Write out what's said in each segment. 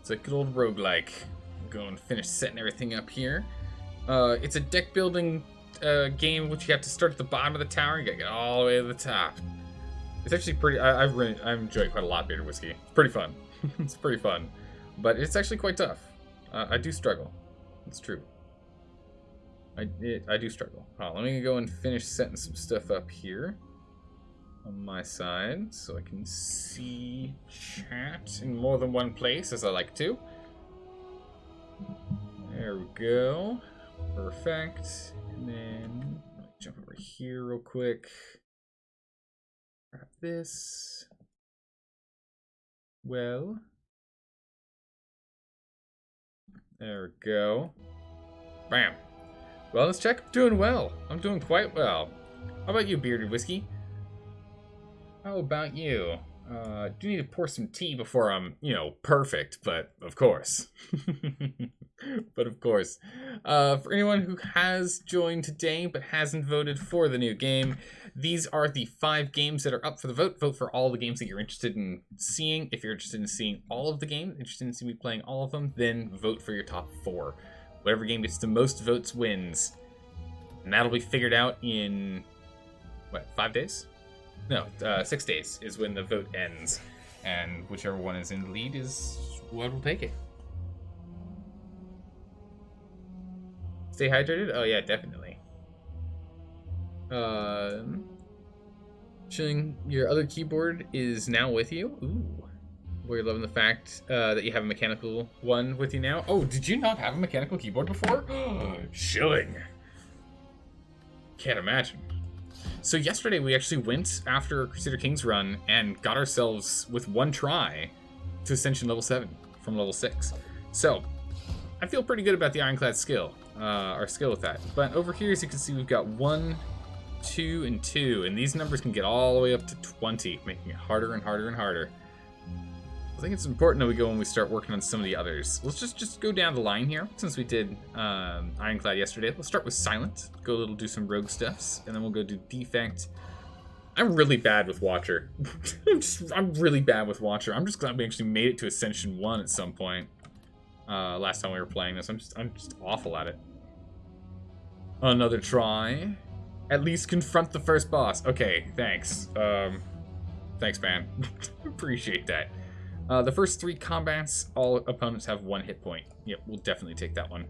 It's a good old roguelike. Go and finish setting everything up here. It's a deck building game in which you have to start at the bottom of the tower and you gotta get all the way to the top. It's actually pretty. I enjoy it quite a lot, Bearded Whiskey. It's pretty fun. It's pretty fun, but it's actually quite tough. I do struggle. It's true. I do struggle. Let me go and finish setting some stuff up here on my side so I can see chat in more than one place as I like to. There we go. Perfect. And then let me jump over here real quick. Grab this. Well. There we go. Bam. Well, let's check. I'm doing well. I'm doing quite well. How about you, Bearded Whiskey? How about you? Do need to pour some tea before I'm, perfect, but of course. But of course. For anyone who has joined today but hasn't voted for the new game, these are the 5 games that are up for the vote. Vote for all the games that you're interested in seeing. If you're interested in seeing all of the games, interested in seeing me playing all of them, then vote for your top 4. Whatever game gets the most votes wins. And that'll be figured out in, 5 days? No, 6 days is when the vote ends. And whichever one is in the lead is what will take it. Stay hydrated? Oh yeah, definitely. Showing your other keyboard is now with you. Ooh. We're loving the fact that you have a mechanical one with you now. Oh, did you not have a mechanical keyboard before? Chilling. Can't imagine. So yesterday we actually went after Crusader Kings run and got ourselves with one try to Ascension level 7 from level 6. So I feel pretty good about the Ironclad skill, our skill with that. But over here, as you can see, we've got 1, 2, and 2, and these numbers can get all the way up to 20, making it harder and harder and harder. I think it's important that we go when we start working on some of the others. Let's just go down the line here, since we did Ironclad yesterday. Let's start with Silent, do some rogue stuffs, and then we'll go do Defect. I'm really bad with Watcher. I'm really bad with Watcher. I'm just glad we actually made it to Ascension 1 at some point. Last time we were playing this. I'm just awful at it. Another try. At least confront the first boss. Okay, thanks. Thanks, man. Appreciate that. The first 3 combats, all opponents have 1 hit point. Yep, we'll definitely take that one.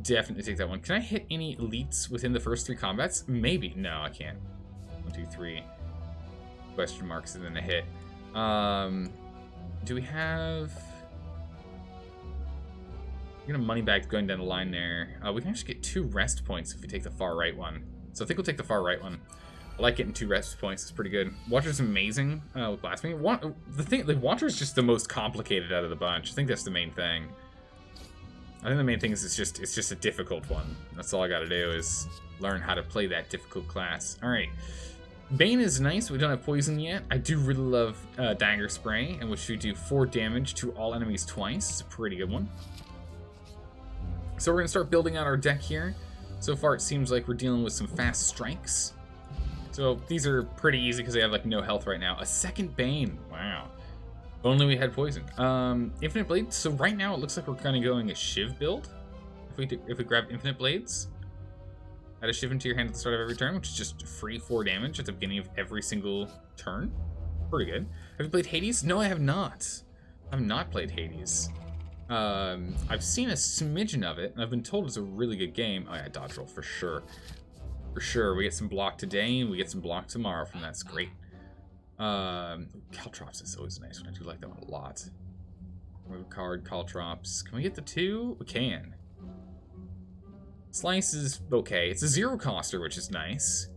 Definitely take that one. Can I hit any elites within the first 3 combats? Maybe. No, I can't. 1, 2, 3. Question marks and then a hit. Do we have... We're gonna money back going down the line there. We can actually get 2 rest points if we take the far right one. So I think we'll take the far right one. I like getting 2 rest points. It's pretty good. Watcher's amazing with blasphemy. The Watcher's just the most complicated out of the bunch. I think that's the main thing. I think the main thing is it's just a difficult one. That's all I gotta do is learn how to play that difficult class. All right. Bane is nice. We don't have poison yet. I do really love Dagger Spray, in which we do 4 damage to all enemies twice. It's a pretty good one. So we're gonna start building out our deck here. So far, it seems like we're dealing with some fast strikes. So these are pretty easy because they have like no health right now. A second Bane, wow. If only we had poison. Infinite Blade. So right now it looks like we're kind of going a Shiv build. If we grab Infinite Blades, add a Shiv into your hand at the start of every turn, which is just free 4 damage at the beginning of every single turn. Pretty good. Have you played Hades? No, I have not. I've not played Hades. I've seen a smidgen of it, and I've been told it's a really good game. Oh yeah, dodge roll for sure. For sure, we get some block today, and we get some block tomorrow from that's great. Caltrops is always nice one. I do like that one a lot. Remove card, Caltrops. Can we get the 2? We can. Slice is okay. It's a 0 coster, which is nice.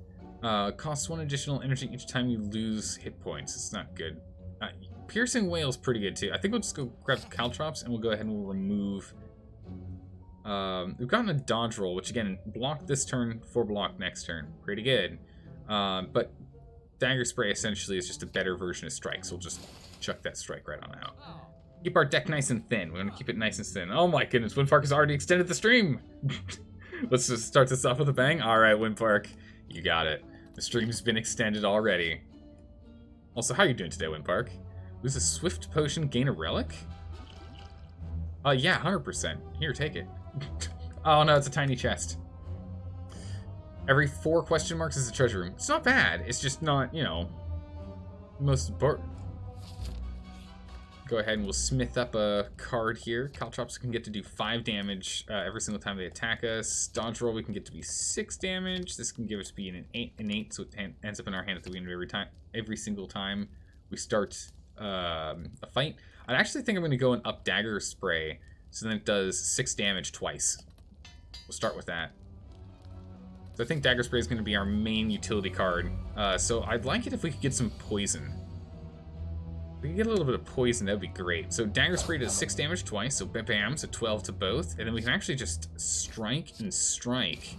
Costs 1 additional energy each time you lose hit points. It's not good. Piercing Whale's pretty good too. I think we'll just go grab Caltrops, and we'll go ahead and we'll remove. We've gotten a dodge roll, which again, block this turn, 4 block next turn. Pretty good. But Dagger Spray essentially is just a better version of Strike, so we'll just chuck that Strike right on out. Keep our deck nice and thin. We want to keep it nice and thin. Oh my goodness, Windpark has already extended the stream! Let's just start this off with a bang. Alright, Windpark, you got it. The stream's been extended already. Also, how are you doing today, Windpark? Lose a Swift Potion, gain a Relic? Yeah, 100%. Here, take it. Oh no, it's a tiny chest. Every 4 question marks is a treasure room. It's not bad. It's just not, you know, most important. Go ahead and we'll smith up a card here. Caltrops can get to do 5 damage every single time they attack us. Dodge roll we can get to be 6 damage. This can give us be an 8, so it ends up in our hand at the beginning of every single time we start a fight. I actually think I'm going to go and up Dagger Spray, so then it does 6 damage twice. We'll start with that. So I think Dagger Spray is going to be our main utility card. So I'd like it if we could get some poison. If we can get a little bit of poison, that would be great. So Dagger Spray does 6 damage twice, so bam, so 12 to both. And then we can actually just strike and strike.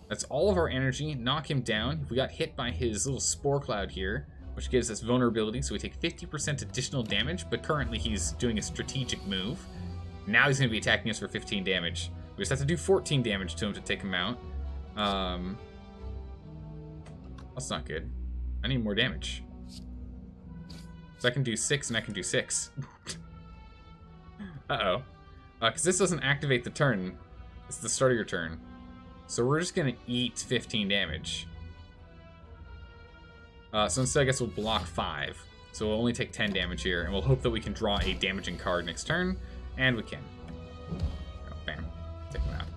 That's all of our energy, knock him down. If we got hit by his little spore cloud here, which gives us vulnerability, so we take 50% additional damage, but currently he's doing a strategic move. Now he's going to be attacking us for 15 damage. We just have to do 14 damage to him to take him out. That's not good. I need more damage. So I can do 6 and I can do 6. Uh-oh. Because this doesn't activate the turn. It's the start of your turn. So we're just going to eat 15 damage. So instead I guess we'll block 5. So we'll only take 10 damage here, and we'll hope that we can draw a damaging card next turn. And we can. Oh, bam. Take him out.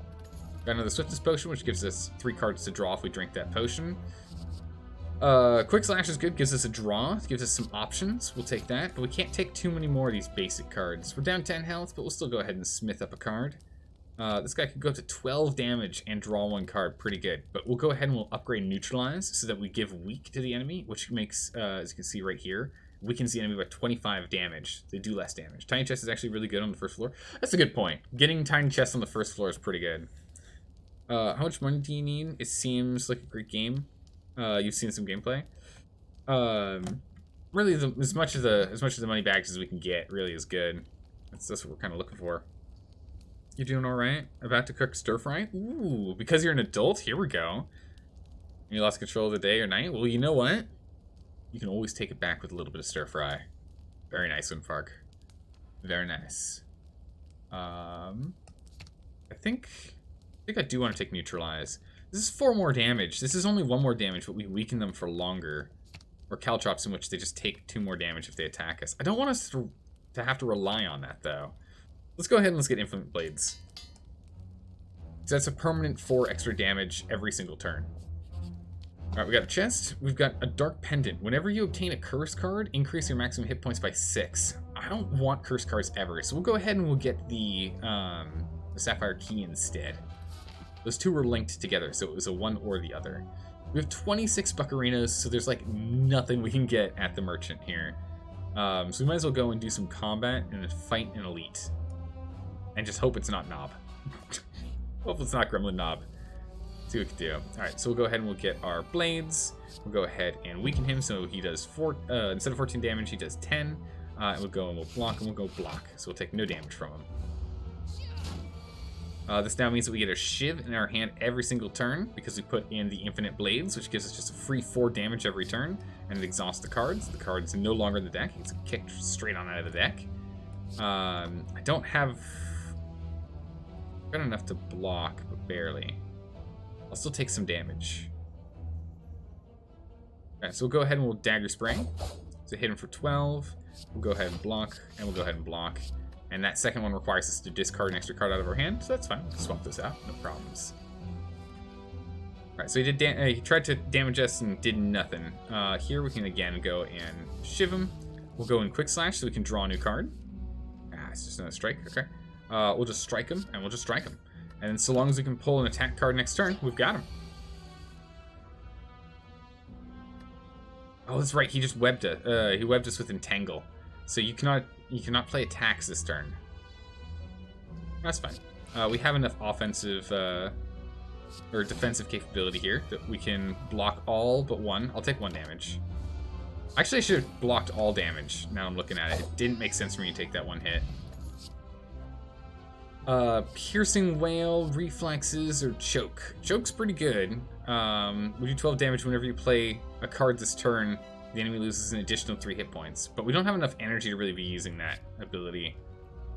Got another Swiftness Potion, which gives us 3 cards to draw if we drink that potion. Quick Slash is good, gives us a draw, gives us some options. We'll take that, but we can't take too many more of these basic cards. We're down 10 health, but we'll still go ahead and smith up a card. This guy could go up to 12 damage and draw 1 card, pretty good. But we'll go ahead and we'll upgrade Neutralize so that we give Weak to the enemy, which makes, as you can see right here, weakens the enemy by 25 damage. They do less damage. Tiny Chest is actually really good on the first floor. That's a good point. Getting Tiny Chest on the first floor is pretty good. How much money do you need? It seems like a great game. You've seen some gameplay. Really, as much of the money bags as we can get really is good. That's what we're kind of looking for. You doing all right? About to cook stir fry? Ooh, because you're an adult. Here we go. You lost control of the day or night. Well, you know what? You can always take it back with a little bit of stir fry. Very nice, Winfark. Very nice. I think I do want to take Neutralize. This is 4 more damage. This is only 1 more damage, but we weaken them for longer. Or Caltrops in which they just take 2 more damage if they attack us. I don't want us to have to rely on that, though. Let's go ahead and let's get Infinite Blades. So that's a permanent 4 extra damage every single turn. Alright, we got a chest. We've got a Dark Pendant. Whenever you obtain a curse card, increase your maximum hit points by 6. I don't want curse cards ever, so we'll go ahead and we'll get the Sapphire Key instead. Those 2 were linked together, so it was a 1 or the other. We have 26 Buccarinas, so there's like nothing we can get at the merchant here. So we might as well go and do some combat and fight an elite. And just hope it's not Knob. Hope it's not Gremlin Knob. See what we can do. Alright, so we'll go ahead and we'll get our blades. We'll go ahead and weaken him, so he does 4, instead of 14 damage, he does 10. And we'll go and we'll block, and we'll go block. So we'll take no damage from him. This now means that we get a Shiv in our hand every single turn because we put in the Infinite Blades, which gives us just a free 4 damage every turn, and it exhausts the cards. The card's no longer in the deck. It's kicked straight on out of the deck. I don't have... I've got enough to block, but barely. I'll still take some damage. Alright, so we'll go ahead and we'll Dagger Spray. So hit him for 12. We'll go ahead and block, and we'll go ahead and block. And that second one requires us to discard an extra card out of our hand, so that's fine. We'll swap this out, no problems. Alright, so he tried to damage us and did nothing. Here we can again go and shiv him. We'll go in Quick Slash so we can draw a new card. It's just another strike, okay. We'll just strike him, and we'll just strike him. And so long as we can pull an attack card next turn, we've got him. Oh, that's right, he just webbed it. He webbed us with Entangle. So you cannot play attacks this turn. That's fine. We have enough offensive or defensive capability here that we can block all but 1. I'll take 1 damage. Actually, I should have blocked all damage. Now I'm looking at it. It didn't make sense for me to take that 1 hit. Piercing Wail, Reflexes, or Choke. Choke's pretty good. We do 12 damage whenever you play a card this turn. The enemy loses an additional 3 hit points. But we don't have enough energy to really be using that ability.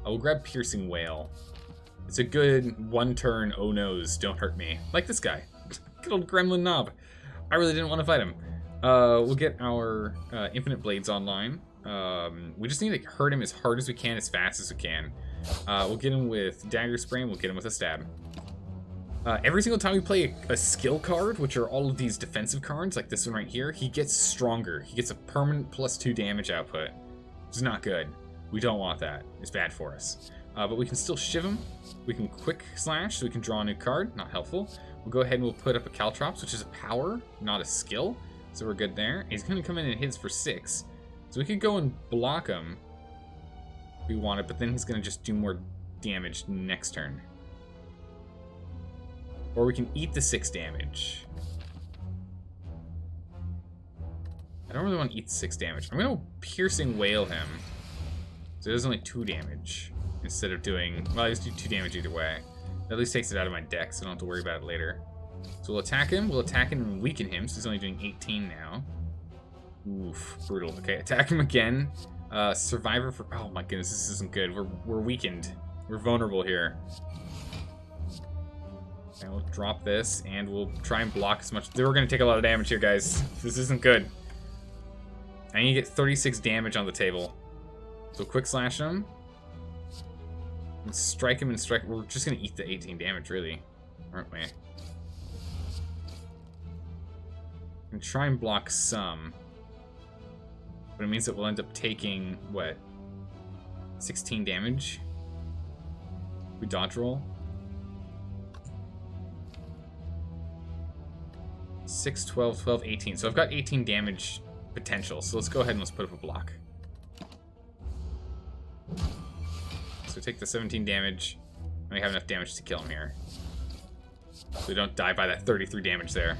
I will grab Piercing Wail. It's a good one-turn, oh no's, don't hurt me. Like this guy. Good old Gremlin Knob. I really didn't want to fight him. We'll get our Infinite Blades online. We just need to hurt him as hard as we can, as fast as we can. We'll get him with Dagger Spray, and we'll get him with a Stab. Every single time we play a skill card, which are all of these defensive cards, like this one right here, he gets stronger. He gets a permanent +2 damage output. It's not good. We don't want that. It's bad for us. But we can still shiv him. We can quick slash, so we can draw a new card. Not helpful. We'll go ahead and we'll put up a Caltrops, which is a power, not a skill. So we're good there. He's going to come in and hits for 6. So we could go and block him if we want it, but then he's going to just do more damage next turn. Or we can eat the 6 damage. I don't really want to eat the 6 damage. I'm going to Piercing Wail him. So it does only 2 damage. Instead of doing... Well, I just do 2 damage either way. That at least takes it out of my deck, so I don't have to worry about it later. So we'll attack him and weaken him, so he's only doing 18 now. Oof, brutal. Okay, attack him again. Survivor for... Oh my goodness, this isn't good. We're weakened. We're vulnerable here. And we'll drop this, and we'll try and block as much... We're going to take a lot of damage here, guys. This isn't good. I need to get 36 damage on the table. So quick slash him. And strike him and strike... We're just going to eat the 18 damage, really. Aren't we? And try and block some. But it means that we'll end up taking, what? 16 damage? We dodge roll. 6, 12, 12, 18. So I've got 18 damage potential. So let's go ahead and let's put up a block. So take the 17 damage. And we have enough damage to kill him here. So we don't die by that 33 damage there.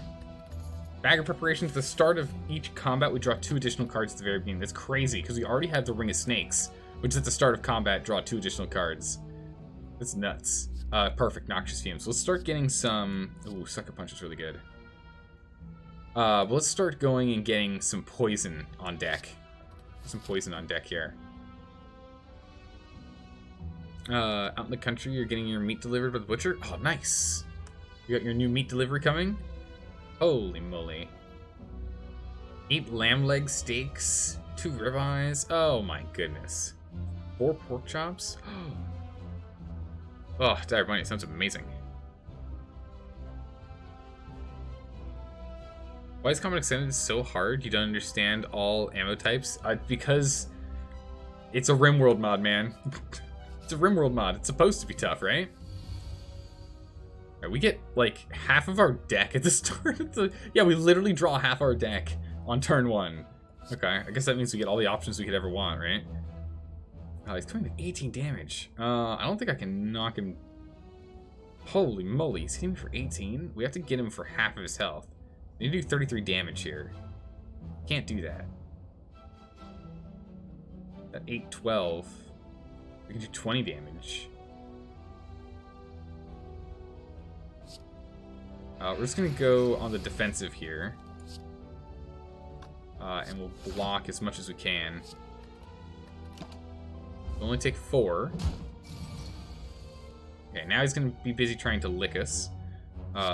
Bag of Preparations. At the start of each combat, we draw 2 additional cards at the very beginning. That's crazy, because we already have the Ring of Snakes, which is at the start of combat, draw 2 additional cards. That's nuts. Perfect. Noxious Fumes. So let's start getting some... Ooh, Sucker Punch is really good. But let's start going and getting some poison on deck. Some poison on deck here. Out in the country, you're getting your meat delivered by the butcher. Oh, nice. You got your new meat delivery coming? Holy moly. 8 lamb leg steaks, 2 ribeyes. Oh my goodness. 4 pork chops. Oh, Dire Bunny, sounds amazing. Why is Combat Extended so hard? You don't understand all ammo types? Because it's a RimWorld mod, man. It's a RimWorld mod. It's supposed to be tough, right? Right, we get like half of our deck at the start of the... Yeah, we literally draw half our deck on turn 1. Okay, I guess that means we get all the options we could ever want, right? Oh, he's coming with 18 damage. I don't think I can knock him... Holy moly, he's hitting me for 18? We have to get him for half of his health. We need to do 33 damage here. Can't do that. At 8, 12. We can do 20 damage. We're just going to go on the defensive here. And we'll block as much as we can. We'll only take 4. Okay, now he's going to be busy trying to lick us.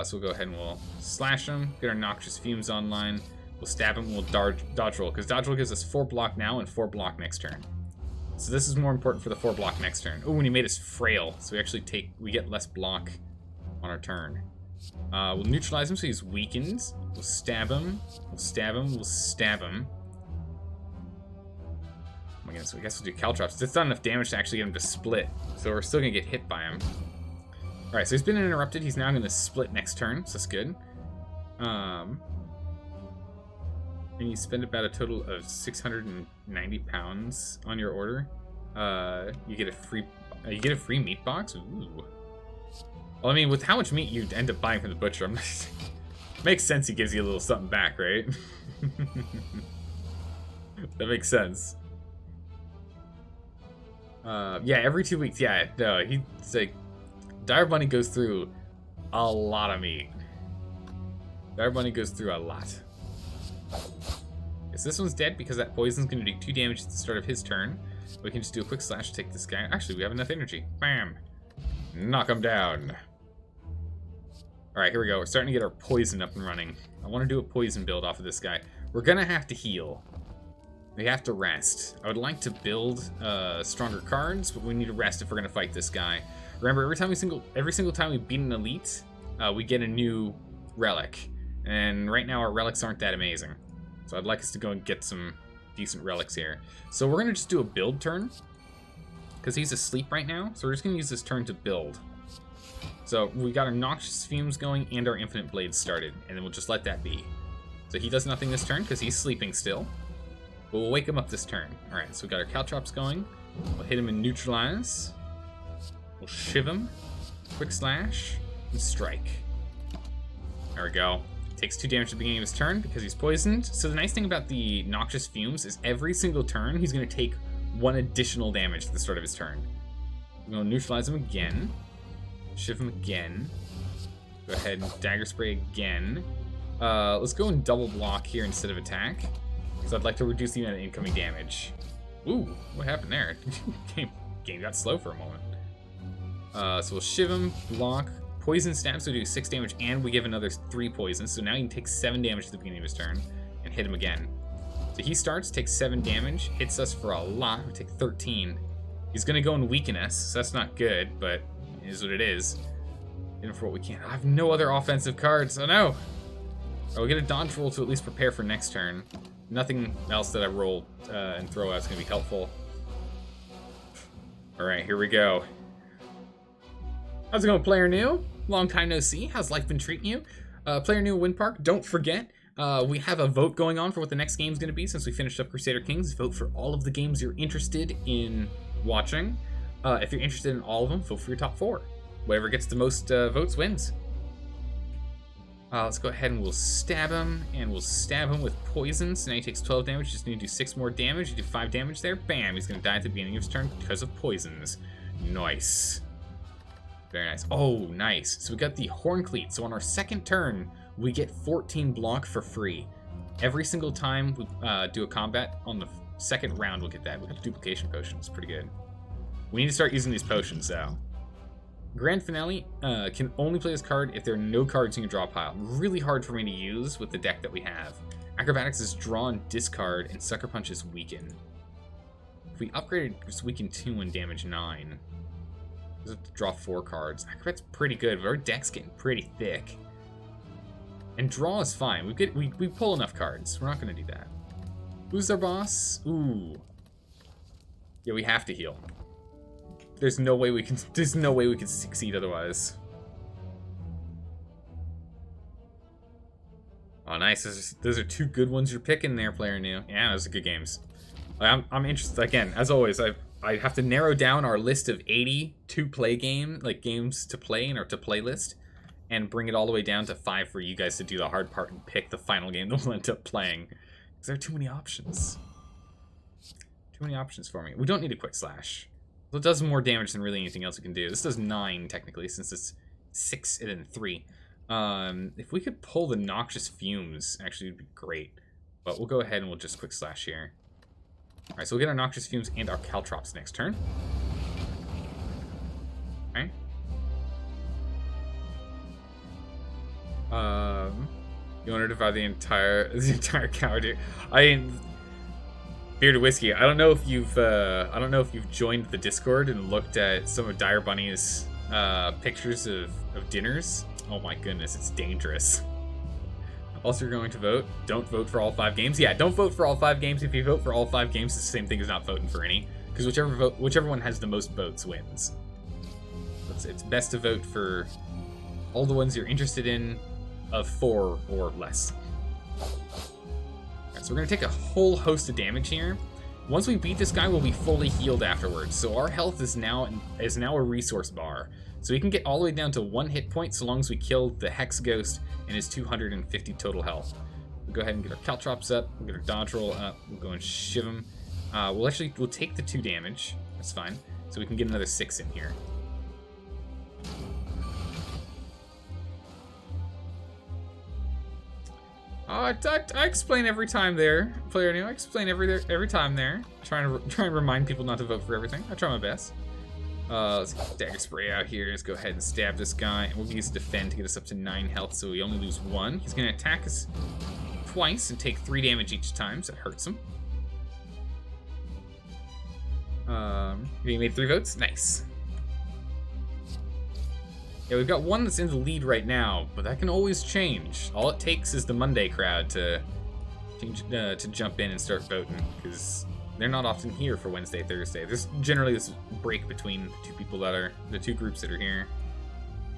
So we'll go ahead and we'll slash him, get our Noxious Fumes online. We'll stab him, we'll dodge roll, because dodge roll gives us 4 block now and 4 block next turn. So this is more important for the 4 block next turn. Oh, and he made us frail, so we get less block on our turn. We'll neutralize him so he's weakened. We'll stab him, we'll stab him, we'll stab him. Oh my goodness, so I guess we'll do Caltrops. It's not enough damage to actually get him to split, so we're still gonna get hit by him. Alright, so he's been interrupted. He's now going to split next turn, so that's good. And you spend about a total of 690 pounds on your order. You get a free meat box. Ooh. Well, I mean, with how much meat you end up buying from the butcher, makes sense. He gives you a little something back, right? That makes sense. Yeah, every 2 weeks. Yeah, no, he's like. Dire Bunny goes through a lot of meat. Dire Bunny goes through a lot. Yes, this one's dead because that poison's going to do 2 damage at the start of his turn. We can just do a quick slash to take this guy. Actually, we have enough energy. Bam! Knock him down. Alright, here we go. We're starting to get our poison up and running. I want to do a poison build off of this guy. We're going to have to heal. We have to rest. I would like to build stronger cards, but we need to rest if we're going to fight this guy. Remember, every single time we beat an elite, we get a new relic. And right now our relics aren't that amazing. So I'd like us to go and get some decent relics here. So we're going to just do a build turn. Because he's asleep right now. So we're just going to use this turn to build. So we got our Noxious Fumes going and our Infinite Blades started. And then we'll just let that be. So he does nothing this turn because he's sleeping still. But we'll wake him up this turn. Alright, so we got our Caltrops going. We'll hit him and neutralize. We'll shiv him. Quick slash. And strike. There we go. Takes 2 damage at the beginning of his turn because he's poisoned. So the nice thing about the Noxious Fumes is every single turn he's going to take 1 additional damage at the start of his turn. We're going to neutralize him again. Shiv him again. Go ahead and Dagger Spray again. Let's go and double block here instead of attack. Because I'd like to reduce the amount of incoming damage. Ooh, what happened there? Game got slow for a moment. So we'll shiv him, block. Poison stab, so we do 6 damage, and we give another 3 poison. So now he can take 7 damage at the beginning of his turn, and hit him again. So he starts, takes 7 damage, hits us for a lot. We take 13. He's going to go and weaken us, so that's not good, but it is what it is. Hit him for what we can. I have no other offensive cards. Oh no! Oh, we get a dodge roll to at least prepare for next turn. Nothing else that I roll and throw out is going to be helpful. Alright, here we go. How's it going, player new? Long time no see. How's life been treating you? Player new Wind Park, don't forget, we have a vote going on for what the next game's going to be since we finished up Crusader Kings. Vote for all of the games you're interested in watching. If you're interested in all of them, vote for your top 4. Whoever gets the most votes wins. Let's go ahead and we'll stab him, and we'll stab him with poison. So now he takes 12 damage. Just need to do 6 more damage. You do 5 damage there. Bam! He's going to die at the beginning of his turn because of poisons. Nice. Very nice. Oh, nice. So we got the Horn Cleat. So on our second turn, we get 14 block for free. Every single time we do a combat on the second round, we'll get that. We got the Duplication Potion. It's pretty good. We need to start using these potions, though. Grand Finale can only play this card if there are no cards in your draw pile. Really hard for me to use with the deck that we have. Acrobatics is draw and discard, and Sucker Punch is weaken. If we upgraded, it's weaken 2 and damage 9. We have to draw 4 cards. Acrobat's pretty good, but our deck's getting pretty thick. And draw is fine. We pull enough cards. We're not going to do that. Who's our boss? Ooh. Yeah, we have to heal. There's no way we can succeed otherwise. Oh, nice. Those are 2 good ones you're picking there, player new. Yeah, those are good games. I'm interested. Again, as always, I have to narrow down our list of 80 to-play games to play in our to-play list, and bring it all the way down to 5 for you guys to do the hard part and pick the final game that we'll end up playing. Because there are too many options. Too many options for me. We don't need a quick slash. So it does more damage than really anything else we can do. This does 9, technically, since it's 6 and then 3. If we could pull the Noxious Fumes, actually, it would be great. But we'll go ahead and we'll just quick slash here. Alright, so we'll get our Noxious Fumes and our Caltrops next turn. Okay. You want to divide the entire coward here? Bearded Whiskey. I don't know if you've joined the Discord and looked at some of Dire Bunny's pictures of dinners. Oh my goodness, it's dangerous. Also, you're going to vote. Don't vote for all 5 games. Yeah, don't vote for all 5 games. If you vote for all 5 games, it's the same thing as not voting for any. Because whichever one has the most votes wins. It's best to vote for all the ones you're interested in of 4 or less. Right, so we're going to take a whole host of damage here. Once we beat this guy, we'll be fully healed afterwards. So our health is now a resource bar. So we can get all the way down to 1 hit point so long as we kill the Hex Ghost and his 250 total health. We'll go ahead and get our Caltrops up. We'll get our dodge roll up. We'll go and shiv him. We'll take the 2 damage. That's fine. So we can get another 6 in here. I explain every time there, player new. I explain every time there. Try and remind people not to vote for everything. I try my best. Let's get dagger spray out here. Let's go ahead and stab this guy, and we'll use defend to get us up to 9 health, so we only lose 1. He's gonna attack us twice and take 3 damage each time, so that hurts him. He made 3 votes. Nice. Yeah, we've got one that's in the lead right now, but that can always change. All it takes is the Monday crowd to jump in and start voting, because they're not often here for Wednesday, Thursday. There's generally this break between the two groups that are here.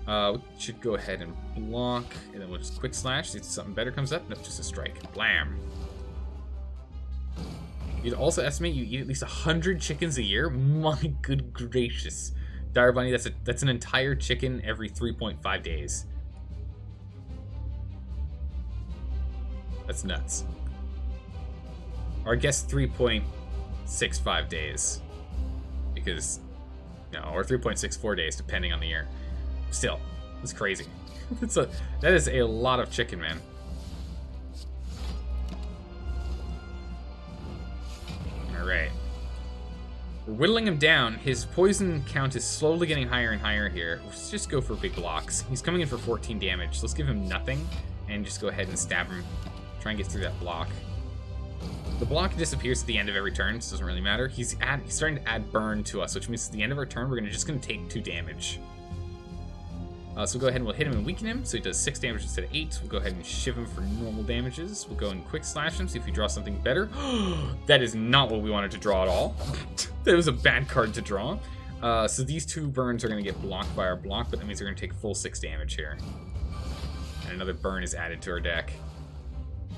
We should go ahead and block, and then we'll just quick slash, see if something better comes up. Nope, just a strike. Blam. You'd also estimate you eat at least 100 chickens a year? My good gracious. Dire Bunny, that's an entire chicken every 3.5 days. That's nuts. Or I guess 3.65 days. Because, no, or 3.64 days, depending on the year. Still, it's crazy. That is a lot of chicken, man. Alright. We're whittling him down. His poison count is slowly getting higher and higher here. Let's just go for big blocks. He's coming in for 14 damage. So let's give him nothing and just go ahead and stab him. Try and get through that block. The block disappears at the end of every turn, so it doesn't really matter. He's starting to add burn to us, which means at the end of our turn, we're just going to take 2 damage. So we'll go ahead and we'll hit him and weaken him, so he does 6 damage instead of 8. We'll go ahead and shiv him for normal damages. We'll go and quick slash him, see if we draw something better. That is not what we wanted to draw at all. That was a bad card to draw. So these 2 burns are going to get blocked by our block, but that means they're going to take full 6 damage here. And another burn is added to our deck.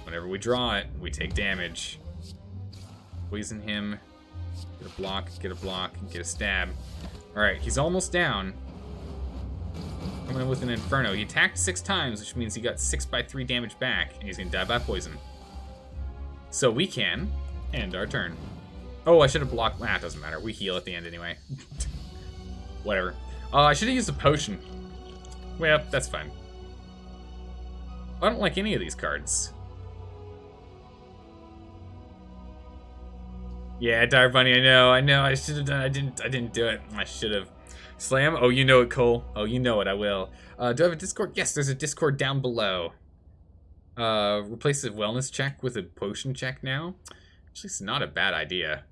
Whenever we draw it, we take damage. Poison him. Get a block, get a stab. Alright, he's almost down. Coming in with an Inferno. He attacked 6 times, which means he got 6 by 3 damage back, and he's gonna die by poison. So we can end our turn. Oh, I should have blocked. It doesn't matter. We heal at the end anyway. Whatever. I should have used a potion. Well, that's fine. I don't like any of these cards. Yeah, Dire Bunny, I know. I should have done. I didn't do it. I should have. Slam? Oh, you know it, Cole. Oh, you know it, I will. Do I have a Discord? Yes, there's a Discord down below. Replace the wellness check with a potion check now? Actually, it's not a bad idea.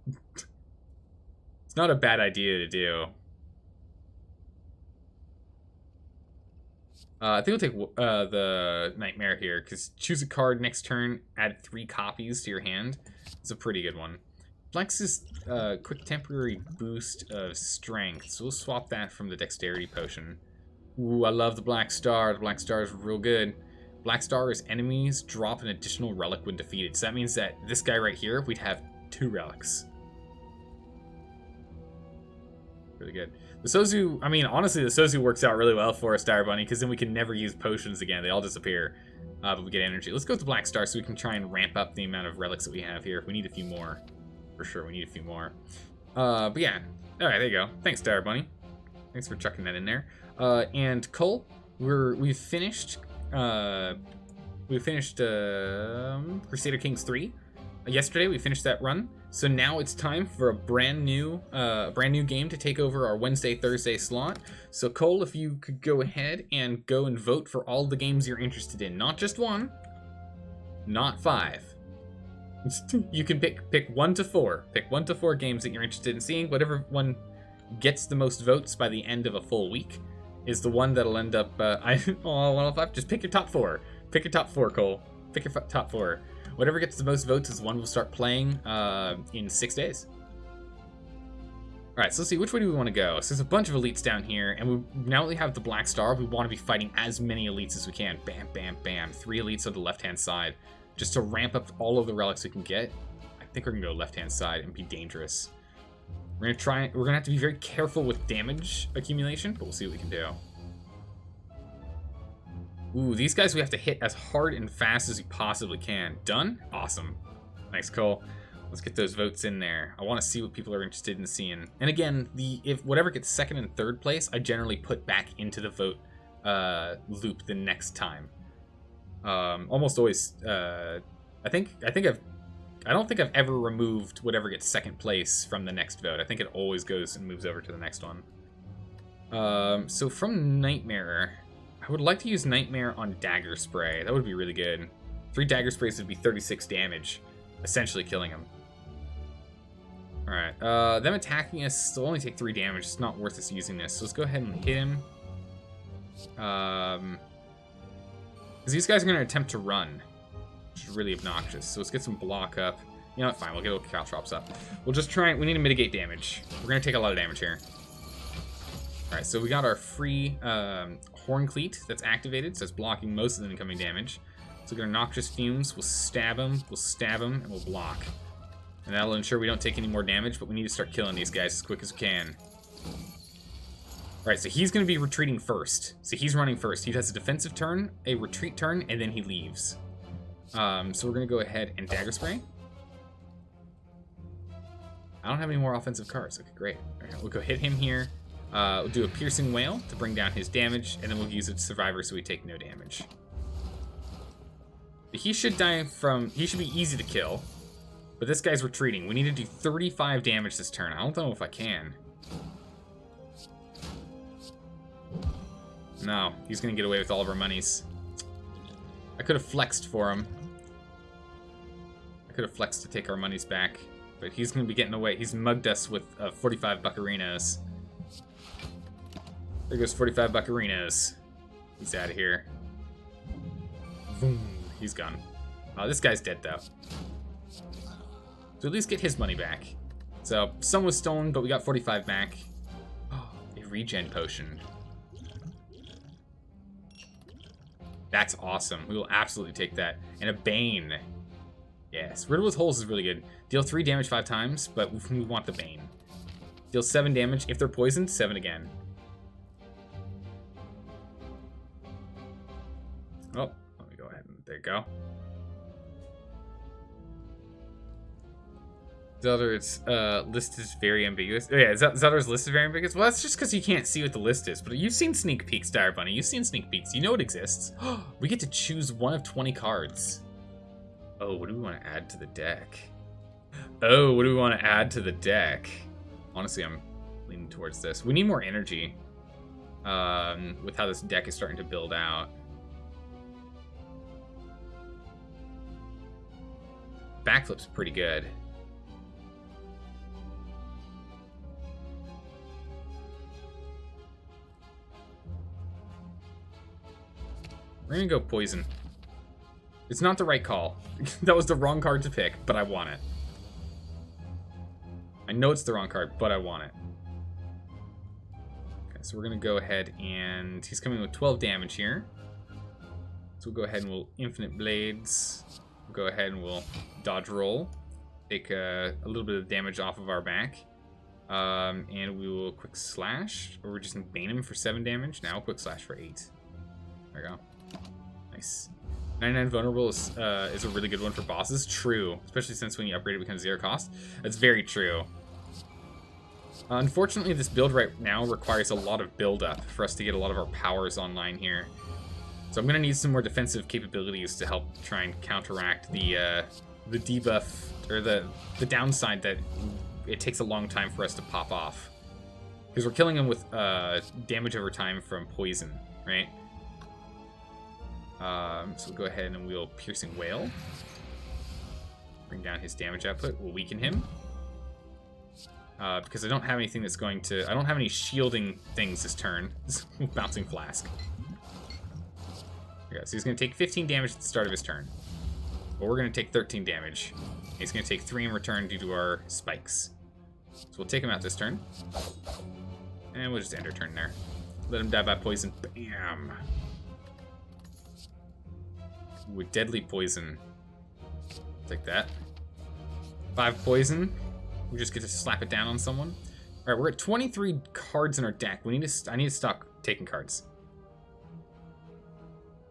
It's not a bad idea to do. I think we'll take the Nightmare here, because choose a card next turn, add 3 copies to your hand. It's a pretty good one. Flex's quick temporary boost of strength, so we'll swap that from the dexterity potion. Ooh, I love the Black Star. The Black Star is real good. Black Star's enemies drop an additional relic when defeated. So that means that this guy right here, we'd have 2 relics. Really good. The Sozu, I mean, honestly, the Sozu works out really well for us, Dire Bunny, because then we can never use potions again. They all disappear, but we get energy. Let's go with the Black Star so we can try and ramp up the amount of relics that we have here. We need a few more. For sure, we need a few more. But yeah. Alright, there you go. Thanks, Dire Bunny. Thanks for chucking that in there. And Cole, we've finished Crusader Kings 3. Yesterday we finished that run. So now it's time for a brand new game to take over our Wednesday, Thursday slot. So Cole, if you could go ahead and go and vote for all the games you're interested in. Not just 1, not 5. You can pick 1 to 4. Pick 1 to 4 games that you're interested in seeing. Whatever one gets the most votes by the end of a full week is the one that'll end up. 105. Just pick your top 4. Pick your top 4, Cole. Pick your top 4. Whatever gets the most votes is the one we'll start playing in 6 days. All right, so let's see, which way do we want to go? So there's a bunch of elites down here, and now that we have the Black Star, we want to be fighting as many elites as we can. Bam, bam, bam. 3 elites on the left-hand side. Just to ramp up all of the relics we can get. I think we're gonna go left-hand side and be dangerous. We're gonna have to be very careful with damage accumulation, but we'll see what we can do. Ooh, these guys we have to hit as hard and fast as we possibly can. Done? Awesome. Nice, Cole. Let's get those votes in there. I want to see what people are interested in seeing. And again, if whatever gets 2nd and 3rd place, I generally put back into the vote loop the next time. Almost always. I don't think I've ever removed whatever gets second place from the next vote. I think it always goes and moves over to the next one. So from Nightmare, I would like to use Nightmare on Dagger Spray. That would be really good. 3 Dagger Sprays would be 36 damage, essentially killing him. Alright, them attacking us will only take 3 damage. It's not worth us using this. So let's go ahead and hit him. Because these guys are going to attempt to run, which is really obnoxious. So let's get some block up. You know what, fine, we'll get Caltrops up. We'll just try, we need to mitigate damage. We're going to take a lot of damage here. Alright, so we got our free Horn Cleat that's activated, so it's blocking most of the incoming damage. So we're going to Noxious Fumes, we'll stab him, and we'll block. And that'll ensure we don't take any more damage, but we need to start killing these guys as quick as we can. Alright, so he's going to be retreating first. So he's running first. He has a defensive turn, a retreat turn, and then he leaves. So we're going to go ahead and Dagger Spray. I don't have any more offensive cards. Okay, great. Right, we'll go hit him here. We'll do a Piercing Wail to bring down his damage, and then we'll use it to Survivor so we take no damage. But he should die from... He should be easy to kill. But this guy's retreating. We need to do 35 damage this turn. I don't know if I can. No, he's going to get away with all of our monies. I could have flexed for him. I could have flexed to take our monies back. But he's going to be getting away. He's mugged us with 45 buccarinos. There goes 45 buccarinos. He's out of here. Boom. He's gone. This guy's dead, though. So at least get his money back. So, some was stolen, but we got 45 back. Oh, a regen potion. That's awesome. We will absolutely take that. And a Bane. Yes, Riddle with Holes is really good. Deal 3 damage 5 times, but we want the Bane. Deal 7 damage. If they're poisoned, 7 again. Oh, let me go ahead and there you go. Zeldar's list is very ambiguous. Oh, yeah, Zeldar's list is very ambiguous. Well, that's just because you can't see what the list is. But you've seen sneak peeks, Dire Bunny. You've seen sneak peeks. You know it exists. We get to choose one of 20 cards. Oh, what do we want to add to the deck? Oh, what do we want to add to the deck? Honestly, I'm leaning towards this. We need more energy with how this deck is starting to build out. Backflip's pretty good. We're gonna go Poison. It's not the right call. That was the wrong card to pick, but I want it. I know it's the wrong card, but I want it. Okay, so we're gonna go ahead and... He's coming with 12 damage here. So we'll go ahead and we'll Infinite Blades. We'll go ahead and we'll dodge roll. Take a little bit of damage off of our back. And we will Quick Slash. Or we're just gonna Bane him for 7 damage. Now Quick Slash for 8. There we go. Nice. 99 Vulnerable is a really good one for bosses. True. Especially since when you upgrade it becomes 0 cost. That's very true. Unfortunately, this build right now requires a lot of build-up for us to get a lot of our powers online here. So I'm going to need some more defensive capabilities to help try and counteract the debuff, or the downside that it takes a long time for us to pop off. Because we're killing him with damage over time from poison, right? So we'll go ahead and we'll Piercing Wail. Bring down his damage output. We'll weaken him. Because I don't have anything that's going to... I don't have any shielding things this turn. Bouncing Flask. Okay, so he's going to take 15 damage at the start of his turn. But we're going to take 13 damage. He's going to take 3 in return due to our spikes. So we'll take him out this turn. And we'll just end our turn there. Let him die by poison. Bam! With Deadly Poison. Take that. 5 poison. We just get to slap it down on someone. Alright, we're at 23 cards in our deck. I need to stop taking cards.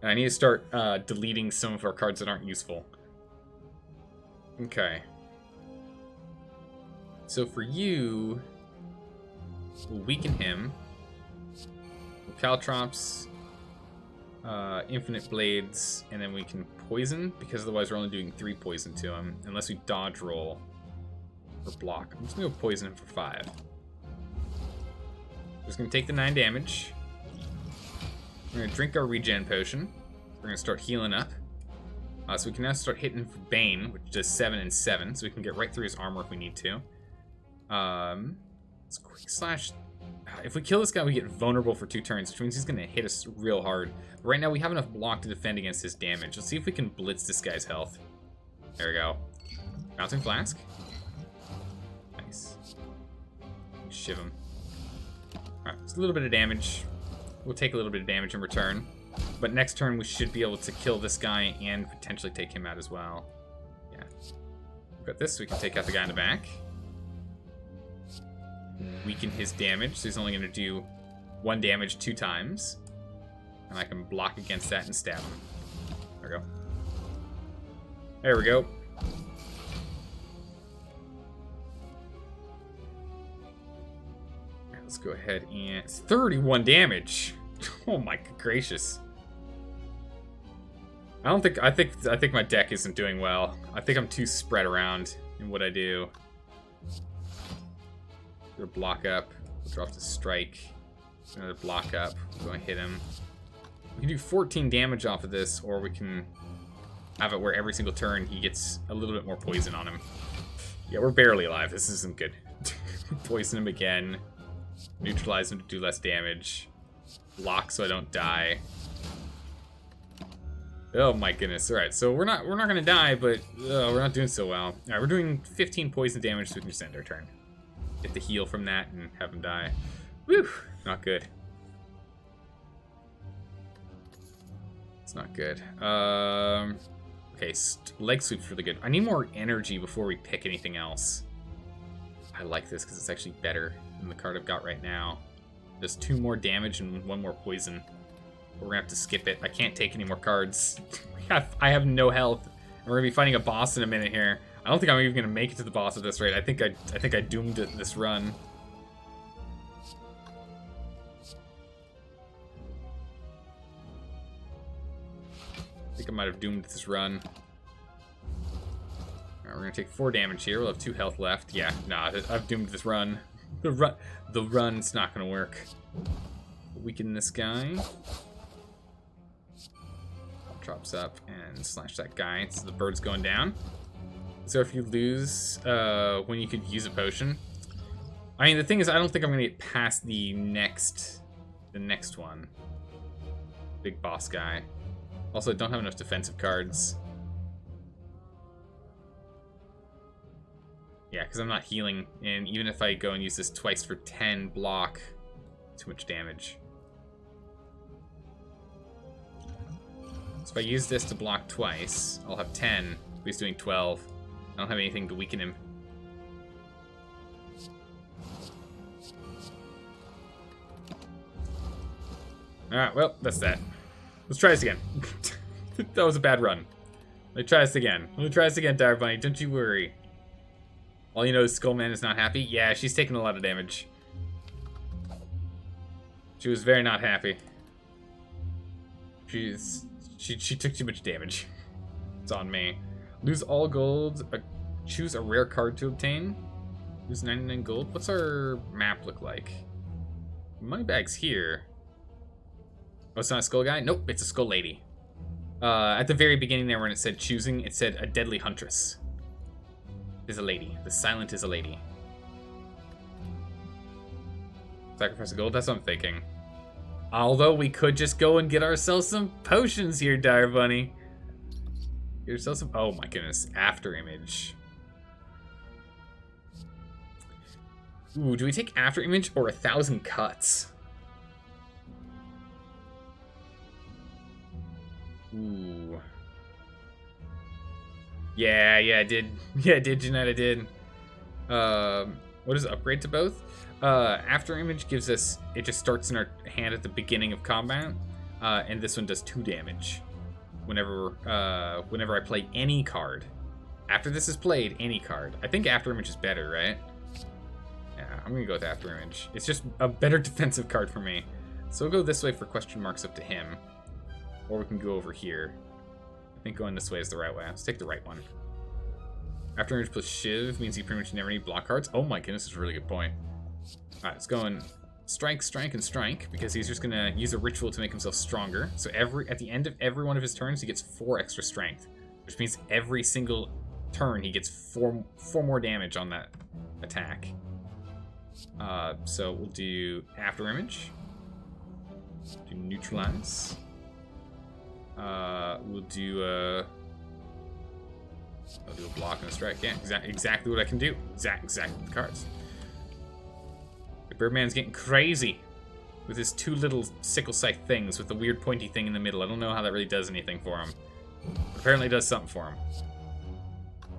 And I need to start deleting some of our cards that aren't useful. Okay. So for you, we'll weaken him. We'll Caltrops. Infinite Blades, and then we can poison, because otherwise we're only doing 3 poison to him, unless we dodge roll or block. I'm just going to poison him for 5. Just going to take the 9 damage. We're going to drink our regen potion. We're going to start healing up. So we can now start hitting for Bane, which does 7 and 7, so we can get right through his armor if we need to. Let's quick slash. If we kill this guy, we get vulnerable for 2 turns, which means he's going to hit us real hard. But right now, we have enough block to defend against his damage. Let's see if we can blitz this guy's health. There we go. Bouncing Flask. Nice. Shiv him. Alright, it's a little bit of damage. We'll take a little bit of damage in return. But next turn, we should be able to kill this guy and potentially take him out as well. Yeah. We've got this, so we can take out the guy in the back. Weaken his damage, so he's only going to do 1 damage 2 times. And I can block against that and stab him. There we go. There we go. Right, let's go ahead and... It's 31 damage! Oh my gracious. I think my deck isn't doing well. I think I'm too spread around in what I do. We'll block up. We'll drop to strike. Another block up. We're going to hit him. We can do 14 damage off of this, or we can have it where every single turn he gets a little bit more poison on him. Yeah, we're barely alive. This isn't good. Poison him again. Neutralize him to do less damage. Block so I don't die. Oh my goodness. Alright, so we're not gonna die, but we're not doing so well. Alright, we're doing 15 poison damage, so we can just end our turn. Get the heal from that and have him die. Whew, not good. It's not good. Okay, leg sweep's really good. I need more energy before we pick anything else. I like this because it's actually better than the card I've got right now. Does 2 more damage and 1 more poison. We're gonna have to skip it. I can't take any more cards. I have no health. And we're gonna be fighting a boss in a minute here. I don't think I'm even gonna make it to the boss at this rate. I think I doomed this run. I think I might have doomed this run. Alright, we're gonna take 4 damage here. We'll have 2 health left. Yeah, nah, I've doomed this run. The run's not gonna work. Weaken this guy. Drops up and slash that guy. So the bird's going down. So if you lose when you could use a potion. I mean, the thing is, I don't think I'm gonna get past the next one. Big boss guy. Also, I don't have enough defensive cards. Yeah, because I'm not healing, and even if I go and use this twice for 10 block, too much damage. So if I use this to block twice, I'll have 10, but he's doing 12. I don't have anything to weaken him. Alright, well, that's that. Let's try this again. That was a bad run. Let me try this again. Let me try this again, Dire Bunny. Don't you worry. All you know is Skullman is not happy. Yeah, she's taking a lot of damage. She was very not happy. She took too much damage. It's on me. Lose all gold. Choose a rare card to obtain. Lose 99 gold. What's our map look like? Moneybag's here. Oh, it's not a skull guy? Nope, it's a skull lady. At the very beginning there when it said choosing, it said a deadly huntress. Is a lady. The silent is a lady. Sacrifice of gold? That's what I'm thinking. Although we could just go and get ourselves some potions here, Dire Bunny. Get yourself some... Oh my goodness. After image. Ooh, do we take after image or 1,000 cuts? Ooh. Yeah, I did. Yeah, I did, Jeanette, I did. What is upgrade to both? After image gives us, it just starts in our hand at the beginning of combat, and this one does 2 damage whenever I play any card. After this is played, any card. I think after image is better, right? Yeah, I'm gonna go with after image. It's just a better defensive card for me. So we'll go this way for question marks up to him. Or we can go over here. I think going this way is the right way. Let's take the right one. After image plus Shiv means you pretty much never need block cards. Oh my goodness, that's a really good point. Alright, let's go and strike, strike, and strike, because he's just gonna use a ritual to make himself stronger. So at the end of every one of his turns, he gets 4 extra strength, which means every single turn he gets 4 more damage on that attack. So we'll do after image. Do neutralize. We'll do a block and a strike. Yeah, exactly what I can do. Exactly the cards. The Birdman's getting crazy with his 2 little sickle scythe things with the weird pointy thing in the middle. I don't know how that really does anything for him. But apparently it does something for him.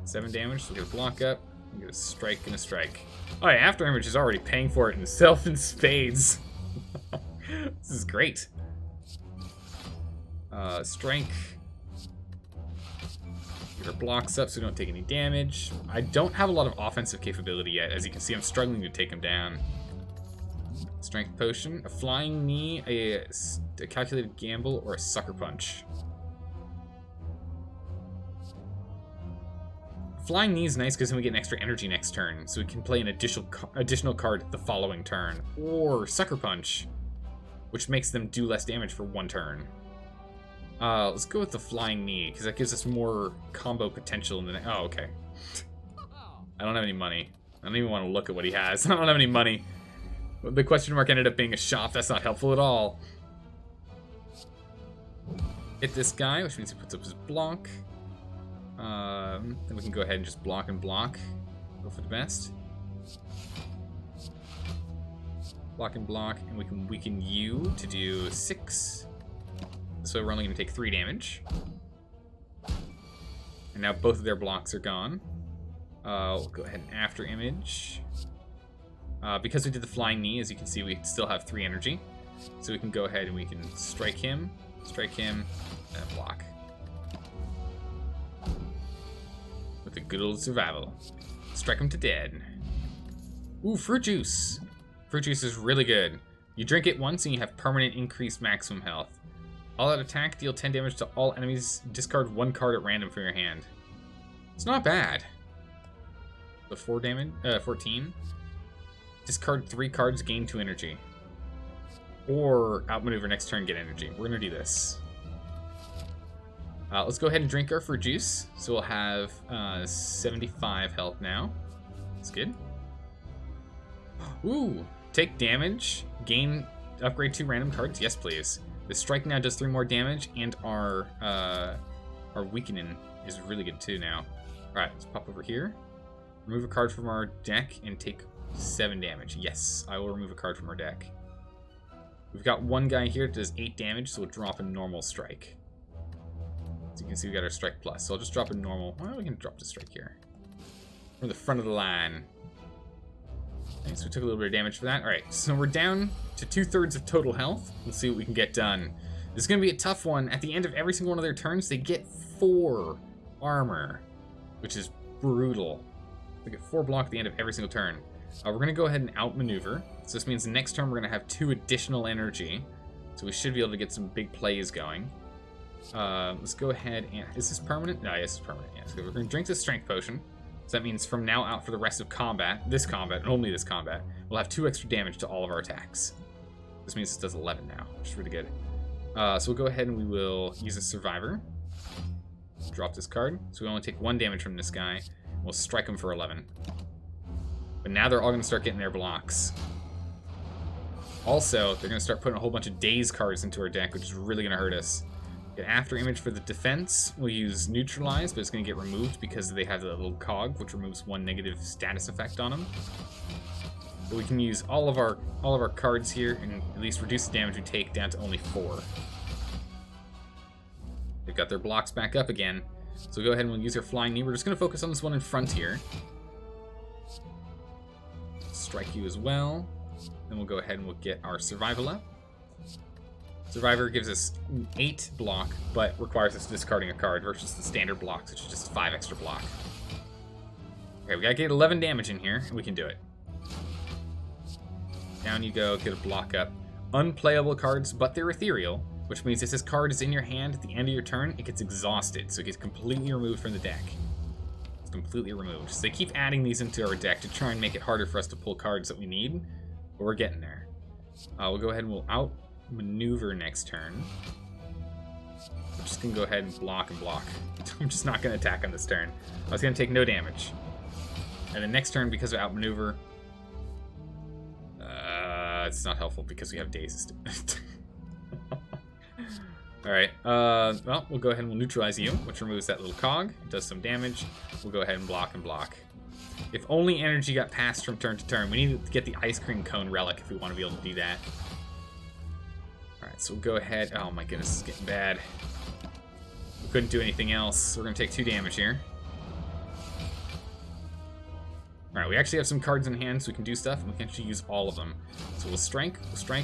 7 damage, so we'll get a block up. We'll get a strike and a strike. Oh yeah, after image is already paying for it himself in spades. This is great. Strength. Get our blocks up so we don't take any damage. I don't have a lot of offensive capability yet. As you can see, I'm struggling to take him down. Strength potion, a flying knee, a calculated gamble, or a sucker punch. Flying knee is nice because then we get an extra energy next turn, so we can play an additional card the following turn. Or sucker punch, which makes them do less damage for 1 turn. Let's go with the flying knee, because that gives us more combo potential in the oh, okay. I don't have any money. I don't even want to look at what he has. I don't have any money. The question mark ended up being a shop. That's not helpful at all. Hit this guy, which means he puts up his block. Then we can go ahead and just block and block. Go for the best. Block and block, and we can weaken you to do 6. So we're only going to take 3 damage. And now both of their blocks are gone. We'll go ahead and after image. Because we did the flying knee, as you can see, we still have 3 energy. So we can go ahead and we can strike him, and block. With a good old survival. Strike him to dead. Ooh, fruit juice. Fruit juice is really good. You drink it once and you have permanent increased maximum health. All out attack, deal 10 damage to all enemies. Discard 1 card at random from your hand. It's not bad. The 4 damage, 14. Discard 3 cards, gain 2 energy. Or outmaneuver next turn, get energy. We're gonna do this. Let's go ahead and drink our fruit juice. So we'll have 75 health now. That's good. Ooh, take damage, gain, upgrade 2 random cards. Yes, please. The strike now does 3 more damage, and our weakening is really good too now. All right, let's pop over here. Remove a card from our deck and take 7 damage. Yes, I will remove a card from our deck. We've got one guy here that does 8 damage, so we'll drop a normal strike. As you can see, we got our strike plus. So I'll just drop a normal. Well, we can drop the strike here. From the front of the line. Okay, so we took a little bit of damage for that. All right, so we're down to 2/3 of total health. Let's see what we can get done. This is going to be a tough one. At the end of every single one of their turns, they get 4 armor, which is brutal. They get 4 block at the end of every single turn. We're going to go ahead and outmaneuver. So this means the next turn we're going to have 2 additional energy. So we should be able to get some big plays going. Let's go ahead and... Is this permanent? No, yes, it's permanent. Yeah, so we're going to drink this strength potion. So that means from now out for the rest of combat, and only this combat, we'll have 2 extra damage to all of our attacks. This means this does 11 now, which is really good. So we'll go ahead and we will use a survivor. Drop this card. So we only take 1 damage from this guy. We'll strike him for 11. But now they're all going to start getting their blocks. Also, they're going to start putting a whole bunch of daze cards into our deck, which is really going to hurt us. Get after image for the defense. We'll use neutralize, but it's going to get removed because they have the little cog, which removes 1 negative status effect on them. But we can use all of our cards here and at least reduce the damage we take down to only 4. They've got their blocks back up again. So we'll go ahead and we'll use our flying knee. We're just going to focus on this one in front here. Strike you as well. Then we'll go ahead and we'll get our survival up. Survivor gives us 8 block, but requires us discarding a card versus the standard blocks, which is just 5 extra block. Okay, we gotta get 11 damage in here, and we can do it. Down you go, get a block up. Unplayable cards, but they're ethereal, which means if this card is in your hand at the end of your turn, it gets exhausted, so it gets completely removed from the deck. It's completely removed. So they keep adding these into our deck to try and make it harder for us to pull cards that we need, but we're getting there. We'll go ahead and we'll outmaneuver next turn. I'm just going to go ahead and block and block. I'm just not going to attack on this turn. I was going to take no damage. And then next turn, because of outmaneuver, it's not helpful because we have dazes. Alright, well, we'll go ahead and we'll neutralize you, which removes that little cog. It does some damage. We'll go ahead and block and block. If only energy got passed from turn to turn. We need to get the ice cream cone relic if we want to be able to do that. Alright, so we'll go ahead. Oh my goodness, it's getting bad. We couldn't do anything else. We're going to take 2 damage here. Alright, we actually have some cards in hand, so we can do stuff, and we can actually use all of them. So we'll strike,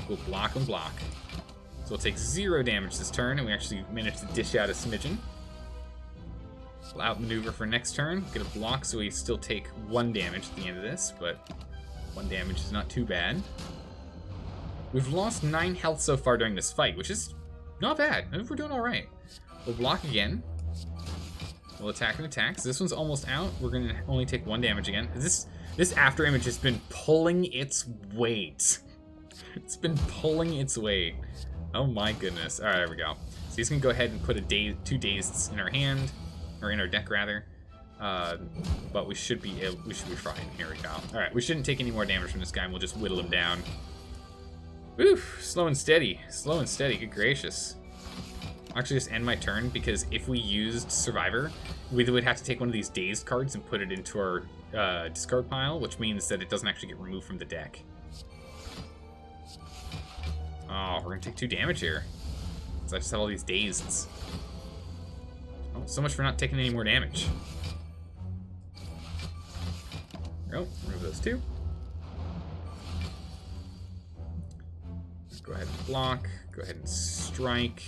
we'll block and block. So we'll take 0 damage this turn, and we actually managed to dish out a smidgen. We'll outmaneuver for next turn, get a block, so we still take 1 damage at the end of this, but 1 damage is not too bad. We've lost 9 health so far during this fight, which is not bad. I think we're doing alright. We'll block again. We'll attack and attack. So this one's almost out. We're going to only take 1 damage again. This after image has been pulling its weight. It's been pulling its weight. Oh my goodness. Alright, there we go. So he's going to go ahead and put 2 dazed in our hand. Or in our deck, rather. But we should be fine. Here we go. Alright, we shouldn't take any more damage from this guy, and we'll just whittle him down. Oof, slow and steady. Slow and steady, good gracious. I'll actually just end my turn, because if we used Survivor, we would have to take one of these dazed cards and put it into our discard pile, which means that it doesn't actually get removed from the deck. Oh, we're going to take 2 damage here. So I just have all these dazeds. Oh, so much for not taking any more damage. There we go, remove those 2. Go ahead and block, go ahead and strike.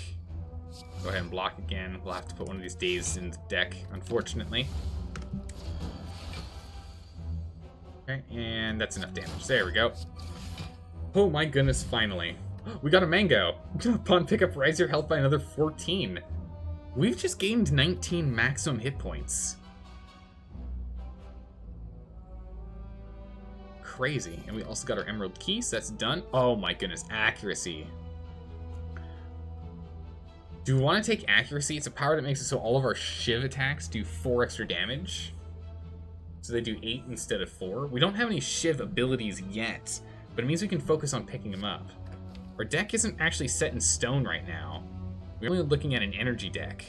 Go ahead and block again. We'll have to put one of these dazed in the deck, unfortunately. Okay, and that's enough damage. There we go. Oh my goodness, finally. We got a mango. Upon pickup, rise your health by another 14. We've just gained 19 maximum hit points. Crazy. And we also got our emerald key, so that's done. Oh my goodness, accuracy. Do we want to take accuracy? It's a power that makes it so all of our Shiv attacks do 4 extra damage. So they do 8 instead of 4. We don't have any Shiv abilities yet, but it means we can focus on picking them up. Our deck isn't actually set in stone right now. We're only looking at an energy deck.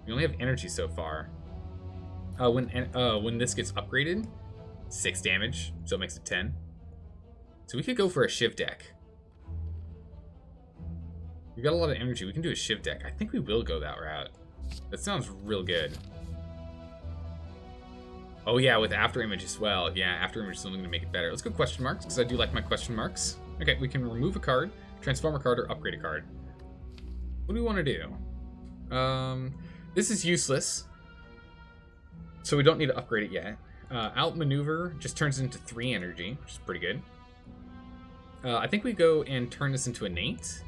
We only have energy so far. When this gets upgraded, 6 damage, so it makes it 10. So we could go for a Shiv deck. We've got a lot of energy. We can do a Shiv deck. I think we will go that route. That sounds real good. Oh yeah, with After Image as well. Yeah, After Image is something to make it better. Let's go question marks, because I do like my question marks. Okay, we can remove a card, transform a card, or upgrade a card. What do we want to do? This is useless, so we don't need to upgrade it yet. Outmaneuver just turns it into 3 energy, which is pretty good. I think we go and turn this into innate.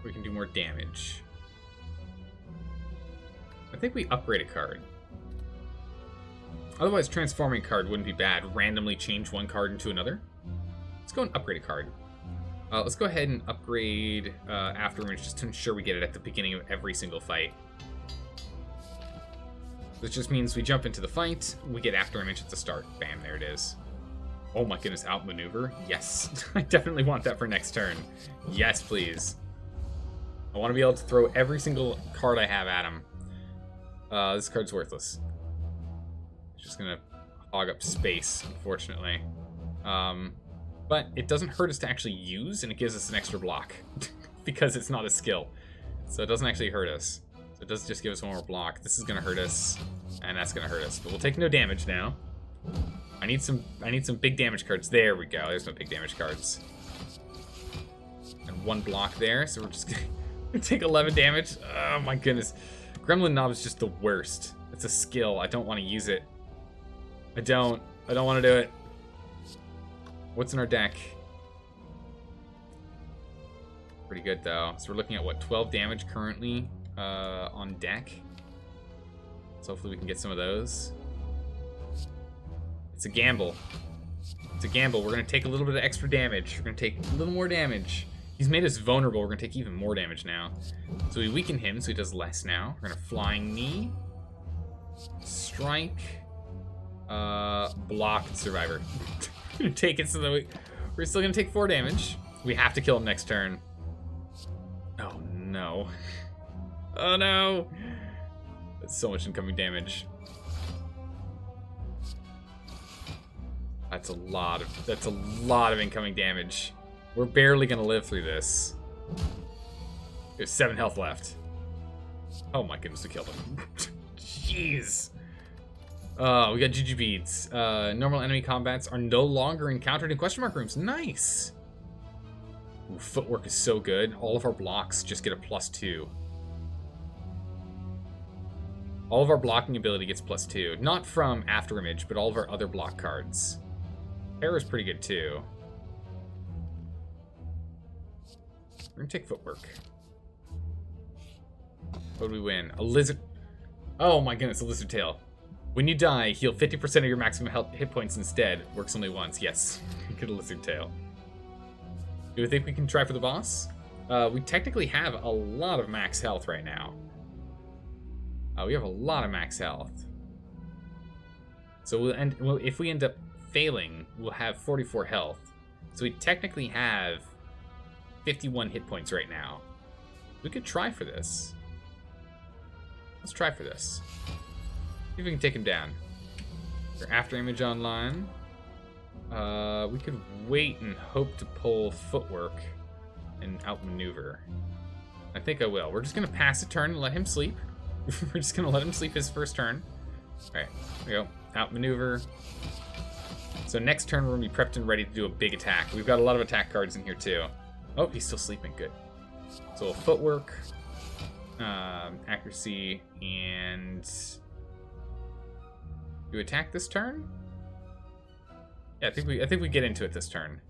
We can do more damage. I think we upgrade a card. Otherwise, transforming a card wouldn't be bad. Randomly change one card into another. Let's go and upgrade a card. Let's go ahead and upgrade After Image just to ensure we get it at the beginning of every single fight. This just means we jump into the fight, we get After Image at the start. Bam, there it is. Oh my goodness, outmaneuver? Yes. I definitely want that for next turn. Yes, please. I want to be able to throw every single card I have at him. This card's worthless. It's just going to hog up space, unfortunately. But it doesn't hurt us to actually use, and it gives us an extra block. Because it's not a skill. So it doesn't actually hurt us. So it does just give us one more block. This is going to hurt us, and that's going to hurt us. But we'll take no damage now. I need some big damage cards. There we go. There's no big damage cards. And 1 block there, so we're just going to take 11 damage. Oh my goodness. Gremlin Knob is just the worst. It's a skill. I don't want to use it. I don't want to do it. What's in our deck? pretty good, though. So we're looking at, what, 12 damage currently on deck. So hopefully we can get some of those. It's a gamble. It's a gamble. We're going to take a little bit of extra damage. We're going to take a little more damage. He's made us vulnerable. We're going to take even more damage now. So we weaken him, so he does less now. We're going to flying knee. Strike. Block, survivor. Take it so that we're still going to take 4 damage. We have to kill him next turn. Oh, no. Oh, no. That's so much incoming damage. That's a lot of incoming damage. We're barely gonna live through this. There's 7 health left. Oh my goodness, we killed him. Jeez. We got GG beads. Normal enemy combats are no longer encountered in question mark rooms. Nice. Ooh, footwork is so good. All of our blocks just get a +2. All of our blocking ability gets +2. Not from Afterimage, but all of our other block cards. Terror is pretty good too. We're gonna take footwork. What do we win? A lizard. Oh my goodness, a lizard tail. When you die, heal 50% of your maximum hit points instead. Works only once. Yes, get a lizard tail. Do we think we can try for the boss? We technically have a lot of max health right now. We have a lot of max health. So if we end up failing, we'll have 44 health. So we technically have 51 hit points right now. We could try for this. Let's try for this. See if we can take him down. We're after image online. We could wait and hope to pull footwork and outmaneuver. I think I will. We're just gonna pass a turn and let him sleep. We're just gonna let him sleep his first turn. Alright, there we go. Outmaneuver. So next turn we're gonna be prepped and ready to do a big attack. We've got a lot of attack cards in here too. Oh, he's still sleeping. Good. So footwork, accuracy, and do we attack this turn? Yeah, I think we get into it this turn.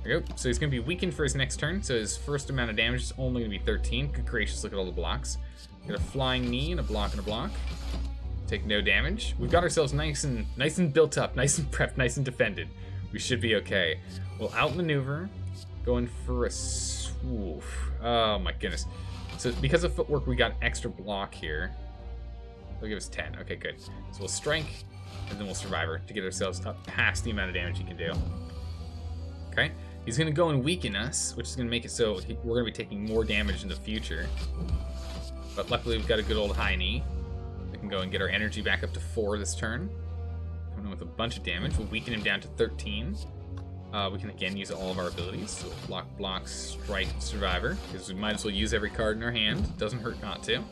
There we go. So he's gonna be weakened for his next turn. So his first amount of damage is only gonna be 13. Good gracious, look at all the blocks. Got a flying knee and a block and a block. Take no damage. We've got ourselves nice and built up, nice and prepped, nice and defended. We should be okay. We'll outmaneuver, going for a swoof. Oh my goodness. So because of footwork, we got extra block here. They'll give us 10. Okay, good. So we'll strike, and then we'll survivor to get ourselves up past the amount of damage he can do. Okay. He's going to go and weaken us, which is going to make it so we're going to be taking more damage in the future. But luckily, we've got a good old high knee. We can go and get our energy back up to 4 this turn. Coming in with a bunch of damage. We'll weaken him down to 13. We can again use all of our abilities. So block, strike, survivor. Because we might as well use every card in our hand. Doesn't hurt not to.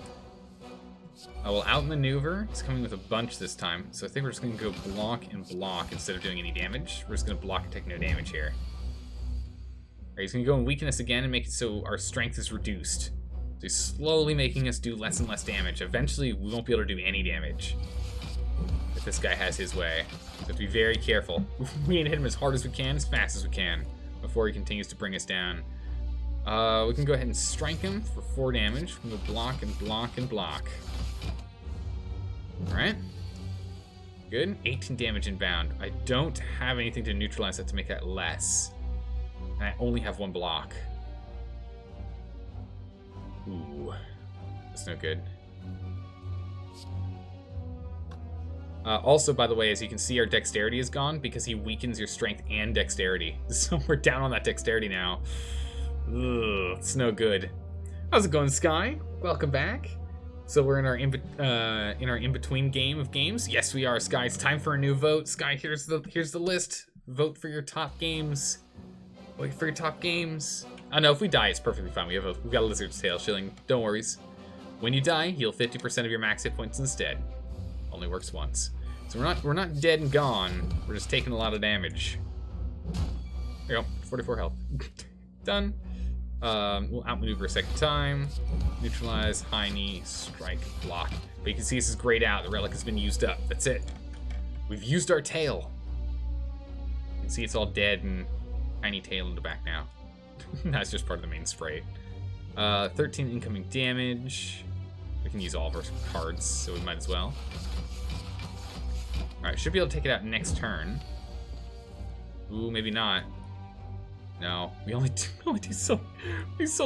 We'll outmaneuver. He's coming with a bunch this time. So I think we're just going to go block and block instead of doing any damage. We're just going to block and take no damage here. Alright, he's going to go and weaken us again and make it so our strength is reduced. So he's slowly making us do less and less damage. Eventually, we won't be able to do any damage if this guy has his way. So we have to be very careful. We need to hit him as hard as we can, as fast as we can, before he continues to bring us down. We can go ahead and strike him for 4 damage. We can go block and block and block. Alright. Good. 18 damage inbound. I don't have anything to neutralize that to make that less. And I only have 1 block. Ooh. That's no good. Also, by the way, as you can see, our dexterity is gone because he weakens your strength and dexterity. So we're down on that dexterity now. Ugh, it's no good. How's it going, Sky? Welcome back. So we're in our in-between game of games. Yes, we are, Sky. It's time for a new vote. Sky, here's the list. Vote for your top games. Wait for your top games. Oh no, if we die, it's perfectly fine. We've got a lizard's tail shilling. Don't worries. When you die, heal 50% of your max hit points instead. Only works once. So we're not dead and gone. We're just taking a lot of damage. There you go. 44 health. Done. We'll outmaneuver a second time. Neutralize, high knee, strike, block. But you can see this is grayed out. The relic has been used up. That's it. We've used our tail. You can see it's all dead and tiny tail in the back now. That's just part of the main spray. 13 incoming damage. We can use all of our cards, so we might as well. Alright, should be able to take it out next turn. Ooh, maybe not. No, we only do so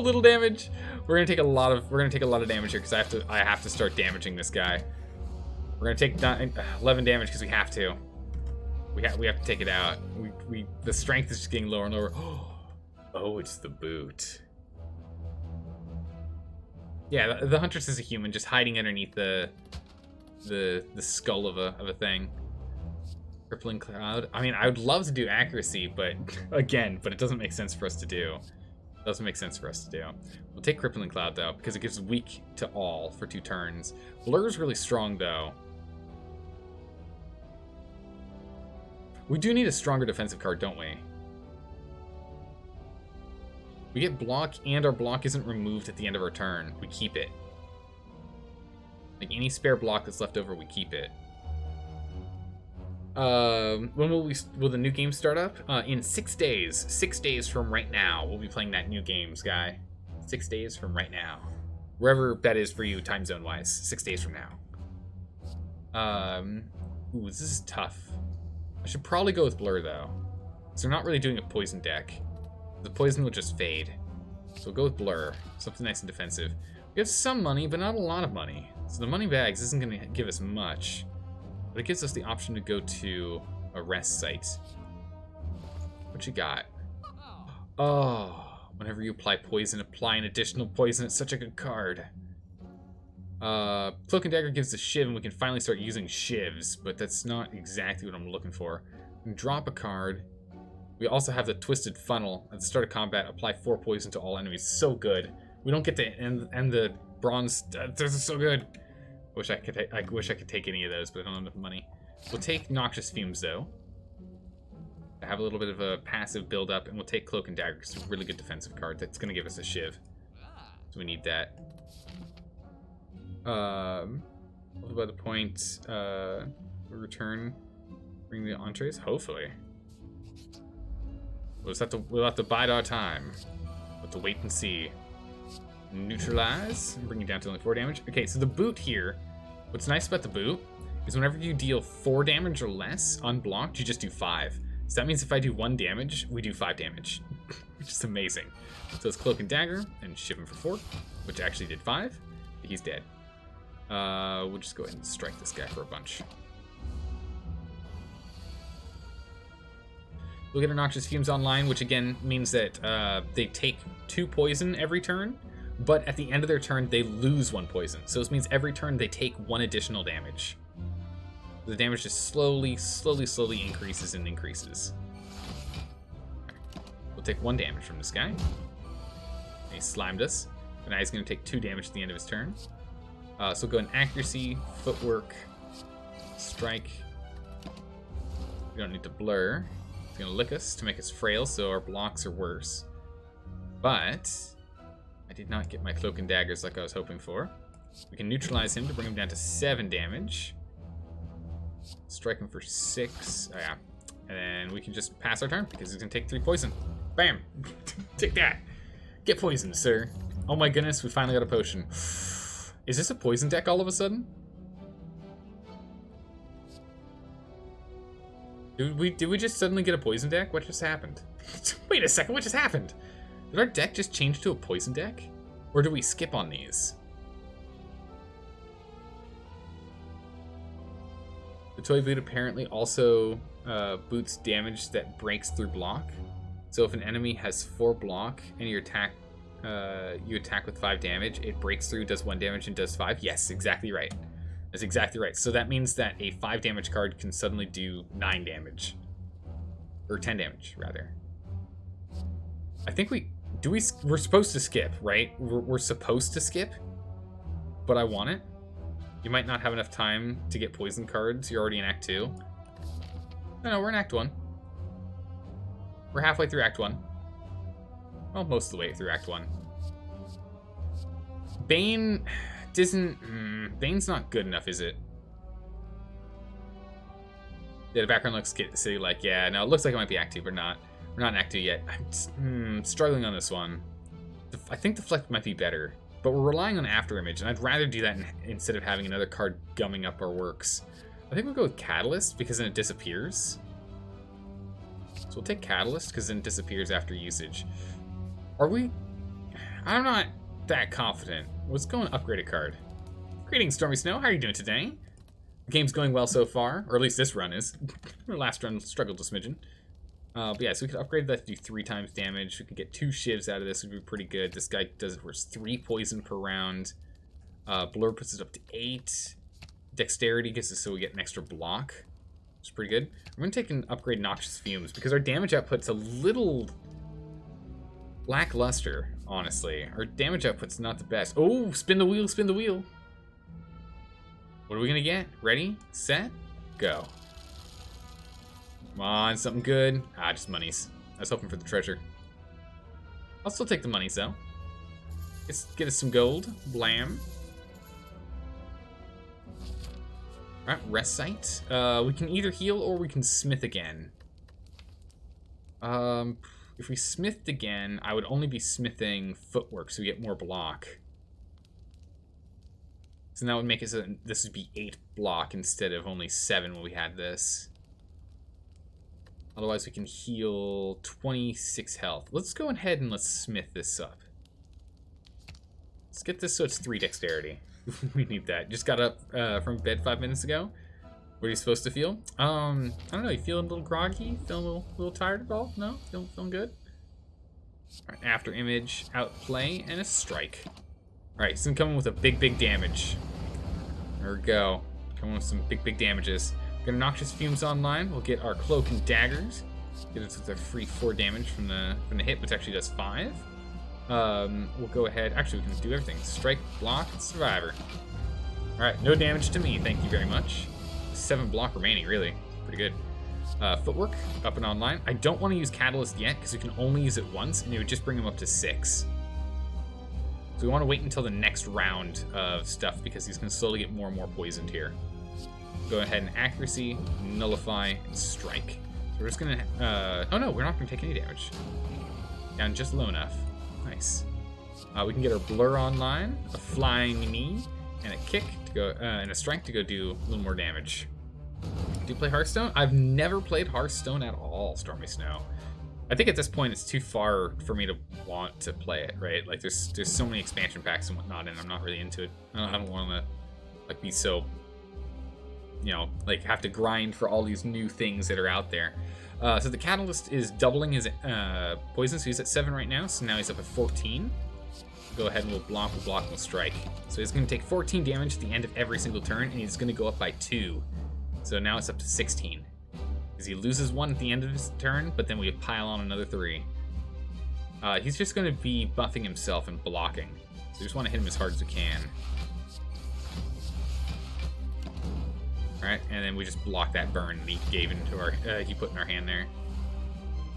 little damage. We're gonna take a lot of damage here because I have to start damaging this guy. We're gonna take 11 damage because we have to. We have to take it out. The strength is just getting lower and lower. Oh, it's the boot. Yeah, the Huntress is a human just hiding underneath the skull of a thing. Crippling Cloud. I mean, I would love to do accuracy, but it doesn't make sense for us to do. We'll take Crippling Cloud though, because it gives weak to all for 2 turns. Blur is really strong though. We do need a stronger defensive card, don't we? We get block, and our block isn't removed at the end of our turn. We keep it. Like any spare block that's left over, we keep it. When will the new game start up? In 6 days. 6 days from right now, we'll be playing that new games, guy. 6 days from right now. Wherever that is for you, time zone wise. 6 days from now. Ooh, this is tough. I should probably go with Blur though. So they're not really doing a poison deck. The poison will just fade. So we'll go with Blur. Something nice and defensive. We have some money, but not a lot of money. So the money bags isn't going to give us much. But it gives us the option to go to a rest site. What you got? Oh, whenever you apply poison, apply an additional poison. It's such a good card. Cloak and Dagger gives a shiv, and we can finally start using shivs, but that's not exactly what I'm looking for. We can drop a card. We also have the Twisted Funnel. At the start of combat, apply 4 poison to all enemies. So good. We don't get to end the bronze. This is so good. I wish I could take any of those, but I don't have enough money. We'll take Noxious Fumes though. I have a little bit of a passive build up, and we'll take Cloak and Dagger because it's a really good defensive card that's going to give us a shiv. So we need that. By the point, return, bring the entrees. Hopefully, we'll have to bide our time. We'll have to wait and see. Neutralize, and bring it down to only 4 damage. Okay, so the boot here. What's nice about the boot is whenever you deal 4 damage or less unblocked, you just do 5. So that means if I do 1 damage, we do 5 damage, which is amazing. So it's Cloak and Dagger and shiv him for 4, which actually did 5. He's dead. We'll just go ahead and strike this guy for a bunch. We'll get our Noxious Fumes online, which again means that they take 2 poison every turn, but at the end of their turn, they lose 1 poison. So this means every turn they take 1 additional damage. The damage just slowly increases and increases. We'll take 1 damage from this guy. He slimed us, but now he's going to take 2 damage at the end of his turn. So we'll go in accuracy, footwork, strike. We don't need to blur. It's going to lick us to make us frail, so our blocks are worse. But I did not get my Cloak and Daggers like I was hoping for. We can neutralize him to bring him down to 7 damage. Strike him for 6. Oh, yeah. And then we can just pass our turn because he's going to take 3 poison. Bam! Take that! Get poisoned, sir. Oh my goodness, we finally got a potion. Is this a poison deck all of a sudden? Did we just suddenly get a poison deck? What just happened? Wait a second, what just happened? Did our deck just change to a poison deck? Or do we skip on these? The toy boot apparently also boots damage that breaks through block. So if an enemy has 4 block and you attack with 5 damage, it breaks through, does 1 damage, and does 5. Yes, exactly right. That's exactly right. So that means that a 5 damage card can suddenly do 9 damage. Or 10 damage, rather. I think we're supposed to skip, right? We're supposed to skip, but I want it. You might not have enough time to get poison cards. You're already in Act 2. No, we're in Act 1. We're halfway through Act 1. Well, most of the way through Act 1. Bane doesn't... Bane's not good enough, is it? Yeah, the background looks silly, like, yeah, no, it looks like it might be Act 2, but not. We're not in Act 2 yet. I'm struggling on this one. I think Defect might be better, but we're relying on After Image, and I'd rather do that instead of having another card gumming up our works. I think we'll go with Catalyst, because then it disappears. So we'll take Catalyst, because then it disappears after usage. Are we... I'm not that confident. Let's go and upgrade a card. Greetings, Stormy Snow. How are you doing today? The game's going well so far, or at least this run is. Our last run struggled a smidgen. But yeah, so we could upgrade that to do 3 times damage. We could get 2 shivs out of this, would be pretty good. This guy does it for 3 poison per round. Blur puts it up to 8. Dexterity gets us so we get an extra block, which is pretty good. I'm going to take and upgrade Noxious Fumes, because our damage output's a little lackluster, honestly. Our damage output's not the best. Oh, spin the wheel, spin the wheel. What are we going to get? Ready, set, go. Come on, something good. Ah, just monies. I was hoping for the treasure. I'll still take the monies, though. Let's get us some gold. Blam. Alright, rest site. We can either heal or we can smith again. If we smithed again, I would only be smithing footwork, so we get more block. So that would make it so this would be 8 block instead of only 7 when we had this. Otherwise, we can heal 26 health. Let's go ahead and let's smith this up. Let's get this so it's 3 dexterity. We need that. Just got up from bed 5 minutes ago. What are you supposed to feel? I don't know. You feeling a little groggy? Feeling a little tired at all? No? Feeling good? All right, After Image, Outplay, and a Strike. All right, so I'm coming with a big damage. There we go. Coming with some big damages. We're gonna Noxious Fumes online. We'll get our Cloak and Daggers. Get it with a free 4 damage from the hit, which actually does 5. We'll go ahead. Actually, we can do everything. Strike, block, survivor. All right, no damage to me. Thank you very much. 7 block remaining, really. Pretty good. Footwork, up and online. I don't want to use Catalyst yet, because we can only use it once, and it would just bring him up to 6. So we want to wait until the next round of stuff, because he's going to slowly get more and more poisoned here. Go ahead and Accuracy, Nullify, and Strike. So we're just going to... oh no, we're not going to take any damage. Down just low enough. Nice. We can get our Blur online, a Flying Knee, and a Kick to go, and a Strike to go do a little more damage. Do you play Hearthstone? I've never played Hearthstone at all, Stormy Snow. I think at this point it's too far for me to want to play it, right? Like there's so many expansion packs and whatnot, and I'm not really into it. I don't want to like be so, you know, like have to grind for all these new things that are out there. So the Catalyst is doubling his poison, so he's at 7 right now, so now he's up at 14. Go ahead and we'll block, and we'll strike. So he's going to take 14 damage at the end of every single turn, and he's going to go up by 2. So now it's up to 16. Because he loses 1 at the end of his turn, but then we pile on another 3. He's just going to be buffing himself and blocking. So we just want to hit him as hard as we can. Alright, and then we just block that burn that he gave into our, he put in our hand there.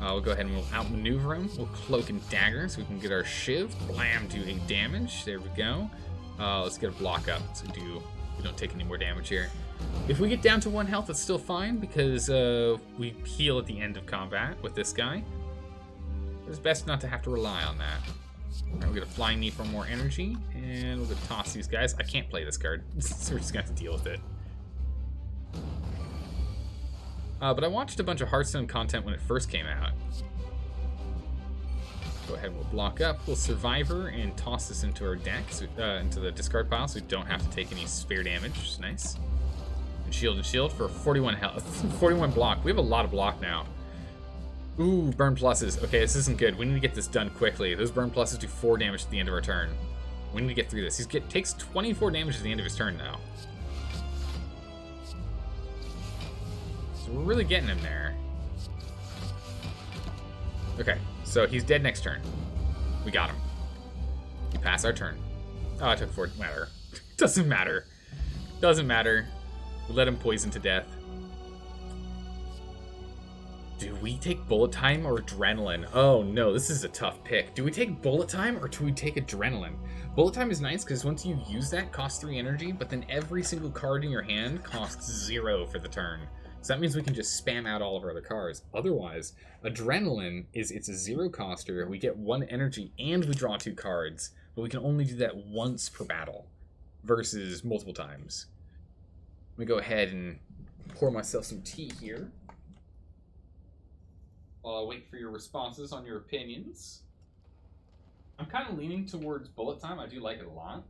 We'll go ahead and we'll outmaneuver him. We'll Cloak and Dagger so we can get our Shiv. Blam, do 8 damage. There we go. Let's get a block up so we don't take any more damage here. If we get down to 1 health, it's still fine because we heal at the end of combat with this guy. It's best not to have to rely on that. Alright, we'll get a Flying Knee for more energy, and we'll go toss these guys. I can't play this card, so we're just gonna have to deal with it. But I watched a bunch of Hearthstone content when it first came out. Go ahead and we'll block up. We'll Survivor and toss this into our deck, so, into the discard pile, so we don't have to take any spare damage, which is nice. And shield for 41 health. 41 block. We have a lot of block now. Ooh, burn pluses. Okay, this isn't good. We need to get this done quickly. Those burn pluses do 4 damage at the end of our turn. We need to get through this. He takes 24 damage at the end of his turn now. So we're really getting him there. Okay, so he's dead next turn. We got him. We pass our turn. Oh, I took 4. Matter. Doesn't matter. Doesn't matter. We let him poison to death. Do we take Bullet Time or Adrenaline? Oh no, this is a tough pick. Do we take Bullet Time or do we take Adrenaline? Bullet Time is nice because once you use that, it costs 3 energy, but then every single card in your hand costs 0 for the turn. So that means we can just spam out all of our other cards. Otherwise, Adrenaline it's a 0-coster. We get 1 energy and we draw 2 cards, but we can only do that once per battle versus multiple times. Let me go ahead and pour myself some tea here. While I wait for your responses on your opinions. I'm kind of leaning towards Bullet Time. I do like it a lot.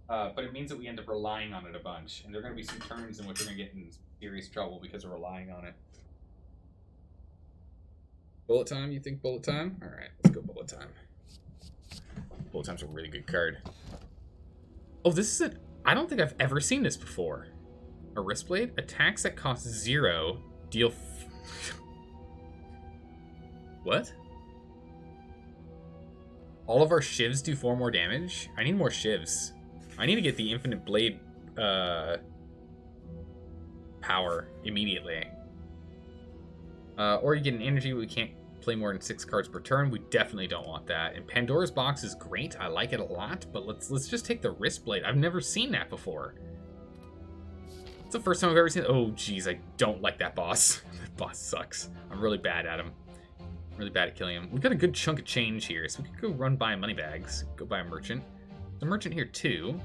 But it means that we end up relying on it a bunch. And there are going to be some turns in which we're going to get in serious trouble because we're relying on it. Bullet Time? You think Bullet Time? Alright, let's go Bullet Time. Bullet Time's a really good card. Oh, this is I don't think I've ever seen this before. A Wristblade? Attacks that cost 0 deal... What? All of our shivs do 4 more damage? I need more shivs. I need to get the Infinite Blade power immediately. Or you get an energy, we can't play more than 6 cards per turn. We definitely don't want that. And Pandora's Box is great. I like it a lot, but let's just take the Wristblade. I've never seen that before. It's the first time I've ever seen it. Oh, geez, I don't like that boss. That boss sucks. I'm really bad at him. Really bad at killing him. We've got a good chunk of change here, so we could go run by Moneybags. Go buy a merchant. There's a merchant here too.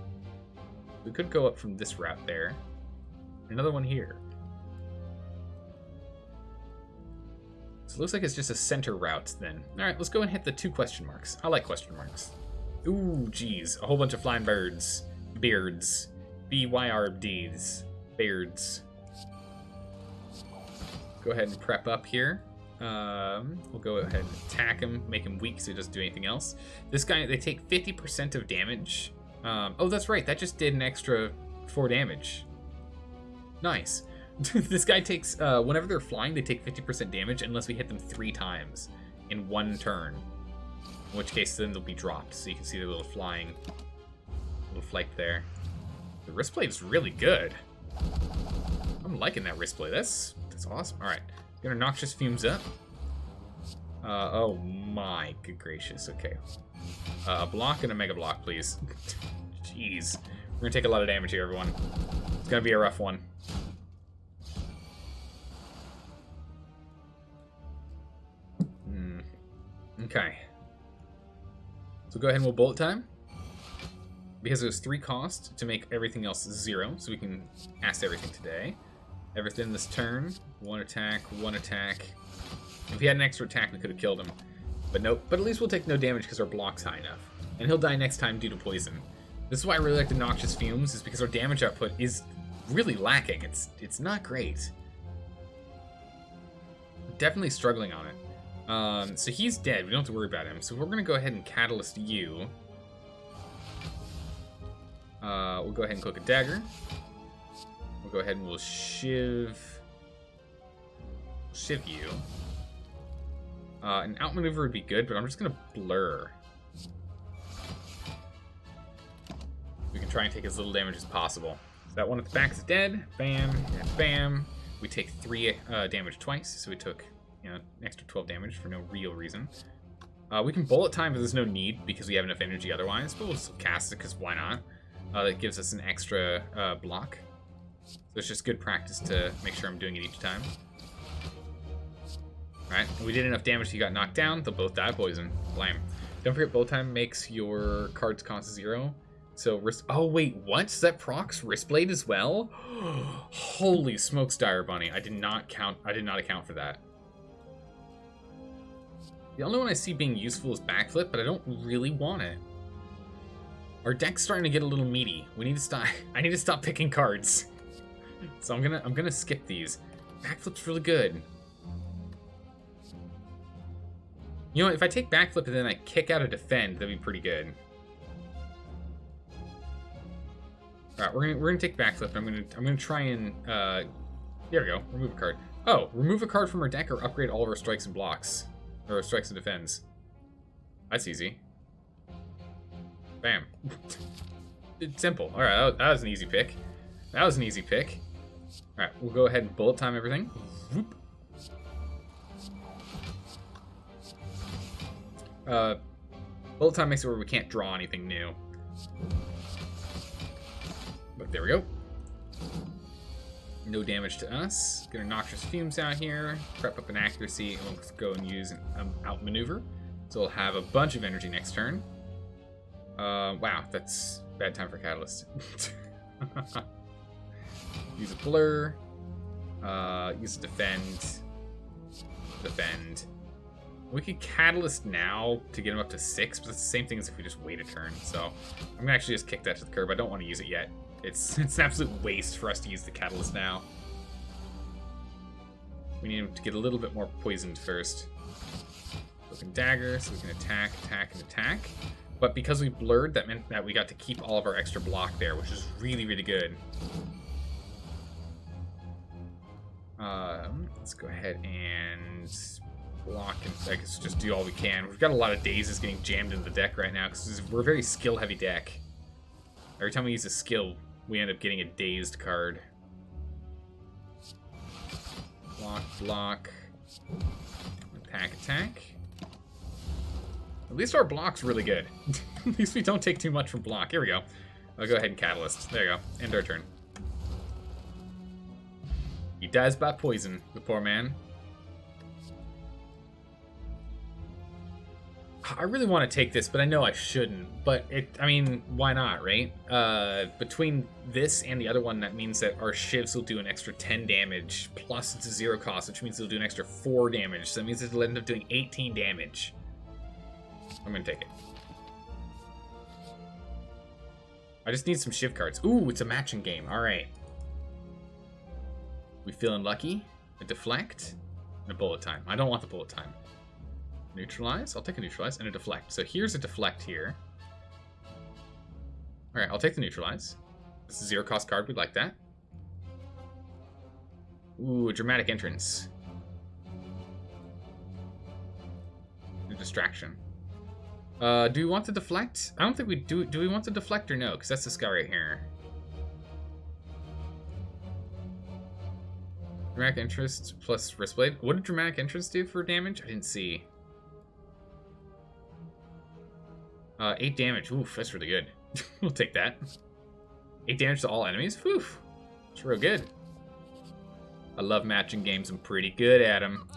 We could go up from this route there. Another one here. So it looks like it's just a center route then. Alright, let's go and hit the 2 question marks. I like question marks. Ooh, geez. A whole bunch of flying birds. Beards. BYRDs. Beards. Go ahead and prep up here. We'll go ahead and attack him, make him weak so he doesn't do anything else. This guy, they take 50% of damage. Oh, that's right, that just did an extra 4 damage. Nice. This guy takes, whenever they're flying, they take 50% damage unless we hit them 3 times in 1 turn. In which case, then they'll be dropped, so you can see the little flying, little flight there. The Wristblade is really good. I'm liking that Wristblade. That's awesome. All right. Gonna Noxious Fumes up. Oh my good gracious. Okay. A block and a mega block, please. Jeez. We're gonna take a lot of damage here, everyone. It's gonna be a rough one. Okay. So go ahead and we'll Bullet Time. Because there's 3 costs to make everything else 0, so we can cast everything today. Everything this turn. 1 attack, 1 attack. If he had an extra attack, we could have killed him. But nope. But at least we'll take no damage because our block's high enough. And he'll die next time due to poison. This is why I really like the Noxious Fumes, is because our damage output is really lacking. It's not great. Definitely struggling on it. So he's dead. We don't have to worry about him. So we're going to go ahead and Catalyst you. We'll go ahead and click a dagger. We'll go ahead and we'll shiv you. An outmaneuver would be good, but I'm just gonna blur. We can try and take as little damage as possible. So that one at the back is dead. Bam, and bam. We take 3 damage twice, so we took an extra 12 damage for no real reason. We can Bullet Time, but there's no need because we have enough energy otherwise. But we'll still cast it because why not? That gives us an extra block. So it's just good practice to make sure I'm doing it each time. Alright, we did enough damage so you got knocked down. They'll both die poison. Blam. Don't forget, Bullet Time makes your cards cost 0. So, oh wait, what? Does that procs Wristblade as well? Holy smokes, Dire Bunny. I did not account for that. The only one I see being useful is Backflip, but I don't really want it. Our deck's starting to get a little meaty. We need to stop. I need to stop picking cards. So I'm gonna skip these. Backflip's really good. You know, if I take Backflip and then I kick out a Defend, that'd be pretty good. All right, we're gonna take Backflip. I'm gonna try and there we go. Remove a card. Oh, remove a card from our deck or upgrade all of our strikes and blocks, or strikes and defends. That's easy. Bam. It's simple. All right, that was an easy pick. That was an easy pick. All right, we'll go ahead and Bullet Time everything. Whoop. Bullet Time makes it where we can't draw anything new. But there we go. No damage to us. Get our Noxious Fumes out here. Prep up an accuracy, and we'll go and use an outmaneuver. So we'll have a bunch of energy next turn. Wow, that's bad time for Catalyst. Use a Blur. Use a Defend. Defend. We could Catalyst now to get him up to 6, but it's the same thing as if we just wait a turn. So I'm gonna actually just kick that to the curb. I don't want to use it yet. It's an absolute waste for us to use the Catalyst now. We need him to get a little bit more poisoned first. Open Dagger, so we can attack, attack, and attack. But because we blurred, that meant that we got to keep all of our extra block there, which is really, really good. Let's go ahead and block and I guess just do all we can. We've got a lot of dazes getting jammed in the deck right now because we're a very skill-heavy deck. Every time we use a skill, we end up getting a dazed card. Block, block. Attack, attack. At least our block's really good. At least we don't take too much from block. Here we go. I'll go ahead and Catalyst. There you go. End our turn. He dies by poison, the poor man. I really want to take this, but I know I shouldn't. But, I mean, why not, right? Between this and the other one, that means that our shivs will do an extra 10 damage, plus it's a 0 cost, which means it'll do an extra 4 damage. So that means it'll end up doing 18 damage. I'm going to take it. I just need some shiv cards. Ooh, it's a matching game. All right. We feeling lucky? A deflect? And a bullet time. I don't want the bullet time. Neutralize? I'll take a neutralize and a deflect. So here's a deflect here. Alright, I'll take the neutralize. This is a 0 cost card. We'd like that. Ooh, a dramatic entrance. A distraction. Do we want the deflect? I don't think we do. Do we want the deflect or no? Because that's this guy right here. Dramatic entrance plus wristblade. What did dramatic entrance do for damage? I didn't see. 8 damage. Oof, that's really good. We'll take that. 8 damage to all enemies. Oof, it's real good. I love matching games. I'm pretty good at them.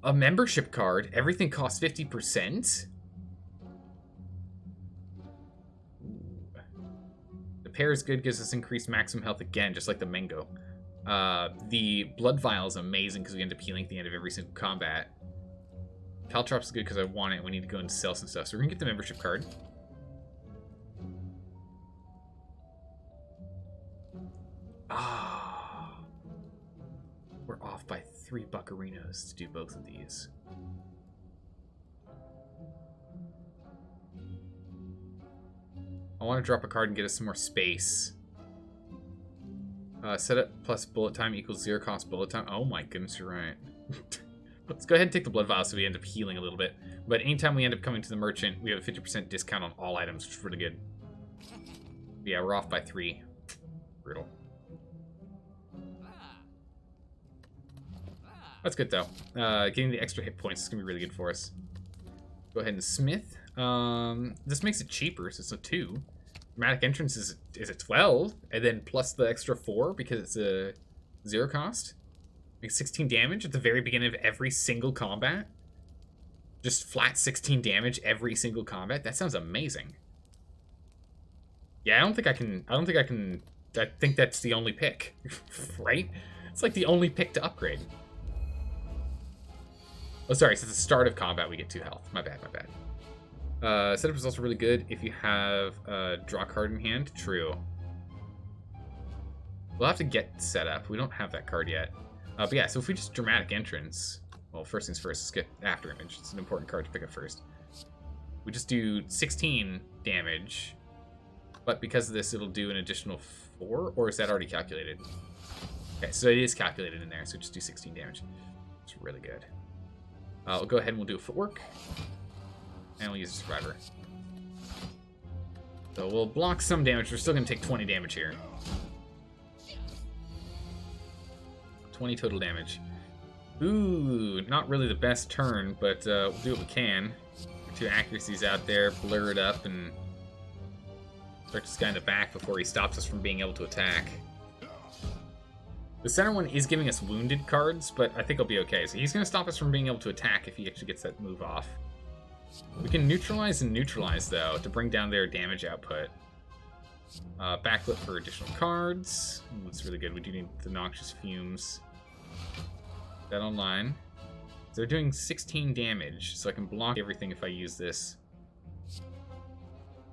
A membership card. Everything costs 50%. The pair is good. Gives us increased maximum health again, just like the mango. The blood vial is amazing because we end up healing at the end of every single combat. Caltrops is good because I want it. We need to go and sell some stuff. So we're going to get the membership card. Ah. We're off by 3 buccarinos to do both of these. I want to drop a card and get us some more space. Setup plus bullet time equals 0 cost bullet time. Oh my goodness, you're right. Let's go ahead and take the blood vial so we end up healing a little bit. But anytime we end up coming to the merchant, we have a 50% discount on all items, which is really good. Yeah, we're off by 3. Brutal. That's good, though. Getting the extra hit points is going to be really good for us. Go ahead and smith. This makes it cheaper, so it's a 2. Dramatic entrance is a 12, and then plus the extra 4 because it's a 0 cost. Makes 16 damage at the very beginning of every single combat. Just flat 16 damage every single combat. That sounds amazing. Yeah, I think that's the only pick, right? It's like the only pick to upgrade. Oh, sorry, so at the start of combat we get 2 health. My bad. Setup is also really good if you have a draw card in hand. True. We'll have to get set up. We don't have that card yet. But yeah, so if we just dramatic entrance, well, first things first, let's get after image. It's an important card to pick up first. We just do 16 damage, but because of this, it'll do an additional 4, or is that already calculated? Okay, so it is calculated in there, so just do 16 damage. It's really good. We'll go ahead and we'll do a footwork, and we'll use a survivor. So we'll block some damage. We're still going to take 20 damage here. 20 total damage. Ooh, not really the best turn, but we'll do what we can. 2 accuracies out there, blur it up, and start this guy in the back before he stops us from being able to attack. The center one is giving us wounded cards, but I think he'll be okay. So he's going to stop us from being able to attack if he actually gets that move off. We can neutralize and neutralize, though, to bring down their damage output. Backlit for additional cards. Ooh, that's really good. We do need the Noxious Fumes. That online. They're doing 16 damage, so I can block everything if I use this.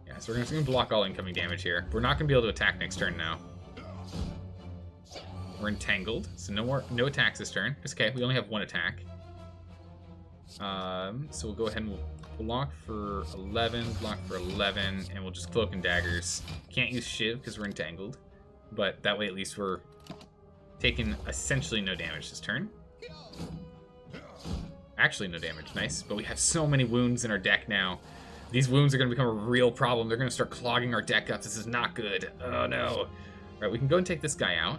Yeah, so we're going to block all incoming damage here. We're not going to be able to attack next turn now. We're entangled, so no attacks this turn. It's okay, we only have one attack. So we'll go ahead and we'll block for 11, and we'll just Cloak and Daggers. Can't use Shiv because we're entangled, but that way at least we're taking essentially no damage this turn. Actually no damage, nice. But we have so many wounds in our deck now. These wounds are going to become a real problem. They're going to start clogging our deck up. This is not good. Oh no. All right, we can go and take this guy out.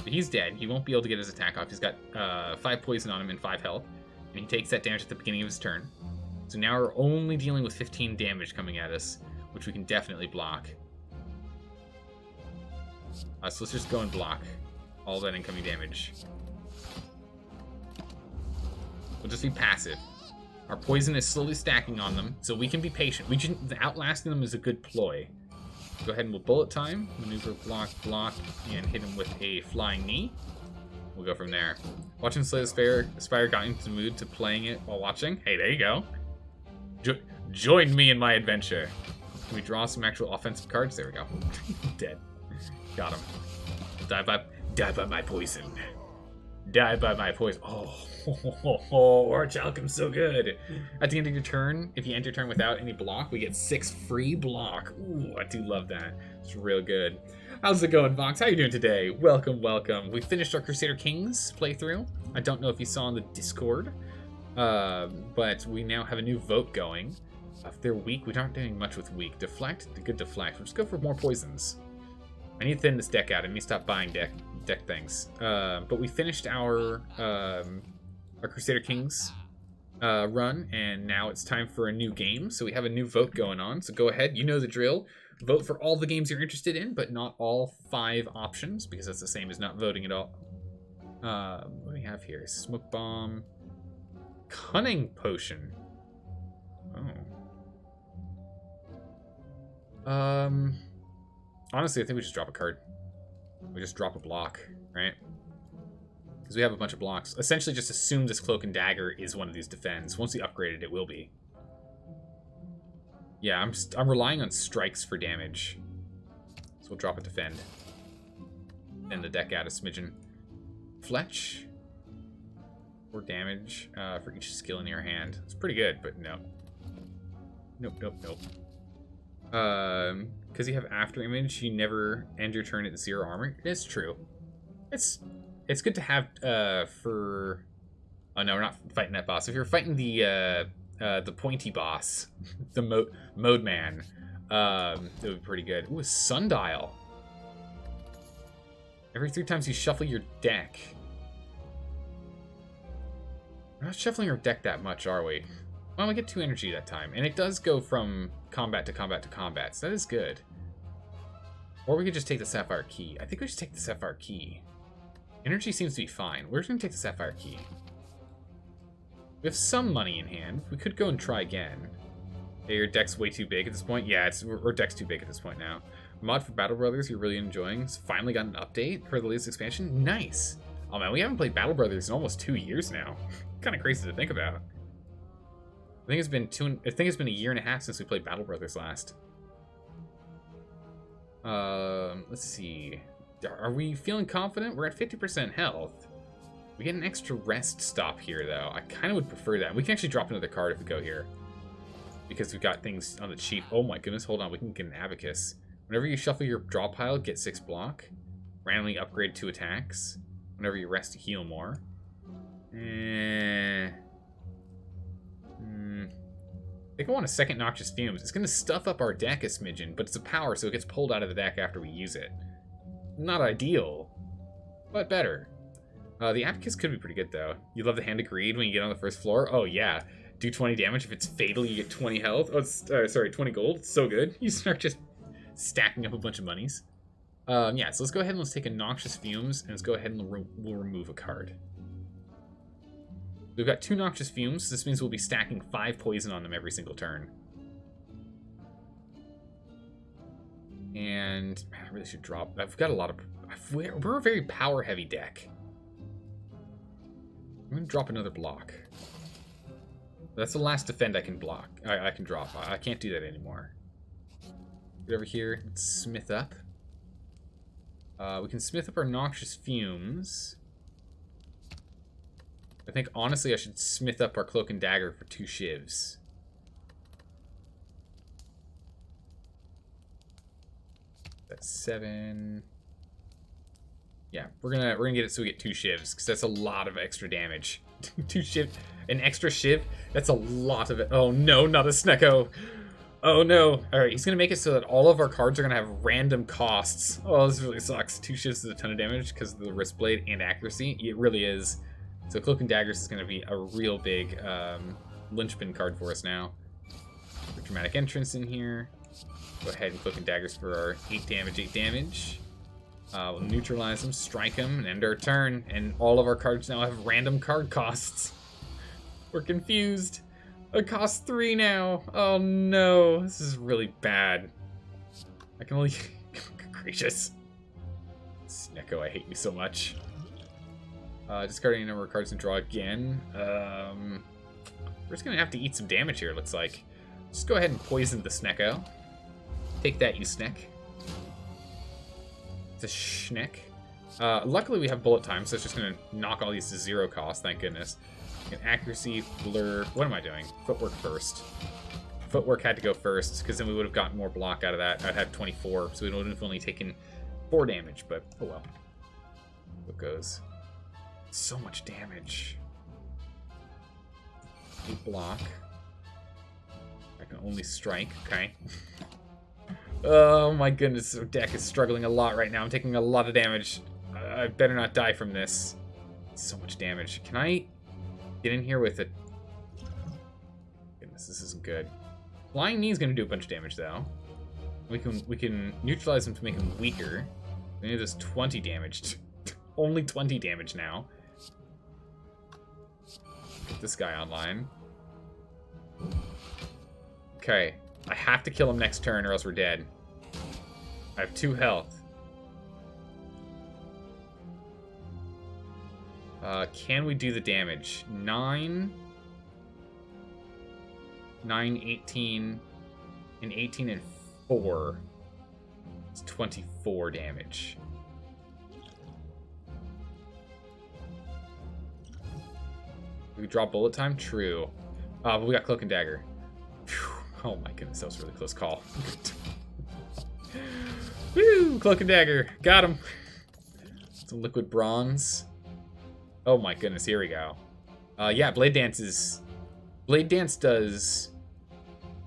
But he's dead. He won't be able to get his attack off. He's got 5 poison on him and 5 health. And he takes that damage at the beginning of his turn. So now we're only dealing with 15 damage coming at us, which we can definitely block. So let's just go and block all that incoming damage. We'll just be passive. Our poison is slowly stacking on them, so we can be patient. Outlasting them is a good ploy. Go ahead and we'll bullet time, maneuver, block, and hit him with a flying knee. We'll go from there. Watching Slay the Spire got into the mood to playing it while watching. Hey, there you go. Join me in my adventure. Can we draw some actual offensive cards? There we go. Dead. Got him. Die by my poison. Die by my poison. Oh, Arch Alchem's so good. At the end of your turn, if you end your turn without any block, we get 6 free block. Ooh, I do love that. It's real good. How's it going, Vox? How you doing today? Welcome, welcome. We finished our Crusader Kings playthrough. I don't know if you saw on the Discord, but we now have a new vote going. If they're weak, we aren't doing much with weak. Deflect, good deflect. We'll just go for more poisons. I need to thin this deck out. I need to stop buying deck things. But we finished our Crusader Kings run, and now it's time for a new game. So we have a new vote going on. So go ahead, you know the drill. Vote for all the games you're interested in, but not all 5 options, because that's the same as not voting at all. What do we have here? Smoke Bomb. Cunning Potion. Oh. Honestly, I think we just drop a card. We just drop a block, right? Because we have a bunch of blocks. Essentially, just assume this Cloak and Dagger is one of these defends. Once we upgrade it, it will be. Yeah, I'm relying on strikes for damage. So we'll drop a defend. And the deck out a smidgen. Fletch. 4 damage for each skill in your hand. It's pretty good, but no. Nope. Because you have After Image, you never end your turn at 0 armor. It's true. It's good to have for... Oh no, we're not fighting that boss. If you're fighting the pointy boss, the mode man, it would be pretty good. Ooh, a Sundial. Every 3 times you shuffle your deck. We're not shuffling our deck that much, are we? Well, we get 2 energy that time, and it does go from combat to combat to combat, so that is good. Or we could just take the Sapphire Key. I think we should take the Sapphire Key. Energy seems to be fine. We're just going to take the Sapphire Key. We have some money in hand. We could go and try again. Hey, your deck's way too big at this point? Yeah, our deck's too big at this point now. Mod for Battle Brothers you're really enjoying. It's finally got an update for the latest expansion. Nice! Oh man, we haven't played Battle Brothers in almost 2 years now. Kind of crazy to think about. I think it's been a year and a half since we played Battle Brothers last. Let's see. Are we feeling confident? We're at 50% health. We get an extra rest stop here, though. I kind of would prefer that. We can actually drop another card if we go here. Because we've got things on the cheap. Oh my goodness, hold on. We can get an Abacus. Whenever you shuffle your draw pile, get 6 block. Randomly upgrade 2 attacks. Whenever you rest, heal more. I think I want a second Noxious Fumes. It's going to stuff up our deck a smidgen, but it's a power, so it gets pulled out of the deck after we use it. Not ideal, but better. The Abacus could be pretty good, though. You love the Hand of Greed when you get on the first floor? Oh, yeah. Do 20 damage. If it's fatal, you get 20 health. Oh, sorry, 20 gold. It's so good. You start just stacking up a bunch of monies. Yeah, so let's go ahead and let's take a Noxious Fumes, and let's go ahead and we'll remove a card. We've got 2 Noxious Fumes, so this means we'll be stacking 5 poison on them every single turn. And, man, I really should drop... I've got a lot of... We're a very power-heavy deck. I'm going to drop another block. That's the last defend I can block. I can drop. I can't do that anymore. Get over here. Let's smith up. We can smith up our Noxious Fumes. I think, honestly, I should smith up our Cloak and Dagger for 2 shivs. That's 7. Yeah, we're gonna get it so we get 2 shivs, because that's a lot of extra damage. 2 shiv, an extra shiv. That's a lot of it. Oh no, not a Snecko. Oh no. All right, he's gonna make it so that all of our cards are gonna have random costs. Oh, this really sucks. 2 shivs is a ton of damage because of the wrist blade and accuracy. It really is. So Cloak and Daggers is gonna be a real big linchpin card for us now. Put Dramatic Entrance in here. Go ahead and Cloak and Daggers for our 8 damage, 8 damage. We'll neutralize them, strike them, and end our turn. And all of our cards now have random card costs. We're confused. It costs 3 now. Oh no, this is really bad. I can only... Gracious. Snecko, I hate you so much. Discarding a number of cards and draw again. We're just gonna have to eat some damage here, it looks like. Just go ahead and poison the Snecko. Take that, you Sneck. It's a Schneck. Luckily we have bullet time, so it's just gonna knock all these to 0 cost, thank goodness. Accuracy, blur. What am I doing? Footwork first. Footwork had to go first, because then we would have gotten more block out of that. I'd have 24, so we would have only taken 4 damage, but oh well. What goes? So much damage. 8 block. I can only strike, okay. Oh my goodness, our deck is struggling a lot right now. I'm taking a lot of damage. I better not die from this. So much damage. Can I get in here with it? Goodness, this isn't good. Flying Knee is going to do a bunch of damage, though. We can neutralize him to make him weaker. We need this 20 damage. Only 20 damage now. Get this guy online. Okay. I have to kill him next turn or else we're dead. I have 2 health. Can we do the damage? 9, 18, and 18 and 4. It's 24 damage. We draw bullet time? True. But we got Cloak and Dagger. Whew. Oh my goodness, that was a really close call. Woo! Cloak and Dagger. Got him. Some liquid bronze. Oh my goodness, here we go. Yeah, Blade Dance is... Blade Dance does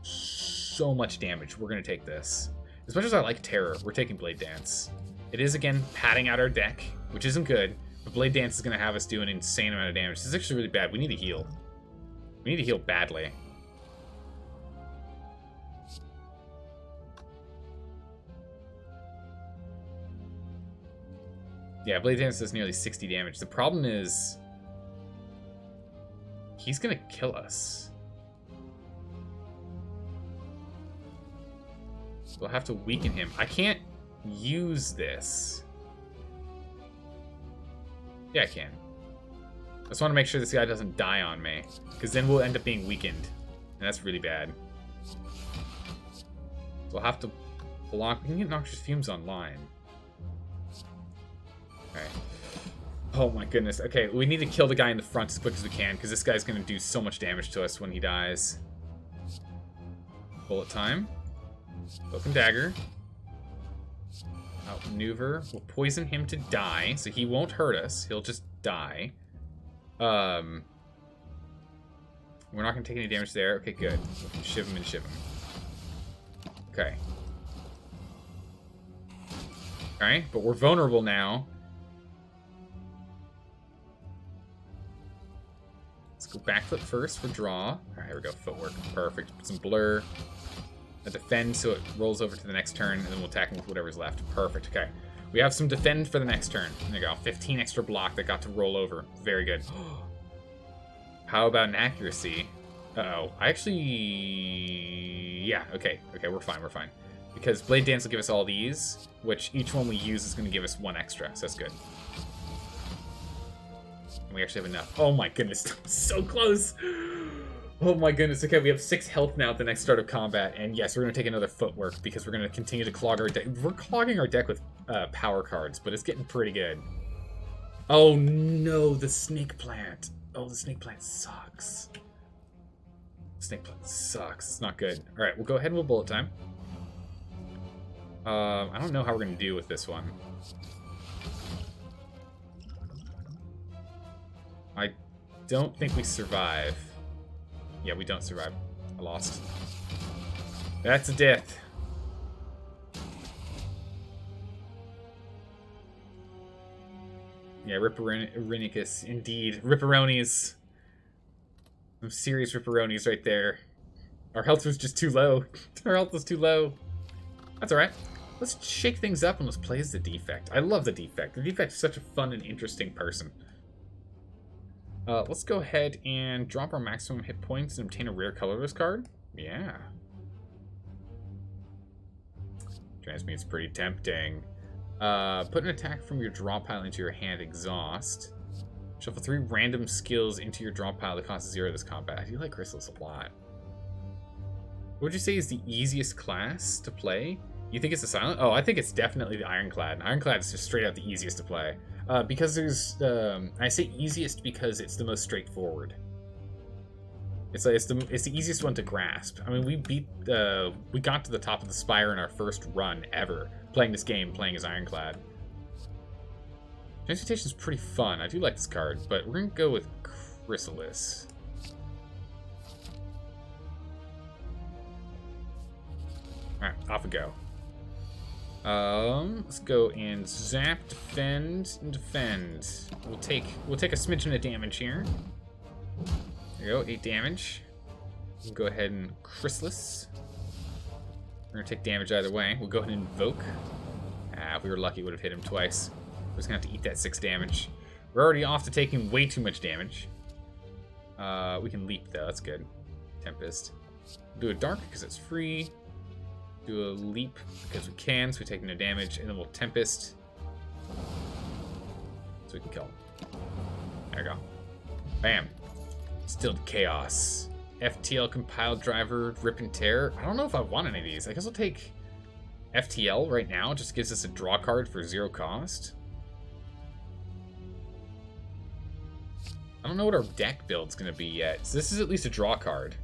so much damage. We're going to take this. As much as I like Terror, we're taking Blade Dance. It is, again, padding out our deck, which isn't good. But Blade Dance is going to have us do an insane amount of damage. This is actually really bad. We need to heal. We need to heal badly. Yeah, Blade Dance does nearly 60 damage. The problem is... he's gonna kill us. We'll have to weaken him. I can't use this. Yeah, I can. I just want to make sure this guy doesn't die on me, because then we'll end up being weakened, and that's really bad. So we'll have to block. We can get Noxious Fumes online. Okay. Oh my goodness. Okay, we need to kill the guy in the front as quick as we can, because this guy's going to do so much damage to us when he dies. Bullet time. Cloak and Dagger. Outmaneuver. We'll poison him to die, so he won't hurt us. He'll just die. We're not going to take any damage there. Okay, good. Shiv him and shiv him. Okay. Alright, but we're vulnerable now. Let's go backflip first for draw. Alright, here we go. Footwork. Perfect. Put some blur. A defend so it rolls over to the next turn, and then we'll attack him with whatever's left. Perfect. Okay. We have some defend for the next turn. There you go. 15 extra block that got to roll over. Very good. How about an accuracy? Uh-oh. I actually... Yeah, okay. Okay, we're fine, we're fine. Because Blade Dance will give us all these, which each one we use is going to give us 1 extra, so that's good. And we actually have enough. Oh my goodness, so close! Oh my goodness, okay, we have 6 health now at the next start of combat, and yes, we're going to take another footwork because we're going to continue to clog our deck. We're clogging our deck with power cards, but it's getting pretty good. Oh no, the Snake Plant. Oh, the Snake Plant sucks. Snake Plant sucks. It's not good. Alright, we'll go ahead and we'll bullet time. I don't know how we're going to do with this one. I don't think we survive. Yeah, we don't survive. I lost. That's a death. Yeah, Ripperonikus, indeed. Ripperonis. Some serious Ripperonis right there. Our health was just too low. Our health was too low. That's alright. Let's shake things up and let's play as the Defect. I love the Defect. The Defect is such a fun and interesting person. Let's go ahead and drop our maximum hit points and obtain a rare colorless card. Yeah. Transmute's pretty tempting. Put an attack from your draw pile into your hand, exhaust. Shuffle 3 random skills into your draw pile that costs 0 this combat. I do like Chrysalis a lot. What would you say is the easiest class to play? You think it's the Silent? Oh, I think it's definitely the Ironclad. Ironclad is just straight out the easiest to play. Because there's, I say easiest because it's the most straightforward. It's the easiest one to grasp. I mean, we got to the top of the Spire in our first run ever, playing this game, playing as Ironclad. Transmutation is pretty fun. I do like this card, but we're gonna go with Chrysalis. Alright, off we go. Let's go and zap, defend, and defend. We'll take a smidgen of damage here. There you go, 8 damage. We'll go ahead and Chrysalis. We're gonna take damage either way. We'll go ahead and invoke. If we were lucky, would have hit him twice. We're just gonna have to eat that 6 damage. We're already off to taking way too much damage. We can leap though, that's good. Tempest. Do a dark because it's free. Do a leap because we can, so we take no damage, and then we'll Tempest. So we can kill him. There we go. Bam. Still chaos. FTL compile driver, rip and tear. I don't know if I want any of these. I guess I'll take FTL right now. It just gives us a draw card for 0 cost. I don't know what our deck build's gonna be yet. So this is at least a draw card.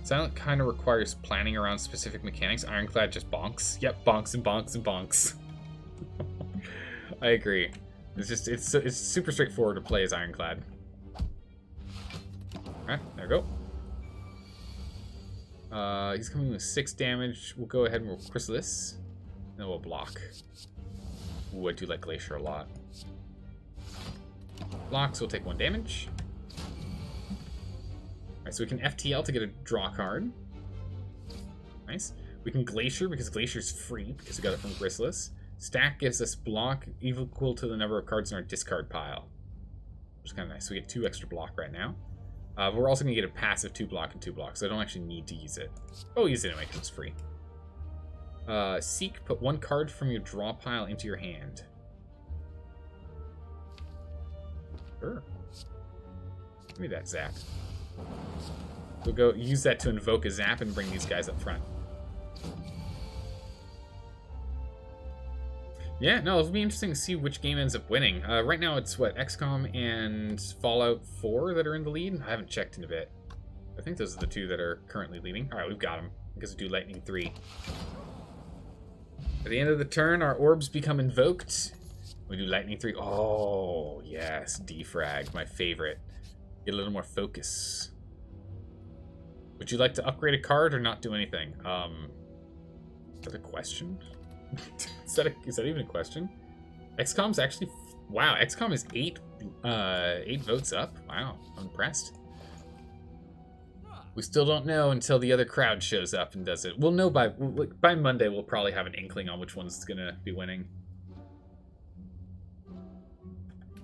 Silent kind of requires planning around specific mechanics. Ironclad just bonks. Yep, bonks and bonks and bonks. I agree. It's super straightforward to play as Ironclad. Alright, there we go. He's coming with 6 damage. We'll go ahead and we'll Chrysalis. And then we'll block. Ooh, I do like Glacier a lot. Blocks, we'll take 1 damage. Alright, so we can FTL to get a draw card. Nice. We can Glacier because Glacier's free because we got it from Chrysalis. Stack gives us block equal to the number of cards in our discard pile. Which is kind of nice. So we get 2 extra block right now. But we're also going to get a passive 2 block and 2 block, so I don't actually need to use it. Oh, use it anyway because it's free. Seek, put 1 card from your draw pile into your hand. Sure. Give me that zap. We'll go use that to invoke a zap and bring these guys up front. Yeah, no, it'll be interesting to see which game ends up winning. Right now it's, what, XCOM and Fallout 4 that are in the lead? I haven't checked in a bit. I think those are the 2 that are currently leading. Alright, we've got them. I guess we'll do Lightning 3. At the end of the turn, our orbs become invoked. We do Lightning 3. Oh, yes, defrag, my favorite. Get a little more focus. Would you like to upgrade a card or not do anything? Is that a question? is that even a question? XCOM's actually... Wow, XCOM is 8 votes up. Wow, I'm impressed. We still don't know until the other crowd shows up and does it. We'll know by Monday. We'll probably have an inkling on which one's gonna be winning.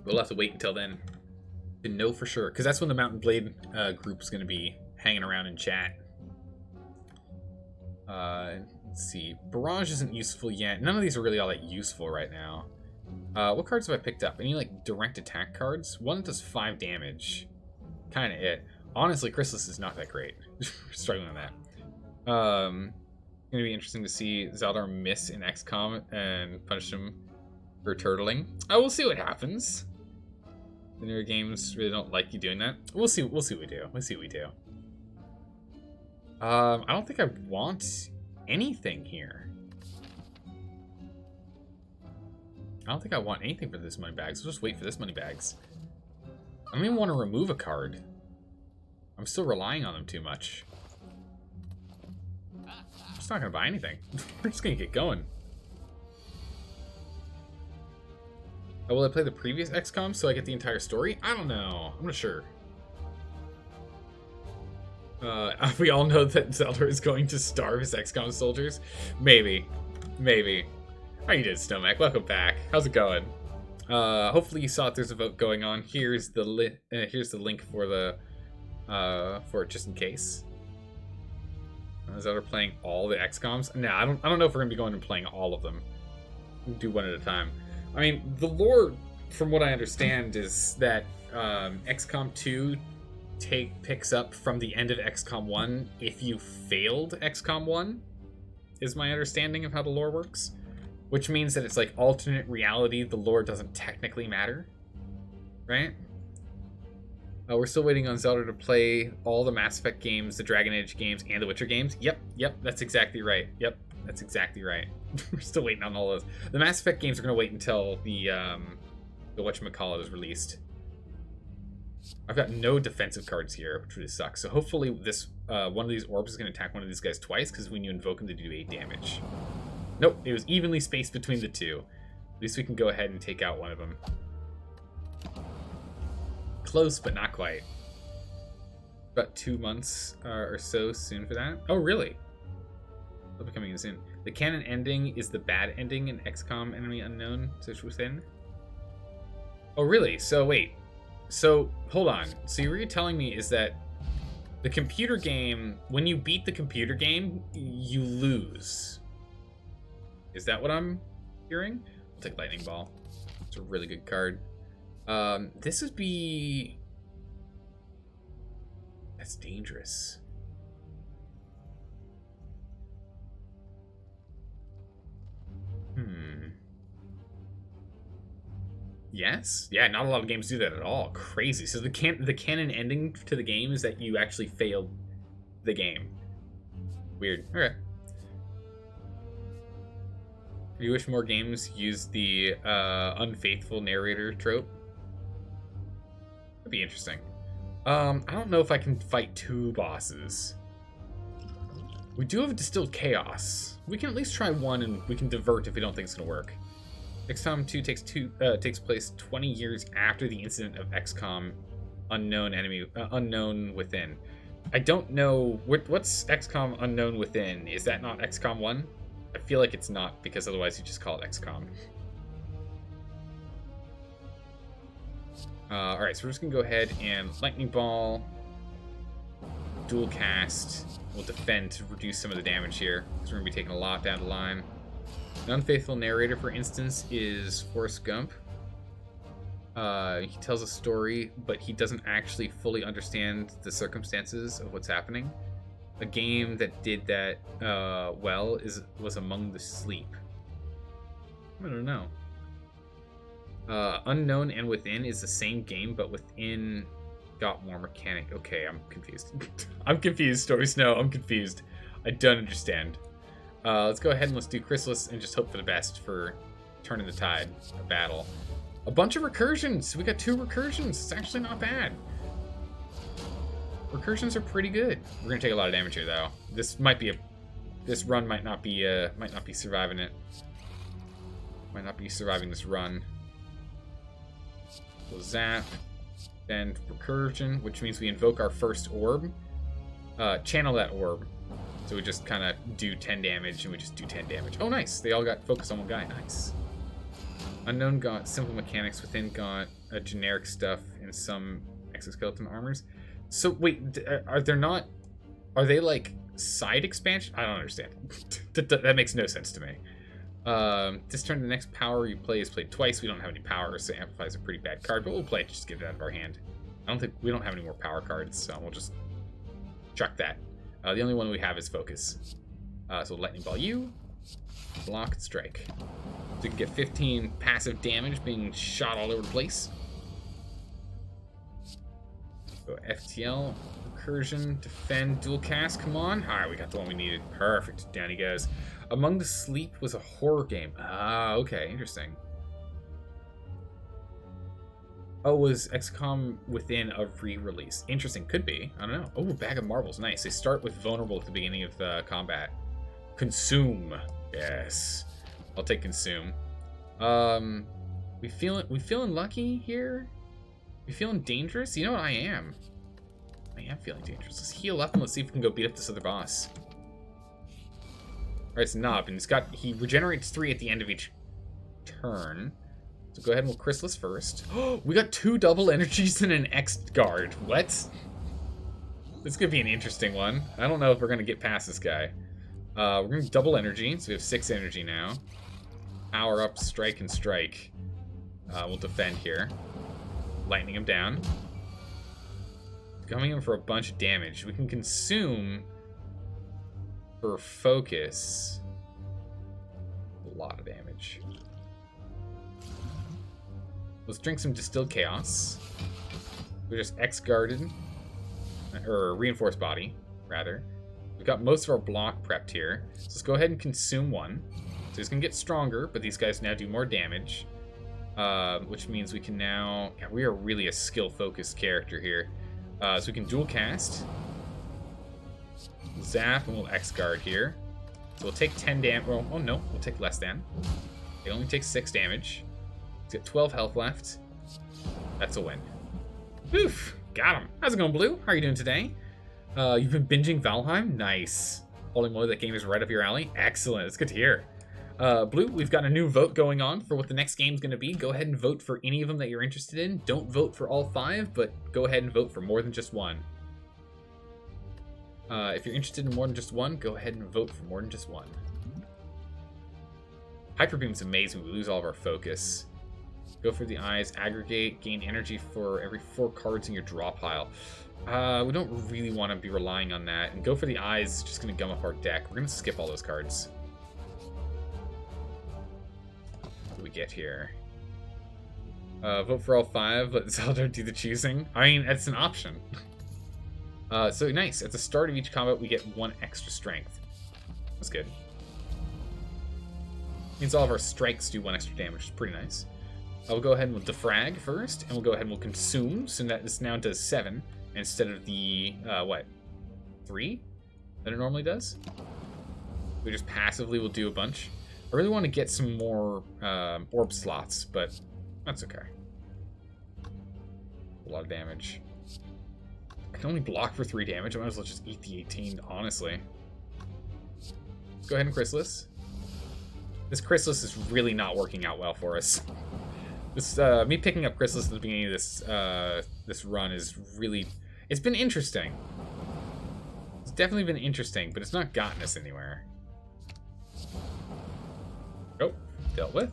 We'll have to wait until then to know for sure, because that's when the Mountain Blade group is gonna be hanging around in chat. Let's see. Barrage isn't useful yet. None of these are really all that useful right now. What cards have I picked up? Any like direct attack cards? One that does 5 damage. Kind of it. Honestly, Chrysalis is not that great. Struggling on that. Gonna be interesting to see Zaldar miss in XCOM and punish him for turtling. We'll see what happens. The newer games really don't like you doing that. We'll see. We'll see what we do. We'll see what we do. I don't think I want anything here. I don't think I want anything for this money bags. We'll just wait for this money bags. I don't even want to remove a card. I'm still relying on them too much. I'm just not going to buy anything. We're just going to get going. Oh, will I play the previous XCOM so I get the entire story? I don't know. I'm not sure. We all know that Zelda is going to starve his XCOM soldiers. Maybe. Maybe. How you doing, Snowmac? Welcome back. How's it going? Hopefully you saw that there's a vote going on. Here's the link for the for it just in case. Zelda playing all the XCOMs? Nah, I don't know if we're gonna be going and playing all of them. We'll do one at a time. I mean, the lore, from what I understand, is that XCOM 2 picks up from the end of XCOM 1 if you failed XCOM 1, is my understanding of how the lore works. Which means that it's like alternate reality, the lore doesn't technically matter. Right? We're still waiting on Zelda to play all the Mass Effect games, the Dragon Age games, and the Witcher games. Yep, that's exactly right. Yep, that's exactly right. We're still waiting on all those. The Mass Effect games are going to wait until the whatchamacallit is released. I've got no defensive cards here, which really sucks. So hopefully this one of these orbs is going to attack one of these guys twice, because when you invoke them, they do 8 damage. Nope, it was evenly spaced between the two. At least we can go ahead and take out one of them. Close, but not quite. About 2 months or so soon for that. Oh, really? They'll be coming in soon. The canon ending is the bad ending in XCOM Enemy Unknown, Search Within. Oh, really? So, wait. So, hold on. So, what you're telling me is that the computer game, when you beat the computer game, you lose. Is that what I'm hearing? I'll take Lightning Ball. It's a really good card. This would be... That's dangerous. Yes? Yeah, not a lot of games do that at all. Crazy. So the canon ending to the game is that you actually failed the game. Weird. Okay. Do you wish more games use the unfaithful narrator trope? That'd be interesting. I don't know if I can fight 2 bosses. We do have Distilled Chaos. We can at least try one, and we can divert if we don't think it's gonna work. XCOM 2 takes place 20 years after the incident of XCOM Unknown Within. I don't know what's XCOM Unknown Within. Is that not XCOM 1? I feel like it's not, because otherwise you just call it XCOM. Alright, so we're just gonna go ahead and Lightning Ball, dual cast. We'll defend to reduce some of the damage here, because we're gonna be taking a lot down the line. An unfaithful narrator, for instance, is Forrest Gump. He tells a story, but he doesn't actually fully understand the circumstances of what's happening. A game that did that well was Among the Sleep. I don't know. Unknown and Within is the same game, but Within got more mechanic. Okay, I'm confused. I'm confused, Story Snow. I'm confused. I don't understand. Let's go ahead and let's do Chrysalis and just hope for the best for turning the tide of battle. A bunch of recursions. We got 2 recursions. It's actually not bad. Recursions are pretty good. We're gonna take a lot of damage here, though. This run might not be surviving it. Might not be surviving this run. So zap, then recursion, which means we invoke our first orb. channel that orb. So we just kind of do 10 damage, and we just do 10 damage. Oh, nice. They all got focused on one guy. Nice. Unknown got simple mechanics. Within got a generic stuff in some exoskeleton armors. So, wait, are they like side expansion? I don't understand. That makes no sense to me. This turn, the next power you play is played twice. We don't have any power, so Amplify is a pretty bad card, but we'll play it, just get it out of our hand. We don't have any more power cards, so we'll just chuck that. The only one we have is Focus. So Lightning Ball you, block, and strike. So you can get 15 passive damage being shot all over the place. So FTL, Recursion, Defend, Dual Cast, come on. Alright, we got the one we needed. Perfect, down he goes. Among the Sleep was a horror game. Ah, okay, interesting. Oh, was XCOM within a re-release? Interesting, could be. I don't know. Oh, Bag of Marbles, nice. They start with vulnerable at the beginning of the combat. Consume, yes. I'll take Consume. We feeling lucky here? We feeling dangerous? You know what, I am feeling dangerous. Let's heal up and let's see if we can go beat up this other boss. Alright, it's Nob, and he regenerates 3 at the end of each turn. So go ahead and we'll Chrysalis first. Oh, we got 2 double energies and an X guard. What? This could be an interesting one. I don't know if we're going to get past this guy. We're going to double energy, so we have 6 energy now. Power up, strike, and strike. We'll defend here. Lightning him down. Coming in for a bunch of damage. We can consume for focus. A lot of damage. Let's drink some Distilled Chaos. We're just X-guarded. Or Reinforced Body, rather. We've got most of our block prepped here. So let's go ahead and consume one. So he's going to get stronger, but these guys now do more damage. Which means we can now... Yeah, we are really a skill-focused character here. So we can dual cast. Zap, and we'll X-guard here. So we'll take 10 damage. Well, oh no, we'll take less than. It only takes 6 damage. He's got 12 health left. That's a win. Oof, got him. How's it going, Blue? How are you doing today? You've been binging Valheim? Nice. Holy moly, that game is right up your alley. Excellent, it's good to hear. Blue, we've got a new vote going on for what the next game's going to be. Go ahead and vote for any of them that you're interested in. Don't vote for all 5, but go ahead and vote for more than just one. If you're interested in more than just one, go ahead and vote for more than just one. Hyper Beam's amazing. We lose all of our focus. Go for the eyes. Aggregate. Gain energy for every 4 cards in your draw pile. We don't really want to be relying on that. And go for the eyes. It's just going to gum up our deck. We're going to skip all those cards. What do we get here? Vote for all 5. Let Zelda do the choosing. I mean, that's an option. So nice. At the start of each combat, we get 1 extra strength. That's good. Means all of our strikes do 1 extra damage, which is pretty nice. We'll go ahead and we'll defrag first, and we'll go ahead and we'll consume, so that this now does 7 instead of the, 3 that it normally does. We just passively will do a bunch. I really want to get some more orb slots, but that's okay. A lot of damage. I can only block for 3 damage. I might as well just eat the 18, honestly. Let's go ahead and Chrysalis. This Chrysalis is really not working out well for us. This me picking up Chrysalis at the beginning of this this run is really... It's been interesting. It's definitely been interesting, but it's not gotten us anywhere. Oh, dealt with.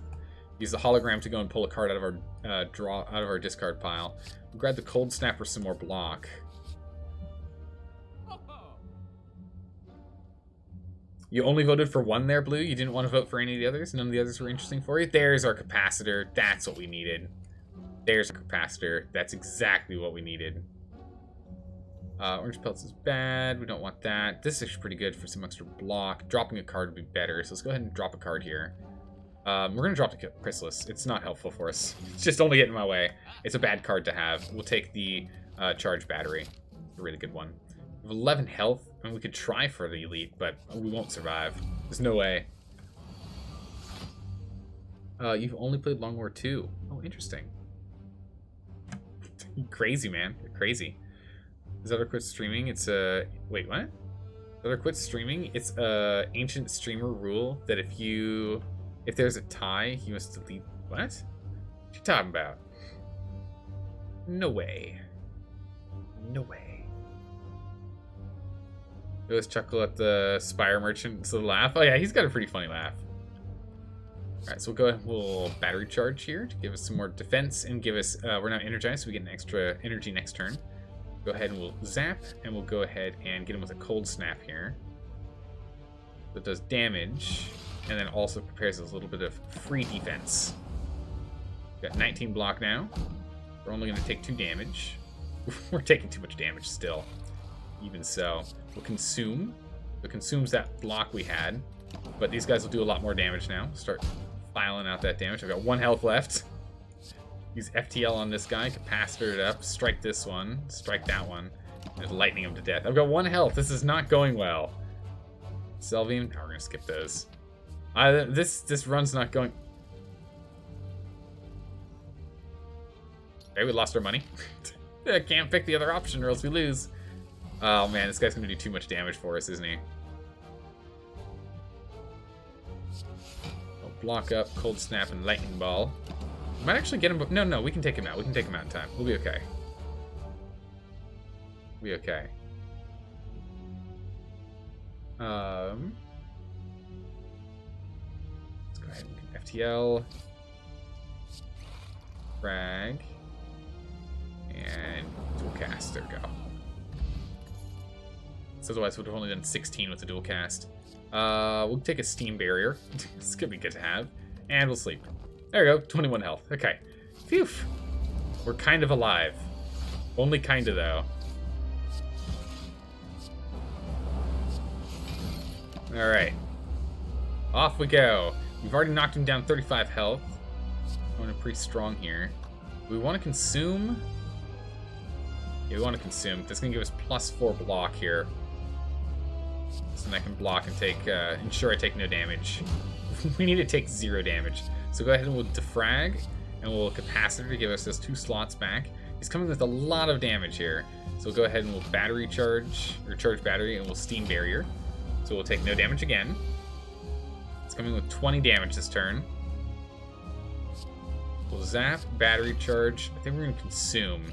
Use the hologram to go and pull a card out of our discard pile. We'll grab the Cold Snap for some more block. You only voted for 1 there, Blue? You didn't want to vote for any of the others? None of the others were interesting for you? There's our capacitor. That's what we needed. There's a capacitor. That's exactly what we needed. Orange Pelts is bad. We don't want that. This is actually pretty good for some extra block. Dropping a card would be better, so let's go ahead and drop a card here. We're going to drop the Chrysalis. It's not helpful for us. It's just only getting in my way. It's a bad card to have. We'll take the Charge Battery. It's a really good one. We have 11 health, and we could try for the elite, but we won't survive. There's no way. You've only played Long War 2. Oh, interesting. Crazy, man. You're crazy. Is that our quit streaming? It's a... Wait, what? Is that our quit streaming? It's a ancient streamer rule that if there's a tie, you must delete... What? What you talking about? No way. No way. Let's chuckle at the Spire merchant's laugh. Oh yeah, he's got a pretty funny laugh. Alright, so we'll go ahead and we'll battery charge here to give us some more defense and give us... we're now energized, so we get an extra energy next turn. Go ahead and we'll zap, and we'll go ahead and get him with a cold snap here. That does damage, and then also prepares us a little bit of free defense. We've got 19 block now. We're only going to take 2 damage. We're taking too much damage still. Even so, we'll consume. It consumes that block we had, but these guys will do a lot more damage now. Start filing out that damage. I've got 1 health left. Use FTL on this guy, capacitor it up, strike this one, strike that one, and lightning him to death. I've got 1 health. This is not going well. Selvium. Oh, we're gonna skip those. This run's not going. Okay, we lost our money. I can't pick the other option or else we lose. Oh man, this guy's gonna do too much damage for us, isn't he? I'll block up, cold snap, and lightning ball. Might actually get him, but no, we can take him out. We can take him out in time. We'll be okay. We'll be okay. Let's go ahead and FTL. Frag. And dual cast. There we go. So otherwise, we'd have only done 16 with the dual cast. We'll take a steam barrier. This could be good to have. And we'll sleep. There we go, 21 health. Okay. Phew. We're kind of alive. Only kinda, though. Alright. Off we go. We've already knocked him down 35 health. Going pretty strong here. We want to consume. Yeah, we want to consume. That's going to give us +4 block here. So then I can block and take, ensure I take no damage. We need to take 0 damage. So go ahead and we'll defrag, and we'll capacitor to give us those 2 slots back. He's coming with a lot of damage here. So we'll go ahead and we'll battery charge, or charge battery, and we'll steam barrier. So we'll take no damage again. It's coming with 20 damage this turn. We'll zap, battery charge. I think we're going to consume.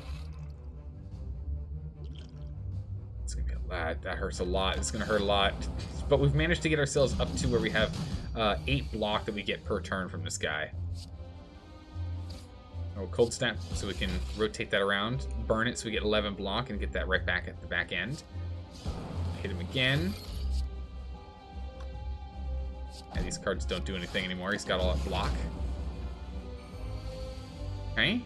It's going to be a lot. That hurts a lot. It's going to hurt a lot. But we've managed to get ourselves up to where we have 8 block that we get per turn from this guy. Oh, cold snap, so we can rotate that around. Burn it so we get 11 block and get that right back at the back end. Hit him again. And these cards don't do anything anymore. He's got all that block. Okay.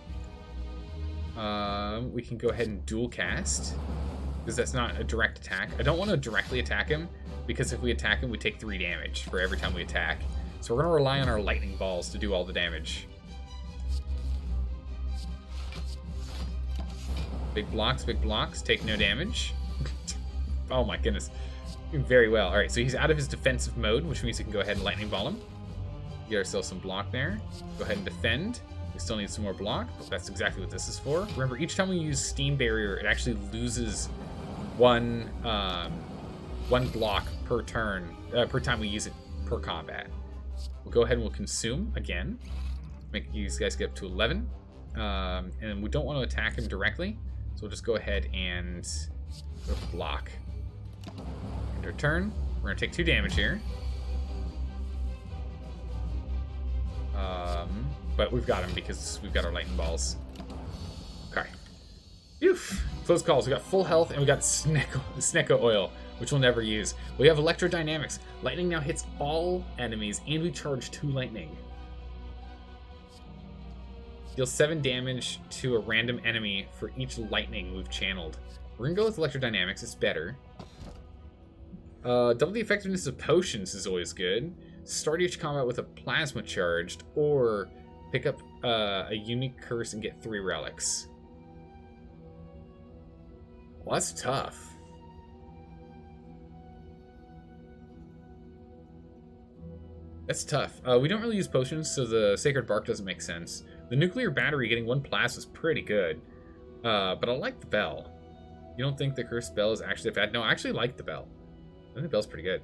We can go ahead and dual cast, because that's not a direct attack. I don't want to directly attack him, because if we attack him, we take 3 damage for every time we attack. So we're going to rely on our lightning balls to do all the damage. Big blocks, take no damage. Oh my goodness. Doing very well. Alright, so he's out of his defensive mode, which means we can go ahead and lightning ball him. Get ourselves some block there. Go ahead and defend. We still need some more block, but that's exactly what this is for. Remember, each time we use Steam Barrier, it actually loses one block per turn, per time we use it per combat. We'll go ahead and we'll consume again. Make these guys get up to 11. And we don't want to attack him directly, so we'll just go ahead and block. End our turn. We're going to take 2 damage here. But we've got him because we've got our lightning balls. Okay. Phew. Close calls. We got full health and we got Snecko oil, which we'll never use. We have electrodynamics. Lightning now hits all enemies, and we charge 2 lightning. Deal 7 damage to a random enemy for each lightning we've channeled. We're gonna go with electrodynamics. It's better. Double the effectiveness of potions is always good. Start each combat with a plasma charged, or pick up a unique curse and get 3 relics. Well, that's tough. That's tough. We don't really use potions, so the Sacred Bark doesn't make sense. The nuclear battery getting 1 plasma is pretty good, but I like the bell. You don't think the cursed bell is actually bad? No, I actually like the bell. I think the bell's pretty good.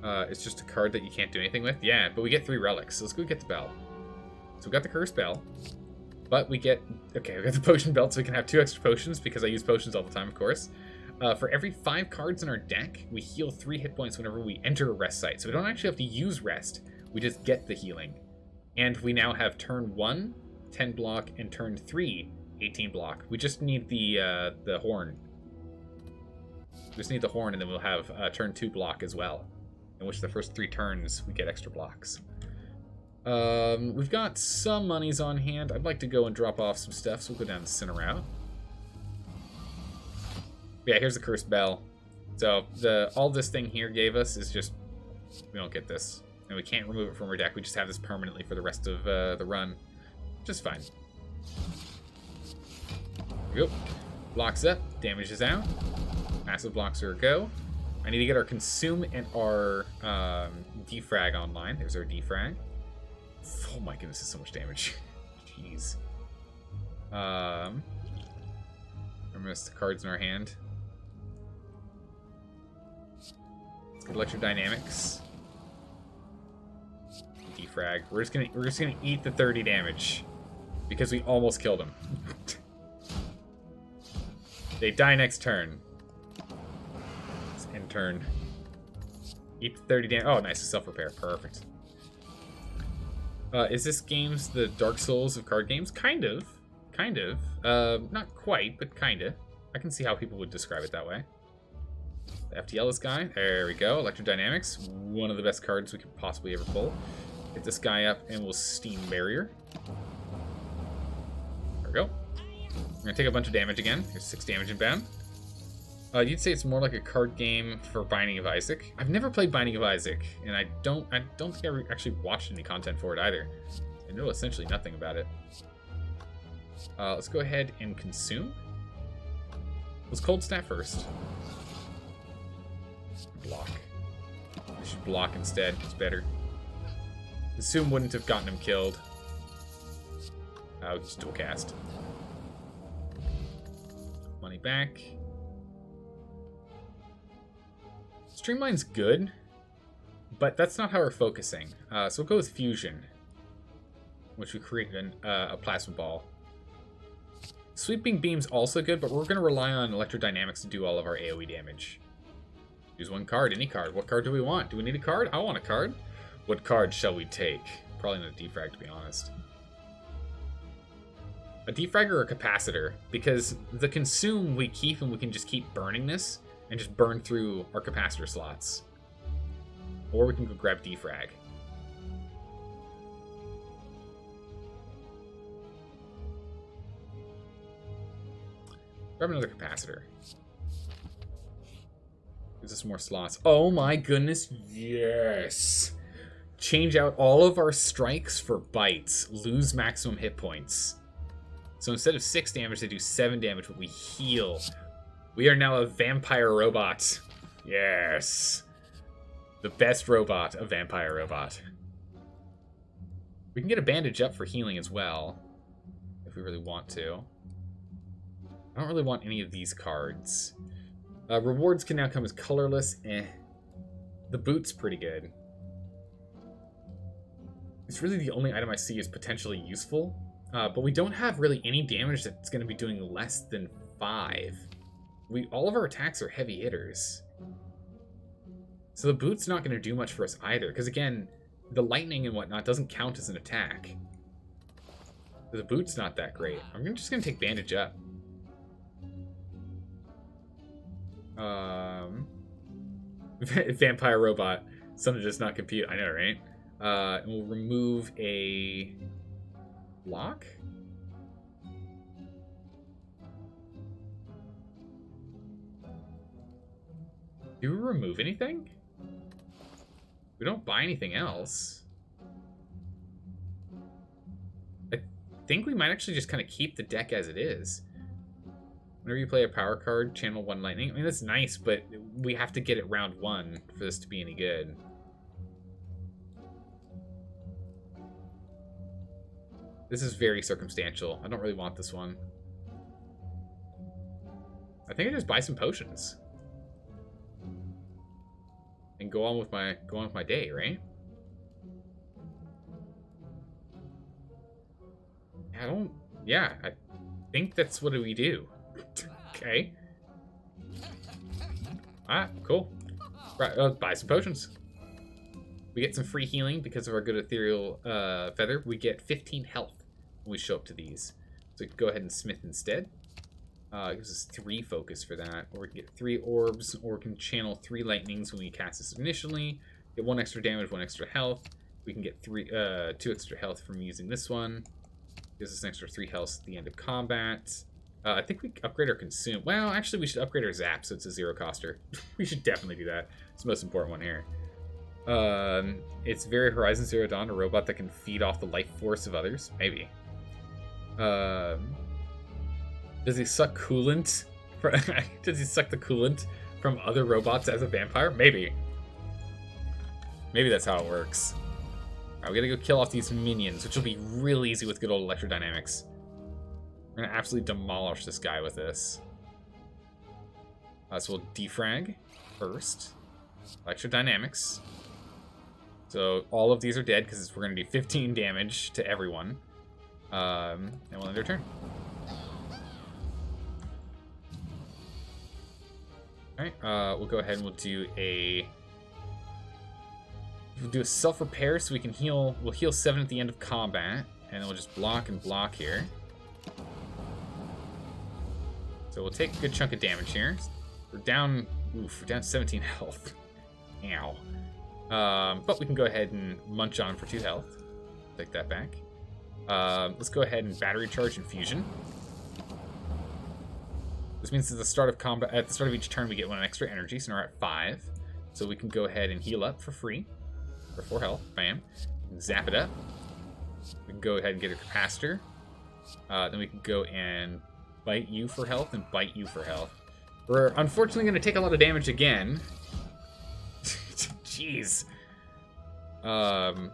It's just a card that you can't do anything with. Yeah, but we get 3 relics. So let's go get the bell. So we got the cursed bell. But we get... Okay, we got the potion belt, so we can have 2 extra potions, because I use potions all the time, of course. For every 5 cards in our deck, we heal 3 hit points whenever we enter a rest site. So we don't actually have to use rest. We just get the healing. And we now have turn 1, 10 block, and turn 3, 18 block. We just need the horn. We just need the horn, and then we'll have turn 2 block as well. In which the first 3 turns, we get extra blocks. We've got some monies on hand. I'd like to go and drop off some stuff, so we'll go down to Center Route. Yeah, here's the cursed bell. So all this thing here gave us is just, we don't get this. And we can't remove it from our deck. We just have this permanently for the rest of the run. Just fine. There we go. Blocks up, damage is out. Massive blocks are a go. I need to get our consume and our defrag online. There's our defrag. Oh my goodness, this is so much damage. Jeez. Remember the cards in our hand. Let's get electrodynamics. Defrag. We're just gonna eat the 30 damage because we almost killed him. They die next turn. End turn. Eat the 30 damage. Oh, nice. Self-repair. Perfect. Is this game's the Dark Souls of card games? Kind of. Kind of. Not quite, but kind of. I can see how people would describe it that way. The FTL guy. There we go. Electrodynamics. One of the best cards we could possibly ever pull. Hit this guy up and we'll Steam Barrier. There we go. We're going to take a bunch of damage again. Here's 6 damage inbound. You'd say it's more like a card game for Binding of Isaac. I've never played Binding of Isaac, and I don't think I actually watched any content for it either. I know essentially nothing about it. Let's go ahead and consume. Let's cold snap first. Block. I should block instead. It's better. Consume wouldn't have gotten him killed. Just dual cast. Money back. Streamline's good, but that's not how we're focusing. So we'll go with Fusion, which we create a plasma ball. Sweeping Beam's also good, but we're going to rely on Electrodynamics to do all of our AoE damage. Use one card, any card. What card do we want? Do we need a card? I want a card. What card shall we take? Probably not a defrag, to be honest. A defrag or a capacitor, because the consume we keep and we can just keep burning this and just burn through our capacitor slots. Or we can go grab defrag. Grab another capacitor. Gives us more slots. Oh my goodness, yes! Change out all of our strikes for bites. Lose maximum hit points. So instead of 6 damage, they do 7 damage, but we heal. We are now a vampire robot. Yes. The best robot, a vampire robot. We can get a bandage up for healing as well, if we really want to. I don't really want any of these cards. Rewards can now come as colorless. The boot's pretty good. It's really the only item I see as potentially useful. But we don't have really any damage that's going to be doing less than 5. All of our attacks are heavy hitters. So the boot's not going to do much for us either. Because again, the lightning and whatnot doesn't count as an attack. The boot's not that great. I'm just going to take bandage up. Vampire robot. Something does not compute. I know, right? And we'll remove a block. Do we remove anything? We don't buy anything else. I think we might actually just kind of keep the deck as it is. Whenever you play a power card, channel 1 lightning. I mean, that's nice, but we have to get it round 1 for this to be any good. This is very circumstantial. I don't really want this one. I think I just buy some potions. And go on with my day, right? I think that's what we do. Okay. Ah, cool. Right, buy some potions. We get some free healing because of our good ethereal feather. We get 15 health when we show up to these. So we can go ahead and smith instead. It gives us 3 focus for that. Or we can get 3 orbs, or we can channel 3 lightnings when we cast this initially. Get 1 extra damage, 1 extra health. We can get 2 extra health from using this one. Gives us an extra 3 health at the end of combat. I think we upgrade our consume. Well, actually, we should upgrade our zap, so it's a 0 coster. We should definitely do that. It's the most important one here. It's very Horizon Zero Dawn, a robot that can feed off the life force of others. Maybe. Does he suck coolant? Does he suck the coolant from other robots as a vampire? Maybe. Maybe that's how it works. Alright, we gotta go kill off these minions, which will be real easy with good old electrodynamics. We're gonna absolutely demolish this guy with this. So we'll defrag first. Electrodynamics. So all of these are dead because we're gonna do 15 damage to everyone. And we'll end our turn. Alright, we'll go ahead and we'll do a self-repair so we can heal. We'll heal 7 at the end of combat, and then we'll just block and block here. So we'll take a good chunk of damage here. We're down 17 health. Ow. But we can go ahead and munch on for 2 health. Take that back. Let's go ahead and battery charge infusion. This means at the start of combat, at the start of each turn, we get 1 extra energy, so now we're at 5. So we can go ahead and heal up for free. For 4 health. Bam. Zap it up. We can go ahead and get a capacitor. Then we can go and bite you for health and bite you for health. We're unfortunately going to take a lot of damage again. Jeez. Alright.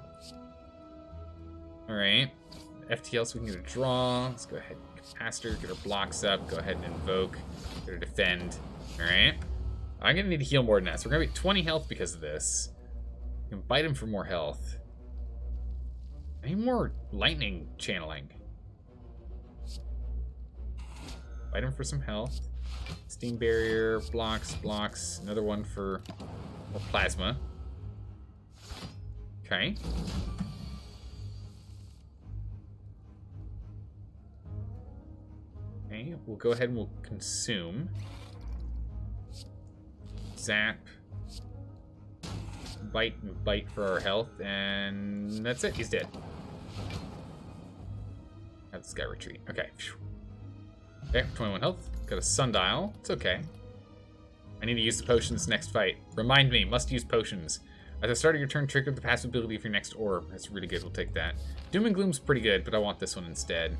FTL, so we can get a draw. Let's go ahead and capacitor, get our blocks up, go ahead and invoke, get our defend. Alright. I'm going to need to heal more than that. So we're going to be 20 health because of this. We can bite him for more health. I need more lightning channeling. Bite him for some health. Steam barrier, blocks, another one for more plasma. Okay. Okay, we'll go ahead and we'll consume. Zap. Bite and bite for our health, and that's it. He's dead. Have this guy retreat. Okay. Okay, 21 health. Got a sundial. It's okay. I need to use the potions next fight. Remind me, must use potions. At the start of your turn, trigger the passive ability of your next orb. That's really good. We'll take that. Doom and Gloom's pretty good, but I want this one instead.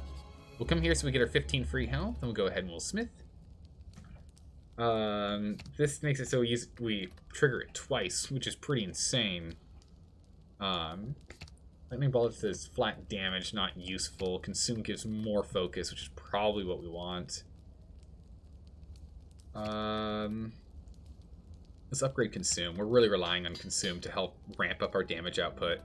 We'll come here so we get our 15 free health, and we'll go ahead and we'll smith. This makes it so we trigger it twice, which is pretty insane. Lightning Bolt says flat damage, not useful. Consume gives more focus, which is probably what we want. Let's upgrade Consume. We're really relying on Consume to help ramp up our damage output.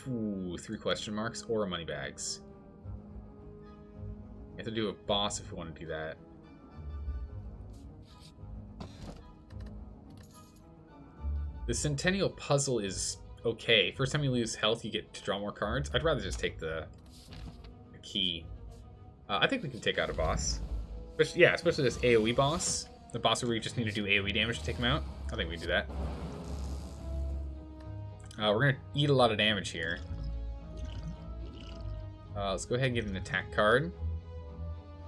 Ooh, 3 question marks or money bags. We have to do a boss if we want to do that. The Centennial Puzzle is okay. First time you lose health, you get to draw more cards. I'd rather just take the key. I think we can take out a boss. Especially this AoE boss. The boss where we just need to do AoE damage to take him out. I think we can do that. We're going to eat a lot of damage here. Let's go ahead and get an attack card.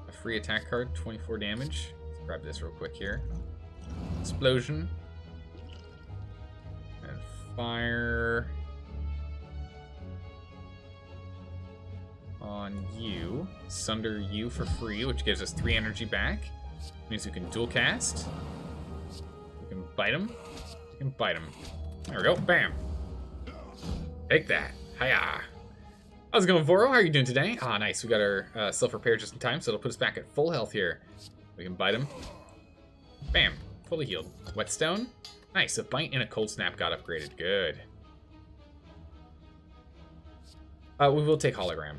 A free attack card, 24 damage. Let's grab this real quick here. Explosion. And fire. On you. Sunder you for free, which gives us 3 energy back. Means we can dual cast. We can bite him. We can bite him. There we go. Bam. Take that. Hiya. How's it going, Voro? How are you doing today? Ah, nice. We got our self-repair just in time, so it'll put us back at full health here. We can bite him. Bam. Fully healed. Whetstone. Nice. A bite and a cold snap got upgraded. Good. We will take hologram.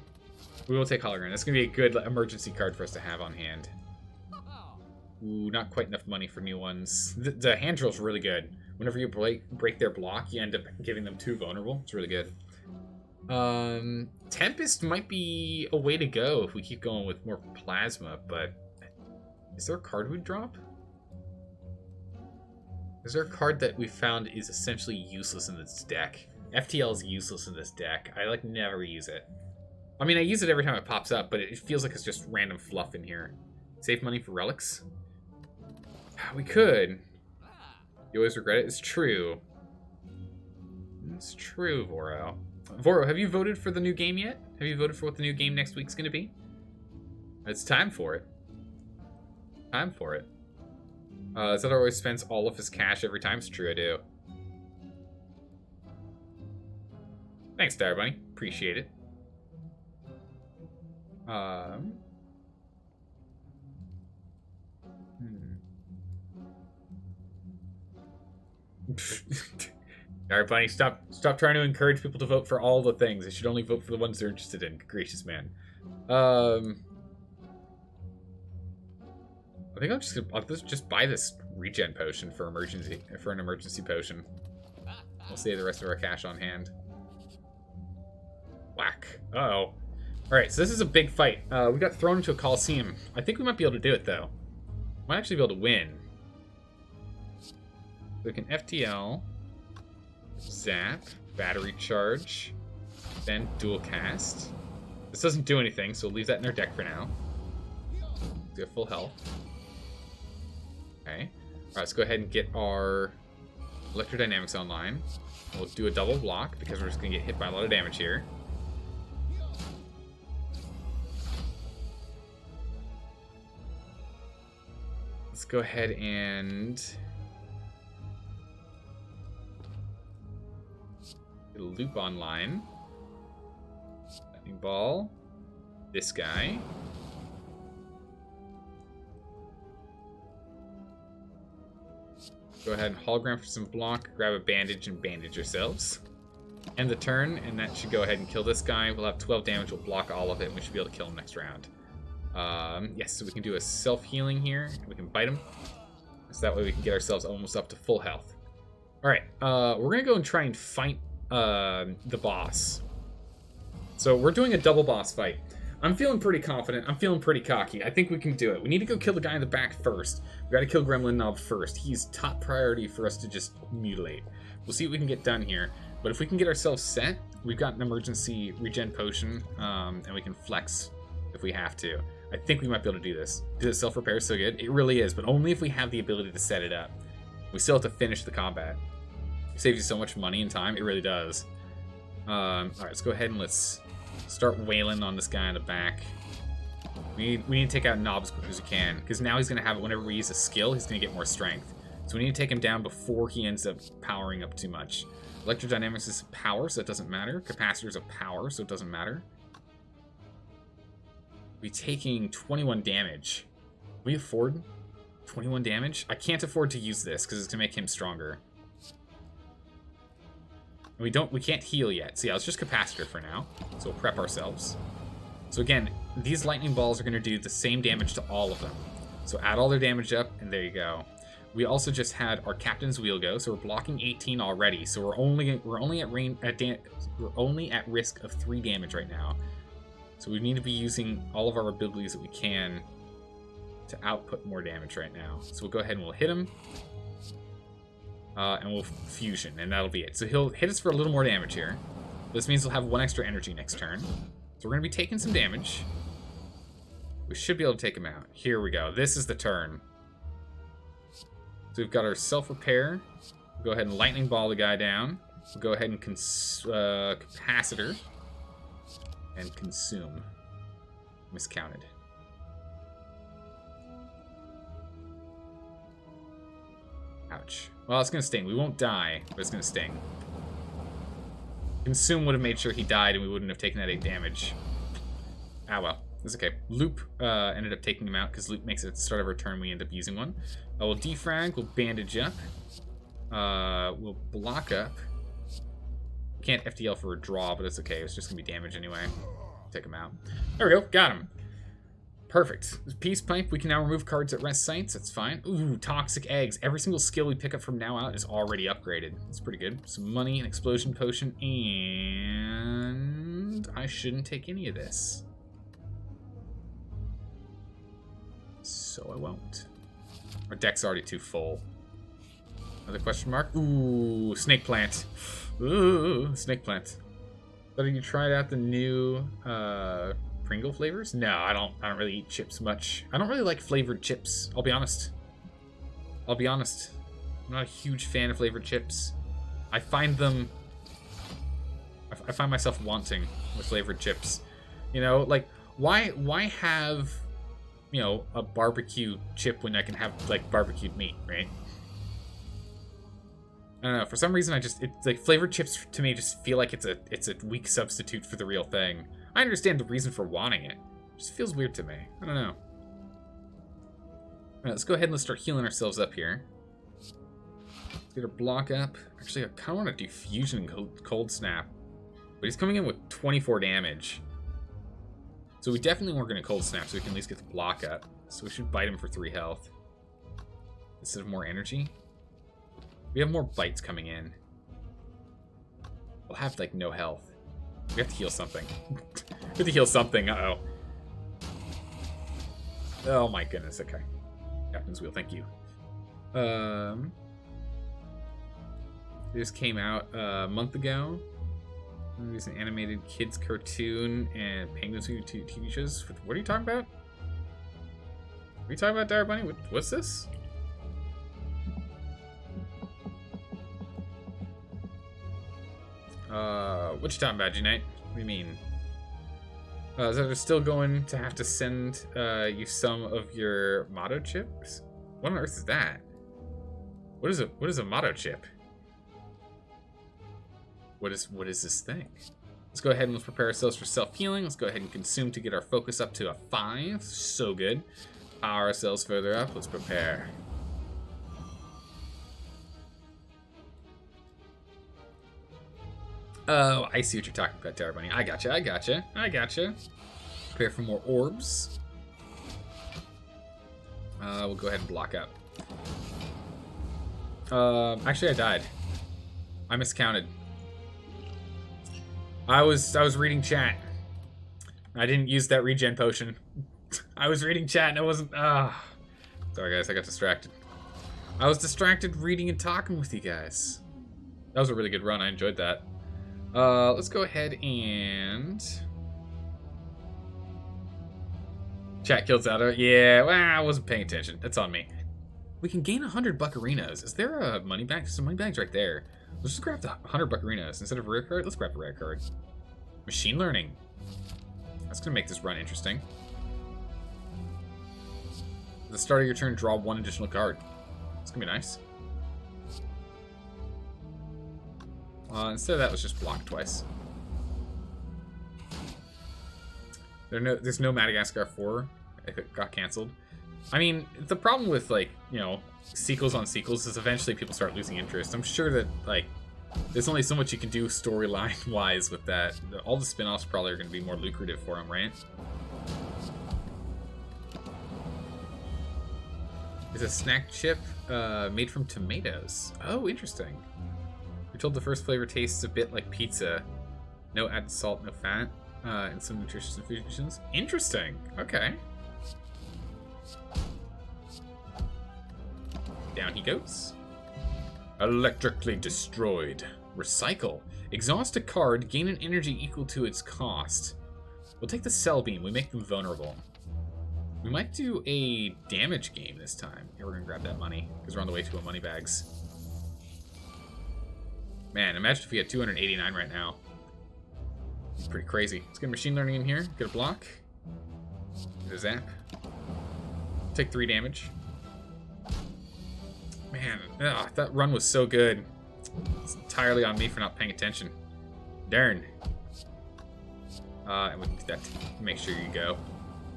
We will take hologram. That's going to be a good emergency card for us to have on hand. Ooh, not quite enough money for new ones. The hand drill's really good. Whenever you break their block, you end up giving them 2 vulnerable. It's really good. Tempest might be a way to go if we keep going with more plasma, but is there a card we'd drop? Is there a card that we found is essentially useless in this deck? FTL is useless in this deck. I like never use it. I mean, I use it every time it pops up, but it feels like it's just random fluff in here. Save money for relics? We could. You always regret it? It's true. It's true, Voro. Voro, have you voted for the new game yet? Have you voted for what the new game next week's going to be? It's time for it. Time for it. Zedar always spends all of his cash every time. It's true, I do. Thanks, Dire Bunny. Appreciate it. Dire Bunny, stop trying to encourage people to vote for all the things. They should only vote for the ones they're interested in. Gracious man. I think I'll just buy this regen potion for an emergency potion. We'll save the rest of our cash on hand. Whack. Uh-oh. Alright, so this is a big fight. We got thrown into a Coliseum. I think we might be able to do it, though. Might actually be able to win. So we can FTL, Zap, Battery Charge, then Dual Cast. This doesn't do anything, so we'll leave that in our deck for now. We have full health. Okay. Alright, let's go ahead and get our Electrodynamics online. We'll do a double block, because we're just going to get hit by a lot of damage here. Let's go ahead and get a loop online. Lightning Ball. This guy. Go ahead and hologram for some block, grab a bandage, and bandage ourselves. End the turn, and that should go ahead and kill this guy. We'll have 12 damage, we'll block all of it, and we should be able to kill him next round. Yes, so we can do a self-healing here. We can bite him. So that way we can get ourselves almost up to full health. Alright, we're going to go and try and fight the boss. So we're doing a double boss fight. I'm feeling pretty confident. I'm feeling pretty cocky. I think we can do it. We need to go kill the guy in the back first. We gotta kill Gremlin Knob first. He's top priority for us to just mutilate. We'll see what we can get done here. But if we can get ourselves set, we've got an emergency regen potion, and we can flex if we have to. I think we might be able to do this. Because self-repair is so good. It really is, but only if we have the ability to set it up. We still have to finish the combat. It saves you so much money and time. It really does. Alright, let's go ahead and let's start wailing on this guy in the back. We need to take out Knob as quick as we can, because now he's going to have it whenever we use a skill, he's going to get more strength. So we need to take him down before he ends up powering up too much. Electrodynamics is power, so it doesn't matter. Capacitors are power, so it doesn't matter. We're taking 21 damage. Can we afford 21 damage? I can't afford to use this, because it's going to make him stronger. We can't heal yet. So yeah, let's just capacitor for now. So we'll prep ourselves. So again, these lightning balls are going to do the same damage to all of them. So add all their damage up, and there you go. We also just had our Captain's Wheel go, so we're blocking 18 already. So we're only at risk of 3 damage right now. So we need to be using all of our abilities that we can to output more damage right now. So we'll go ahead and we'll hit him. And we'll fusion, and that'll be it. So he'll hit us for a little more damage here. This means he'll have 1 extra energy next turn. So we're going to be taking some damage. We should be able to take him out. Here we go. This is the turn. So we've got our self-repair. We'll go ahead and lightning ball the guy down. We'll go ahead and capacitor. And consume. Miscounted. Ouch. Well, it's going to sting. We won't die, but it's going to sting. Consume would have made sure he died and we wouldn't have taken that 8 damage. Ah, well. It's okay. Loop ended up taking him out because Loop makes it at the start of our turn. We end up using one. We'll defrag. We'll bandage up. We'll block up. Can't FTL for a draw, but it's okay. It's just going to be damage anyway. Take him out. There we go. Got him. Perfect. Peace Pipe. We can now remove cards at rest sites. That's fine. Ooh, Toxic Eggs. Every single skill we pick up from now out is already upgraded. That's pretty good. Some money, an Explosion Potion, and I shouldn't take any of this. So I won't. Our deck's already too full. Another question mark? Ooh, Snake Plant. Ooh, Snake Plant. But have you tried out the new Pringle flavors? No, I don't really eat chips much. I don't really like flavored chips. I'll be honest. I'm not a huge fan of flavored chips. I find myself wanting with flavored chips. You know, like why have, you know, a barbecue chip when I can have like barbecued meat, right? I don't know. For some reason, it's like flavored chips to me just feel like it's a weak substitute for the real thing. I understand the reason for wanting it. It just feels weird to me. I don't know. All right, let's go ahead and let's start healing ourselves up here. Let's get our block up. Actually, I kind of want to do Fusion and Cold Snap, but he's coming in with 24 damage. So we definitely weren't going to Cold Snap, so we can at least get the block up. So we should bite him for 3 health instead of more energy. We have more bites coming in. We'll have, like, no health. We have to heal something. We have to heal something. Uh-oh. Oh, my goodness. Okay. Captain's Wheel. Thank you. This came out a month ago. There's an animated kids cartoon and Penguins TV shows. What are you talking about? Are you talking about, Dire Bunny? What's this? What you talking about, G-Knight? What do you mean? So they're still going to have to send you some of your motto chips? What on earth is that? What is a motto chip? What is this thing? Let's go ahead and let's prepare ourselves for self-healing. Let's go ahead and consume to get our focus up to a 5. So good. Power ourselves further up. Let's prepare. Oh, I see what you're talking about, Dire Bunny. I gotcha. Prepare for more orbs. We'll go ahead and block up. Actually, I died. I miscounted. I was reading chat. I didn't use that regen potion. I was reading chat and it wasn't. Sorry, guys. I got distracted. I was distracted reading and talking with you guys. That was a really good run. I enjoyed that. Let's go ahead and... Chat killed Zelda. Yeah, well, I wasn't paying attention. That's on me. We can gain 100 buccarinos. Is there a money bag? Some money bags right there. Let's just grab the 100 buccarinos. Instead of a rare card, let's grab a rare card. Machine learning. That's going to make this run interesting. At the start of your turn, draw 1 additional card. It's going to be nice. Instead of that, let's just block twice. There's no Madagascar 4. It got canceled. I mean, the problem with, like, you know, sequels on sequels is eventually people start losing interest. I'm sure that, like, there's only so much you can do storyline-wise with that. All the spin-offs probably are going to be more lucrative for them, right? It's a snack chip made from tomatoes. Oh, interesting. We're told the first flavor tastes a bit like pizza. No added salt, no fat, and some nutritious infusions. Interesting. Okay. Down he goes. Electrically destroyed. Recycle. Exhaust a card, gain an energy equal to its cost. We'll take the Cell Beam. We make them vulnerable. We might do a damage game this time. Here, we're going to grab that money, because we're on the way to a money bags. Man, imagine if we had 289 right now. It's pretty crazy. Let's get machine learning in here. Get a block. Get a zap. Take 3 damage. Man, that run was so good. It's entirely on me for not paying attention. Darn. And we can do that to make sure you go.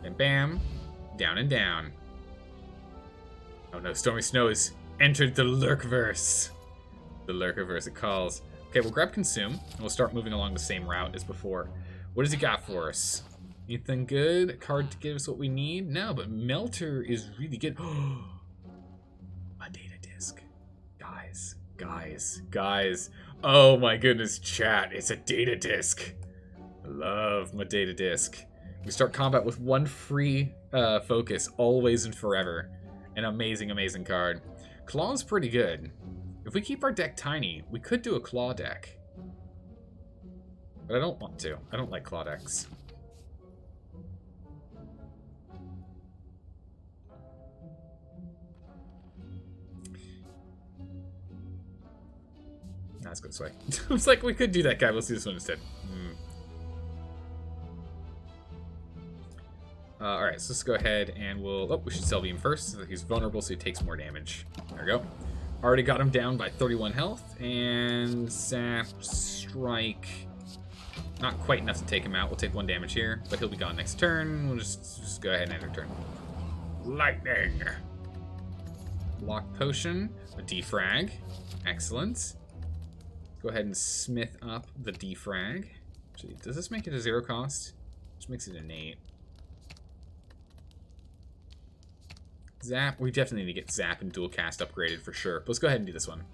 And bam. Down and down. Oh no, Stormy Snow has entered the Lurkverse. The Lurkverse, it calls. Okay, we'll grab Consume, and we'll start moving along the same route as before. What does he got for us? Anything good? A card to give us what we need? No, but Melter is really good. A data disk. Guys. Oh my goodness, chat. It's a data disk. I love my data disk. We start combat with one free focus, always and forever. An amazing, amazing card. Claw's pretty good. If we keep our deck tiny, we could do a Claw deck. But I don't want to. I don't like Claw decks. Nah, let's go this way. It's like we could do that guy. Let's do this one instead. Alright, so let's go ahead and we'll... Oh, we should Cell Beam first. So he's vulnerable, so he takes more damage. There we go. Already got him down by 31 health. And Zap, Strike. Not quite enough to take him out. We'll take 1 damage here, but he'll be gone next turn. We'll just go ahead and end our turn. Lightning! Lock Potion. A Defrag. Excellent. Go ahead and smith up the Defrag. Actually, does this make it a 0 cost? Which makes it an 8. Zap, we definitely need to get Zap and Dual Cast upgraded for sure. But let's go ahead and do this one.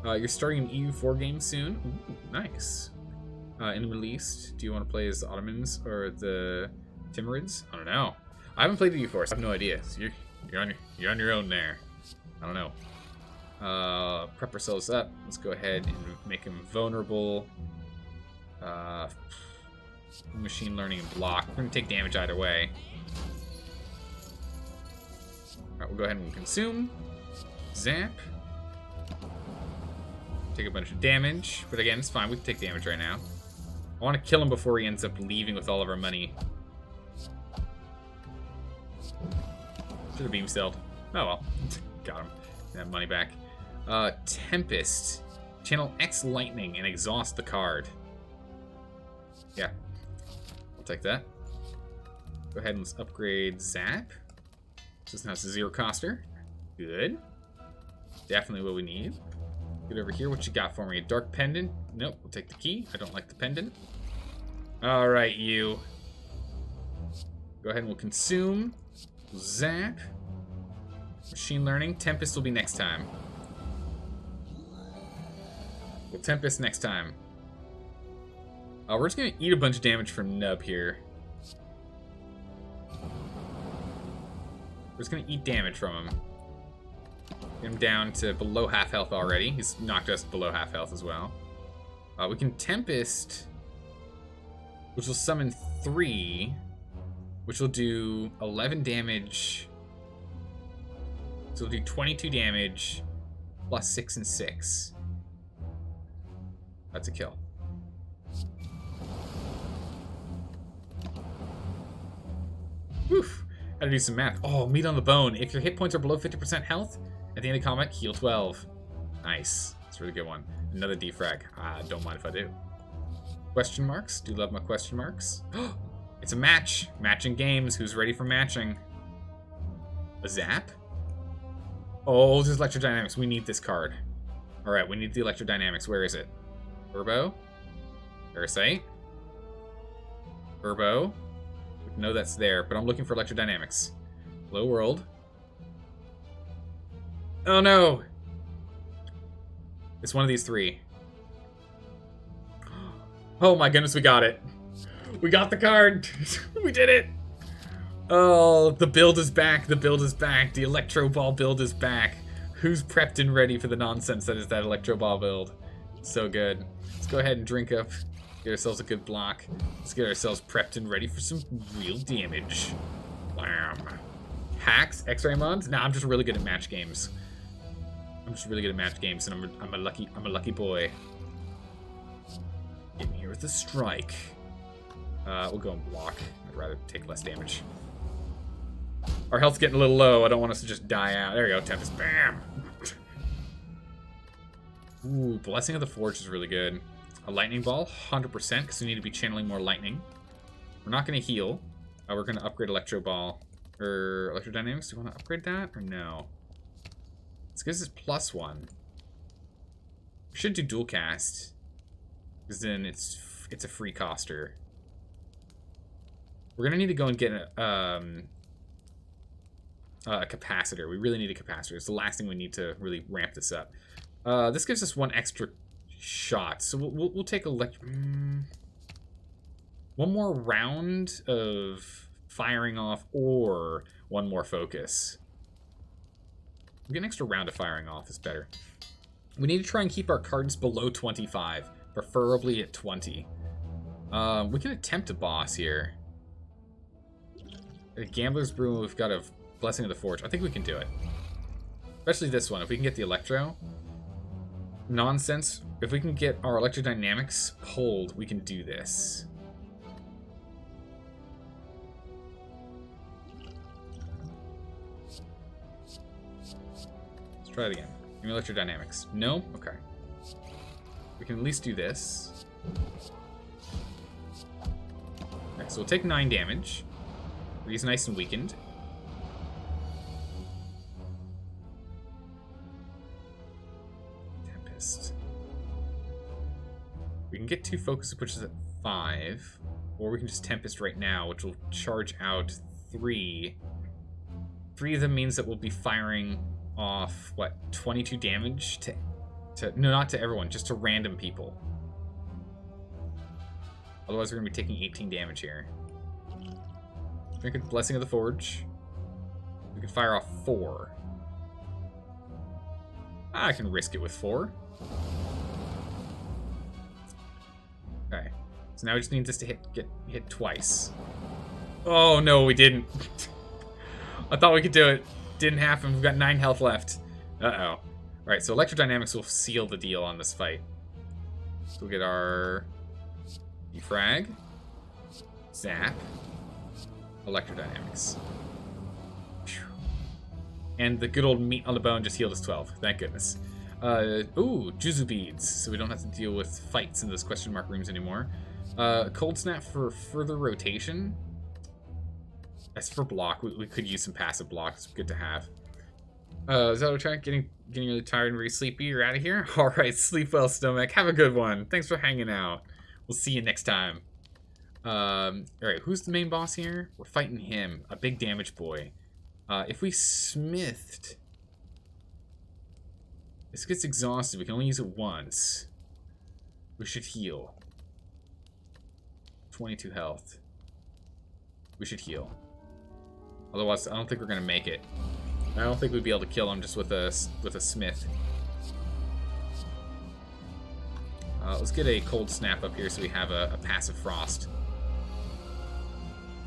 You're starting an EU4 game soon. Ooh, nice. In the Middle East, do you want to play as the Ottomans or the Timurids? I don't know. I haven't played the EU4, so I have no idea. So you're on your own there. I don't know. Prep ourselves up. Let's go ahead and make him vulnerable. Machine learning and block. We're going to take damage either way. Alright, we'll go ahead and consume. Zap. Take a bunch of damage. But again, it's fine. We can take damage right now. I want to kill him before he ends up leaving with all of our money. Should have beam celled. Oh well. Got him. That money back. Tempest. Channel X Lightning and exhaust the card. Yeah. I'll take that. Go ahead and let's upgrade Zap. So now it's a 0 coster. Good. Definitely what we need. Get over here. What you got for me? A Dark Pendant? Nope. We'll take the key. I don't like the pendant. Alright, you. Go ahead and we'll consume. Zap. Machine learning. Tempest will be next time. We'll Tempest next time. We're just going to eat a bunch of damage from Nub here. We're just going to eat damage from him. Get him down to below half health already. He's knocked us below half health as well. We can Tempest, which will summon 3, which will do 11 damage. So it'll do 22 damage, plus 6 and 6. That's a kill. Woof. Had to do some math. Oh, meat on the bone. If your hit points are below 50% health, at the end of combat, heal 12. Nice. That's a really good one. Another defrag. Don't mind if I do. Question marks. Do love my question marks. It's a match. Matching games. Who's ready for matching? A Zap? Oh, there's Electrodynamics. We need this card. Alright, we need the Electrodynamics. Where is it? Turbo? Parasite? Turbo? We know that's there, but I'm looking for Electrodynamics. Hello, world. Oh no! It's one of these 3. Oh my goodness, we got it. We got the card! We did it! Oh, the build is back, the build is back. The Electro Ball build is back. Who's prepped and ready for the nonsense that is that Electro Ball build? So good. Let's go ahead and drink up. Get ourselves a good block. Let's get ourselves prepped and ready for some real damage. Blam. Hacks? X-ray mods? Nah, I'm just really good at match games. I'm just really good at match games, and I'm a lucky boy. Getting here with a strike. We'll go and block. I'd rather take less damage. Our health's getting a little low. I don't want us to just die out. There we go, Tempest. Bam! Ooh, Blessing of the Forge is really good. A lightning ball, 100%, because we need to be channeling more lightning. We're not going to heal. We're going to upgrade Electro Ball. Or Electrodynamics, do you want to upgrade that? Or no? It's because it's +1. We should do dual cast. Because then it's a free coster. We're going to need to go and get a capacitor. We really need a capacitor. It's the last thing we need to really ramp this up. This gives us 1 extra shot. So we'll take one more round of firing off or 1 more focus. We get an extra round of firing off is better. We need to try and keep our cards below 25, preferably at 20. We can attempt a boss here. A Gambler's Brew, we've got a Blessing of the Forge. I think we can do it. Especially this one. If we can get the Electro. Nonsense. If we can get our Electrodynamics pulled, we can do this. Let's try it again. Give me Electrodynamics. No? Okay. We can at least do this. Okay, so we'll take 9 damage. He's nice and weakened. Tempest. We can get 2 focus, which is at 5. Or we can just Tempest right now, which will charge out 3. 3 of them means that we'll be firing off, what, 22 damage to no, not to everyone, just to random people. Otherwise, we're going to be taking 18 damage here. Drink a Blessing of the Forge. We can fire off 4. I can risk it with 4. Okay. So now we just need this to get hit twice. Oh, no, we didn't. I thought we could do it. Didn't happen. We've got 9 health left. Uh-oh. Alright, so Electrodynamics will seal the deal on this fight. So we'll get our Defrag. Zap. Electrodynamics. And the good old meat on the bone just healed us 12. Thank goodness. Ooh, Juzu Beads. So we don't have to deal with fights in those question mark rooms anymore. Cold Snap for further rotation. As for block, we could use some passive block. It's good to have. Is that what we're trying? Getting really tired and very sleepy? You're out of here? Alright, sleep well, Stomach. Have a good one. Thanks for hanging out. We'll see you next time. Alright, who's the main boss here? We're fighting him. A big damage boy. If we smithed... This gets exhausted. We can only use it once. We should heal. 22 health. We should heal. Otherwise, I don't think we're going to make it. I don't think we'd be able to kill him just with a smith. Let's get a cold snap up here so we have a passive frost.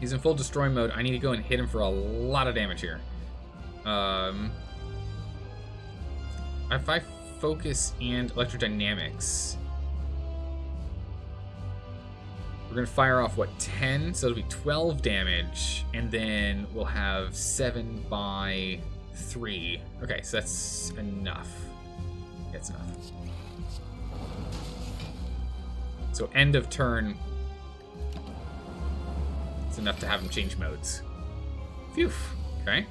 He's in full destroy mode. I need to go and hit him for a lot of damage here. If I focus and electrodynamics, we're going to fire off, what, 10? So it'll be 12 damage, and then we'll have 7 by 3. Okay, so that's enough. That's enough. So end of turn, it's enough to have him change modes. Phew. Okay,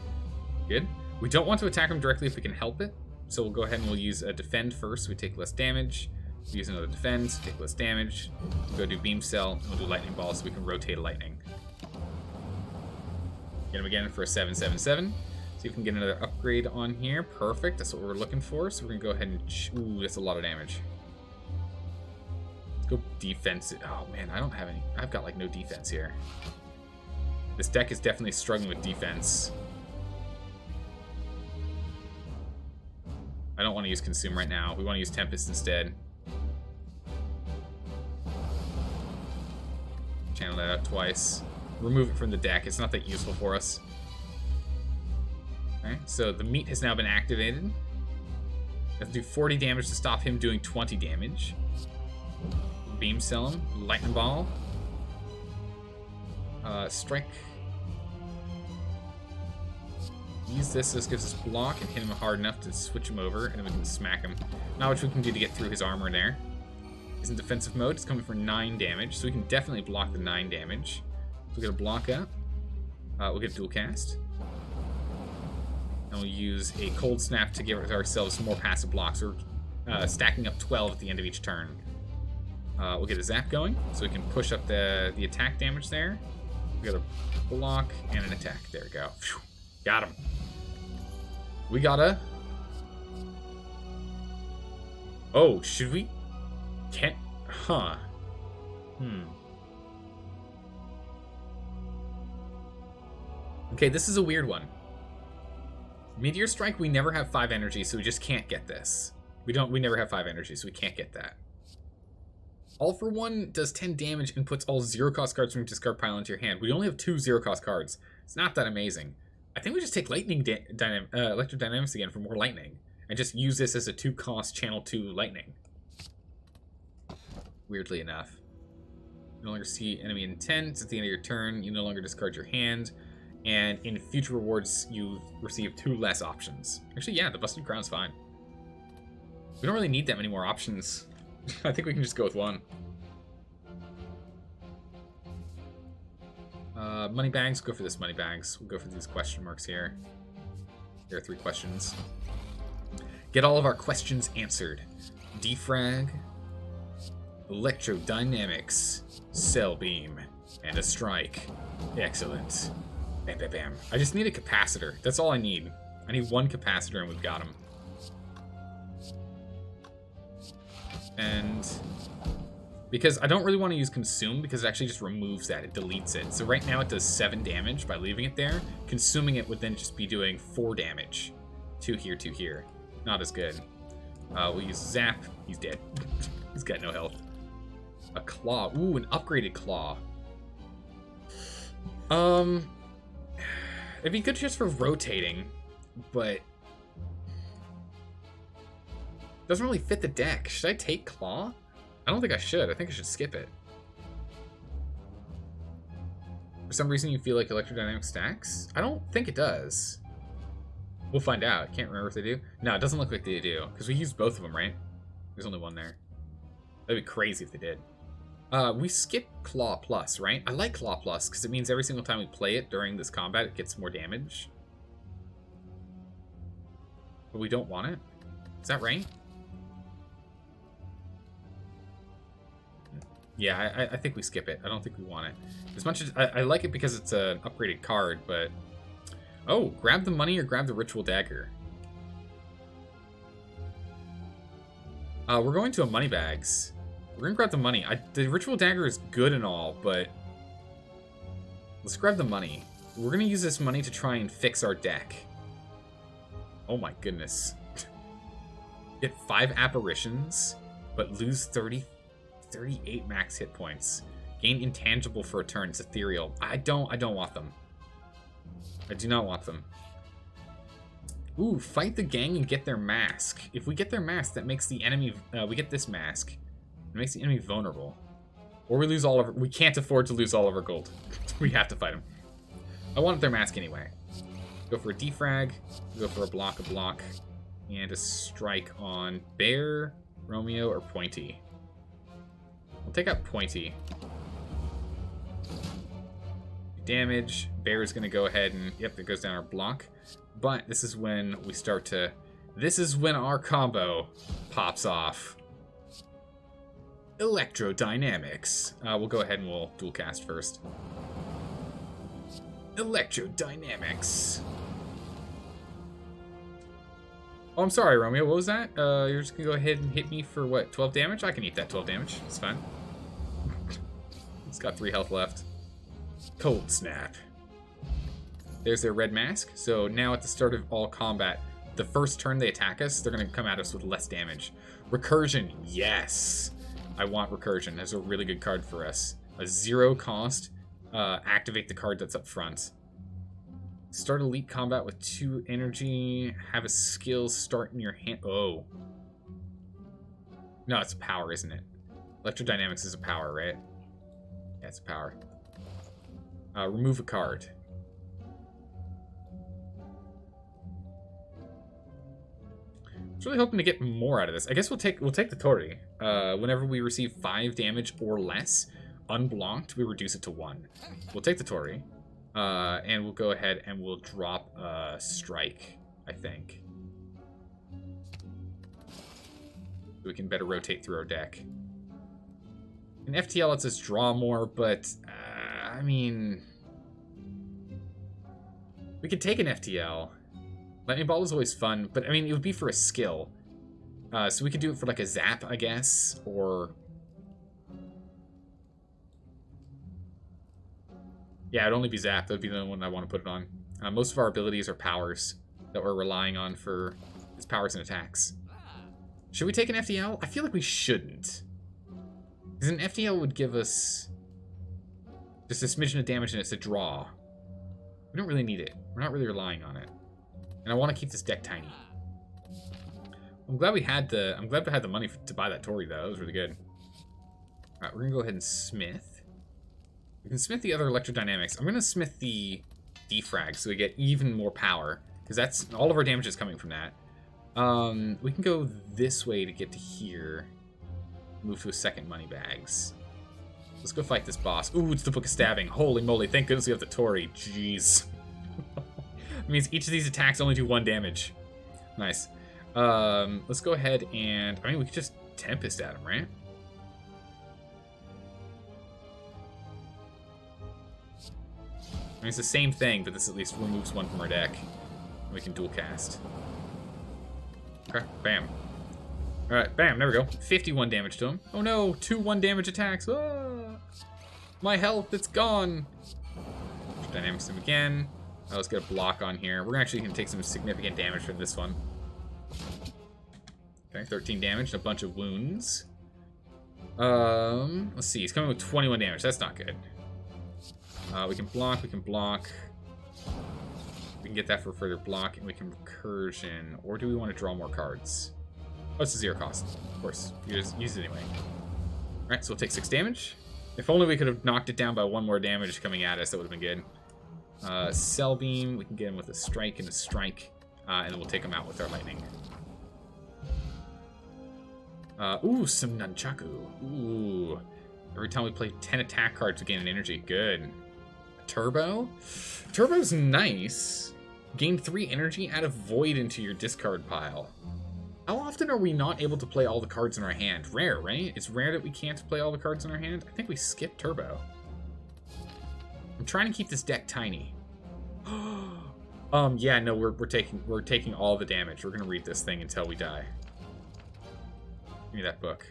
good. We don't want to attack him directly if we can help it. So we'll go ahead and we'll use a defend first. We take less damage. We'll use another defend, take less damage. We'll go do beam cell. We'll do lightning ball so we can rotate a lightning. Get him again for a 7/7/7. See if we can get another upgrade on here. Perfect. That's what we're looking for. So we're gonna go ahead and ooh, that's a lot of damage. Let's go defense. Oh man, I don't have any. I've got like no defense here. This deck is definitely struggling with defense. I don't want to use Consume right now. We want to use Tempest instead. Channel that out twice. Remove it from the deck. It's not that useful for us. Alright, so the meat has now been activated. We have to do 40 damage to stop him doing 20 damage. Beam cell him. Lightning ball. Strike. use this gives us block and hit him hard enough to switch him over, and then we can smack him. Not much we can do to get through his armor there. He's in defensive mode. It's coming for 9 damage, so we can definitely block the 9 damage. So we'll get a block up. We'll get a dual cast. And we'll use a cold snap to give ourselves more passive blocks. We're stacking up 12 at the end of each turn. We'll get a zap going, so we can push up the attack damage there. We got a block and an attack. There we go. Whew. Got him. We gotta... Oh, should we... Can't... Huh. Okay, this is a weird one. Meteor Strike, we never have 5 energy, so we just can't get this. We never have 5 energy, so we can't get that. All for One does 10 damage and puts all 0-cost cards from your discard pile into your hand. We only have 2 0-cost cards. It's not that amazing. I think we just take Electrodynamics again for more lightning. And just use this as a 2-cost channel 2 lightning. Weirdly enough. You no longer see enemy intent. At the end of your turn, you no longer discard your hand. And in future rewards, you receive 2 less options. Actually, yeah, the Busted Crown's fine. We don't really need that many more options. I think we can just go with 1. Money bags. Go for this money bags. We'll go for these question marks here. There are 3 questions. Get all of our questions answered. Defrag, Electrodynamics, Cell Beam, and a Strike. Excellent. Bam, bam, bam. I just need a capacitor. That's all I need. I need 1 capacitor and we've got him. And because I don't really want to use Consume because it actually just removes that. It deletes it. So right now it does 7 damage by leaving it there. Consuming it would then just be doing 4 damage. 2 here, 2 here. Not as good. We'll use Zap. He's dead. He's got no health. A Claw. Ooh, an upgraded Claw. It'd be good just for rotating, but doesn't really fit the deck. Should I take Claw? I don't think I should. I think I should skip it. For some reason you feel like Electrodynamic stacks? I don't think it does. We'll find out. Can't remember if they do. No, it doesn't look like they do, because we used both of them, right? There's only 1 there. That'd be crazy if they did. We skip Claw Plus, right? I like Claw Plus, because it means every single time we play it during this combat, it gets more damage. But we don't want it? Is that right? Yeah, I think we skip it. I don't think we want it. As much as I like it because it's an upgraded card, but... Oh, grab the money or grab the Ritual Dagger. We're going to a money bags. We're gonna grab the money. The Ritual Dagger is good and all, but... Let's grab the money. We're gonna use this money to try and fix our deck. Oh my goodness. Get 5 apparitions, but lose 38 max hit points. Gain intangible for a turn. It's ethereal. I don't want them. I do not want them. Ooh, fight the gang and get their mask. If we get their mask, that makes the enemy... we get this mask. It makes the enemy vulnerable. Or we lose all of our... We can't afford to lose all of our gold. We have to fight them. I want their mask anyway. Go for a defrag. Go for a block, and a strike on Bear, Romeo, or Pointy. We'll take out Pointy. Damage. Bear is going to go ahead and... Yep, it goes down our block. But this is when we start to... This is when our combo pops off. Electrodynamics. We'll go ahead and we'll dual cast first. Electrodynamics. Oh, I'm sorry, Romeo. What was that? You're just going to go ahead and hit me for, what, 12 damage? I can eat that 12 damage. It's fine. It's got 3 health left. Cold Snap. There's their red mask. So now at the start of all combat, the first turn they attack us, they're going to come at us with less damage. Recursion. Yes. I want Recursion. That's a really good card for us. A 0 cost. Activate the card that's up front. Start elite combat with 2 energy. Have a skill start in your hand. Oh. No, it's a power, isn't it? Electrodynamics is a power, right? Yeah, it's a power. Remove a card. was really hoping to get more out of this. I guess we'll take the Tori. Whenever we receive 5 damage or less, unblocked, we reduce it to 1. We'll take the Tori. And we'll go ahead and we'll drop Strike, I think. We can better rotate through our deck. And FTL lets us draw more, but, I mean... We could take an FTL. Lightning Ball is always fun, but, I mean, it would be for a skill. So we could do it for, like, a Zap, I guess, or... Yeah, it'd only be Zap. That'd be the one I want to put it on. Most of our abilities are powers that we're relying on for its powers and attacks. Should we take an FTL? I feel like we shouldn't. Because an FTL would give us just a smidgen of damage and it's a draw. We don't really need it. We're not really relying on it. And I want to keep this deck tiny. I'm glad we had the money to buy that Tori though. It was really good. Alright, we're gonna go ahead and smith. We can smith the other electrodynamics. I'm gonna smith the defrag so we get even more power. Because that's all of our damage is coming from that. We can go this way to get to here. Move to a second money bags. Let's go fight this boss. Ooh, it's the Book of Stabbing. Holy moly, thank goodness we have the Tori. Jeez. It means each of these attacks only do 1 damage. Nice. Let's go ahead and... I mean, we could just Tempest at him, right? I mean, it's the same thing, but this at least removes 1 from our deck. We can dual cast. Okay, bam. Alright, bam, there we go. 51 damage to him. Oh no, 2 1 damage attacks. Ah! My health, it's gone. Dynamics him again. Let's get a block on here. We're actually going to take some significant damage from this one. Okay, 13 damage and a bunch of wounds. Let's see, he's coming with 21 damage. That's not good. We can block, we can block. We can get that for further block, and we can recursion. Or do we want to draw more cards? Oh, it's a 0 cost. Of course. You just use it anyway. Alright, so we'll take 6 damage. If only we could have knocked it down by 1 more damage coming at us, that would have been good. Cell Beam, we can get him with a strike and a strike. And then we'll take him out with our lightning. Ooh, some Nunchaku. Ooh. Every time we play 10 attack cards, we gain an energy. Good. Turbo? Turbo's nice. Gain 3 energy, add a void into your discard pile. How often are we not able to play all the cards in our hand? Rare, right? It's rare that we can't play all the cards in our hand. I think we skipped Turbo. I'm trying to keep this deck tiny. Yeah, no, we're taking all the damage. We're gonna read this thing until we die. Give me that book.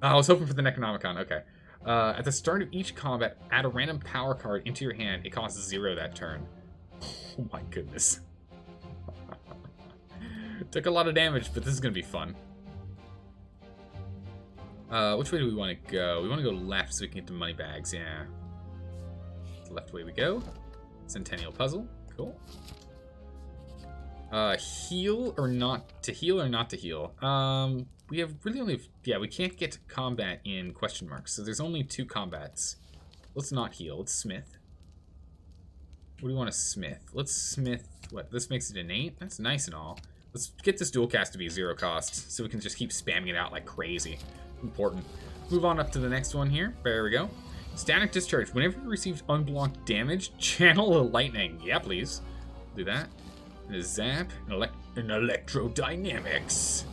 Oh, I was hoping for the Necronomicon. Okay. At the start of each combat, add a random power card into your hand. It costs 0 that turn. Oh my goodness. Took a lot of damage, but this is going to be fun. Which way do we want to go? We want to go left so we can get to money bags, yeah. The left way we go. Centennial Puzzle. Cool. Heal or not to heal or not to heal? We have really only... Yeah, we can't get to combat in question marks, so there's only 2 combats. Let's not heal. Let's smith. What do you want to smith? Let's smith... What? This makes it innate? That's nice and all. Let's get this dual cast to be 0 cost, so we can just keep spamming it out like crazy. Important. Move on up to the next one here. There we go. Static Discharge. Whenever you receive unblocked damage, channel a lightning. Yeah, please. Do that. And a zap. An electrodynamics.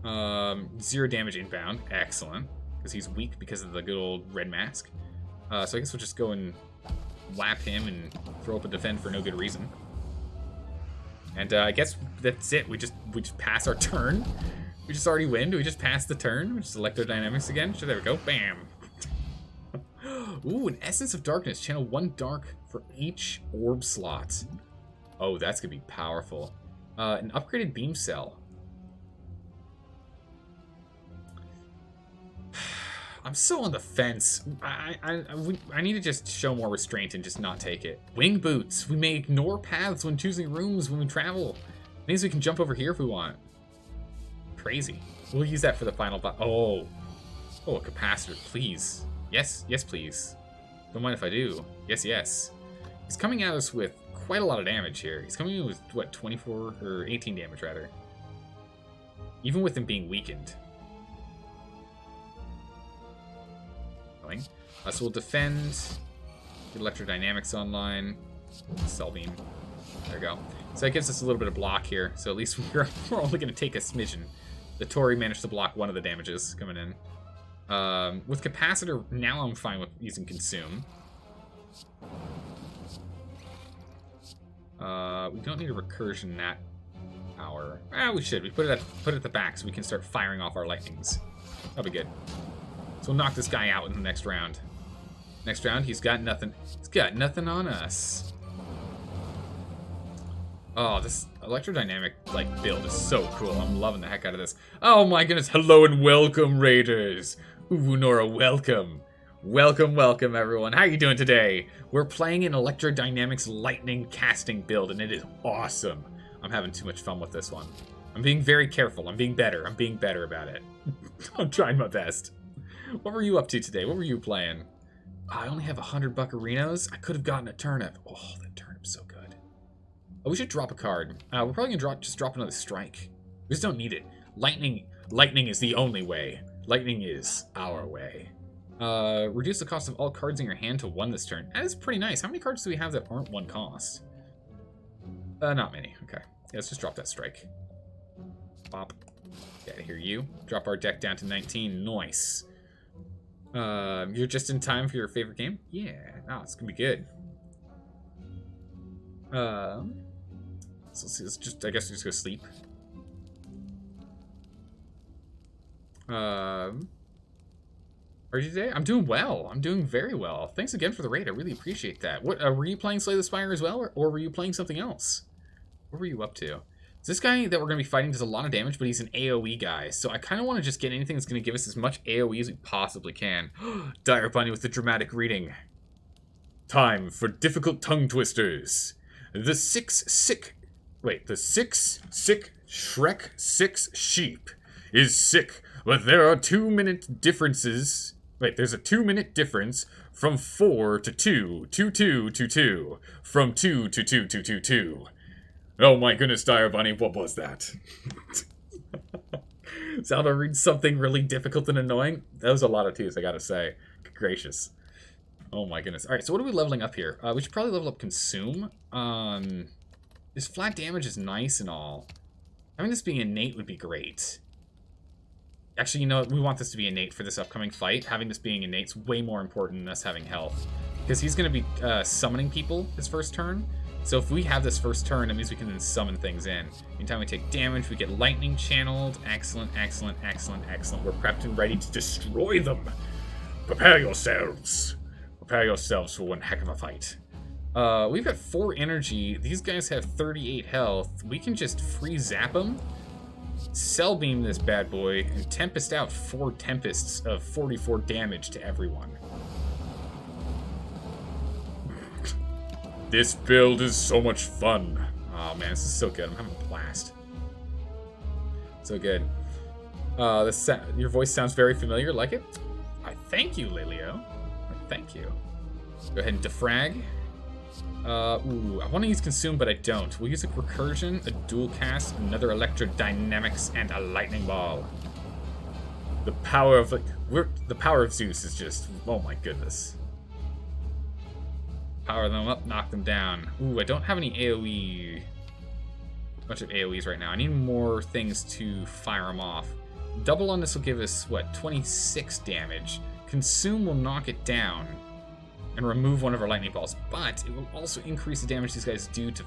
Wow. 0 damage inbound. Excellent. Because he's weak because of the good old red mask. So I guess we'll just go and whap him and throw up a defend for no good reason. And I guess that's it. We just pass our turn. We just already win. Do we just pass the turn? We just electrodynamics again. So there we go. Bam. Ooh, an Essence of Darkness. Channel 1 dark for each orb slot. Oh, that's gonna be powerful. An upgraded beam cell. I'm so on the fence. I need to just show more restraint and just not take it. Wing boots. We may ignore paths when choosing rooms when we travel. It means we can jump over here if we want. Crazy. We'll use that for the final boss. Oh, a capacitor, please. Yes, yes, please. Don't mind if I do. Yes, yes. He's coming at us with quite a lot of damage here. He's coming in with, what, 24 or 18 damage, rather. Even with him being weakened. So we'll defend. Get electrodynamics online. Cell beam. There we go. So that gives us a little bit of block here. So at least we're only going to take a smidgen. The Tori managed to block one of the damages coming in. With Capacitor, now I'm fine with using Consume. We don't need a recursion that hour. We should. We put it at the back so we can start firing off our lightnings. That'll be good. So we'll knock this guy out in the next round. Next round, he's got nothing. He's got nothing on us. Oh, this electrodynamic build is so cool. I'm loving the heck out of this. Oh my goodness! Hello and welcome, Raiders. Ooh, Nora, welcome. Welcome, welcome, everyone. How are you doing today? We're playing an electrodynamics lightning casting build, and it is awesome. I'm having too much fun with this one. I'm being very careful. I'm being better. I'm being better about it. I'm trying my best. What were you up to today? What were you playing? I only have 100 buccarinos. I could have gotten a turnip. Oh, that turnip's so good. Oh, we should drop a card. We're probably gonna just drop another strike. We just don't need it. Lightning is the only way. Lightning is our way. Reduce the cost of all cards in your hand to 1 this turn. That is pretty nice. How many cards do we have that aren't 1 cost? Not many. Okay. Yeah, let's just drop that strike. Pop. Get out of here, you. Drop our deck down to 19. Nice. You're just in time for your favorite game? Yeah. Oh, it's gonna be good. So let's see. I guess just go sleep. Are you today? I'm doing well. I'm doing very well. Thanks again for the raid. I really appreciate that. What were you playing Slay the Spire as well, or were you playing something else? What were you up to? This guy that we're going to be fighting does a lot of damage, but he's an AoE guy, so I kind of want to just get anything that's going to give us as much AoE as we possibly can. Dire Bunny with the dramatic reading. Time for difficult tongue twisters. The six sick Shrek 6 sheep is sick, but there are 2-minute differences. Wait, there's a 2-minute difference from 4 to 2, 2, 2, 2, 2, from 2 to 2, 2, 2, 2. Oh my goodness, Dire Bunny, what was that? Zelda reads something really difficult and annoying? That was a lot of twos, I gotta say. Good gracious. Oh my goodness. Alright, so what are we leveling up here? We should probably level up Consume. This flat damage is nice and all. Having this being innate would be great. Actually, you know what? We want this to be innate for this upcoming fight. Having this being innate is way more important than us having health. Because he's going to be summoning people his first turn. So if we have this first turn, it means we can then summon things in. Anytime we take damage, we get lightning channeled. Excellent, excellent, excellent, excellent. We're prepped and ready to destroy them. Prepare yourselves. Prepare yourselves for one heck of a fight. We've got 4 energy. These guys have 38 health. We can just free zap them. Cell beam this bad boy and Tempest out 4 Tempests of 44 damage to everyone. This build is so much fun. Oh man, this is so good. I'm having a blast. So good. Your voice sounds very familiar. Like it? I thank you, Lelio. Thank you. Go ahead and defrag. Ooh, I want to use Consume, but I don't. We'll use a Recursion, a Dual Cast, another Electrodynamics, and a Lightning Ball. The power of the power of Zeus is just, oh my goodness. Power them up, knock them down. Ooh, I don't have any AoE. A bunch of AoEs right now. I need more things to fire them off. Double on this will give us, what, 26 damage. Consume will knock it down and remove one of our lightning balls, but it will also increase the damage these guys do to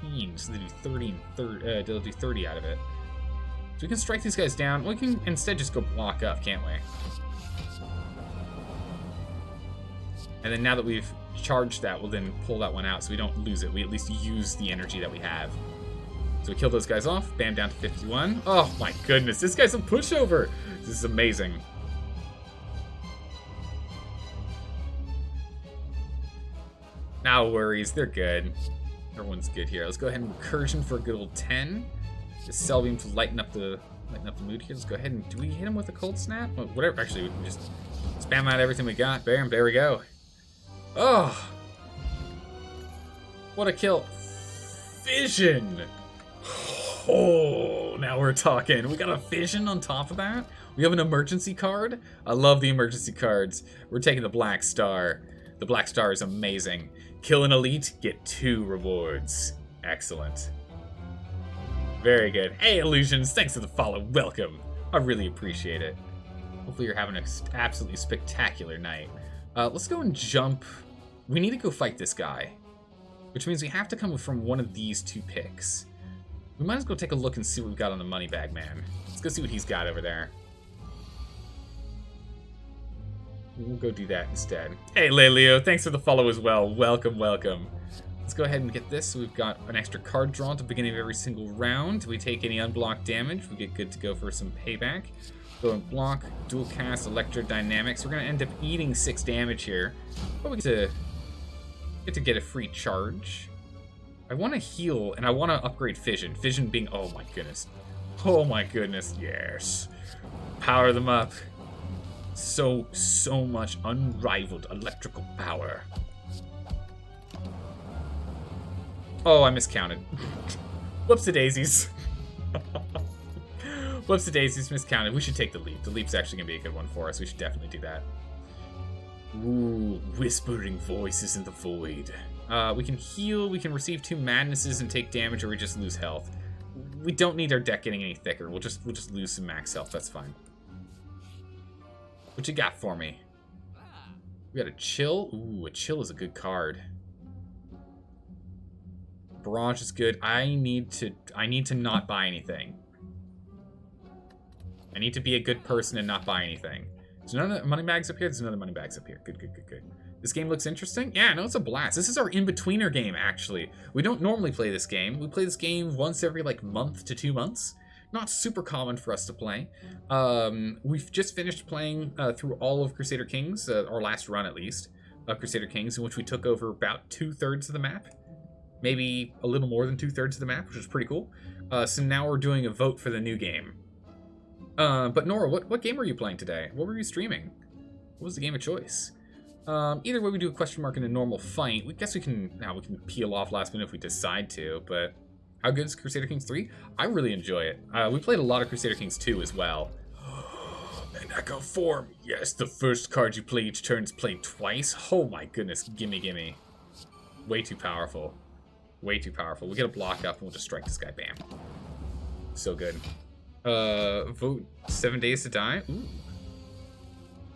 15, so they do 30 and they'll do 30 out of it. So we can strike these guys down. We can instead just go block up, can't we? And then now that we've charged that, we'll then pull that one out so we don't lose it. We at least use the energy that we have. So we kill those guys off, bam, down to 51. Oh my goodness, this guy's a pushover. This is amazing. No worries, they're good. Everyone's good here. Let's go ahead and Recursion for a good old 10. Just Cell Beam to lighten up the mood here. Let's go ahead and, do we hit him with a Cold Snap? Well, whatever, actually, we can just spam out everything we got. Bam, there we go. Oh! What a kill. Fission! Oh, now we're talking. We got a fission on top of that. We have an emergency card. I love the emergency cards. We're taking the Black Star. The Black Star is amazing. Kill an elite, get 2 rewards. Excellent. Very good. Hey, Illusions, thanks for the follow. Welcome. I really appreciate it. Hopefully you're having an absolutely spectacular night. Let's go and jump. We need to go fight this guy, which means we have to come from one of these 2 picks. We might as well go take a look and see what we've got on the money bag, man. Let's go see what he's got over there. We'll go do that instead. Hey, Lelio, thanks for the follow as well. Welcome, welcome. Let's go ahead and get this. So we've got an extra card drawn at the beginning of every single round. We take any unblocked damage. We get good to go for some payback. Go and block, dual cast, electrodynamics. We're going to end up eating 6 damage here. But we get to get a free charge. I want to heal, and I want to upgrade Fission. Fission being, oh my goodness. Oh my goodness, yes. Power them up. So much unrivaled electrical power. Oh, I miscounted. Whoops-a-daisies. Whoops-a-daisies, miscounted. We should take the leap. The leap's actually going to be a good one for us. We should definitely do that. Ooh, whispering voices in the void. We can heal, we can receive 2 madnesses and take damage, or we just lose health. We don't need our deck getting any thicker. We'll just lose some max health. That's fine. What you got for me? We got a chill. Ooh, a chill is a good card. Barrage is good. I need to not buy anything. I need to be a good person and not buy anything. There's another money bags up here. There's another money bags up here. Good. This game looks interesting. Yeah, no, it's a blast. This is our in-betweener game, actually. We don't normally play this game. We play this game once every, like, month to 2 months. Not super common for us to play. We've just finished playing through all of Crusader Kings, our last run at least, of Crusader Kings, in which we took over about 2/3 of the map. Maybe a little more than 2/3 of the map, which is pretty cool. So now we're doing a vote for the new game. But Nora, what game were you playing today? What were you streaming? What was the game of choice? Either way, we do a question mark in a normal fight. We guess we can peel off last minute if we decide to, but how good is Crusader Kings 3? I really enjoy it. We played a lot of Crusader Kings 2 as well. An Echo Form. Yes, the first card you play each turn is played twice. Oh my goodness, gimme. Way too powerful. Way too powerful. We get a block up and we'll just strike this guy, bam. So good. Vote 7 Days to Die. Ooh.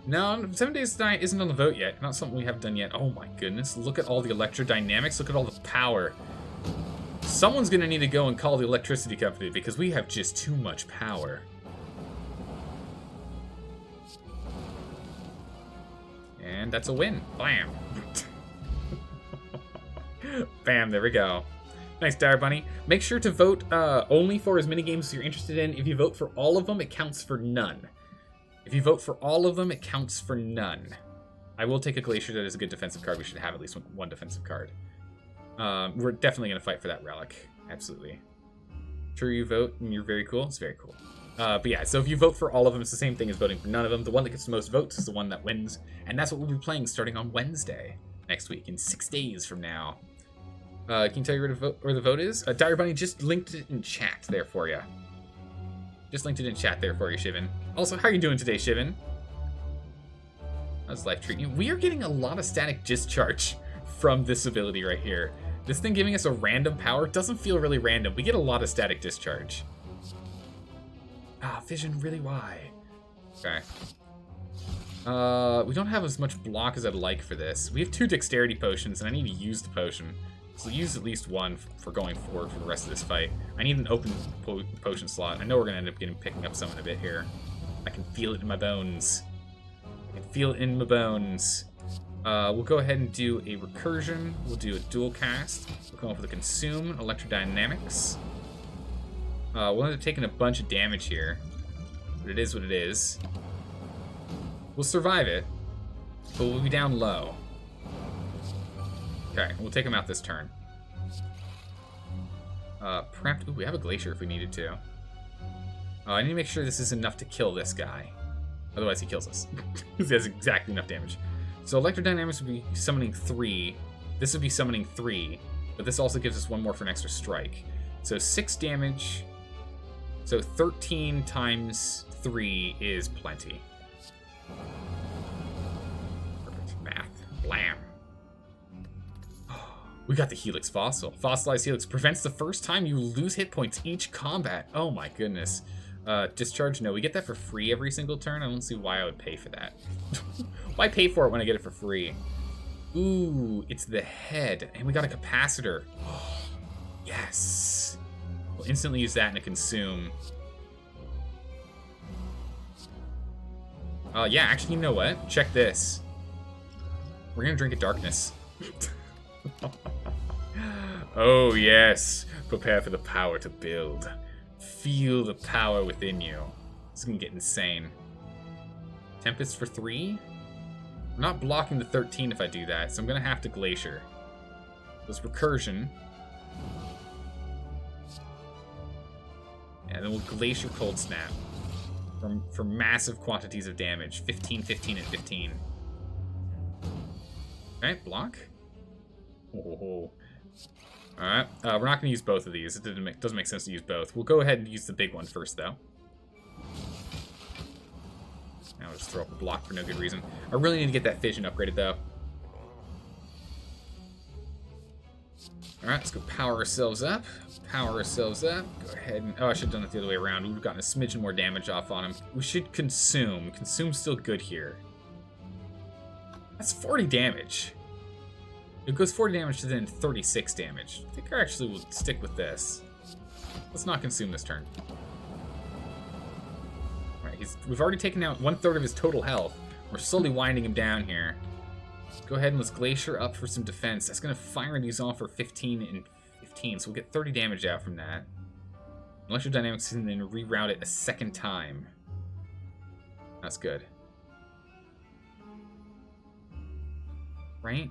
No, 7 Days to Die isn't on the vote yet. Not something we have done yet. Oh my goodness. Look at all the electrodynamics. Look at all the power. Someone's gonna need to go and call the electricity company because we have just too much power. And that's a win. Bam. Bam, there we go. Nice, Dire Bunny. Make sure to vote only for as many games as you're interested in. If you vote for all of them, it counts for none. If you vote for all of them, it counts for none. I will take a Glacier that is a good defensive card. We should have at least one defensive card. We're definitely going to fight for that relic. Absolutely. Sure you vote and you're very cool. It's very cool. But yeah, so if you vote for all of them, it's the same thing as voting for none of them. The one that gets the most votes is the one that wins. And that's what we'll be playing starting on Wednesday next week, in 6 days from now. Can you tell you where the vote is? Dire Bunny just linked it in chat there for you. Just linked it in chat there for you, Shivan. Also, how are you doing today, Shivan? How's life treating you? We are getting a lot of static discharge from this ability right here. This thing giving us a random power doesn't feel really random. We get a lot of static discharge. Ah, Vision, really why? Okay. We don't have as much block as I'd like for this. We have 2 dexterity potions, and I need to use the potion. So use at least one for going forward for the rest of this fight. I need an open potion slot. I know we're going to end up picking up some in a bit here. I can feel it in my bones. I can feel it in my bones. We'll go ahead and do a recursion. We'll do a dual cast. We'll come up with a consume, electrodynamics. We'll end up taking a bunch of damage here. But it is what it is. We'll survive it, but we'll be down low. Okay, we'll take him out this turn. Prepped. Ooh, we have a Glacier if we needed to. I need to make sure this is enough to kill this guy. Otherwise he kills us. He has exactly enough damage. So Electrodynamics would be summoning 3. This would be summoning 3. But this also gives us 1 more for an extra strike. So 6 damage. So 13 times 3 is plenty. Perfect math. Blam. We got the Helix Fossil. Fossilized Helix prevents the first time you lose hit points each combat. Oh my goodness. Discharge, no. We get that for free every single turn. I don't see why I would pay for that. Why pay for it when I get it for free? Ooh, it's the head. And we got a capacitor. Yes. We'll instantly use that in a consume. Yeah, actually, you know what? Check this. We're gonna drink a darkness. Oh, yes. Prepare for the power to build. Feel the power within you. This is gonna get insane. Tempest for 3? I'm not blocking the 13 if I do that, so I'm gonna have to Glacier. This recursion. And then we'll Glacier Cold Snap. For massive quantities of damage. 15, 15, and 15. Alright, block. Oh. Alright, we're not going to use both of these. It doesn't make sense to use both. We'll go ahead and use the big one first, though. Now I'll just throw up a block for no good reason. I really need to get that fission upgraded, though. Alright, let's go power ourselves up. Power ourselves up. Go ahead and... Oh, I should have done it the other way around. We've gotten a smidgen more damage off on him. We should consume. Consume's still good here. That's 40 damage. It goes 40 damage to then 36 damage. I think I actually will stick with this. Let's not consume this turn. Alright, we've already taken out 1/3 of his total health. We're slowly winding him down here. Go ahead and let's Glacier up for some defense. That's going to fire these off for 15 and 15, so we'll get 30 damage out from that. Electrodynamics and then reroute it a second time. That's good. Right?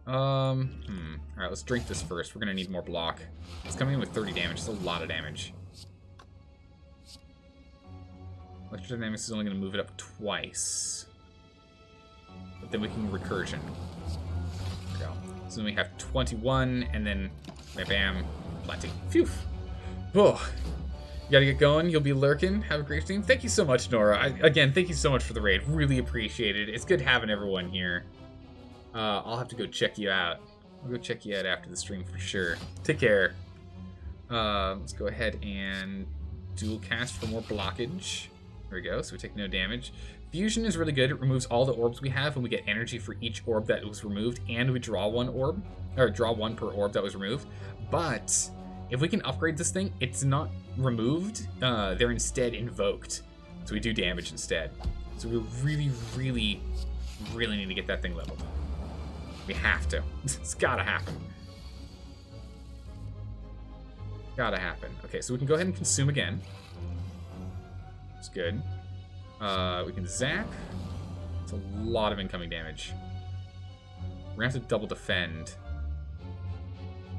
Alright, let's drink this first. We're gonna need more block. It's coming in with 30 damage. It's a lot of damage. Electrodynamics is only gonna move it up twice. But then we can recursion. There we go. So then we have 21, and then bam, plenty. Phew. Oh. You gotta get going. You'll be lurking. Have a great stream. Thank you so much, Nora. Again, thank you so much for the raid. Really appreciate it. It's good having everyone here. I'll have to go check you out. I'll go check you out after the stream for sure. Take care. Let's go ahead and dual cast for more blockage. There we go. So we take no damage. Fusion is really good. It removes all the orbs we have, and we get energy for each orb that was removed, and we draw 1 orb, or draw 1 per orb that was removed. But if we can upgrade this thing, it's not removed. They're instead invoked. So we do damage instead. So we really, really, really need to get that thing leveled. We have to. It's gotta happen. Gotta happen. Okay, so we can go ahead and consume again. It's good. We can zap. It's a lot of incoming damage. We're gonna have to double defend.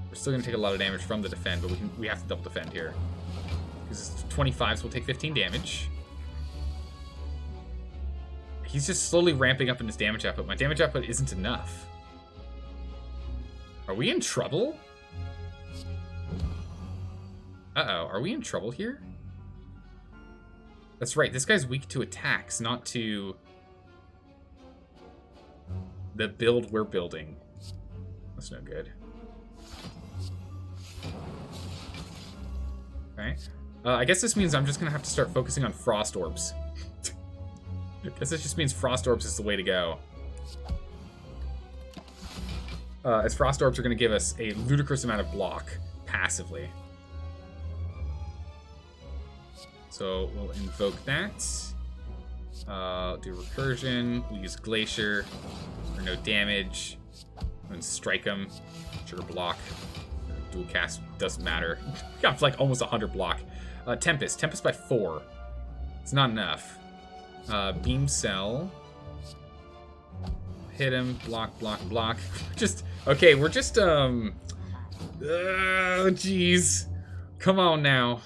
We're still gonna take a lot of damage from the defend, but we have to double defend here. Because it's 25, so we'll take 15 damage. He's just slowly ramping up in his damage output. My damage output isn't enough. Are we in trouble? Uh-oh, are we in trouble here? That's right, this guy's weak to attacks, not to the build we're building. That's no good. Okay. I guess this means I'm just gonna have to start focusing on frost orbs. I guess this just means frost orbs is the way to go. As frost orbs are gonna give us a ludicrous amount of block passively. So we'll invoke that. Do recursion. We'll use Glacier for no damage. And strike him. Trigger block. Dual cast doesn't matter. Got like almost 100 block. Tempest. Tempest by 4. It's not enough. Beam cell. Hit him. Block, block, block. Just okay. We're just oh jeez. Come on now.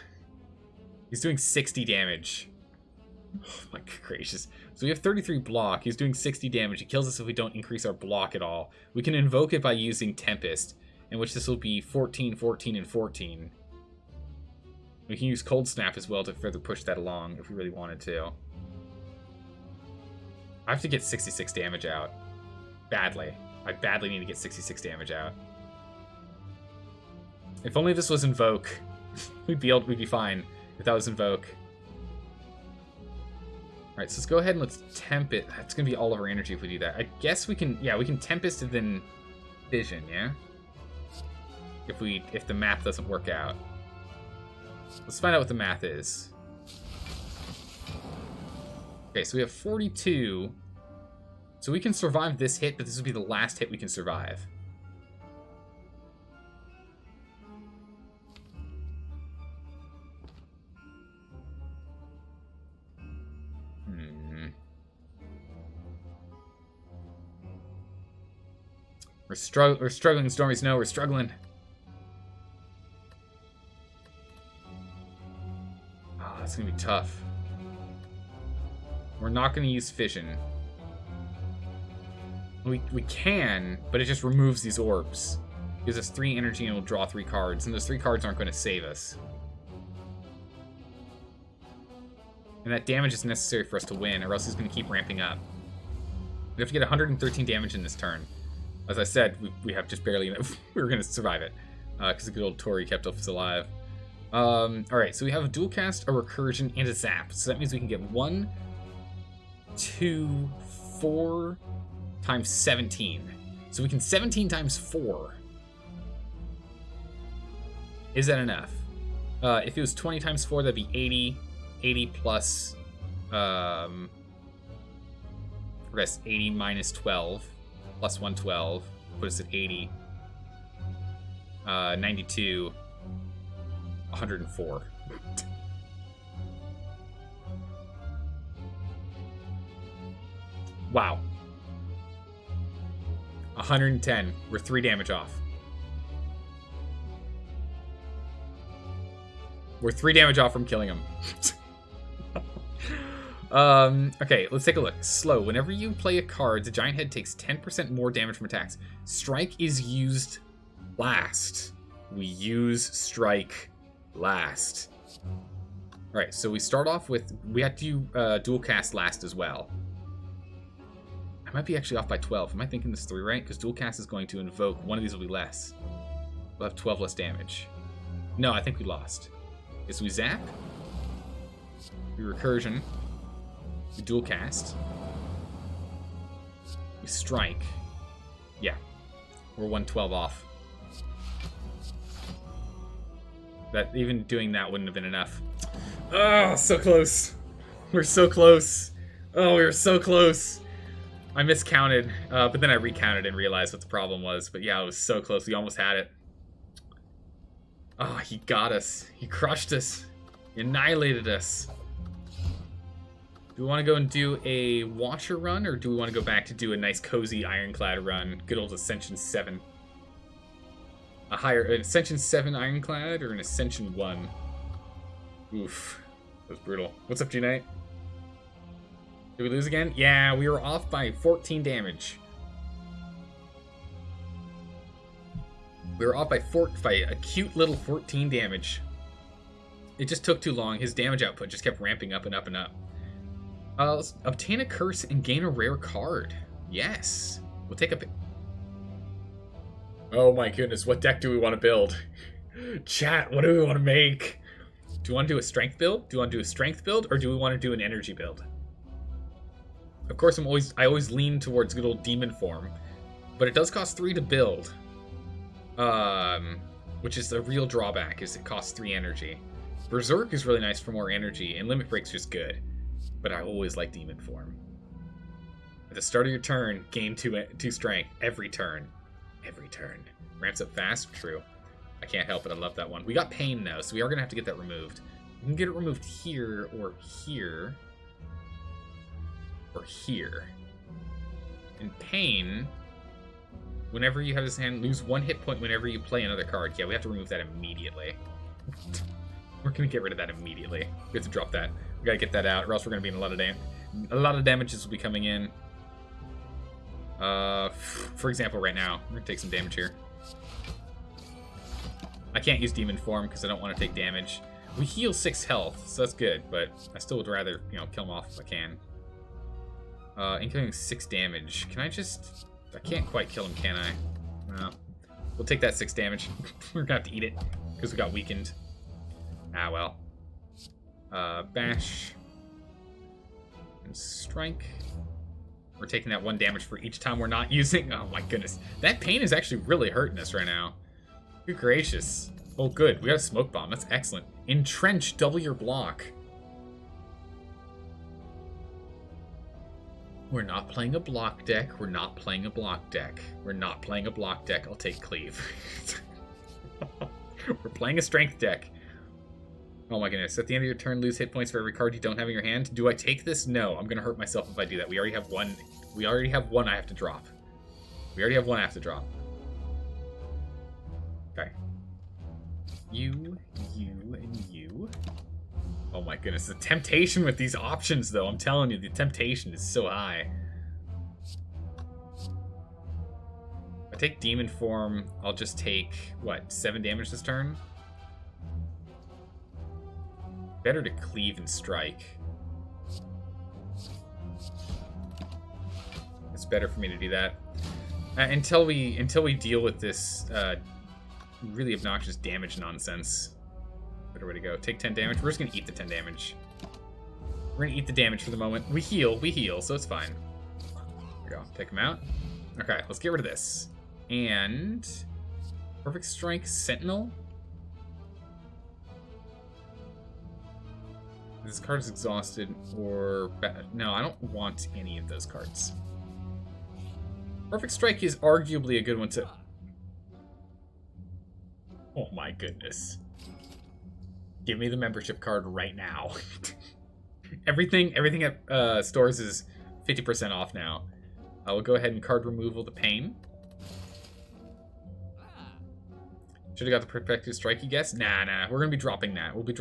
He's doing 60 damage. Oh my gracious. So we have 33 block. He's doing 60 damage. He kills us if we don't increase our block at all. We can invoke it by using Tempest, in which this will be 14, 14, and 14. We can use Cold Snap as well to further push that along if we really wanted to. I have to get 66 damage out. Badly. I badly need to get 66 damage out. If only this was Invoke, we'd be fine if that was Invoke. Alright, so let's go ahead and let's temp it. That's gonna be all of our energy if we do that. I guess we can, yeah, we can Tempest and then Vision, yeah? If the math doesn't work out. Let's find out what the math is. Okay, so we have 42. So we can survive this hit, but this would be the last hit we can survive. We're struggling, Stormy Snow. We're struggling. Oh, that's gonna be tough. We're not gonna use Fission. We can, but it just removes these orbs. Gives us 3 energy and we'll draw 3 cards, and those 3 cards aren't going to save us. And that damage is necessary for us to win, or else he's going to keep ramping up. We have to get 113 damage in this turn. As I said, we have just barely enough. We were going to survive it, because the good old Tori kept us alive. Alright, so we have a dual cast, a recursion, and a zap. So that means we can get 1, 2, 4 times 17. So we can 17 times 4. Is that enough? If it was 20 times 4, that'd be 80. 80 plus, I guess 80 minus 12, plus 112, put us at 80. 92, 104. Wow. 110. We're 3 damage off. We're 3 damage off from killing him. Okay, let's take a look. Slow. Whenever you play a card, the giant head takes 10% more damage from attacks. Strike is used last. We use strike last. Alright, so we start off with... We have to do dual cast last as well. I might be actually off by 12. Am I thinking this through right? Because dual cast is going to invoke. One of these will be less. We'll have 12 less damage. No, I think we lost. Okay, so we zap. We recursion. We dual cast. We strike. Yeah. We're 112 off. That even doing that wouldn't have been enough. Oh, so close. We're so close. Oh, we were so close. I miscounted, but then I recounted and realized what the problem was. But yeah, it was so close. We almost had it. Oh, he got us. He crushed us. He annihilated us. Do we want to go and do a Watcher run, or do we want to go back to do a nice cozy Ironclad run? Good old Ascension 7. An Ascension 7 Ironclad, or an Ascension 1? Oof. That was brutal. What's up, G-Knight? Did we lose again? Yeah, we were off by 14 damage. We were off by a cute little 14 damage. It just took too long. His damage output just kept ramping up and up and up. Let's obtain a curse and gain a rare card. Yes. We'll take a pick. Oh my goodness, what deck do we want to build? Chat, what do we want to make? Do we want to do a strength build? Do we want to do a strength build, or do we want to do an energy build? Of course, I always lean towards good old demon form, but it does cost 3 to build. Which is the real drawback, is it costs 3 energy. Berserk is really nice for more energy, and Limit Break's just good. But I always like demon form. At the start of your turn, gain 2 strength every turn. Every turn. Ramps up fast? True. I can't help it, I love that one. We got Pain though, so we are going to have to get that removed. We can get it removed here, or here, or here. And Pain, whenever you have this hand, lose 1 hit point whenever you play another card. Yeah, we have to remove that immediately. We're going to get rid of that immediately. We have to drop that. We got to get that out, or else we're going to be in a lot of A lot of damages will be coming in. For example, right now, we're gonna take some damage here. I can't use Demon Form because I don't want to take damage. We heal 6 health, so that's good, but I still would rather, you know, kill him off if I can. Incoming 6 damage. Can I just... I can't quite kill him, can I? No. We'll take that 6 damage. We're gonna have to eat it because we got weakened. Ah, well. Bash. And strike. We're taking that 1 damage for each time we're not using... Oh my goodness. That pain is actually really hurting us right now. Good gracious. Oh good, we got a smoke bomb. That's excellent. Entrench, double your block. We're not playing a block deck. We're not playing a block deck. We're not playing a block deck. I'll take cleave. We're playing a strength deck. Oh my goodness. At the end of your turn, lose hit points for every card you don't have in your hand. Do I take this? No. I'm going to hurt myself if I do that. We already have one. We already have one I have to drop. We already have one I have to drop. Okay. You, and you. Oh my goodness. The temptation with these options, though. I'm telling you, the temptation is so high. If I take Demon Form, I'll just take, what, 7 damage this turn? Better to cleave and strike. It's better for me to do that. Until we deal with this really obnoxious damage nonsense. Better way to go. Take 10 damage. We're just gonna eat the 10 damage. We're gonna eat the damage for the moment. We heal, so it's fine. There we go. Take him out. Okay, let's get rid of this. And Perfect Strike Sentinel. This card is exhausted, or... No, I don't want any of those cards. Perfect Strike is arguably a good one to... Oh my goodness. Give me the membership card right now. everything at stores is 50% off now. I will go ahead and card removal the Pain. Should have got the Perfected Strike, you guess? Nah. We're gonna be dropping that. We'll be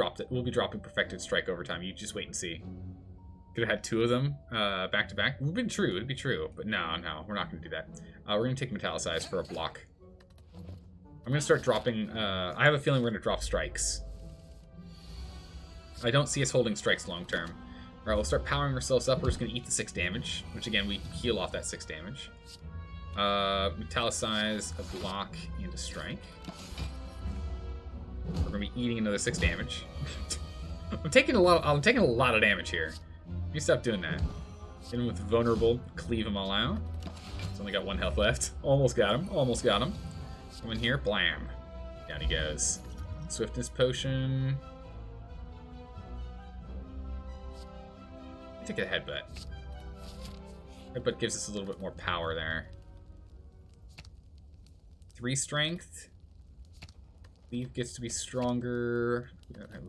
dropping Perfected Strike over time. You just wait and see. Could have had 2 of them back to back. It'd be true. But no, we're not gonna do that. We're gonna take Metallicize for a block. I'm gonna start dropping. I have a feeling we're gonna drop strikes. I don't see us holding strikes long term. All right, we'll start powering ourselves up. We're just gonna eat the 6 damage, which again we heal off that 6 damage. Metallicize, a block, and a strike. We're gonna be eating another 6 damage. I'm taking a lot of damage here. You stop doing that. Hit him with vulnerable, cleave them all out. He's only got 1 health left. Almost got him. Come in here, blam. Down he goes. Swiftness potion. I take a headbutt. Headbutt gives us a little bit more power there. 3 strength. Cleave gets to be stronger.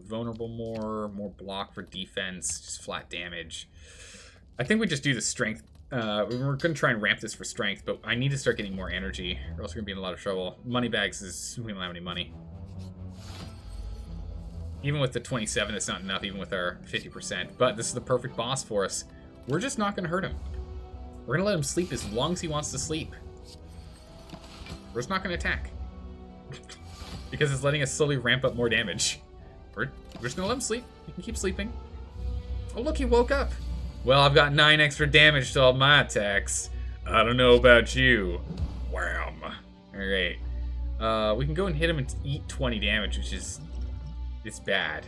Vulnerable more block for defense. Just flat damage. I think we just do the strength. We're going to try and ramp this for strength, but I need to start getting more energy, or else we're going to be in a lot of trouble. Money bags is... we don't have any money. Even with the 27, that's not enough, even with our 50%. But this is the perfect boss for us. We're just not going to hurt him. We're going to let him sleep as long as he wants to sleep. We're just not going to attack. Because it's letting us slowly ramp up more damage. We're just going to let him sleep. He can keep sleeping. Oh, look, he woke up. Well, I've got 9 extra damage to all my attacks. I don't know about you. Wham. Alright. We can go and hit him and eat 20 damage, which is... it's bad.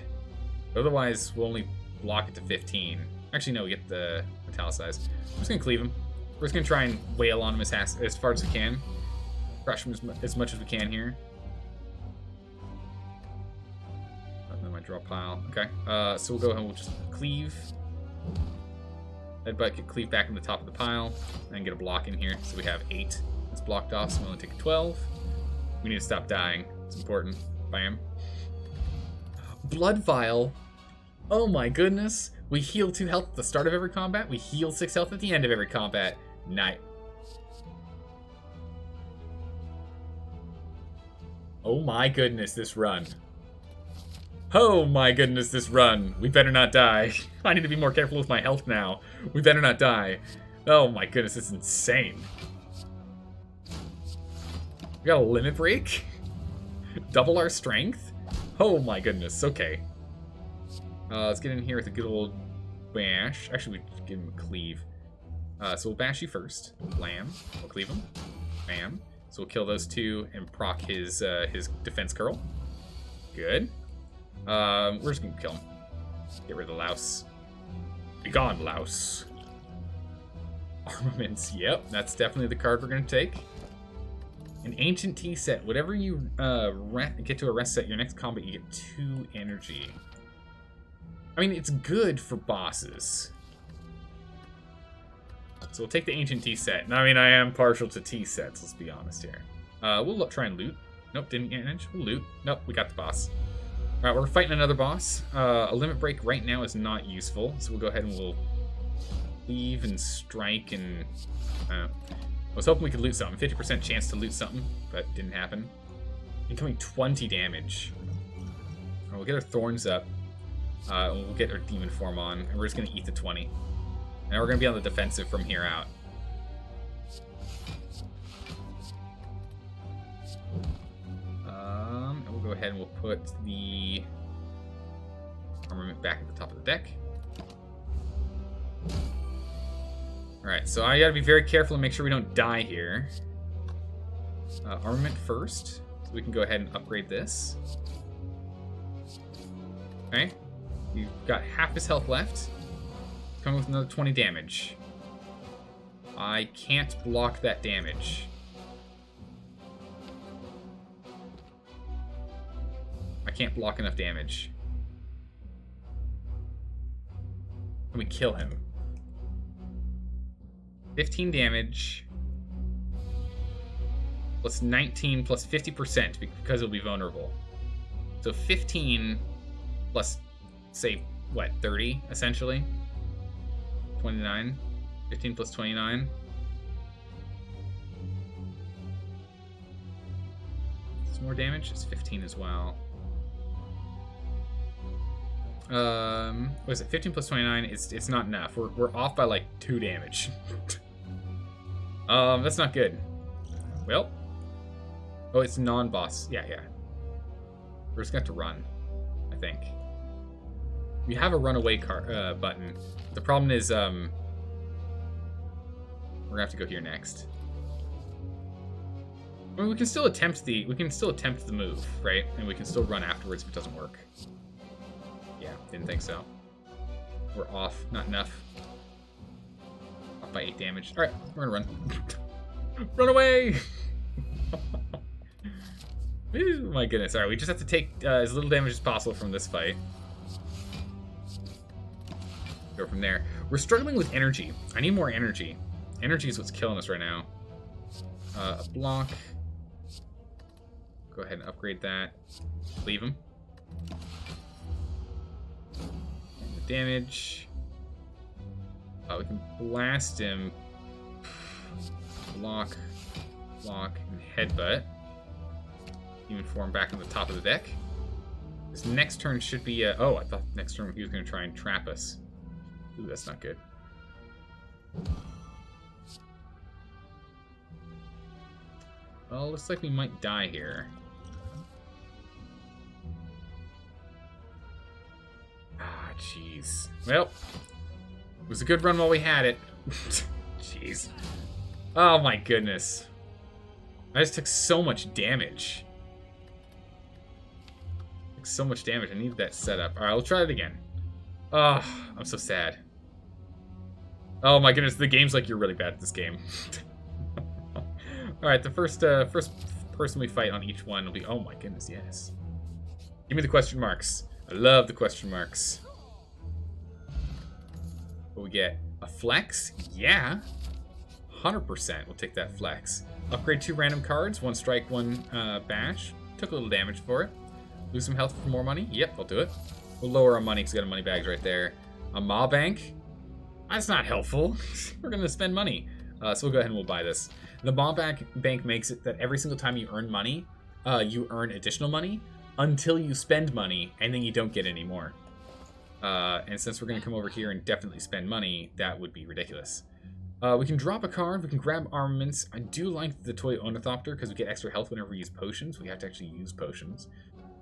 Otherwise, we'll only block it to 15. Actually, no, we get the Metallicize. I'm just going to cleave him. We're just going to try and wail on him as far as we can. Crush him as much as we can here. And then my draw pile. Okay. So we'll go ahead and we'll just cleave. Headbutt can cleave back in the top of the pile and get a block in here. So we have 8. It's blocked off, so we only take 12. We need to stop dying. It's important. Bam. Blood Vial. Oh my goodness. We heal 2 health at the start of every combat. We heal 6 health at the end of every combat. Nice. Oh my goodness, this run. Oh my goodness, this run. We better not die. I need to be more careful with my health now. We better not die. Oh my goodness, this is insane. We got a limit break? Double our strength? Oh my goodness, okay. Let's get in here with a good old bash. Actually, we should give him a cleave. So we'll bash you first. Blam. We'll cleave him. Bam. So we'll kill those two and proc his defense curl. Good. We're just gonna kill him. Get rid of the louse. Be gone, louse. Armaments. Yep, that's definitely the card we're gonna take. An ancient tea set. Whatever you get to a rest set, your next combat you get 2 energy. I mean, it's good for bosses. So we'll take the ancient tea set. Now, I mean, I am partial to tea sets, let's be honest here. We'll try and loot. Nope, didn't get an inch. We'll loot. Nope, we got the boss. Alright, we're fighting another boss. A limit break right now is not useful, so we'll go ahead and we'll leave and strike and... I was hoping we could loot something. 50% chance to loot something, but didn't happen. Incoming 20 damage. Right, we'll get our thorns up. We'll get our demon form on, and we're just going to eat the 20. And we're going to be on the defensive from here out. And we'll go ahead and we'll put the armament back at the top of the deck. Alright, so I gotta be very careful and make sure we don't die here. Armament first. So we can go ahead and upgrade this. Okay. We've got half his health left. Coming with another 20 damage. I can't block that damage. I can't block enough damage. Can we kill him? 15 damage. Plus 19 plus 50% because it'll be vulnerable. So 15 plus, say, what, 30, essentially? 29. 15 plus 29. Some more damage? It's 15 as well. What is it? 15 plus 29. It's not enough. We're off by like 2 damage. That's not good. Well. Oh, it's non-boss. Yeah. We're just gonna have to run, I think. We have a runaway button. The problem is, we're gonna have to go here next. I mean, we can still attempt the move, right? And we can still run afterwards if it doesn't work. Yeah, didn't think so. We're off, not enough. Off by 8 damage. All right, we're gonna run. Run away! Ooh, my goodness. All right, we just have to take as little damage as possible from this fight. Go from there. We're struggling with energy. I need more energy. Energy is what's killing us right now. A block. Go ahead and upgrade that. Leave him. And the damage. We can blast him. Block, and headbutt. Even form back on the top of the deck. This next turn should be. Oh, I thought next turn he was going to try and trap us. Ooh, that's not good. Well, looks like we might die here. Ah, jeez. Well, it was a good run while we had it. Jeez. Oh my goodness. I just took so much damage. So much damage. I need that setup. Alright, I'll try it again. Oh, I'm so sad. Oh my goodness, the game's like you're really bad at this game. Alright, the first person we fight on each one will be... Oh my goodness, yes. Give me the question marks. I love the question marks. What we get? A flex? Yeah. 100% we'll take that flex. Upgrade 2 random cards. 1 strike, 1 bash. Took a little damage for it. Lose some health for more money? Yep, I'll do it. We'll lower our money because we got a money bags right there. A Maw Bank? That's not helpful. We're going to spend money. So we'll go ahead and we'll buy this. The Maw Bank makes it that every single time you earn money, you earn additional money. until you spend money, and then you don't get any more. And since we're going to come over here and definitely spend money, that would be ridiculous. We can drop a card, we can grab armaments. I do like the toy Ornithopter because we get extra health whenever we use potions. We have to actually use potions.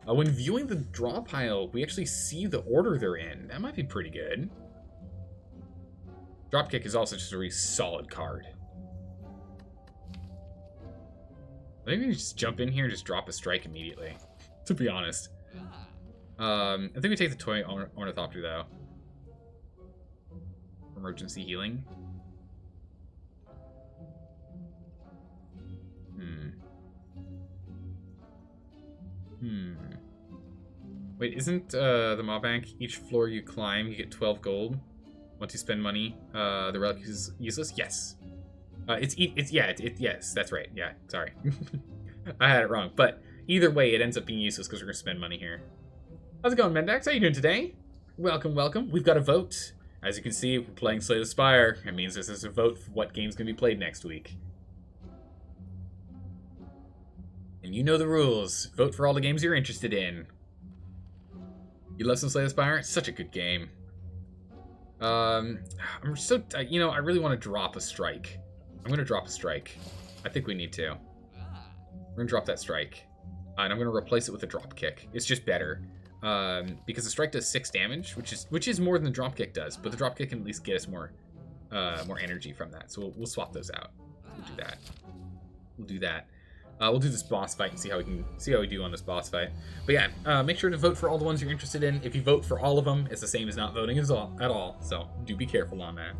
When viewing the draw pile, we actually see the order they're in. That might be pretty good. Dropkick is also just a really solid card. I think we can just jump in here and just drop a strike immediately, to be honest. I think we take the toy Ornithopter, though. Emergency healing. Wait, isn't the mob bank, each floor you climb, you get 12 gold? Once you spend money, the relic is useless? Yes. Yes, that's right. Yeah, sorry. I had it wrong. But either way, it ends up being useless because we're going to spend money here. How's it going, Mendax? How you doing today? Welcome, welcome. We've got a vote. As you can see, we're playing Slay the Spire. That means this is a vote for what game's going to be played next week. And you know the rules. Vote for all the games you're interested in. You love some Slay the Spire? It's such a good game. I'm so... You know, I really want to drop a strike. I'm going to drop a strike. I think we need to. We're going to drop that strike. And I'm going to replace it with a drop kick. It's just better. Because the strike does 6 damage, which is more than the drop kick does. But the drop kick can at least get us more energy from that. So we'll swap those out. We'll do that. We'll do that. We'll do this boss fight and see how we do on this boss fight. But yeah, make sure to vote for all the ones you're interested in. If you vote for all of them, it's the same as not voting at all. So do be careful on that.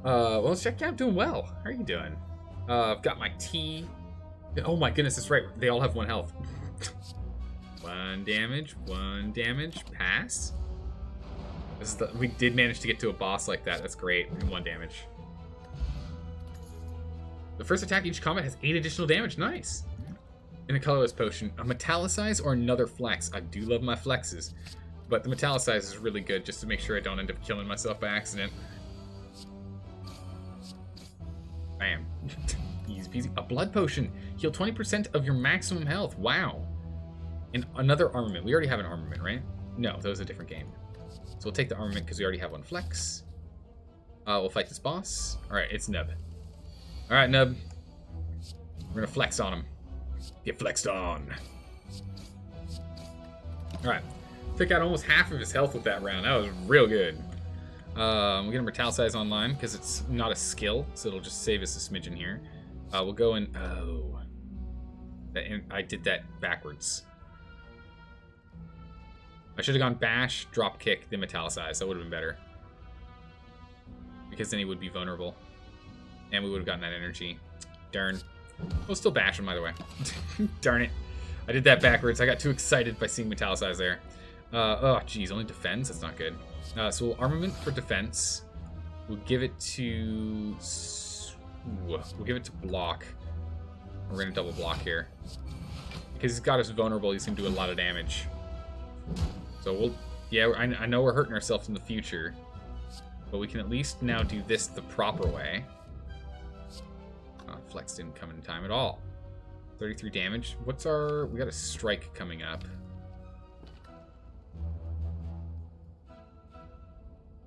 Well, let's check out. Doing well. How are you doing? I've got my tea. Oh my goodness, that's right. They all have 1 health. 1 damage. Pass. We did manage to get to a boss like that. That's great. 1 damage. The first attack each combat has 8 additional damage. Nice. In a colorless potion, a metallicize or another flex. I do love my flexes, but the metallicize is really good just to make sure I don't end up killing myself by accident. Bam. Easy peasy. A blood potion. Heal 20% of your maximum health. Wow. And another armament. We already have an armament, right? No, that was a different game. So we'll take the armament because we already have 1 flex. We'll fight this boss. Alright, it's Nub. Alright, Nub. We're gonna flex on him. Get flexed on. Alright. Took out almost half of his health with that round. That was real good. We'll get him Metallicize online because it's not a skill, so it'll just save us a smidgen here. We'll go in... Oh. I did that backwards. I should have gone bash, drop kick, then Metallicize. That would have been better. Because then he would be vulnerable. And we would have gotten that energy. Darn. We'll still bash him, either way. Darn it. I did that backwards. I got too excited by seeing Metallicize there. Oh, geez. Only defense? That's not good. So we'll armament for defense. We'll give it to... We'll give it to block. We're going to double block here. Because he's got us vulnerable, he's going to do a lot of damage. So we'll... Yeah, I know we're hurting ourselves in the future. But we can at least now do this the proper way. Flex didn't come in time at all. 33 damage. What's our... We got a strike coming up.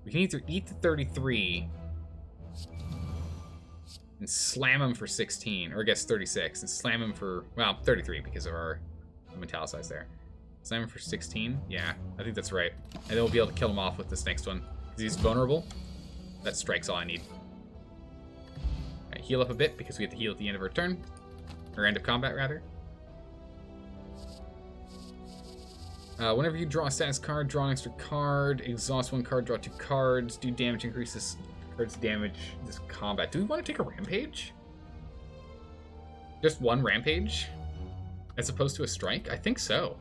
We can either eat the 33 and slam him for 16, or I guess 36, and slam him for, well, 33 because of our Metallicize there. Slam him for 16? Yeah, I think that's right. And then we'll be able to kill him off with this next one. Because he's vulnerable. That strike's all I need. Right, heal up a bit because we have to heal at the end of our turn. Or end of combat, rather. Whenever you draw a status card, draw an extra card, exhaust 1 card, draw 2 cards, do damage, increase this card's damage this combat. Do we want to take a rampage? Just 1 rampage? As opposed to a strike? I think so.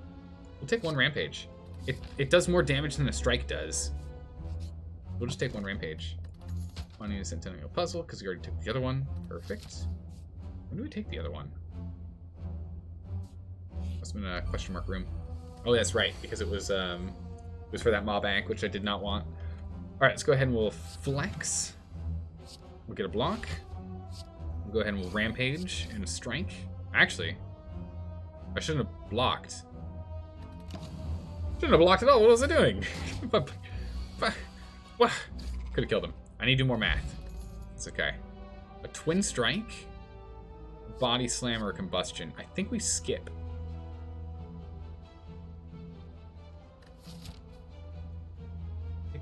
We'll take 1 rampage. It does more damage than a strike does. We'll just take 1 rampage. Finding a Centennial Puzzle, because we already took the other one. Perfect. When do we take the other one? Must have been a question mark room. Oh, that's right, because it was for that mob bank, which I did not want. Alright, let's go ahead and we'll flex. We'll get a block. We'll go ahead and we'll rampage and strike. Actually, I shouldn't have blocked. Shouldn't have blocked at all. What was I doing? Could have killed him. I need to do more math. It's okay. A twin strike, body slam, or combustion. I think we skip.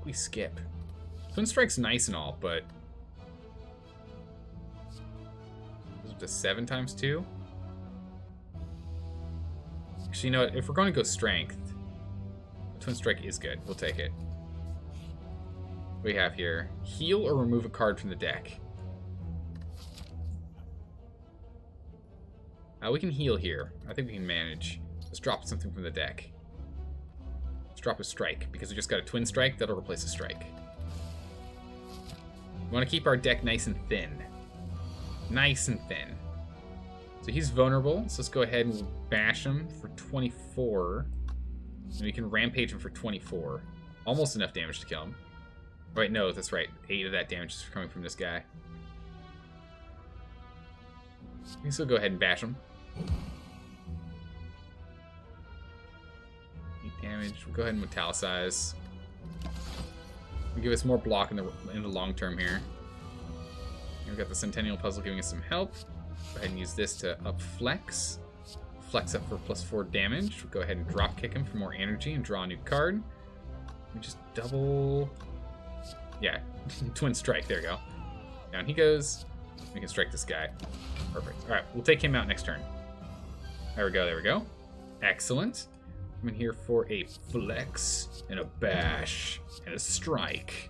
We skip. Twin strike's nice and all, but goes up to 7 times 2. Actually, you know what? If we're going to go strength, twin strike is good. We'll take it. What do we have here? Heal or remove a card from the deck. We can heal here. I think we can manage. Let's drop something from the deck. Drop a strike, because we just got a twin strike. That'll replace a strike. We want to keep our deck nice and thin. Nice and thin. So he's vulnerable, so let's go ahead and we'll bash him for 24. And we can rampage him for 24. Almost enough damage to kill him. Wait, no, that's right. 8 of that damage is coming from this guy. We can still go ahead and bash him. Damage. We'll go ahead and metallicize. We'll give us more block in the long term here. We've got the Centennial Puzzle giving us some help. Go ahead and use this to up flex. Flex up for +4 damage. We'll go ahead and drop kick him for more energy and draw a new card. We just double. Yeah, twin strike. There we go. Down he goes. We can strike this guy. Perfect. All right, we'll take him out next turn. There we go. There we go. Excellent. I'm in here for a flex, and a bash, and a strike.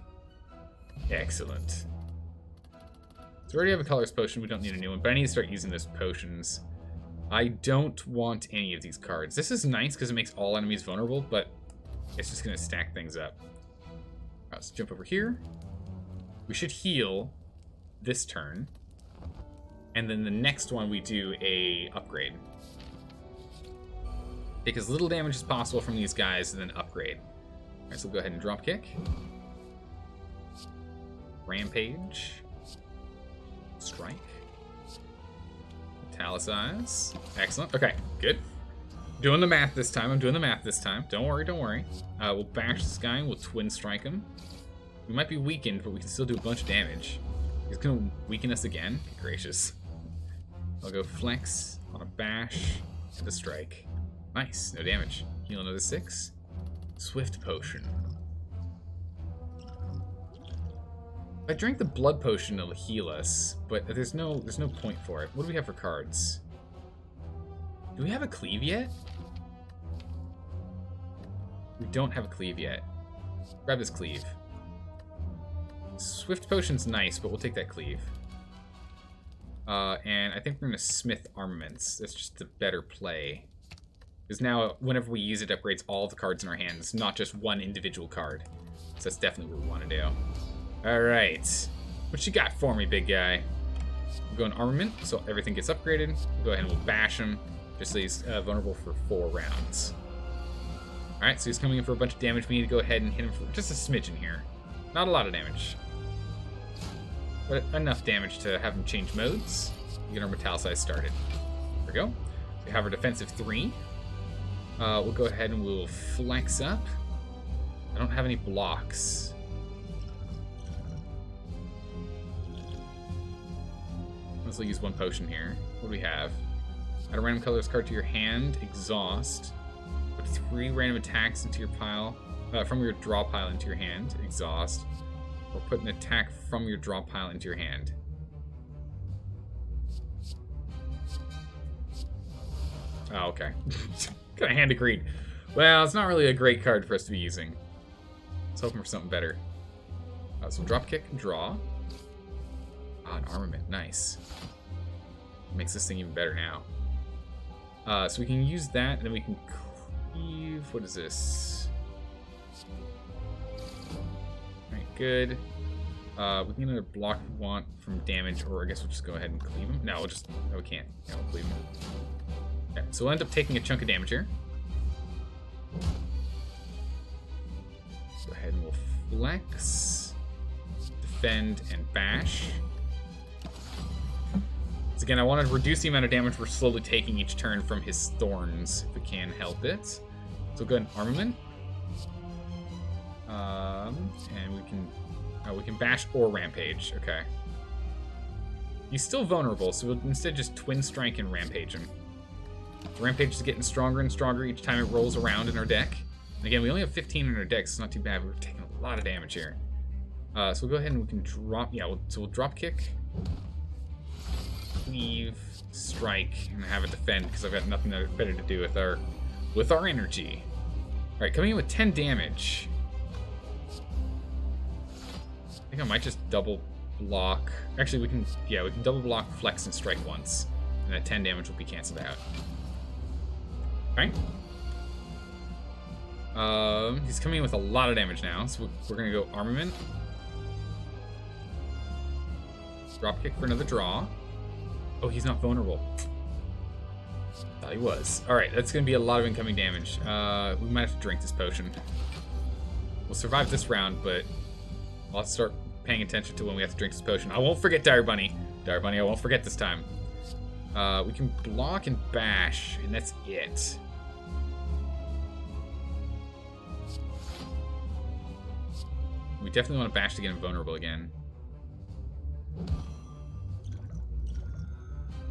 Excellent. So we already have a colorless potion, we don't need a new one, but I need to start using those potions. I don't want any of these cards. This is nice because it makes all enemies vulnerable, but it's just going to stack things up. Alright, let's jump over here. We should heal this turn. And then the next one we do a upgrade. Take as little damage as possible from these guys and then upgrade. Alright, so we'll go ahead and drop kick. Rampage. Strike. Metallicize. Excellent. Okay, good. Doing the math this time. I'm doing the math this time. Don't worry, don't worry. We'll bash this guy and we'll twin strike him. We might be weakened, but we can still do a bunch of damage. He's gonna weaken us again. Good gracious. I'll go flex on a bash and a strike. Nice, no damage. Heal another 6. Swift potion. I drank the blood potion, it'll heal us, but there's no point for it. What do we have for cards? Do we have a cleave yet? We don't have a cleave yet. Grab this cleave. Swift potion's nice, but we'll take that cleave. And I think we're gonna smith armaments. That's just a better play. Because now, whenever we use it, upgrades all the cards in our hands, not just one individual card. So that's definitely what we want to do. Alright. What you got for me, big guy? We'll go in armament, so everything gets upgraded. We'll go ahead and we'll bash him, just so he's vulnerable for 4 rounds. Alright, so he's coming in for a bunch of damage. We need to go ahead and hit him for just a smidgen here. Not a lot of damage. But enough damage to have him change modes. Get our metallicize started. There we go. We have our defensive 3. We'll go ahead and we'll flex up. I don't have any blocks. Let's use 1 potion here. What do we have? Add a random colorless card to your hand. Exhaust. Put 3 random attacks into your pile. From your draw pile into your hand. Exhaust. Or put an attack from your draw pile into your hand. Oh, okay. Got a hand of greed. Well, it's not really a great card for us to be using. Let's hope for something better. So drop kick and draw. Ah, an armament. Nice. Makes this thing even better now. So we can use that, and then we can cleave. What is this? Alright, good. We can get another block we want from damage, or I guess we'll just go ahead and cleave him. No, we'll just. No, we can't. No, we'll cleave him. Okay, so we'll end up taking a chunk of damage here. Go ahead and we'll flex, defend, and bash. So again, I want to reduce the amount of damage we're slowly taking each turn from his thorns, if we can help it. So we'll go ahead and armament. And we can bash or rampage. Okay. He's still vulnerable, so we'll instead just twin strike and rampage him. Rampage is getting stronger and stronger each time it rolls around in our deck. And again, we only have 15 in our deck, so it's not too bad. We're taking a lot of damage here. So we'll go ahead and we can drop. Yeah, so we'll drop kick, cleave, strike, and have it defend because I've got nothing better to do with our energy. All right, coming in with 10 damage. I think I might just double block. Actually, we can double block, flex, and strike once, and that 10 damage will be canceled out. Okay. He's coming in with a lot of damage now, so we're gonna go armament. Drop kick for another draw. Oh, he's not vulnerable. Thought he was. Alright, that's gonna be a lot of incoming damage. We might have to drink this potion. We'll survive this round, but I'll have to start paying attention to when we have to drink this potion. I won't forget Dire Bunny. Dire Bunny, I won't forget this time. We can block and bash, and that's it. We definitely want to bash to get him vulnerable again.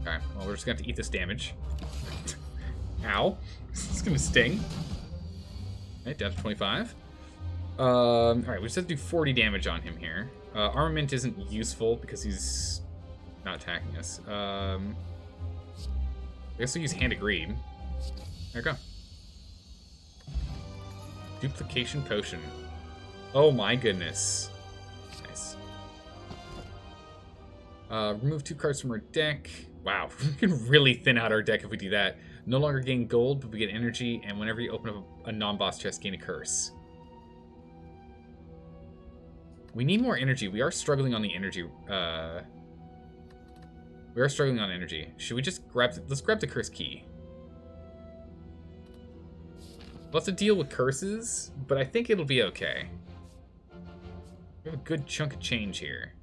Okay, well, we're just going to have to eat this damage. Ow. It's going to sting. Okay, down to 25. Alright, we just have to do 40 damage on him here. Armament isn't useful because he's not attacking us. I guess we'll use Hand of Greed. There we go. Duplication Potion. Oh my goodness. Nice. Remove 2 cards from our deck. Wow, we can really thin out our deck if we do that. No longer gain gold, but we get energy, and whenever you open up a non-boss chest, gain a curse. We need more energy. We are struggling on the energy. We are struggling on energy. Should we just grab... Let's grab the curse key. We'll have to deal with curses, but I think it'll be okay. We have a good chunk of change here.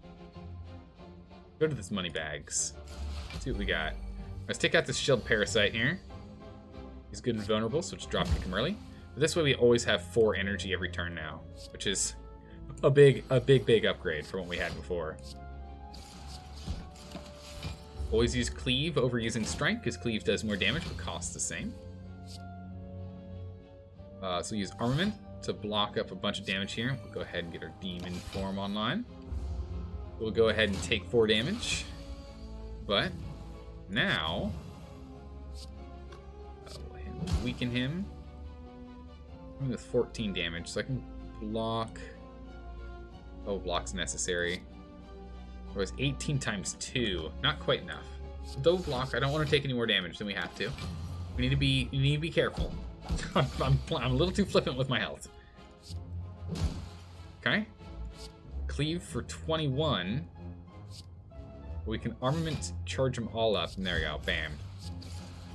Go to this money bags. See what we got. Let's take out this shield parasite here. He's good and vulnerable, so just drop kick him early. But this way we always have 4 energy every turn now, which is a big upgrade from what we had before. Always use cleave over using strike, because cleave does more damage but costs the same. So use armament to block up a bunch of damage here. We'll go ahead and get our demon form online. We'll go ahead and take 4 damage. But now we'll weaken him with 14 damage, so I can block. Oh, block's necessary. It was 18 times 2. Not quite enough. Double block. I don't want to take any more damage than we have to. We need to be careful. I'm a little too flippant with my health. Okay. Cleave for 21. We can armament charge them all up, and there we go. Bam.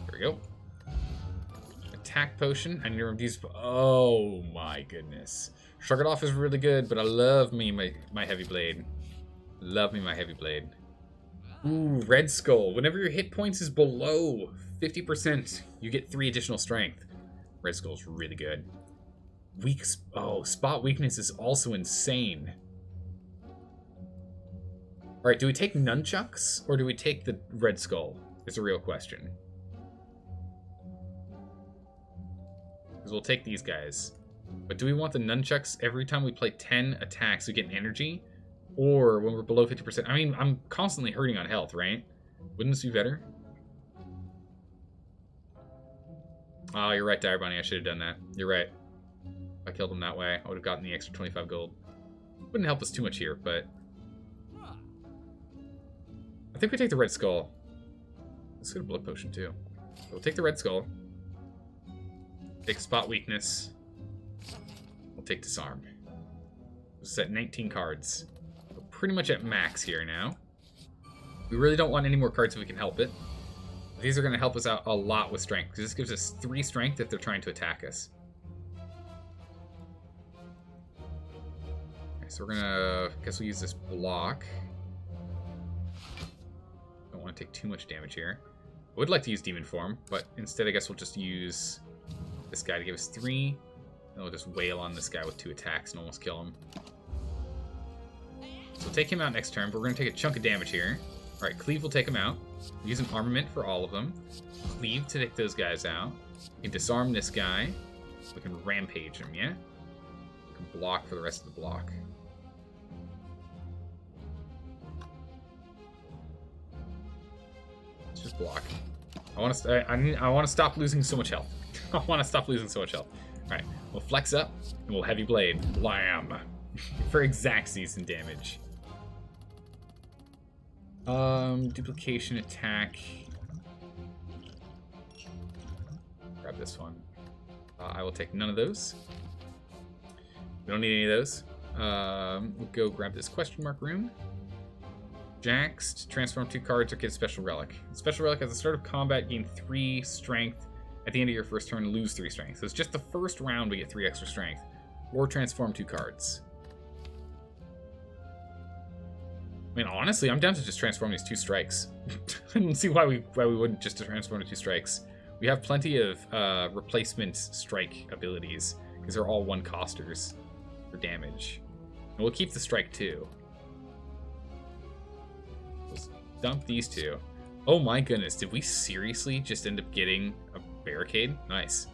There we go. Attack potion. I need to remove these. Oh my goodness. Shrug it off is really good, but I love me my heavy blade. Love me my heavy blade. Ooh, Red Skull. Whenever your hit points is below 50%, you get 3 additional strength. Red Skull's really good. Spot weakness is also insane. Alright, do we take nunchucks or do we take the Red Skull? It's a real question. Because we'll take these guys. But do we want the nunchucks every time we play 10 attacks we get an energy? Or when we're below 50%? I mean, I'm constantly hurting on health, right? Wouldn't this be better? Oh, you're right, Dire Bunny. I should have done that. You're right. If I killed him that way, I would have gotten the extra 25 gold. Wouldn't help us too much here, but... I think we take the Red Skull. Let's get a blood potion, too. So we'll take the Red Skull. Take spot weakness. We'll take disarm. We'll set 19 cards. We're pretty much at max here now. We really don't want any more cards if we can help it. These are going to help us out a lot with strength, because this gives us 3 strength if they're trying to attack us. Okay, so we're going to... I guess we'll use this block. Don't want to take too much damage here. I would like to use Demon Form, but instead I guess we'll just use this guy to give us 3. Then we'll just wail on this guy with 2 attacks and almost kill him. So we'll take him out next turn, but we're going to take a chunk of damage here. Alright, Cleave will take him out. Use an armament for all of them. Cleave to take those guys out. We can disarm this guy. We can rampage him, yeah? We can block for the rest of the block. Let's just block. I want to stop losing so much health. I want to stop losing so much health. Alright, we'll flex up, and we'll heavy blade. Blam! For exact season damage. Duplication attack. Grab this one. I will take none of those. We don't need any of those. We'll go grab this question mark rune. Jaxed, transform 2 cards or get a special relic. Special relic at the start of combat, gain 3 strength. At the end of your first turn, lose 3 strength. So it's just the first round we get 3 extra strength. Or transform 2 cards. I mean, honestly, I'm down to just transform these 2 strikes. I don't see why we wouldn't just transform to 2 strikes. We have plenty of replacement strike abilities, because they're all 1-costers for damage. And we'll keep the strike too. Let's dump these 2. Oh my goodness, did we seriously just end up getting a barricade? Nice.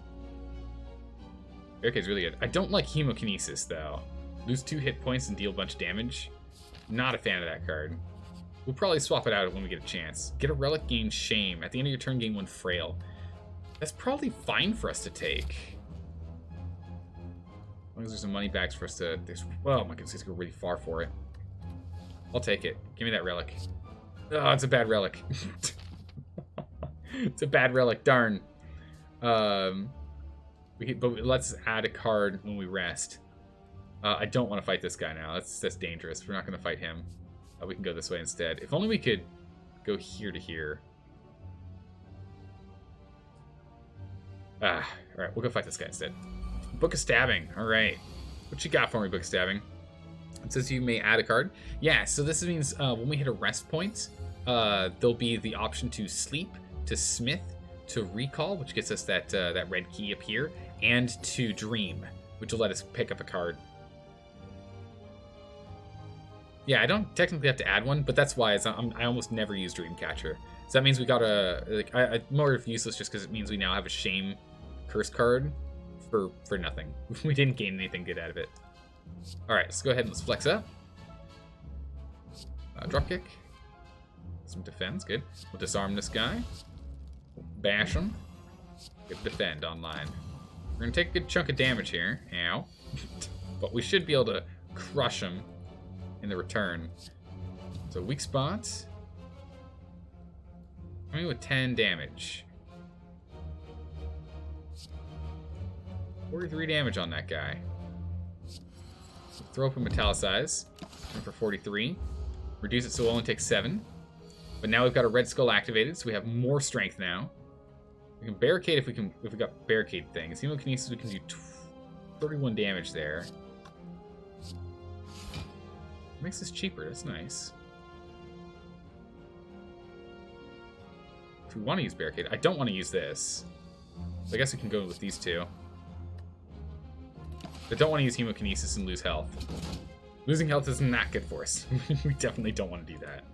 Barricade's really good. I don't like Hemokinesis though. Lose 2 hit points and deal a bunch of damage. Not a fan of that card. We'll probably swap it out when we get a chance. Get a relic, gain shame. At the end of your turn, gain 1 frail. That's probably fine for us to take. As long as there's some money bags for us to... Oh my goodness, it's going really far for it. I'll take it. Give me that relic. Oh, it's a bad relic. It's a bad relic, darn. But let's add a card when we rest. I don't want to fight this guy now. That's dangerous. We're not going to fight him. We can go this way instead. If only we could go here to here. Alright, we'll go fight this guy instead. Book of Stabbing. Alright. What you got for me, Book of Stabbing? It says you may add a card. Yeah, so this means when we hit a rest point, there'll be the option to sleep, to smith, to recall, which gets us that red key up here, and to dream, which will let us pick up a card. Yeah, I don't technically have to add one, but that's why I almost never use Dreamcatcher. So that means we got a more useless just because it means we now have a shame curse card for nothing. We didn't gain anything good out of it. All right, let's go ahead and let's flex up. Dropkick. Some defense, good. We'll disarm this guy. Bash him. Get defend online. We're gonna take a good chunk of damage here. Ow. But we should be able to crush him in the return. So weak spot. Coming with 10 damage. 43 damage on that guy. Throw up a Metallicize. For 43. Reduce it so it only takes 7. But now we've got a Red Skull activated, so we have more strength now. We can barricade if we got barricade things. Hemokinesis, we can do 31 damage there. Makes this cheaper, that's nice. If we want to use barricade, I don't want to use this. So I guess we can go with these 2. But don't want to use Hemokinesis and lose health. Losing health is not good for us. We definitely don't want to do that.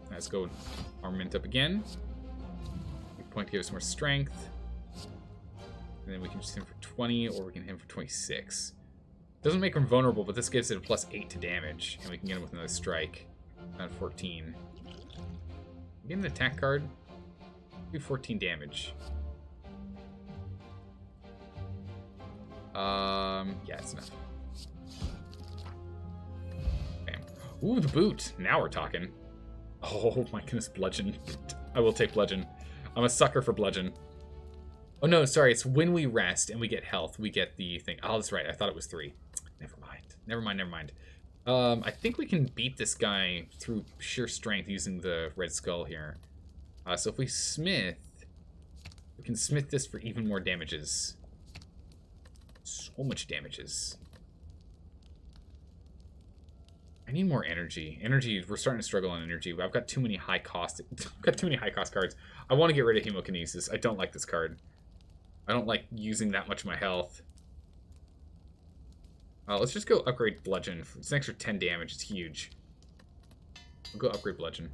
Let's go armament up again. Point to give us more strength. And then we can just hit him for 20, or we can hit him for 26. Doesn't make him vulnerable, but this gives it a +8 to damage, and we can get him with another strike. At 14. Get an attack card. Do 14 damage. Yeah, it's enough. Bam. Ooh, the boot. Now we're talking. Oh my goodness, bludgeon. I will take bludgeon. I'm a sucker for bludgeon. Oh no, sorry, it's when we rest and we get health, we get the thing. Oh, that's right, I thought it was 3. Never mind. I think we can beat this guy through sheer strength using the Red Skull here. So if we smith, we can smith this for even more damages. So much damages. I need more energy. We're starting to struggle on energy. I've got too many high cost cards. I want to get rid of Hemokinesis. I don't like this card. I don't like using that much of my health. Let's just go upgrade Bludgeon. It's an extra 10 damage. It's huge. We'll go upgrade Bludgeon.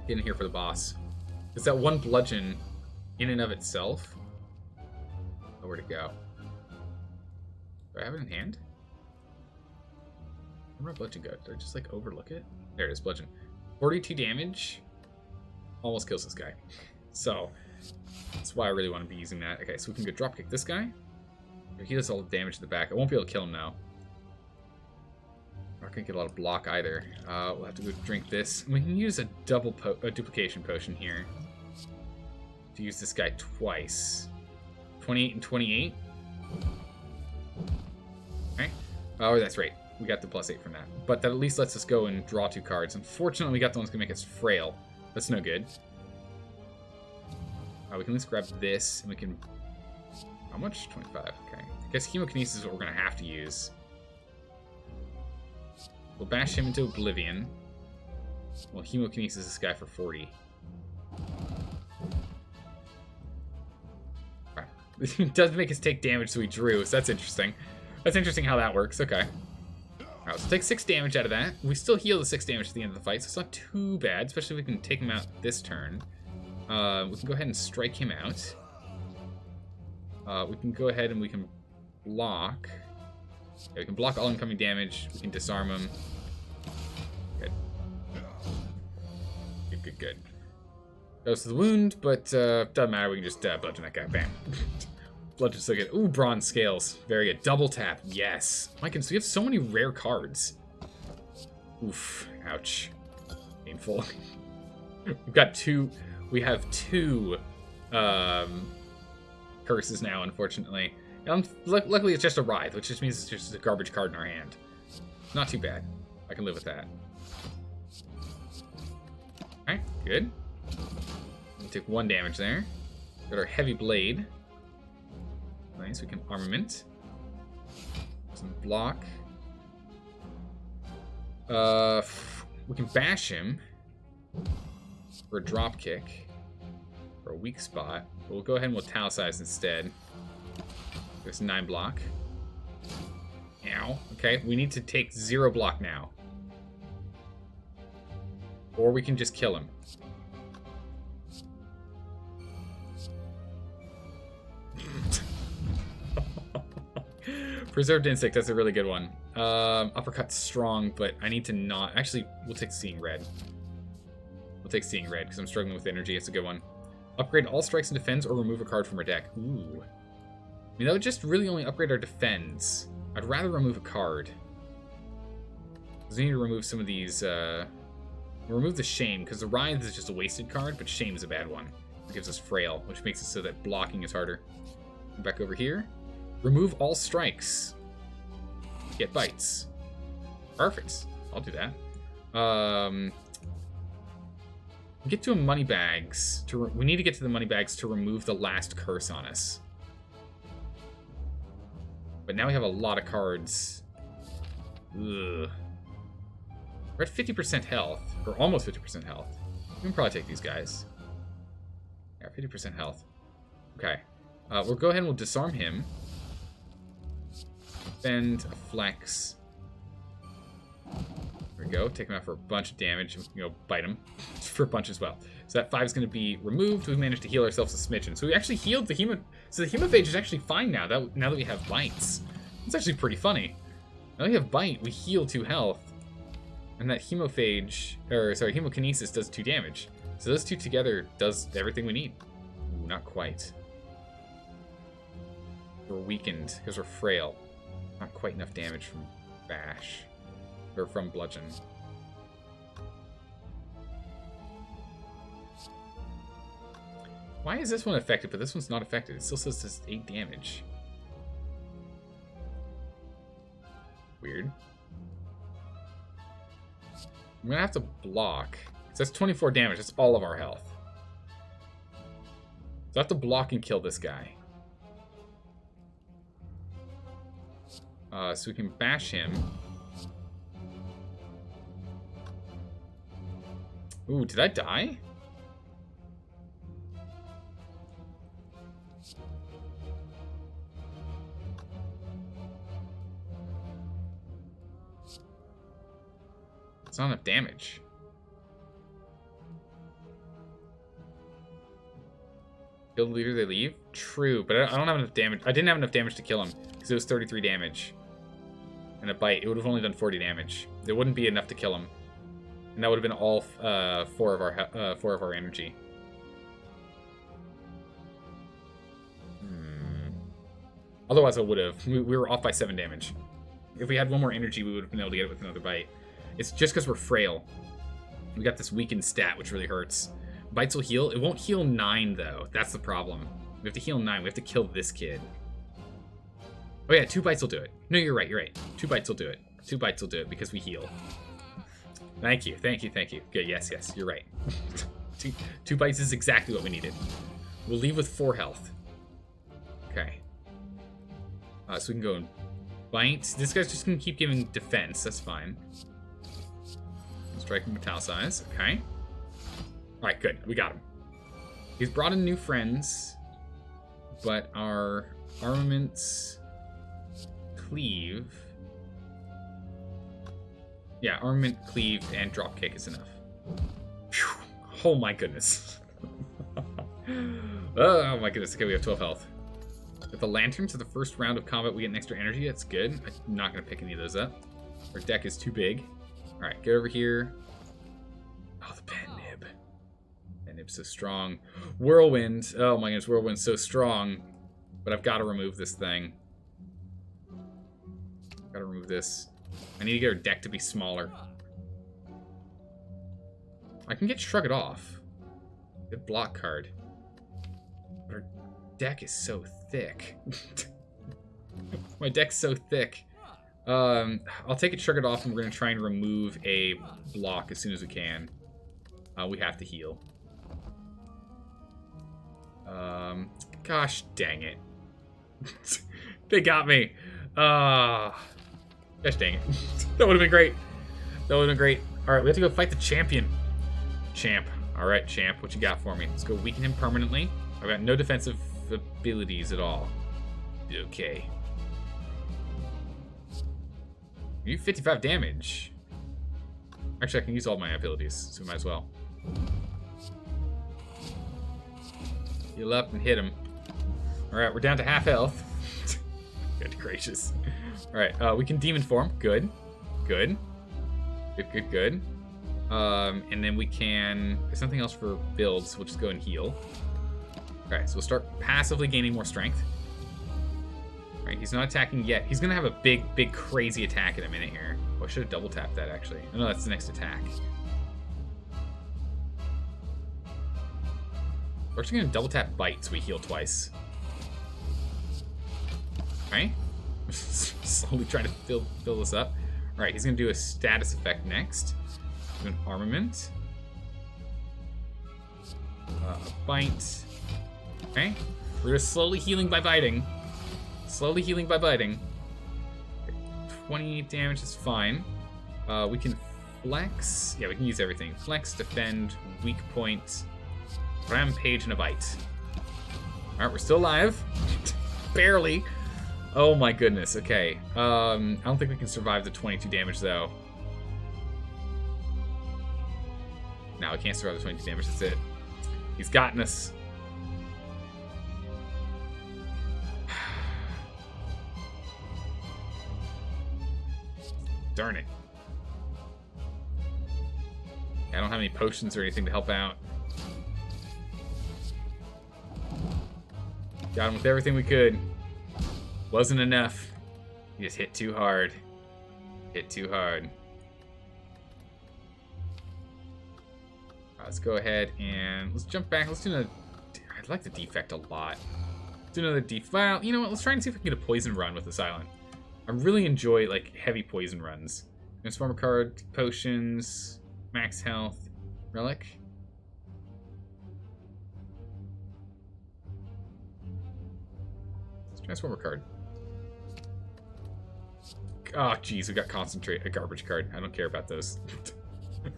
Get in here for the boss. Is that one Bludgeon in and of itself? Oh, where'd it go? Do I have it in hand? Where'd my Bludgeon go? Did I just, like, overlook it? There it is, Bludgeon. 42 damage. Almost kills this guy. So, that's why I really want to be using that. Okay, so we can go dropkick this guy. He does all the damage to the back. I won't be able to kill him now. Not gonna get a lot of block either. We'll have to go drink this. And we can use a duplication potion here to use this guy twice. 28 and 28. Okay. Oh, that's right. We got the +8 from that. But that at least lets us go and draw 2 cards. Unfortunately, we got the one's gonna make us frail. That's no good. We can at least grab this, and we can... How much? 25. Okay. I guess Hemokinesis is what we're going to have to use. We'll bash him into oblivion. We'll Hemokinesis this guy for 40. Right. It does make us take damage, so we drew, so that's interesting. That's interesting how that works. Okay. Alright, so take 6 damage out of that. We still heal the 6 damage at the end of the fight, so it's not too bad, especially if we can take him out this turn. We can go ahead and strike him out. We can go ahead and we can block. Yeah, we can block all incoming damage. We can disarm him. Good. Good, good, good. Goes to the wound, but doesn't matter. We can just bludgeon that guy. Bam. Bludgeon's so good. Ooh, bronze scales. Very good. Double tap. Yes. My goodness, we have so many rare cards. Oof. Ouch. Painful. We've got 2... We have 2 curses now, unfortunately. Luckily, it's just a writhe, which just means it's just a garbage card in our hand. Not too bad. I can live with that. Alright, good. We'll take 1 damage there. Got our heavy blade. Nice, we can armament. Some block. We can bash him. For a drop kick, for a weak spot. But we'll go ahead and we'll italicize instead. There's 9 block. Ow. Okay, we need to take 0 block now. Or we can just kill him. Preserved Insect, that's a really good one. Uppercut's strong, but I need to not... Actually, we'll take Seeing Red. We'll take Seeing Red, because I'm struggling with energy. It's a good one. Upgrade all strikes and defends, or remove a card from our deck. Ooh. I mean, that would just really only upgrade our defends. I'd rather remove a card. Because we need to remove some of these, We'll remove the Shame, because the Writhe is just a wasted card, but Shame is a bad one. It gives us Frail, which makes it so that blocking is harder. Come back over here. Remove all strikes. Get bites. Perfect. I'll do that. Get to a money bags. We need to get to the money bags to remove the last curse on us. But now we have a lot of cards. Ugh. We're at 50% health, or almost 50% health. We can probably take these guys. Yeah, 50% health. Okay. We'll go ahead and we'll disarm him. Spend a flex. There we go. Take him out for a bunch of damage. You know, bite him for a bunch as well. So that 5 is going to be removed. We've managed to heal ourselves a smidgen. So we actually healed the hemo. So the hemophage is actually fine now. Now that we have bites, it's actually pretty funny. Now we have bite, we heal 2 health, and that hemophage, or sorry, hemokinesis does 2 damage. So those 2 together does everything we need. Ooh, not quite. We're weakened because we're frail. Not quite enough damage from bash. Or from bludgeon. Why is this one affected, but this one's not affected? It still says this 8 damage. Weird. I'm gonna have to block. So that's 24 damage. That's all of our health. So I have to block and kill this guy. So we can bash him. Ooh, did I die? It's not enough damage. Kill the leader, they leave? True, but I don't have enough damage. I didn't have enough damage to kill him, because it was 33 damage. And a bite, it would have only done 40 damage. There wouldn't be enough to kill him. And that would have been all 4 of our energy. Otherwise I would have. We were off by 7 damage. If we had 1 more energy, we would have been able to get it with another bite. It's just because we're frail. We got this weakened stat, which really hurts. Bites will heal. It won't heal 9, though. That's the problem. We have to heal 9. We have to kill this kid. Oh, yeah, 2 bites will do it. No, you're right. You're right. 2 bites will do it. 2 bites will do it because we heal. Thank you. Thank you. Thank you. Good. Yes, yes. You're right. 2 bites is exactly what we needed. We'll leave with 4 health. Okay. So we can go and bite. This guy's just going to keep giving defense. That's fine. Striking Metallicize. Okay. Alright, good. We got him. He's brought in new friends, but our armaments cleave. Yeah, armament, cleave, and dropkick is enough. Whew. Oh my goodness. Oh my goodness. Okay, we have 12 health. With the lanterns for the first round of combat, we get an extra energy. That's good. I'm not going to pick any of those up. Our deck is too big. Alright, get over here. Oh, the pen nib. Pen nib's so strong. Whirlwind. Oh my goodness, Whirlwind's so strong. But I've got to remove this thing. Got to remove this. I need to get our deck to be smaller. I can get Shrug It Off. Good block card. But our deck is so thick. My deck's so thick. I'll take it, Shrug It Off, and we're going to try and remove a block as soon as we can. We have to heal. Gosh dang it. They got me. Gosh dang it. That would have been great. That would have been great. Alright, we have to go fight the champion. Champ. Alright, champ, what you got for me? Let's go weaken him permanently. I've got no defensive abilities at all. Okay. You 55 damage. Actually, I can use all my abilities, so we might as well. Heal up and hit him. Alright, we're down to half health. Good gracious. Alright, we can demon form. Good. Good. Good, good, good. And then we can... There's something else for builds. We'll just go and heal. Okay, so we'll start passively gaining more strength. Alright, he's not attacking yet. He's going to have a big, crazy attack in a minute here. Oh, I should have double tapped that, actually. Oh, no, that's the next attack. We're actually going to double tap Bite so we heal twice. Okay. Slowly trying to fill this up. Alright, he's going to do a status effect next. Do an armament. Bite. Okay. We're just slowly healing by biting. Slowly healing by biting. 20 damage is fine. We can flex. Yeah, we can use everything. Flex, defend, weak point, rampage, and a bite. Alright, we're still alive. Barely. Oh my goodness. Okay. I don't think we can survive the 22 damage, though. No, we can't survive the 22 damage. That's it. He's gotten us. Darn it. I don't have any potions or anything to help out. Got him with everything we could. Wasn't enough. He just hit too hard. Hit too hard. Let's go ahead and let's jump back. Let's do another... I like the defect a lot. Let's do another defect. Well, you know what? Let's try and see if we can get a poison run with this island. I really enjoy, like, heavy poison runs. Transformer card, potions, max health, relic. Let's Transformer card. Oh, jeez, we got concentrate, a garbage card. I don't care about those.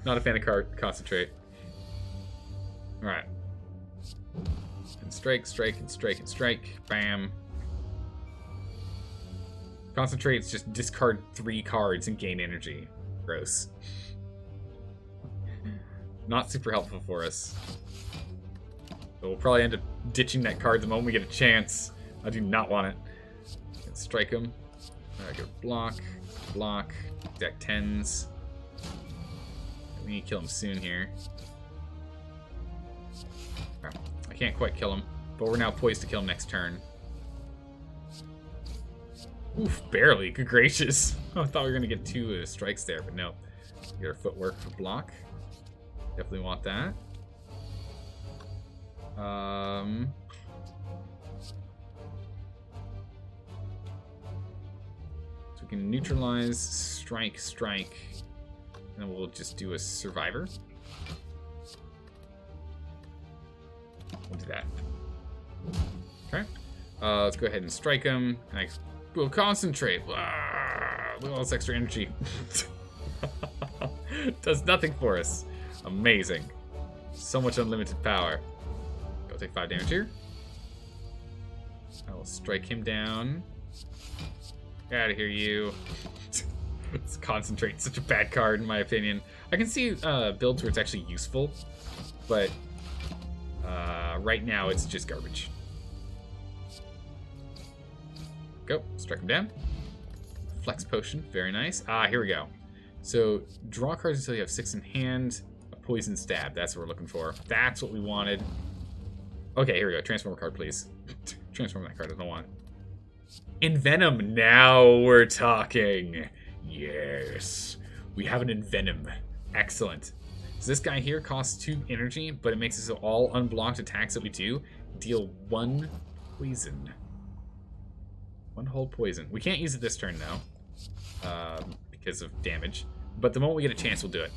Not a fan of concentrate. Alright. And strike, strike, and strike, and strike. Bam. Concentrates just discard 3 cards and gain energy. Gross. Not super helpful for us. So we'll probably end up ditching that card the moment we get a chance. I do not want it. Let's strike him. Go block, block, deck 10s. We need to kill him soon here. I can't quite kill him, but we're now poised to kill him next turn. Oof, barely. Good gracious. I thought we were going to get 2 strikes there, but no. Get our footwork for block. Definitely want that. So we can neutralize, strike, strike, and then we'll just do a survivor. We'll do that. Okay. Let's go ahead and strike him. And we'll concentrate. Look at all this extra energy. Does nothing for us. Amazing. So much unlimited power. Go take 5 damage here. I will strike him down. Get out of here, you. Let's concentrate. Such a bad card, in my opinion. I can see builds where it's actually useful, but right now it's just garbage. Go. Strike him down. Flex potion. Very nice. Here we go. So, draw cards until you have 6 in hand. A poison stab. That's what we're looking for. That's what we wanted. Okay, here we go. Transform a card, please. Transform that card. I don't want it. Envenom. Now we're talking. Yes. We have an Envenom. Excellent. So this guy here costs 2 energy, but it makes it so all unblocked attacks that we do deal 1 poison. 1 whole poison. We can't use it this turn, though. Because of damage. But the moment we get a chance, we'll do it.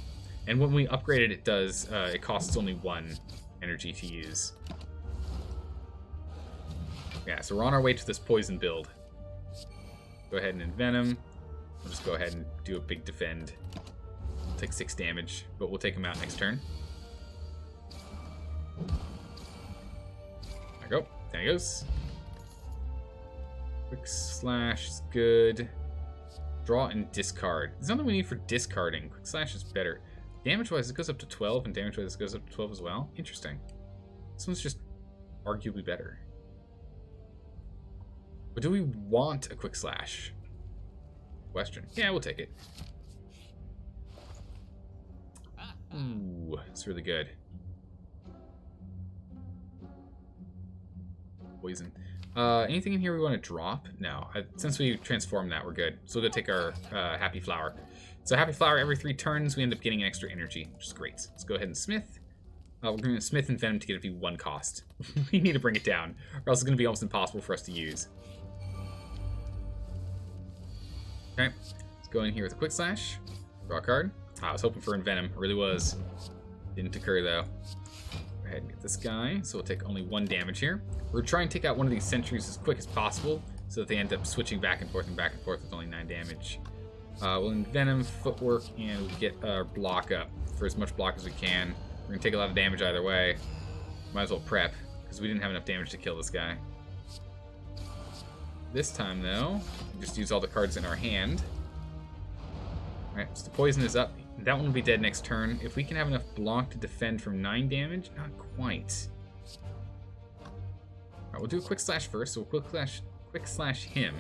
And when we upgrade it, it costs only 1 energy to use. Yeah, so we're on our way to this poison build. Go ahead and envenom. We'll just go ahead and do a big defend. We'll take 6 damage, but we'll take him out next turn. There we go. There he goes. Quick slash is good. Draw and discard. There's nothing we need for discarding. Quick slash is better. Damage-wise, it goes up to 12, and damage-wise, it goes up to 12 as well. Interesting. This one's just arguably better. But do we want a quick slash? Question. Yeah, we'll take it. Ooh, it's really good. Poison. Anything in here we want to drop? No. Since we transformed that, we're good. So we'll go take our Happy Flower. So Happy Flower, every 3 turns, we end up getting an extra energy, which is great. Let's go ahead and smith. We're going to smith and venom to get it to be 1 cost. We need to bring it down, or else it's going to be almost impossible for us to use. Okay. Let's go in here with a quick slash. Draw a card. I was hoping for envenom. It really was. Didn't occur, though. Go ahead and get this guy. So we'll take only 1 damage here. We're trying to take out one of these sentries as quick as possible so that they end up switching back and forth with only 9 damage. We'll envenom, footwork, and we'll get our block up for as much block as we can. We're going to take a lot of damage either way. Might as well prep, because we didn't have enough damage to kill this guy. This time, though, we just use all the cards in our hand. Alright, so the poison is up. That one will be dead next turn. If we can have enough block to defend from 9 damage, not quite. Alright, we'll do a quick slash first. So we'll quick slash him.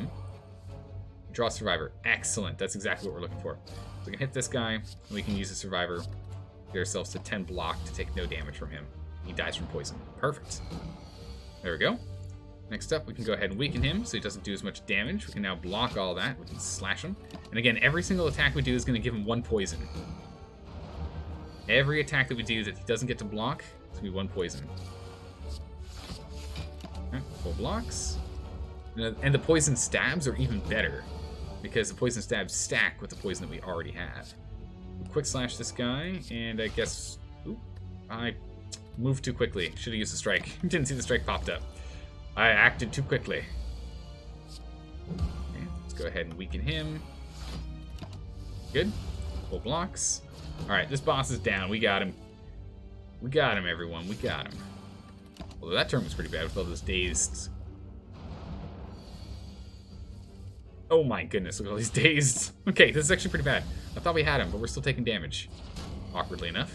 Draw Survivor. Excellent. That's exactly what we're looking for. So we can hit this guy, and we can use a Survivor. Get ourselves to 10 block to take no damage from him. He dies from poison. Perfect. There we go. Next up, we can go ahead and weaken him so he doesn't do as much damage. We can now block all that. We can slash him. And again, every single attack we do is going to give him 1 poison. Every attack that we do that he doesn't get to block, it's going to be 1 poison. Okay, full blocks. And the poison stabs are even better, because the poison stabs stack with the poison that we already have. We'll quick slash this guy, and I guess... Ooh, I moved too quickly. Should have used the strike. Didn't see the strike popped up. I acted too quickly. Okay, let's go ahead and weaken him. Good. Full blocks. Alright, this boss is down. We got him. We got him, everyone. We got him. Although that turn was pretty bad with all those dazed. Oh my goodness, look at all these dazed. Okay, this is actually pretty bad. I thought we had him, but we're still taking damage. Awkwardly enough.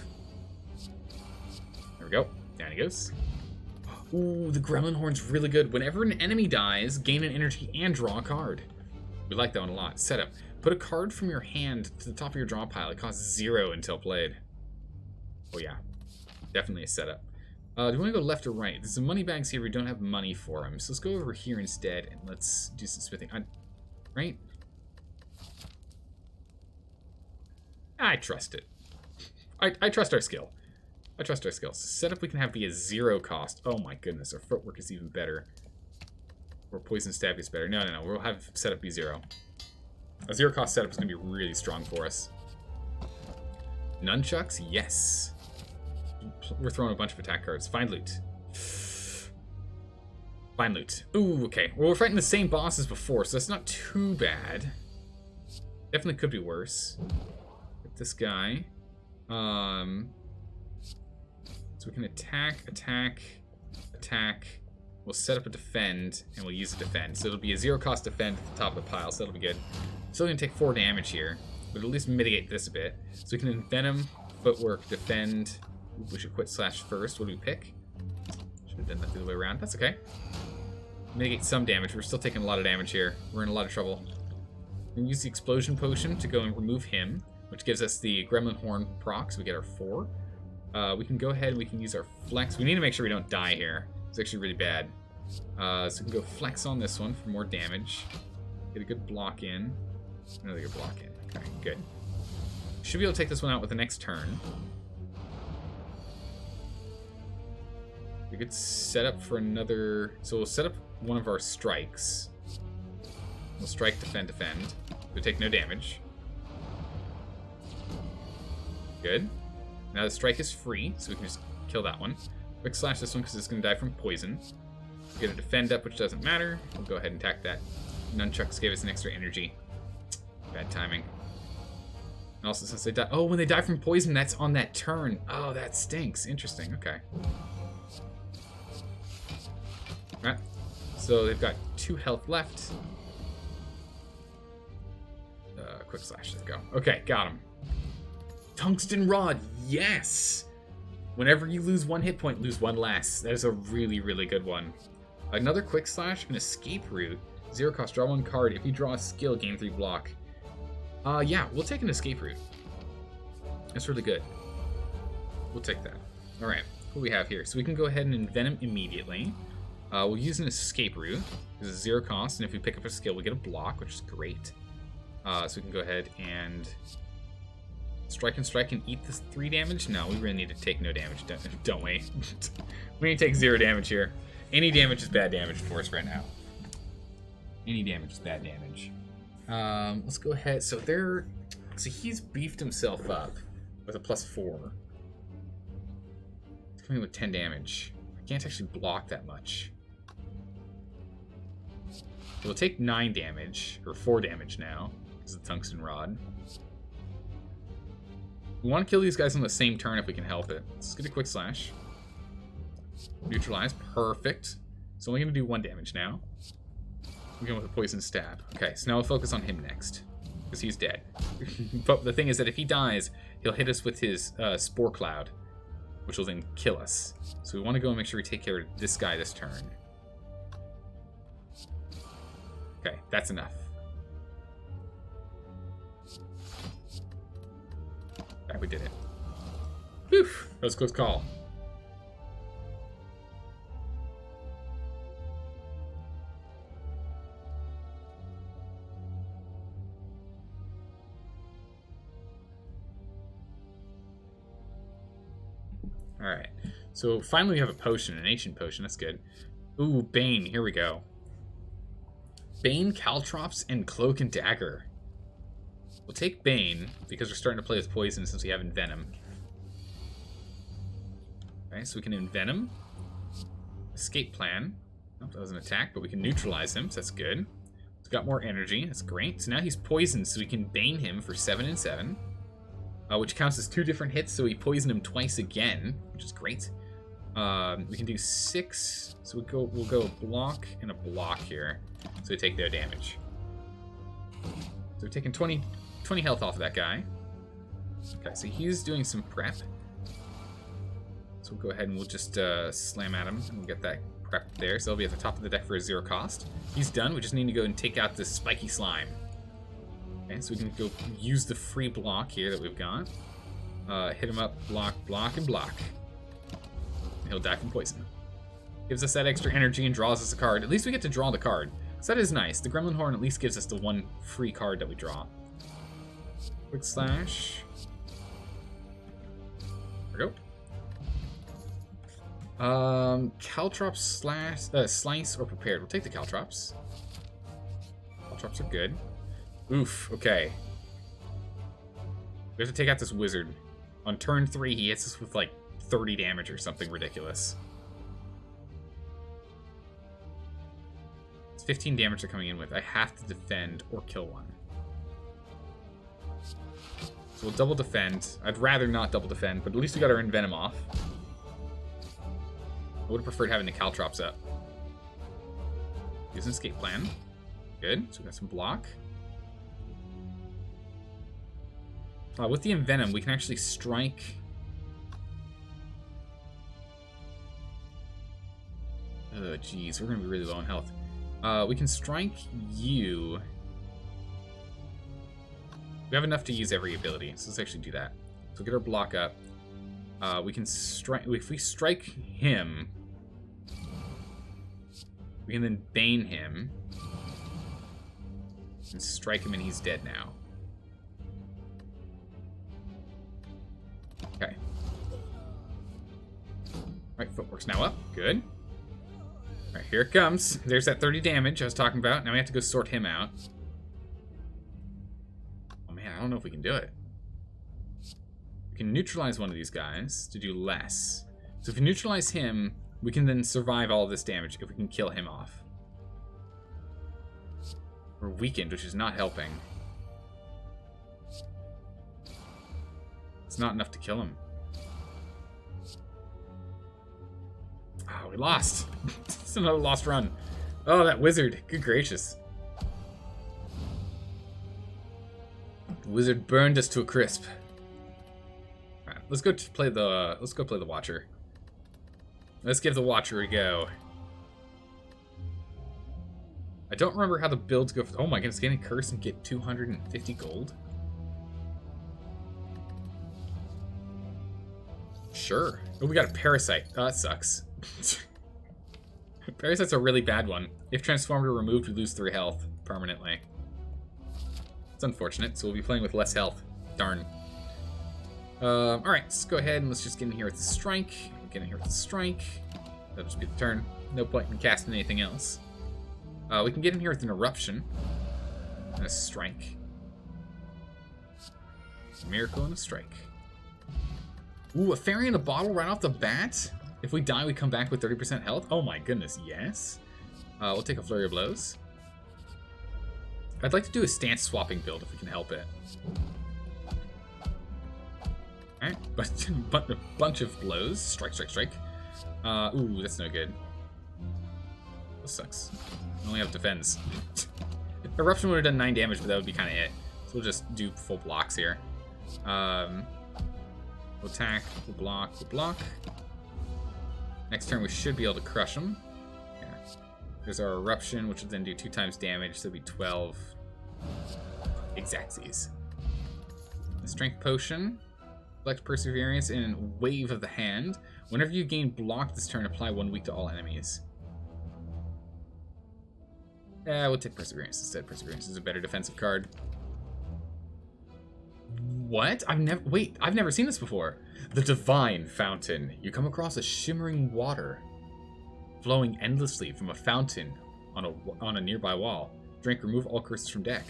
There we go. Down he goes. Ooh, the Gremlin Horn's really good. Whenever an enemy dies, gain an energy and draw a card. We like that one a lot. Setup. Put a card from your hand to the top of your draw pile. It costs 0 until played. Oh yeah. Definitely a setup. Do we want to go left or right? There's some money bags here. We don't have money for them. So let's go over here instead and let's do some smithing. Right? I trust it. I trust our skill. I trust our skills. Setup we can have be a 0 cost. Oh my goodness, our footwork is even better. Or poison stab is better. No. We'll have setup be 0. A 0 cost setup is going to be really strong for us. Nunchucks? Yes. We're throwing a bunch of attack cards. Find loot. Find loot. Ooh, okay. Well, we're fighting the same boss as before, so that's not too bad. Definitely could be worse. Get this guy. So we can attack. We'll set up a defend, and we'll use a defend. So it'll be a 0 cost defend at the top of the pile, so that'll be good. Still gonna take 4 damage here, but at least mitigate this a bit. So we can envenom, footwork, defend. Ooh, we should quit slash first. What do we pick? Should have done that the other way around. That's okay. Mitigate some damage. We're still taking a lot of damage here. We're in a lot of trouble. We can use the explosion potion to go and remove him, which gives us the Gremlin Horn proc, so we get our 4. We can go ahead and we can use our flex. We need to make sure we don't die here. It's actually really bad. So we can go flex on this one for more damage. Get a good block in. Another good block in. Okay, good. Should be able to take this one out with the next turn. We could set up for another... So we'll set up one of our strikes. We'll strike, defend. We take no damage. Good. Now the strike is free, so we can just kill that one. Quick slash this one because it's going to die from poison. We get a defend up, which doesn't matter. We'll go ahead and attack that. Nunchucks gave us an extra energy. Bad timing. And also, since they die... Oh, when they die from poison, that's on that turn. Oh, that stinks. Interesting. Okay. Alright. So they've got 2 health left. Quick slash. Let's go. Okay, got him. Tungsten Rod. Yes! Whenever you lose 1 hit point, lose 1 less. That is a really, really good one. Another quick slash, an escape route. 0 cost, draw 1 card. If you draw a skill, gain 3 block. Yeah, we'll take an escape route. That's really good. We'll take that. Alright, what do we have here? So we can go ahead and envenom immediately. We'll use an escape route. This is 0 cost, and if we pick up a skill, we get a block, which is great. So we can go ahead and strike and eat this 3 damage? No, we really need to take no damage, don't we? We need to take 0 damage here. Any damage is bad damage for us right now. Any damage is bad damage. Let's go ahead. So he's beefed himself up with a +4. It's coming with 10 damage. I can't actually block that much. So we'll take 9 damage, or 4 damage now, because of the Tungsten Rod. We want to kill these guys on the same turn if we can help it. Let's get a quick slash. Neutralize. Perfect. It's only going to do 1 damage now. We're going with a poison stab. Okay, so now we'll focus on him next, because he's dead. But the thing is that if he dies, he'll hit us with his Spore Cloud, which will then kill us. So we want to go and make sure we take care of this guy this turn. Okay, that's enough. Right, we did it. Whew, that was a close call. Alright, so finally we have a potion, an ancient potion, that's good. Ooh, Bane, here we go. Bane, Caltrops, and Cloak and Dagger. We'll take Bane, because we're starting to play with poison since we have Envenom. Okay, so we can Envenom. Escape plan. Oh, that was an attack, but we can neutralize him, so that's good. He's got more energy, that's great. So now he's poisoned, so we can Bane him for 7 and 7. Which counts as 2 different hits, so we poison him twice again, which is great. We can do 6, so we'll go a block and a block here, so we take no damage. So we're taking 20 health off of that guy. Okay, so he's doing some prep. So we'll go ahead and we'll just slam at him and we'll get that prepped there. So he'll be at the top of the deck for a 0 cost. He's done. We just need to go and take out this spiky slime. Okay, so we can go use the free block here that we've got. Hit him up, block, block, and block. And he'll die from poison. Gives us that extra energy and draws us a card. At least we get to draw the card. So that is nice. The Gremlin Horn at least gives us the 1 free card that we draw. Quick slash. There we go. Caltrops slice or prepared. We'll take the Caltrops. Caltrops are good. Oof, okay. We have to take out this wizard. On turn 3, he hits us with like 30 damage or something ridiculous. It's 15 damage they're coming in with. I have to defend or kill one. So we'll double defend. I'd rather not double defend, but at least we got our Envenom off. I would have preferred having the Caltrops up. Use an escape plan. Good, so we got some block. With the Envenom, we can actually strike... Oh, jeez, we're going to be really low on health. We can strike you. We have enough to use every ability, so let's actually do that. So get our block up. We can strike... If we strike him, we can then Bane him. And strike him and he's dead now. Okay. Right, footwork's now up. Good. Alright, here it comes. There's that 30 damage I was talking about. Now we have to go sort him out. Oh man, I don't know if we can do it. We can neutralize one of these guys to do less. So if we neutralize him, we can then survive all of this damage if we can kill him off. We're weakened, which is not helping. It's not enough to kill him. Oh, we lost. It's another lost run. Oh, that wizard. Good gracious. The wizard burned us to a crisp. Alright, let's go play the Watcher. Let's give the Watcher a go. I don't remember how the builds go. Oh my goodness, getting a curse and get 250 gold. Sure. Oh, we got a Parasite. Oh, that sucks. Parasite's a really bad one. If transformed or removed, we lose 3 health permanently. It's unfortunate, so we'll be playing with less health. Darn. Alright, let's go ahead and let's just get in here with the strike. Get in here with the strike. That'll just be the turn. No point in casting anything else. We can get in here with an eruption. And a strike. A miracle and a strike. Ooh, a fairy in a bottle right off the bat? If we die, we come back with 30% health? Oh my goodness, yes. We'll take a flurry of blows. I'd like to do a stance swapping build if we can help it. Alright, but a bunch of blows. Strike, strike, strike. Ooh, that's no good. This sucks. I only have defense. Eruption would have done 9 damage, but that would be kind of it. So we'll just do full blocks here. We'll attack, we'll block, we'll block. Next turn we should be able to crush them. Yeah. There's our eruption, which will then do 2 times damage, so it'll be 12 exactsies. The strength potion. Select perseverance and wave of the hand. Whenever you gain block this turn, apply 1 weak to all enemies. Yeah, we'll take perseverance instead. Perseverance is a better defensive card. What? I've never seen this before. The Divine Fountain. You come across a shimmering water flowing endlessly from a fountain on a nearby wall. Drink, remove all curses from deck.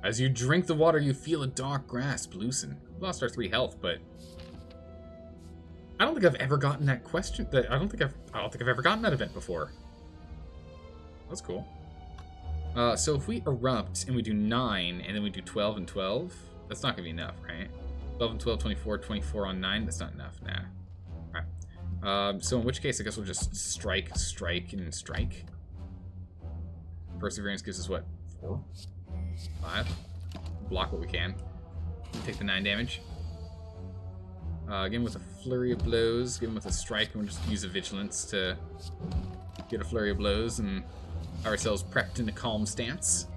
As you drink the water, you feel a dark grasp loosen. We lost our 3 health, but I don't think I've ever gotten that question. I don't think I've ever gotten that event before. That's cool. So if we erupt and we do 9 and then we do 12 and 12, that's not gonna be enough, right? 12 and 12, 24, 24 on 9, that's not enough, nah. Alright. So in which case, I guess we'll just strike, strike, and strike. Perseverance gives us what? 4? 5? Block what we can. Take the 9 damage. Again with a flurry of blows, give him with a strike, and we'll just use a vigilance to get a flurry of blows and have ourselves prepped in a calm stance.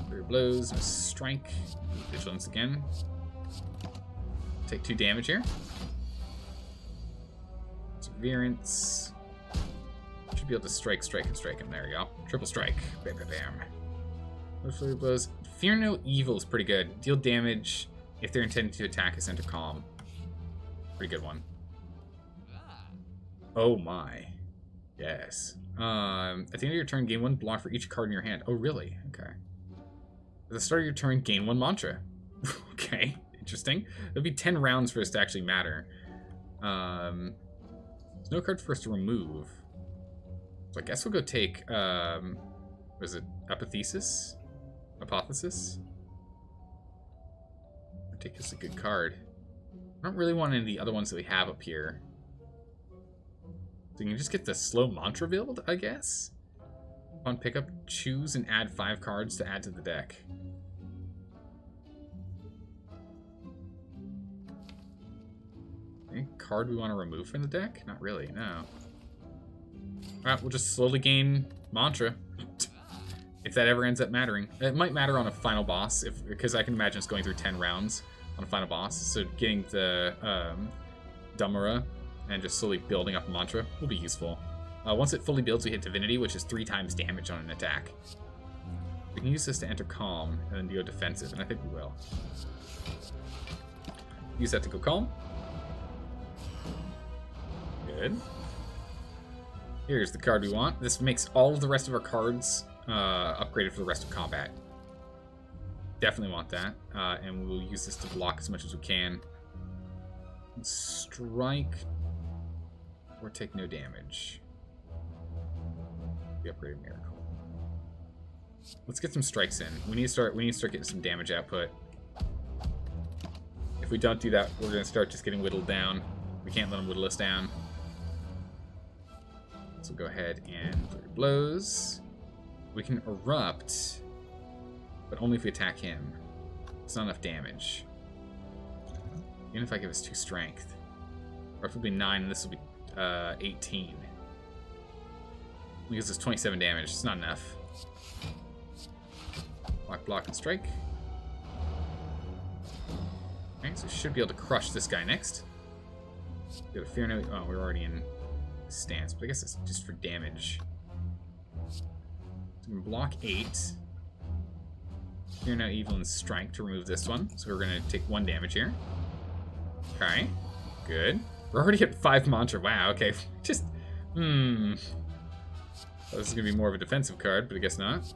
Flurry of blows, and a strike, vigilance again. Take 2 damage here. Perseverance. Should be able to strike him. There we go. Triple strike. Bam, bam, bam. Flurry of blows. Fear no evil is pretty good. Deal damage if they're intending to attack us, enter calm. Pretty good one. Oh my. Yes. At the end of your turn, gain 1 block for each card in your hand. Oh, really? Okay. At the start of your turn, gain 1 mantra. Okay. Interesting. It'll be 10 rounds for us to actually matter. There's no card for us to remove. So I guess we'll go take, was it Apothesis? Hypothesis? Take us a good card. I don't really want any of the other ones that we have up here. So you can just get the slow mantra build, I guess? On pickup, choose and add 5 cards to add to the deck. Any card we want to remove from the deck? Not really, no. Alright, we'll just slowly gain mantra. If that ever ends up mattering. It might matter on a final boss, because I can imagine it's going through 10 rounds on a final boss. So getting the Damara and just slowly building up a mantra will be useful. Once it fully builds, we hit Divinity, which is 3 times damage on an attack. We can use this to enter calm and then go defensive, and I think we will. Use that to go calm. Good. Here's the card we want. This makes all of the rest of our cards upgraded for the rest of combat. Definitely want that. And we'll use this to block as much as we can. Strike or take no damage. The upgraded miracle. Let's get some strikes in. We need to start getting some damage output. If we don't do that, we're gonna start just getting whittled down. We can't let them whittle us down. So go ahead and flurry blows. We can erupt, but only if we attack him. It's not enough damage. Even if I give us 2 strength. Erupt will be 9, and this will be 18. It gives us 27 damage. It's not enough. Block, and strike. Okay, so we should be able to crush this guy next. Got a fear note. Oh, we're already in stance, but I guess it's just for damage. So we can block 8. Fear no evil and strike to remove this one. So we're gonna take 1 damage here. Okay, good. We're already at 5 mantra. Wow. Okay, just This is gonna be more of a defensive card, but I guess not.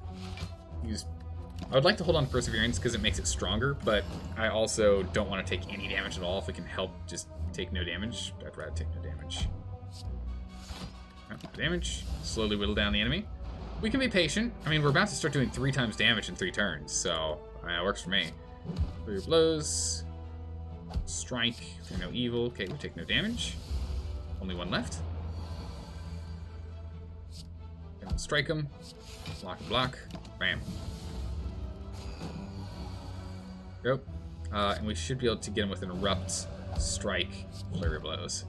I would like to hold on Perseverance because it makes it stronger, but I also don't want to take any damage at all. If we can help just take no damage, I'd rather take no damage. Damage. Slowly whittle down the enemy. We can be patient. I mean, we're about to start doing 3 times damage in 3 turns, so it works for me. Flurry of blows. Strike. Fear no evil. Okay, we take no damage. Only 1 left. And we'll strike him. Block and block. Bam. Go. And we should be able to get him with an erupt, strike, flurry of blows.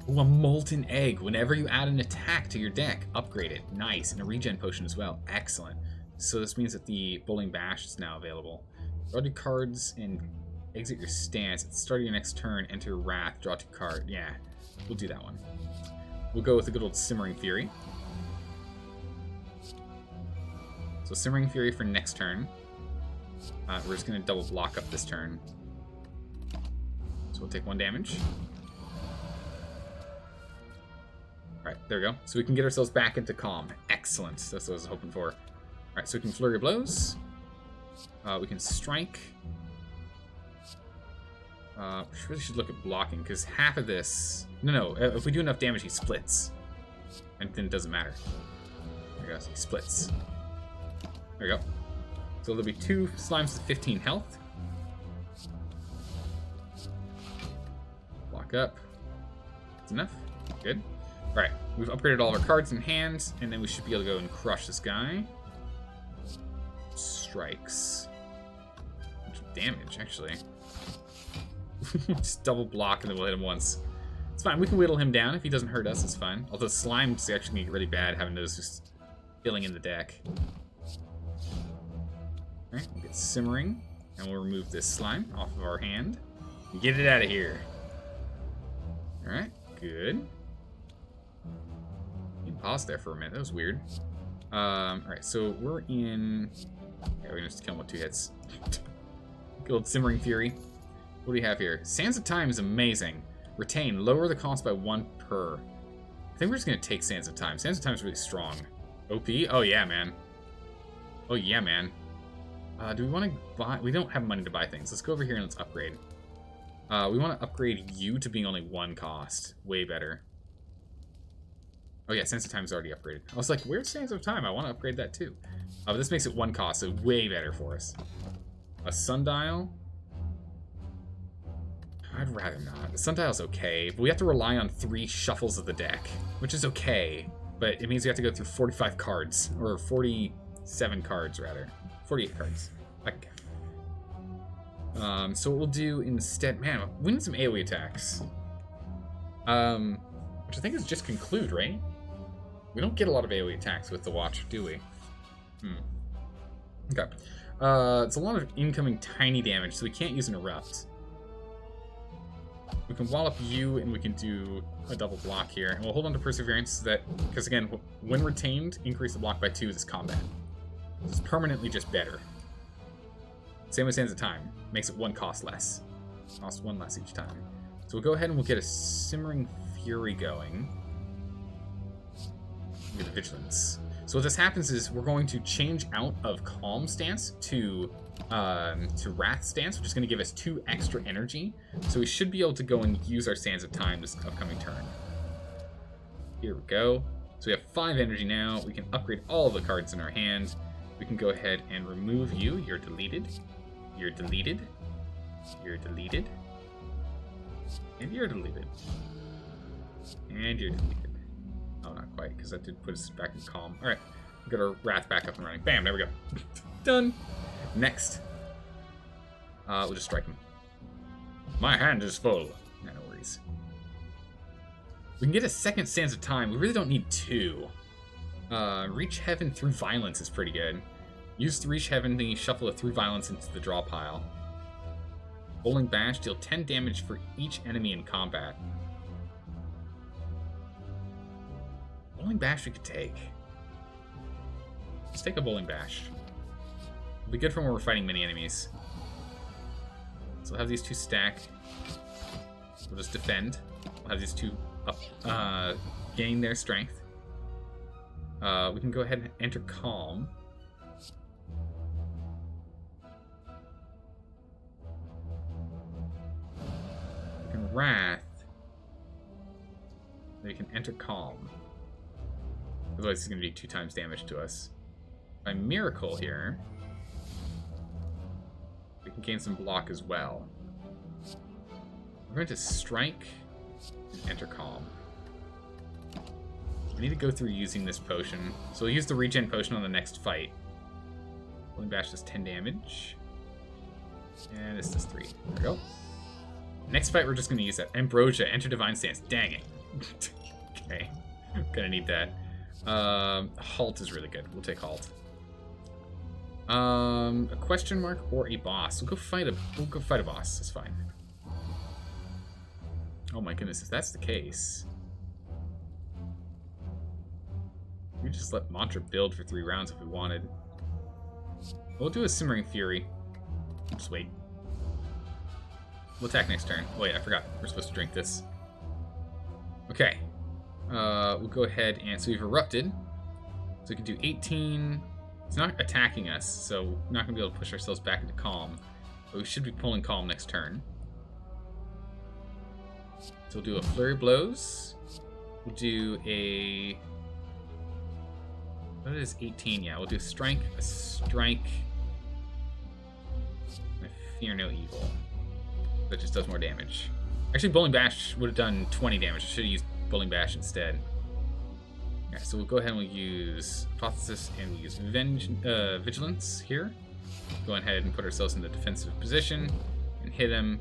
Ooh, a molten egg. Whenever you add an attack to your deck, upgrade it. Nice. And a regen potion as well. Excellent. So this means that the Bowling Bash is now available. Draw 2 cards and exit your stance. At the start of your next turn, enter Wrath, draw 2 cards. Yeah, we'll do that one. We'll go with a good old Simmering Fury. So Simmering Fury for next turn. We're just going to double block up this turn. So we'll take 1 damage. Alright, there we go. So we can get ourselves back into calm. Excellent. That's what I was hoping for. Alright, so we can flurry blows. We can strike. We really should look at blocking, because half of this... No, if we do enough damage, he splits. And then it doesn't matter. There he goes. He splits. There we go. So there'll be 2 slimes with 15 health. Block up. That's enough. Good. Alright, we've upgraded all of our cards in hand, and then we should be able to go and crush this guy. Strikes. Damage, actually. Just double block and then we'll hit him once. It's fine. We can whittle him down. If he doesn't hurt us, it's fine. Although slime's actually going to get really bad having those just filling in the deck. Alright, we'll get simmering. And we'll remove this slime off of our hand. And get it out of here. Alright, good. You paused there for a minute. That was weird. Alright, so we're in... Yeah, we're gonna just kill him with 2 hits. Good old Simmering Fury. What do we have here? Sands of Time is amazing. Retain. Lower the cost by 1 per. I think we're just gonna take Sands of Time. Sands of Time is really strong. OP? Oh yeah, man. Oh yeah, man. Do we want to buy... We don't have money to buy things. Let's go over here and let's upgrade. We want to upgrade you to being only 1 cost. Way better. Oh yeah, Sands of Time is already upgraded. I was like, where's Sands of Time? I want to upgrade that too. But this makes it 1 cost, so way better for us. A Sundial? I'd rather not. The Sundial's okay, but we have to rely on 3 shuffles of the deck, which is okay, but it means we have to go through 45 cards, or 47 cards, rather. 48 cards. Okay. So what we'll do instead... Man, we need some AoE attacks. Which I think is just conclude, right? We don't get a lot of AoE attacks with the Watch, do we? Okay. It's a lot of incoming tiny damage, so we can't use an Erupt. We can wallop you, and we can do a double block here. And we'll hold on to Perseverance, so that... Because again, when retained, increase the block by 2 this combat. It's permanently just better. Same with Sands of Time. Makes it 1 cost less. Cost 1 less each time. So we'll go ahead and we'll get a Simmering Fury going. We'll get a Vigilance. So what this happens is we're going to change out of Calm stance to Wrath stance, which is going to give us 2 extra energy. So we should be able to go and use our Sands of Time this upcoming turn. Here we go. So we have 5 energy now. We can upgrade all of the cards in our hand. We can go ahead and remove you. You're deleted. You're deleted. You're deleted. And you're deleted. And you're deleted. Oh, not quite, because that did put us back in calm. Alright, we've got our Wrath back up and running. Bam, there we go. Done. Next. We'll just strike him. My hand is full. No worries. We can get a second Sands of Time. We really don't need 2. Reach Heaven through Violence is pretty good. Use the Reach Heaven, then you shuffle it through Violence into the draw pile. Bowling Bash, deal 10 damage for each enemy in combat. Bowling Bash we could take. Let's take a Bowling Bash. It'll be good for when we're fighting many enemies. So we'll have these 2 stack. We'll just defend. We'll have these 2 up, gain their strength. We can go ahead and enter Calm. We can Wrath. Then we can enter Calm. Otherwise it's going to be 2 times damage to us. By Miracle here, we can gain some block as well. We're going to Strike and enter Calm. We need to go through using this potion. So we'll use the regen potion on the next fight. Bowling Bash does 10 damage. And this does 3. There we go. Next fight, we're just going to use that. Ambrosia, enter Divine Stance. Dang it. Okay. Gonna need that. Halt is really good. We'll take Halt. A question mark or a boss. We'll go fight a boss. That's fine. Oh my goodness, if that's the case... We just let Mantra build for 3 rounds if we wanted. We'll do a Simmering Fury. Just wait. We'll attack next turn. Wait, I forgot. We're supposed to drink this. Okay. We'll go ahead and... So we've erupted. So we can do 18... It's not attacking us, so we're not going to be able to push ourselves back into Calm. But we should be pulling Calm next turn. So we'll do a Flurry of Blows. We'll do a... What is 18? Yeah, we'll do a Strike, I Fear No Evil. That just does more damage. Actually, Bowling Bash would have done 20 damage. I should have used Bowling Bash instead. Yeah, so we'll go ahead and we'll use Hypothesis and we'll use Vigilance here. Go ahead and put ourselves in the defensive position and hit him.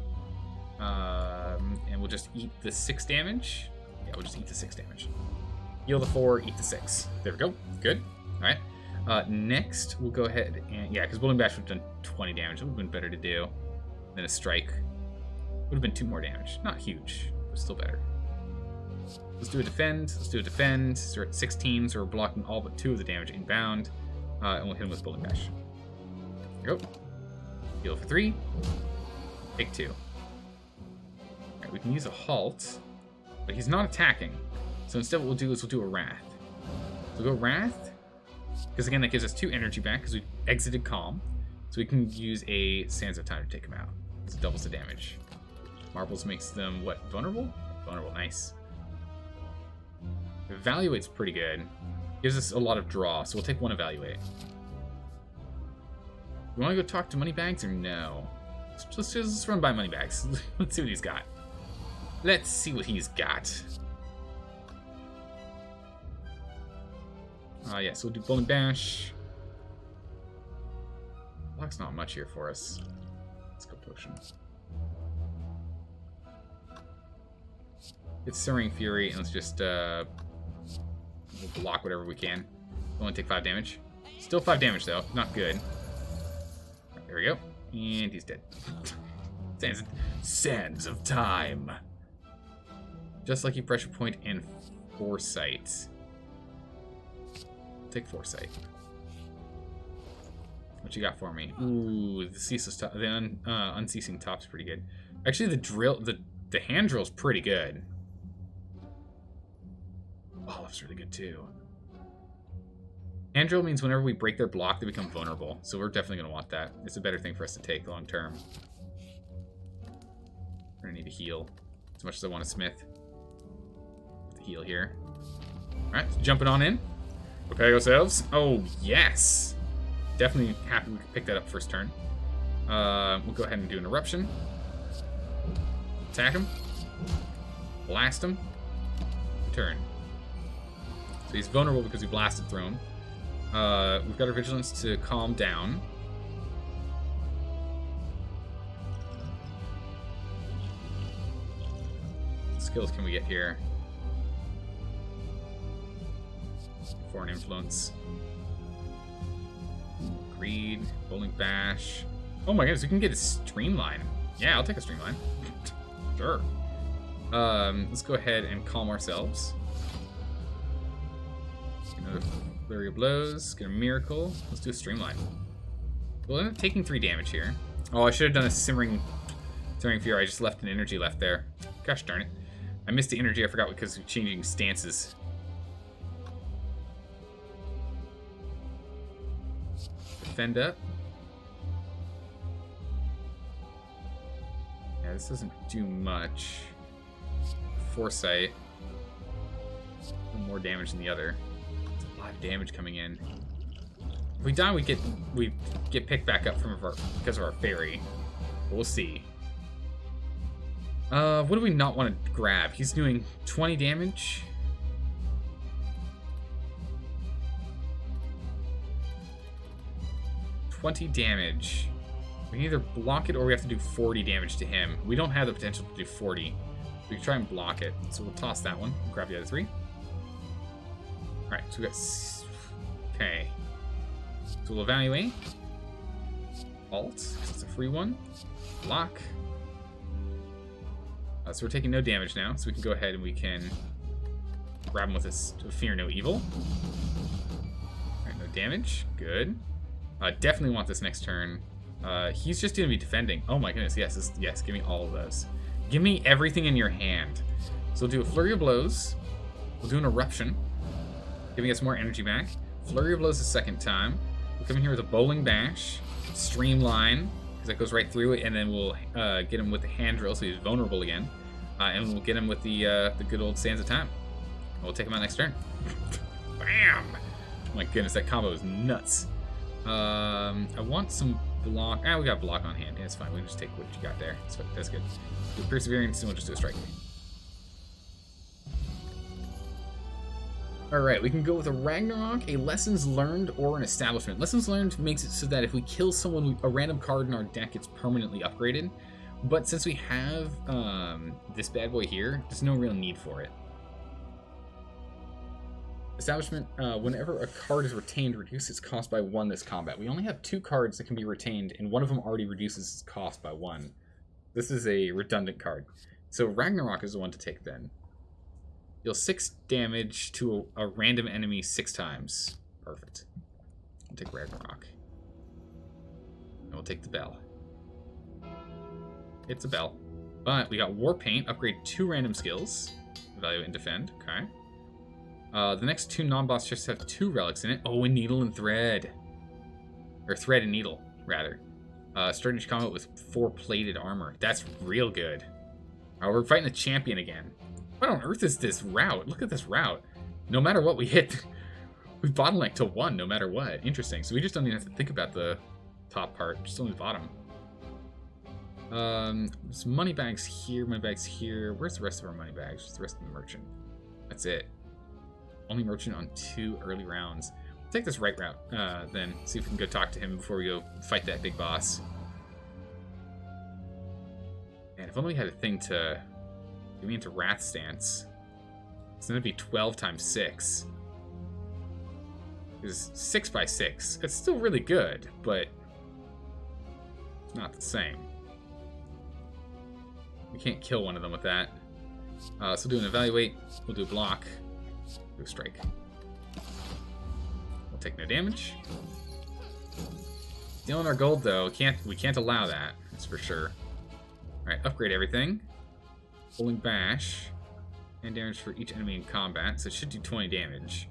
And we'll just eat the 6 damage. Yeah, we'll just eat the 6 damage. Heal the 4, eat the 6. There we go. Good. All right. Next, we'll go ahead and... Yeah, because Bullying Bash would have done 20 damage. It would have been better to do than a Strike. Would have been 2 more damage. Not huge, but still better. Let's do a Defend. Let's do a Defend. So we're at 16, so we're blocking all but 2 of the damage inbound. And we'll hit him with Bullying Bash. There we go. Heal for 3. Take 2. Alright, we can use a Halt, but he's not attacking. So instead what we'll do is we'll do a Wrath. So we'll go Wrath, because again that gives us 2 energy back, because we exited Calm. So we can use a Sands of Time to take him out. So it doubles the damage. Marbles makes them, what, vulnerable? Vulnerable, nice. Evaluate's pretty good. Gives us a lot of draw, so we'll take 1 Evaluate. You want to go talk to Moneybags or no? Let's run by Moneybags. Let's see what he's got. Let's see what he's got. Yeah, so we'll do Bullying Bash. Block's not much here for us. Let's go Potion. It's Simmering Fury, and let's just we'll block whatever we can. Only take 5 damage. Still 5 damage though, not good. Right, there we go, and he's dead. Sands of Time. Just like you Pressure Point and Foresight. Take Foresight. What you got for me? Ooh, the ceaseless top, the unceasing top's pretty good. Actually, the hand drill's pretty good. Oh, that's really good too. Hand drill means whenever we break their block, they become vulnerable. So we're definitely gonna want that. It's a better thing for us to take long term. We're gonna need to heal as much as I want a smith. To heal here. All right, so jumping on in. Prepare yourselves. Oh yes, definitely happy we could pick that up first turn. We'll go ahead and do an eruption. Attack him. Blast him. Turn. So he's vulnerable because we blasted through him. We've got our vigilance to calm down. What skills can we get here? Foreign influence. Greed. Bullying Bash. Oh my goodness, we can get a Streamline. Yeah, I'll take a Streamline. Sure. Let's go ahead and calm ourselves. Another Flurry of Blows. Get a Miracle. Let's do a Streamline. We'll end up taking 3 damage here. Oh, I should have done a Simmering Fury. I just left an energy left there. Gosh darn it. I missed the energy. I forgot because of changing stances. Defend up. Yeah, this doesn't do much. Foresight. More damage than the other. It's a lot of damage coming in. If we die, we get picked back up because of our fairy. But we'll see. What do we not want to grab? He's doing 20 damage. Damage. We can either block it or we have to do 40 damage to him. We don't have the potential to do 40. We can try and block it. So we'll toss that one. Grab the other 3. Alright, so we got... Okay. So we'll evaluate. Alt, because it's a free one. Block. So we're taking no damage now. So we can go ahead and we can grab him with this Fear No Evil. Alright, no damage. Good. Definitely want this next turn. He's just going to be defending. Oh my goodness, yes, yes, give me all of those. Give me everything in your hand. So we'll do a Flurry of Blows. We'll do an Eruption, giving us more energy back. Flurry of Blows the second time. We'll come in here with a Bowling Bash. Streamline, because that goes right through it, and then we'll get him with the Hand Drill, so he's vulnerable again. And we'll get him with the good old Sands of Time. And we'll take him out next turn. Bam! Oh my goodness, that combo is nuts. I want some block. We got block on hand. Yeah, it's fine. We can just take what you got there. That's good. Do Perseverance, and we'll just do a Strike. Alright, we can go with a Ragnarok, a Lessons Learned, or an Establishment. Lessons Learned makes it so that if we kill someone, a random card in our deck gets permanently upgraded. But since we have this bad boy here, there's no real need for it. Establishment, whenever a card is retained, reduces its cost by 1 this combat. We only have 2 cards that can be retained, and one of them already reduces its cost by 1. This is a redundant card. So Ragnarok is the one to take then. Deal 6 damage to a random enemy 6 times. Perfect. We'll take Ragnarok. And we'll take the bell. It's a bell. But we got War Paint, upgrade 2 random skills. Evaluate and defend. Okay. The next 2 non-boss chests have 2 relics in it. Oh, and Needle and Thread. Or Thread and Needle, rather. Starting each combat with 4 plated armor. That's real good. We're fighting the champion again. What on earth is this route? Look at this route. No matter what we hit, we bottleneck to 1 no matter what. Interesting. So we just don't even have to think about the top part. Just only the bottom. There's money bags here, money bags here. Where's the rest of our money bags? Just the rest of the merchant. That's it. Only merchant on 2 early rounds. We'll take this right route, then. See if we can go talk to him before we go fight that big boss. Man, if only we had a thing to get me into Wrath Stance. It's going to be 12 times 6. It's 6 by 6. It's still really good, but it's not the same. We can't kill one of them with that. So we'll do an evaluate. We'll do a block. Do a strike. We'll take no damage. Stealing our gold though, we can't allow that. That's for sure. Alright, upgrade everything. Pulling bash. And damage for each enemy in combat, so it should do 20 damage.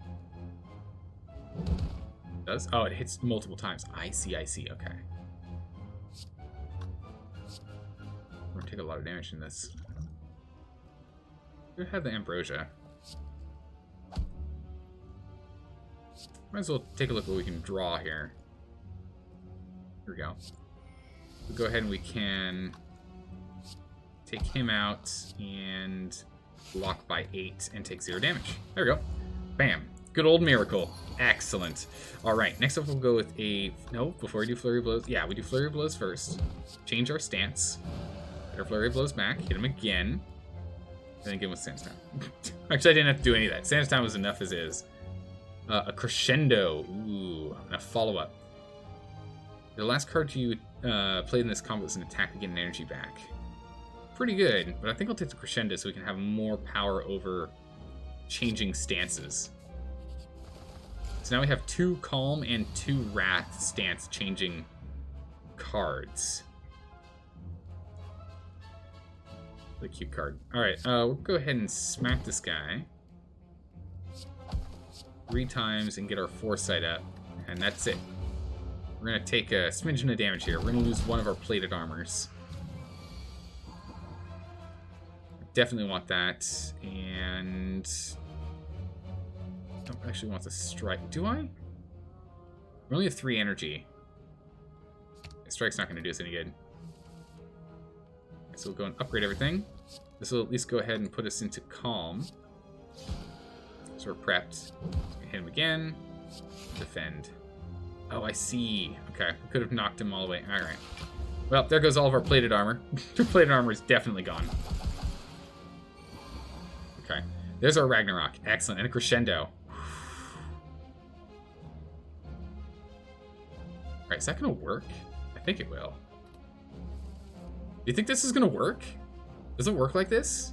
It does? Oh, it hits multiple times. I see, okay. We're gonna take a lot of damage in this. We have the Ambrosia. Might as well take a look at what we can draw here. Here we go. We'll go ahead and we can take him out and block by 8 and take 0 damage. There we go. Bam. Good old miracle. Excellent. Alright, next up we'll go with a... No, before we do Flurry of Blows... Yeah, we do Flurry of Blows first. Change our stance. Hit our Flurry of Blows back. Hit him again. And then again with Sandstorm. Actually, I didn't have to do any of that. Sandstorm was enough as is. A Crescendo. Ooh, and a follow-up. The last card you played in this combat was an attack to get an energy back. Pretty good, but I think I'll take the Crescendo so we can have more power over changing stances. So now we have 2 Calm and 2 Wrath stance changing cards. The cute card. Alright, we'll go ahead and smack this guy 3 times and get our foresight up, and that's it. We're going to take a smidgen of damage here. We're going to lose 1 of our plated armors. Definitely want that, and I don't actually want to strike. Do I? We only have 3 energy. Strike's not going to do us any good. So we'll go and upgrade everything. This will at least go ahead and put us into Calm. So we're prepped. Hit him again. Defend. Oh, I see. Okay, we could have knocked him all the way. Alright. Well, there goes all of our plated armor. Our plated armor is definitely gone. Okay. There's our Ragnarok. Excellent. And a Crescendo. Alright, is that going to work? I think it will. Do you think this is going to work? Does it work like this?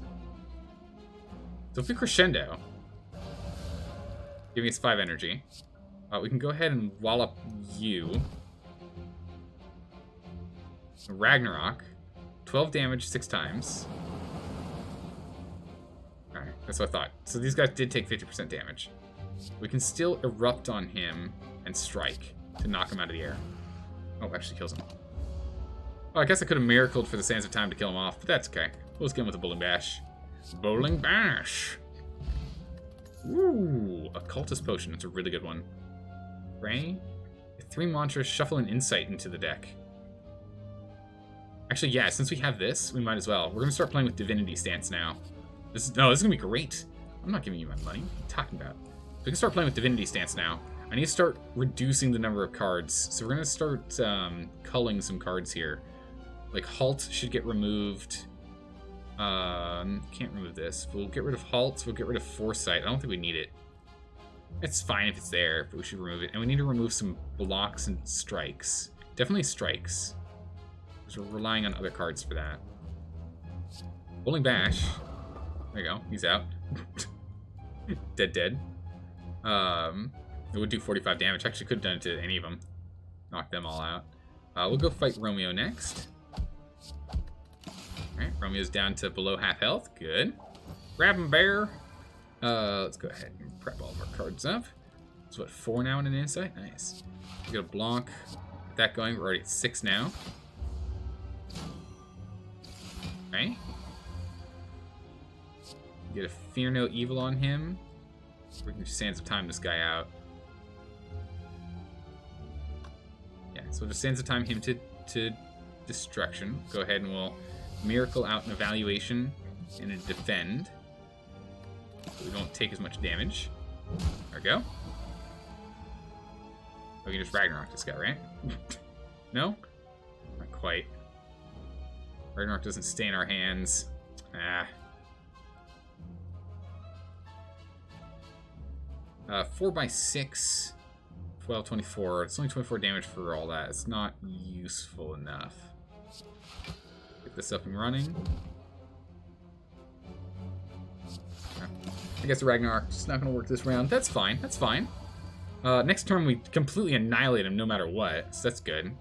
So if we Crescendo, give me 5 energy. We can go ahead and wallop you. Ragnarok. 12 damage 6 times. Alright, that's what I thought. So these guys did take 50% damage. We can still erupt on him and strike to knock him out of the air. Oh, actually kills him. Oh, I guess I could have miracled for the Sands of Time to kill him off, but that's okay. We'll just get him with a Bowling Bash. Bowling Bash! Ooh, a Cultist Potion. That's a really good one. Pray. 3 mantras, shuffle an insight into the deck. Actually, yeah, since we have this, we might as well. We're going to start playing with Divinity Stance now. This is going to be great. I'm not giving you my money. What are you talking about? So we can start playing with Divinity Stance now. I need to start reducing the number of cards. So we're going to start culling some cards here. Like, halt should get removed. Can't remove this. We'll get rid of halt. We'll get rid of foresight. I don't think we need it. It's fine if it's there, but we should remove it. And we need to remove some blocks and strikes. Definitely strikes. Because we're relying on other cards for that. Bowling Bash. There you go. He's out. Dead. It would do 45 damage. Actually, could have done it to any of them. Knock them all out. We'll go fight Romeo next. Alright, Romeo's down to below half health. Good. Grab him, bear. Let's go ahead and prep all of our cards up. So what, 4 now in an insight? Nice. We got a block. Get that going. We're already at 6 now. Okay. Get a Fear No Evil on him. We can just Sands of Time this guy out. Yeah, so we'll just Sands of Time him to destruction. Go ahead and we'll Miracle out an Evaluation and a Defend. So we don't take as much damage. There we go. We can just Ragnarok this guy, right? No? Not quite. Ragnarok doesn't stay in our hands. 4x6, 12, 24. It's only 24 damage for all that. It's not useful enough. Get this up and running. I guess the Ragnarok is not going to work this round. That's fine. That's fine. Next turn, we completely annihilate him no matter what, so that's good.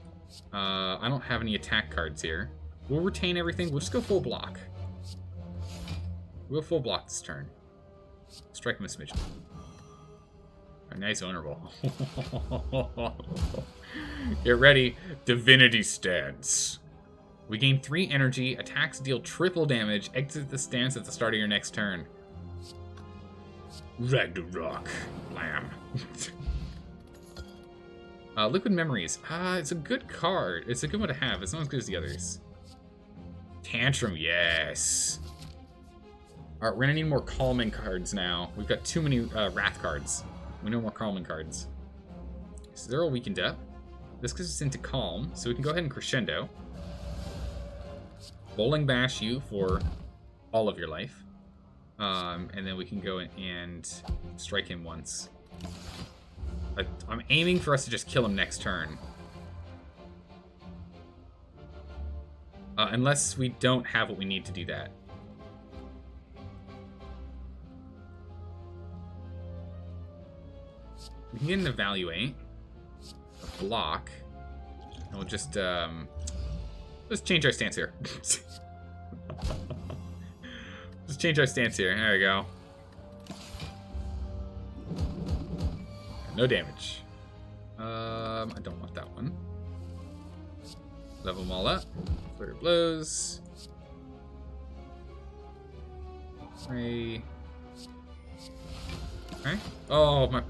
I don't have any attack cards here. We'll retain everything. We'll just go full block. We'll full block this turn. Strike him a smidgen. A nice honorable. Get ready. Divinity Stance. We gain 3 energy. Attacks deal triple damage. Exit the stance at the start of your next turn. Ragnarok. Blam. Liquid Memories. It's a good card. It's a good one to have. It's not as good as the others. Tantrum, yes. Alright, we're gonna need more calming cards now. We've got too many wrath cards. We know more calming cards. So they're all weakened up. This gets us into calm, so we can go ahead and crescendo. Bowling Bash you for all of your life. And then we can go and strike him once. I'm aiming for us to just kill him next turn. Unless we don't have what we need to do that. We can get an Evaluate, a block, and we'll just let's change our stance here. Let's change our stance here. There we go. No damage. I don't want that one. Level them all up. Flurry of Blows. 3. Okay. Oh my.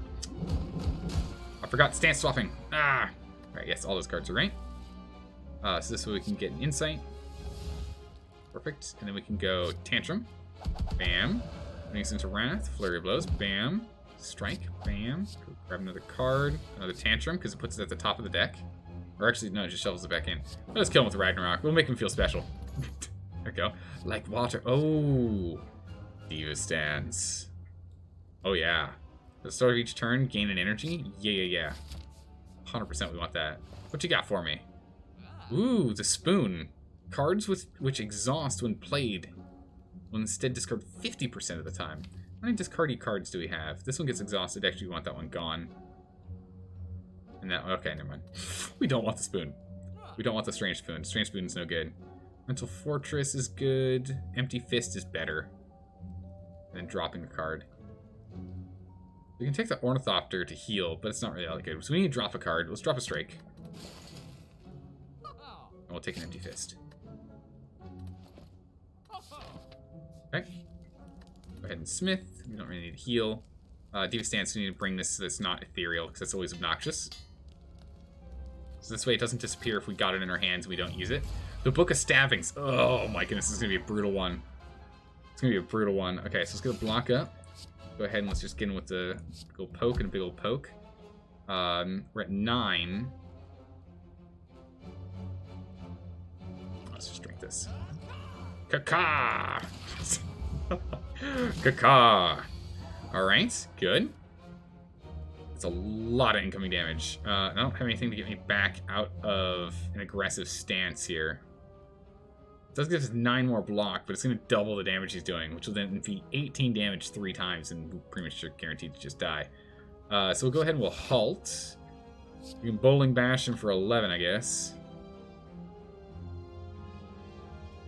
I forgot stance swapping. Alright, yes, all those cards are right. So this way we can get an insight. Perfect. And then we can go Tantrum. Bam. Bring us into Wrath. Flurry of Blows. Bam. Strike. Bam. Grab another card. Another Tantrum, because it puts it at the top of the deck. Or actually, no, it just shovels it back in. Let's kill him with Ragnarok. We'll make him feel special. There we go. Like water. Oh. Diva Stance. Oh, yeah. At the start of each turn, gain an energy? Yeah. 100% we want that. What you got for me? Ooh, the Spoon. Cards which exhaust when played will instead discard 50% of the time. How many discardy cards do we have? This one gets exhausted. Actually, we want that one gone. And that one, okay, never mind. We don't want the Spoon. We don't want the Strange Spoon. Strange Spoon's no good. Mental Fortress is good. Empty Fist is better than dropping a card. We can take the Ornithopter to heal, but it's not really all that good. So we need to drop a card. Let's drop a Strike. And we'll take an Empty Fist. Okay. Go ahead and Smith. We don't really need to heal. Diva Stance, we need to bring this so that it's not ethereal, because that's always obnoxious. So this way it doesn't disappear if we got it in our hands and we don't use it. The Book of Stabbings. Oh my goodness, this is going to be a brutal one. It's going to be a brutal one. Okay, so let's go block up. Go ahead and let's just get in with the big old poke and a big old poke. We're at 9. Let's just drink this. Caca! Caca! Alright, good. It's a lot of incoming damage. I don't have anything to get me back out of an aggressive stance here. It does give us 9 more block, but it's going to double the damage he's doing, which will then be 18 damage 3 times, and we're pretty much guaranteed to just die. So we'll go ahead and we'll halt. We can bowling bash him for 11, I guess.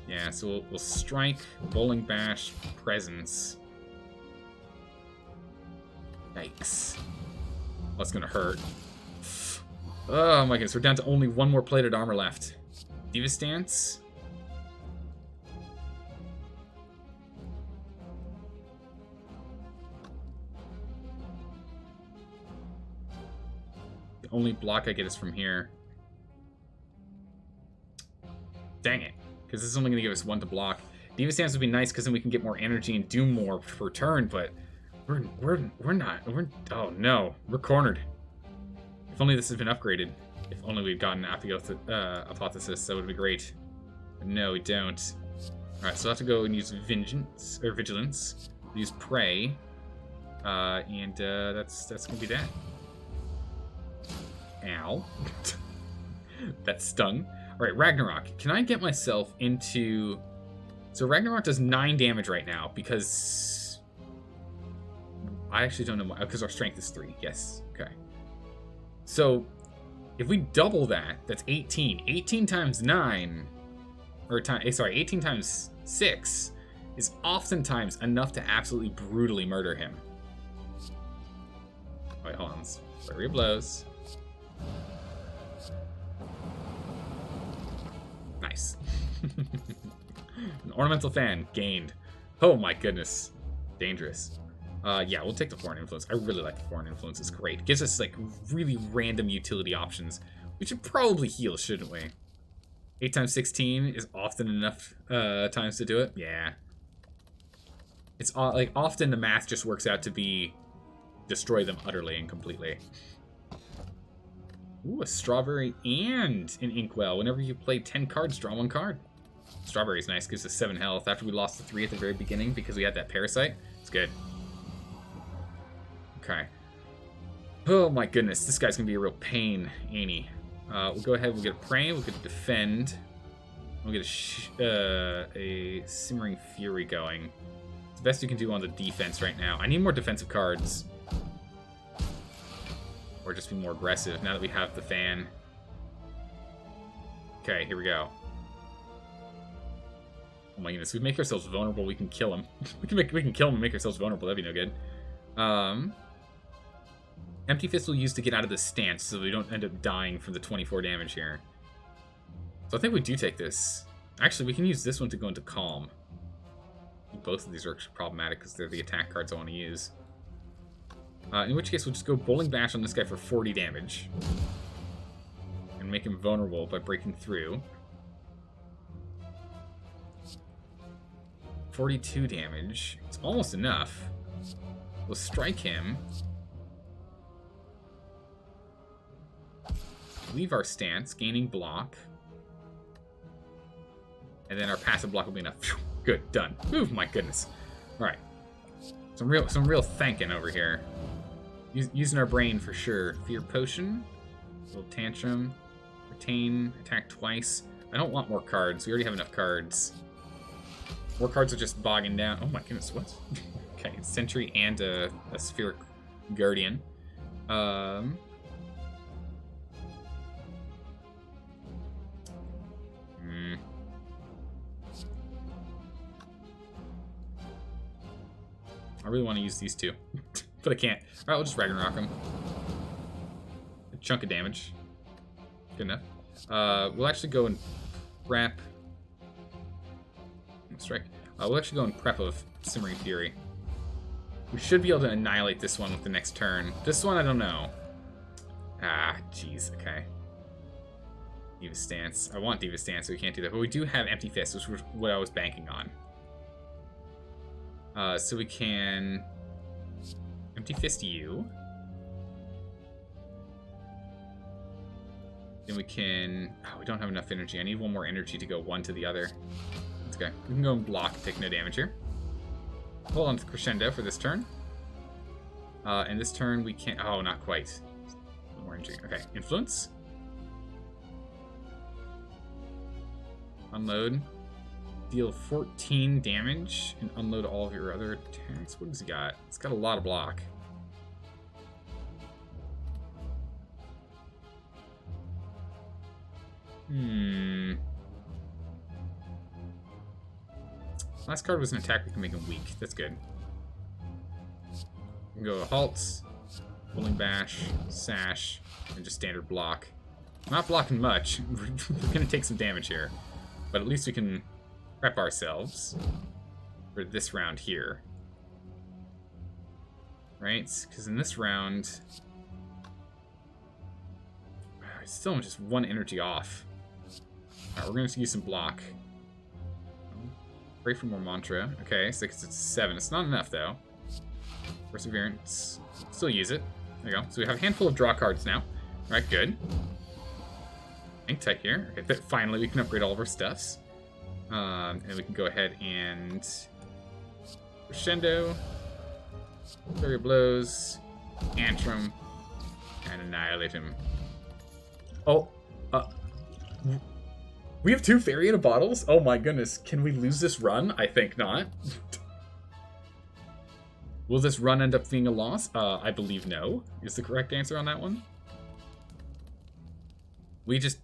Yeah, so we'll strike, bowling bash, presence. Yikes. That's gonna hurt. Oh my goodness, we're down to only 1 more plated armor left. Diva stance. The only block I get is from here. Dang it. Because this is only going to give us 1 to block. Diva stance would be nice because then we can get more energy and do more per turn, but we're not. Oh no, we're cornered. If only this had been upgraded. If only we'd gotten Apotheosis, that would be great. But no, we don't. Alright, so we'll have to go and use Vigilance. Use Prey. And that's going to be that. Ow. That stung. Alright, Ragnarok. Can I get myself into... So Ragnarok does 9 damage right now because... I actually don't know why. Because our strength is 3. Yes. Okay. So, if we double that, that's 18. 18 times 9... Or, 18 times 6 is oftentimes enough to absolutely brutally murder him. Wait, hold on. Flurry of blows. Nice. An ornamental fan gained. Oh my goodness. Dangerous. Yeah, we'll take the foreign influence. I really like the foreign influence. It's great. It gives us like really random utility options. We should probably heal, shouldn't we? 8 times 16 is often enough times to do it. Yeah. It's like often the math just works out to be destroy them utterly and completely. Ooh, a strawberry and an inkwell. Whenever you play 10 cards, draw 1 card. Strawberry is nice, gives us 7 health. After we lost the 3 at the very beginning because we had that parasite, it's good. Okay. Oh my goodness, this guy's gonna be a real pain, ain't he? We'll go ahead, we'll get a Pray, we'll get a Defend. We'll get a Simmering Fury going. It's the best you can do on the defense right now. I need more defensive cards. Or just be more aggressive now that we have the fan. Okay, here we go. Oh my goodness, we make ourselves vulnerable, we can kill him. we can kill him and make ourselves vulnerable, that'd be no good. Empty Fist we'll use to get out of this stance so we don't end up dying from the 24 damage here. So I think we do take this. Actually, we can use this one to go into Calm. Both of these are problematic because they're the attack cards I want to use. In which case, we'll just go Bowling Bash on this guy for 40 damage. And make him vulnerable by breaking through. 42 damage. It's almost enough. We'll strike him. Leave our stance, gaining block. And then our passive block will be enough. Good, done. Ooh, my goodness. Alright. Some real thanking over here. Using our brain for sure. Fear Potion. Little Tantrum. Retain. Attack twice. I don't want more cards. We already have enough cards. More cards are just bogging down. Oh my goodness, what? Okay, Sentry and a Spheric Guardian. I really want to use these two, but I can't. Alright, we'll just Ragnarok them. A chunk of damage. Good enough. We'll actually go and prep. Strike. We'll actually go and prep of Simmering Fury. We should be able to annihilate this one with the next turn. This one, I don't know. Ah, jeez, okay. Diva Stance. I want Diva Stance, so we can't do that. But we do have Empty Fist, which was what I was banking on. So we can Empty Fist you. Then we can... Oh, we don't have enough energy. I need one more energy to go one to the other. Let's go. We can go and block, take no damage here. Hold on to Crescendo for this turn. And this turn we can't... Oh, not quite. One more energy. Okay, Influence. Unload. Deal 14 damage and unload all of your other attacks. What has he got? It's got a lot of block. Last card was an attack we can make him weak. That's good. We can go to Halt, Pulling Bash, Sash, and just standard block. Not blocking much. We're going to take some damage here. But at least we can prep ourselves for this round here. Right? Because in this round... I still am just one energy off. Alright, we're going to use some block. Pray for more mantra. Okay, 6, it's 7. It's not enough, though. Perseverance. Still use it. There you go. So we have a handful of draw cards now. Alright, good. Hang tight here. Okay, finally we can upgrade all of our stuffs. And we can go ahead and... Crescendo. Flurry of Blows. Antrim. And annihilate him. Oh, we have 2 Fairy in a bottles? Oh my goodness. Can we lose this run? I think not. Will this run end up being a loss? I believe no, is the correct answer on that one. We just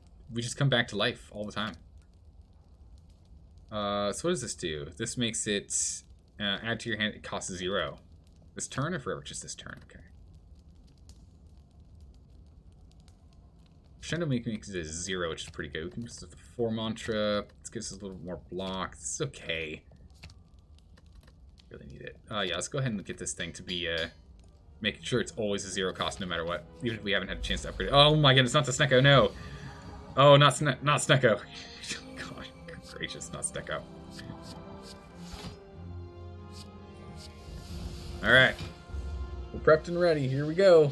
come back to life all the time. So what does this do? This makes it add to your hand. It costs 0. This turn or forever? Just this turn. Okay. Crescendo makes it 0, which is pretty good. We can just have the 4 mantra. This gives us a little more block. This is okay. Really need it. Yeah, let's go ahead and get this thing to be making sure it's always a 0 cost no matter what. Even if we haven't had a chance to upgrade it. Oh my goodness, not the Snecko, no. Oh, not Snecko. God gracious, not Snecko. Alright. We're prepped and ready. Here we go.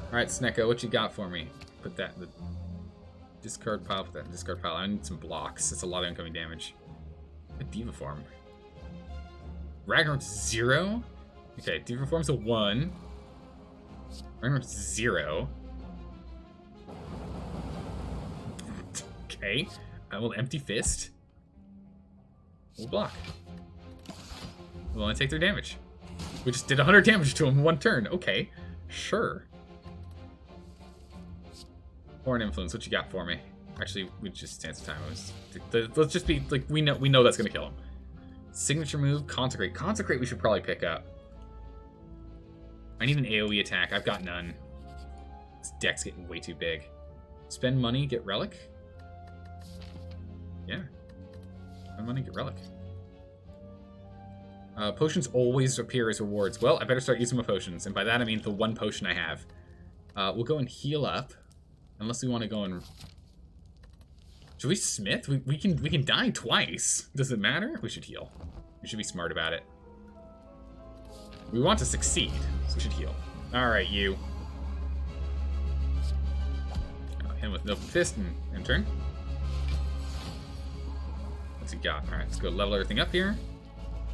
Alright, Snecko, what you got for me? Put that in the discard pile. Put that in the discard pile. I need some blocks. That's a lot of incoming damage. A Diva form. Ragnarok's 0? Okay, Diva form's a 1. Ragnarok's 0. Okay. I will Empty Fist. We'll block. We'll only take their damage. We just did 100 damage to him in 1 turn. Okay. Sure. Foreign Influence, what you got for me? Actually, we just stand some time. Let's just be like we know that's gonna kill him. Signature move, Consecrate. Consecrate we should probably pick up. I need an AoE attack. I've got none. This deck's getting way too big. Spend money, get Relic. Yeah. Spend money, get Relic. Potions always appear as rewards. Well, I better start using my potions, and by that I mean the 1 potion I have. We'll go and heal up. Unless we want to go and... Should we smith? We can die twice. Does it matter? We should heal. We should be smart about it. We want to succeed, so we should heal. Alright, you. Hit him with an open fist and turn. What's he got? Alright, let's go level everything up here.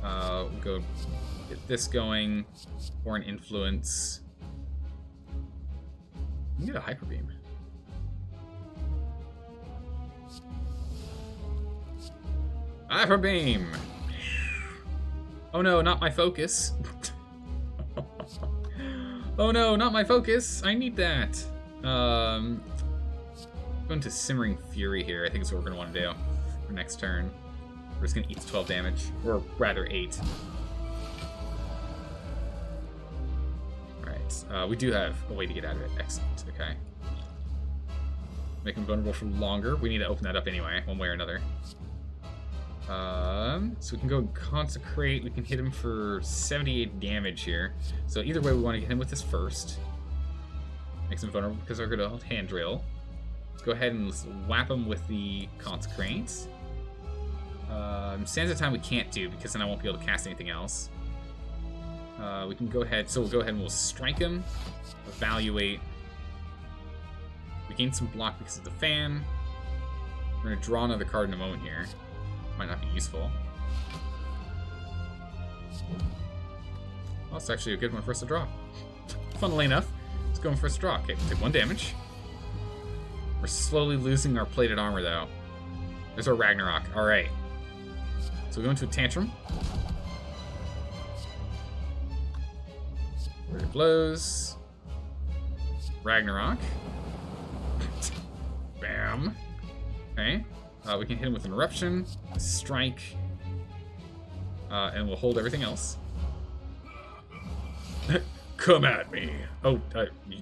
We'll go get this going. Foreign Influence. We can get a Hyper Beam. Hyper Beam! Oh no, not my focus. Oh no, not my focus. I need that. Going to Simmering Fury here. I think is what we're going to want to do for next turn. We're just going to eat 12 damage. Or rather 8. Alright, we do have a way to get out of it. Excellent, okay. Make him vulnerable for longer. We need to open that up anyway, one way or another. So we can go and Consecrate. We can hit him for 78 damage here. So either way, we want to get him with this first. Makes him vulnerable because they're going to hand drill. Let's go ahead and let's whap him with the Consecrate. Sands of Time we can't do because then I won't be able to cast anything else. We can go ahead. So we'll go ahead and we'll strike him. Evaluate. We gain some block because of the fan. We're going to draw another card in a moment here. Might not be useful. Well, it's actually a good one for us to draw. Funnily enough, let's go in for a draw. Okay, we'll take 1 damage. We're slowly losing our plated armor, though. There's our Ragnarok. Alright. So we go into a tantrum. Flurry of blows. Ragnarok. Bam. Okay. We can hit him with an eruption, strike, and we'll hold everything else. Come at me. Oh,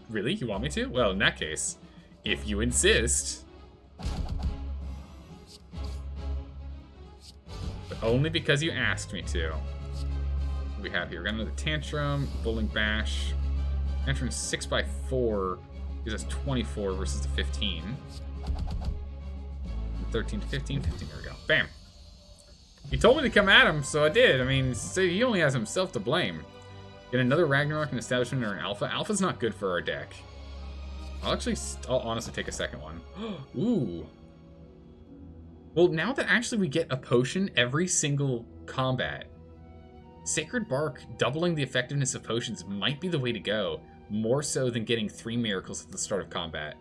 really? You want me to? Well, in that case, if you insist. But only because you asked me to. What do we have here? We got another tantrum, bowling bash. Tantrum 6x4 gives us 24 versus the 15. 13 to 15, 15, there we go. Bam. He told me to come at him, so I did. I mean, so he only has himself to blame. Get another Ragnarok, an Establishment, or an Alpha. Alpha's not good for our deck. I'll honestly take a second one. Ooh. Well, now that actually we get a potion every single combat, Sacred Bark doubling the effectiveness of potions might be the way to go, more so than getting 3 miracles at the start of combat.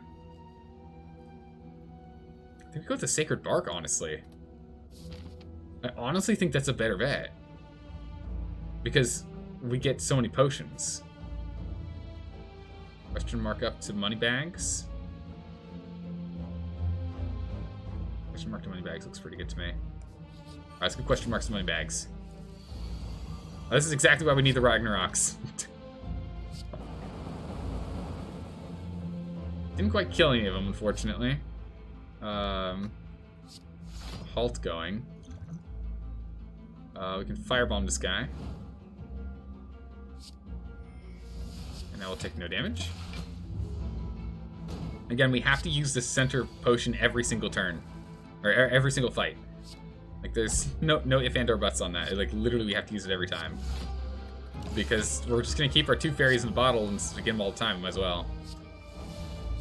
I think we go with the Sacred Bark, honestly. I honestly think that's a better bet. Because we get so many potions. Question mark up to Moneybags. Question mark to Moneybags looks pretty good to me. Alright, let's go question marks to Moneybags. This is exactly why we need the Ragnaroks. Didn't quite kill any of them, unfortunately. Halt going. We can firebomb this guy. And now we'll take no damage. Again, we have to use this center potion every single turn. Or every single fight. Like, there's no if and or buts on that. Like, literally, we have to use it every time. Because we're just going to keep our 2 fairies in the bottle and get them all the time. Might as well.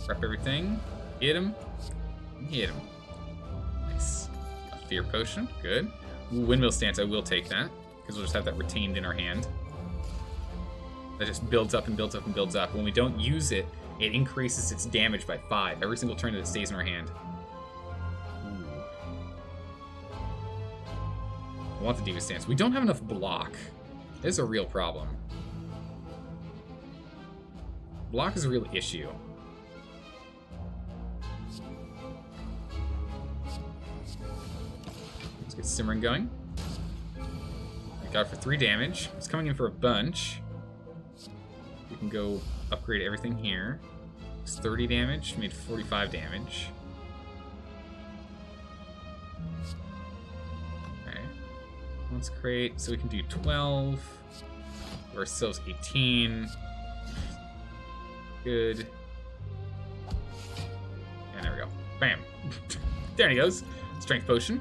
Prep everything. Hit him. Hit him. Nice. A fear potion. Good. Ooh, windmill stance. I will take that. Because we'll just have that retained in our hand. That just builds up and builds up and builds up. When we don't use it, it increases its damage by 5. Every single turn that it stays in our hand. I want the Diva Stance. We don't have enough block. This is a real problem. Block is a real issue. Let's get Simmering going. We got it for 3 damage. It's coming in for a bunch. We can go upgrade everything here. It's 30 damage. Made 45 damage. Let's create, so we can do 12. Give ourselves 18. Good. And there we go. Bam. There he goes. Strength potion.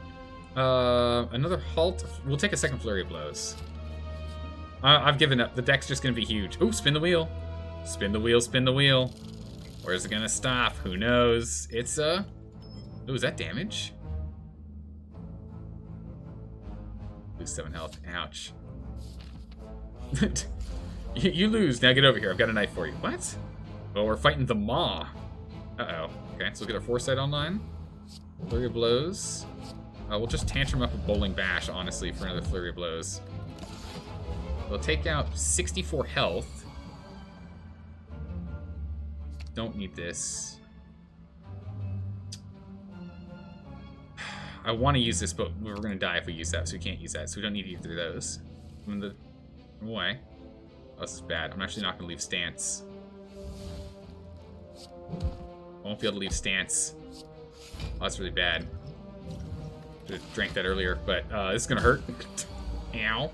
Another halt. We'll take a second flurry of blows. I've given up. The deck's just going to be huge. Ooh, spin the wheel. Spin the wheel, spin the wheel. Where's it going to stop? Who knows? It's a... Ooh, is that damage? Lose 7 health. Ouch. You lose. Now get over here. I've got a knife for you. What? Well, we're fighting the Maw. Uh-oh. Okay, so we'll get our foresight online. Flurry of blows. We'll just tantrum up a bowling bash, honestly, for another flurry of blows. We'll take out 64 health. Don't need this. I want to use this, but we're going to die if we use that, so we can't use that. So we don't need either of those. I'm going to... Away. Oh, this is bad. I'm actually not going to leave stance. I won't be able to leave stance. Oh, that's really bad. Should have drank that earlier, but this is going to hurt. Ow.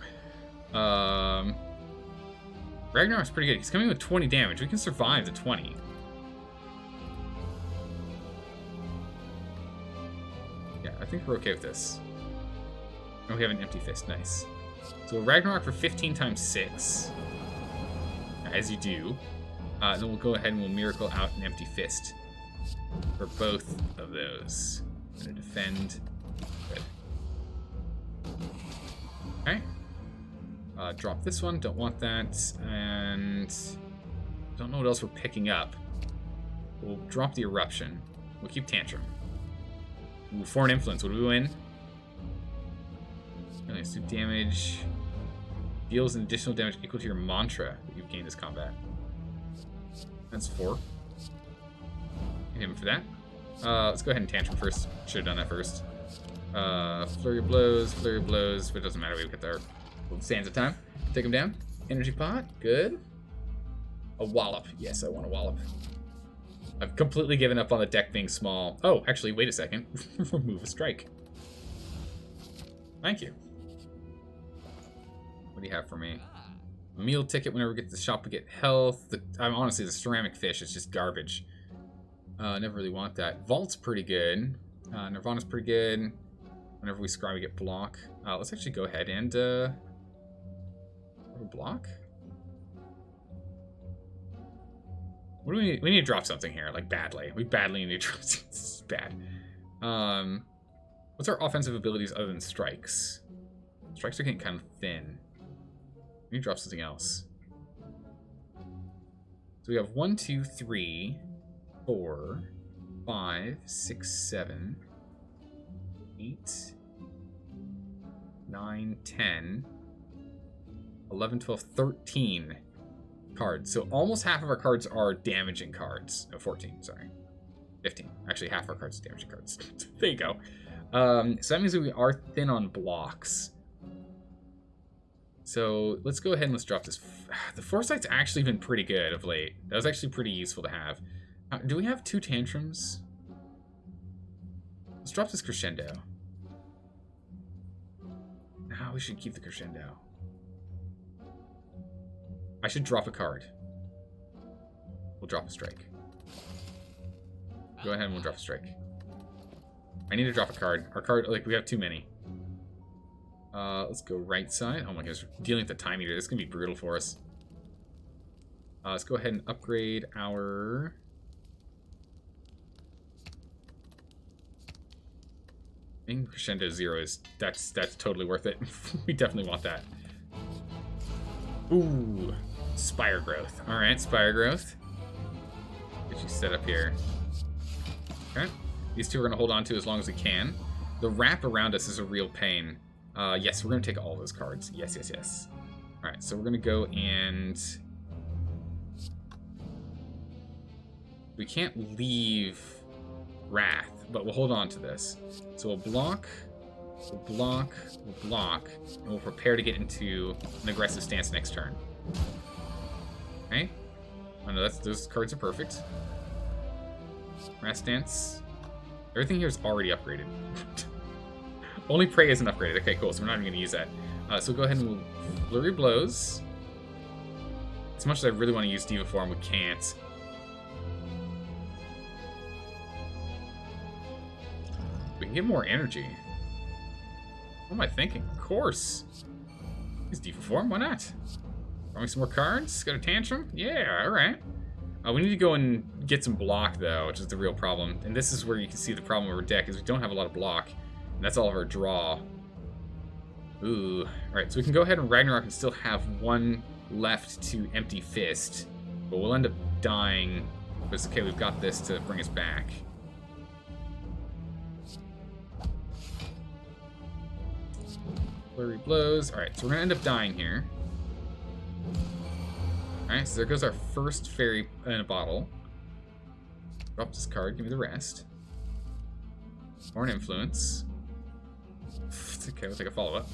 Ragnarok's pretty good. He's coming with 20 damage. We can survive the 20. I think we're okay with this. Oh, we have an empty fist. Nice. So a Ragnarok for 15 times 6. As you do. Then we'll go ahead and we'll miracle out an empty fist. for both of those. I'm gonna defend. Good. Okay. Drop this one. Don't want that. And don't know what else we're picking up. We'll drop the eruption. We'll keep tantrum. Ooh, foreign influence. What do we win? Let's do damage. Deals an additional damage equal to your mantra that you've gained this combat. That's 4. Hit him for that. Let's go ahead and tantrum first. Should have done that first. Flurry of blows, but it doesn't matter. We get there. Sands of time. Take him down. Energy pot. Good. A wallop. Yes, I want a wallop. I've completely given up on the deck being small. Oh, actually, wait a second. Remove a strike. Thank you. What do you have for me? A meal ticket whenever we get to the shop, we get health. Honestly, the ceramic fish is just garbage. Never really want that. Vault's pretty good. Nirvana's pretty good. Whenever we scry, we get block. Let's actually go ahead and block. What do we need? We need to drop something here, like badly. We badly need to drop something. This is bad. What's our offensive abilities other than strikes? Strikes are getting kind of thin. We need to drop something else. So we have 1, 2, 3, 4, 5, 6, 7, 8, 9, 10, 11, 12, 13 cards. So almost half of our cards are damaging cards. No, 14, sorry. 15. Actually, half our cards are damaging cards. There you go. So that means that we are thin on blocks. So let's go ahead and let's drop this. The Foresight's actually been pretty good of late. That was actually pretty useful to have. Do we have 2 tantrums? Let's drop this crescendo. No, we should keep the crescendo. I should drop a card. We'll drop a strike. Go ahead and we'll drop a strike. I need to drop a card. Our card, like, we have too many. Let's go right side. Oh my gosh, we're dealing with the time eater. This is gonna be brutal for us. Let's go ahead and upgrade our... I think Crescendo 0 is... That's totally worth it. We definitely want that. Ooh. Spire growth. Alright, Spire growth. Get you set up here. Okay. These two we're gonna hold on to as long as we can. The wrap around us is a real pain. Yes, we're gonna take all those cards. Yes, yes, yes. Alright, so we're gonna go and... We can't leave Wrath, but we'll hold on to this. So we'll block, we'll block, we'll block, and we'll prepare to get into an aggressive stance next turn. Okay? Oh no, those cards are perfect. Wrath stance. Everything here is already upgraded. Only Prey isn't upgraded. Okay, cool. So we're not even going to use that. So we'll go ahead and we'll Flurry Blows. As much as I really want to use Diva Form, we can't. We can get more energy. What am I thinking? Of course. Use Diva Form. Why not? Want me some more cards? Got a tantrum? Yeah, alright. We need to go and get some block, though, which is the real problem. And this is where you can see the problem with our deck, is we don't have a lot of block. And that's all of our draw. Ooh. Alright, so we can go ahead and Ragnarok and still have one left to Empty Fist. But we'll end up dying. But it's okay, we've got this to bring us back. Flurry Blows. Alright, so we're going to end up dying here. Alright, so there goes our first fairy in a bottle. Drop this card, give me the rest. Foreign Influence. It's okay, we'll take a follow-up.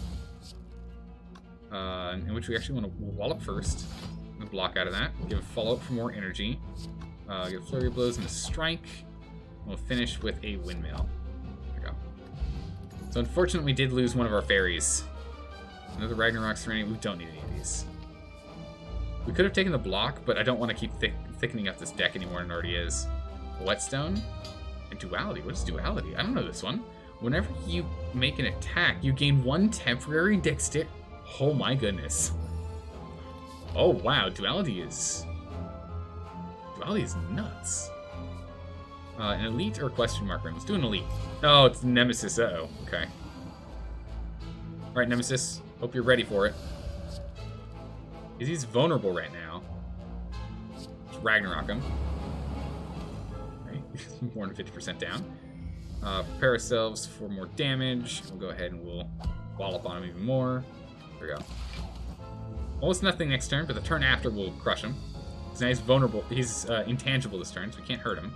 In which we actually want to wallop first. I'm going to block out of that. Give a follow-up for more energy. Give Flurry Blows and a strike. And we'll finish with a windmill. There we go. So unfortunately, we did lose one of our fairies. Another Ragnarok Serenity. We don't need any of these. We could have taken the block, but I don't want to keep thickening up this deck anymore than it already is. Whetstone and Duality. What is Duality? I don't know this one. Whenever you make an attack, you gain 1 temporary dexterity. Oh my goodness. Oh wow, Duality is nuts. An elite or question mark room? Let's do an elite. Oh, it's Nemesis. Uh-oh. Okay. Alright, Nemesis. Hope you're ready for it. He's vulnerable right now. Let's Ragnarok him. Right. More than 50% down. Prepare ourselves for more damage. We'll go ahead and we'll wallop on him even more. There we go. Almost nothing next turn, but the turn after we'll crush him. Because now he's vulnerable. He's intangible this turn, so we can't hurt him.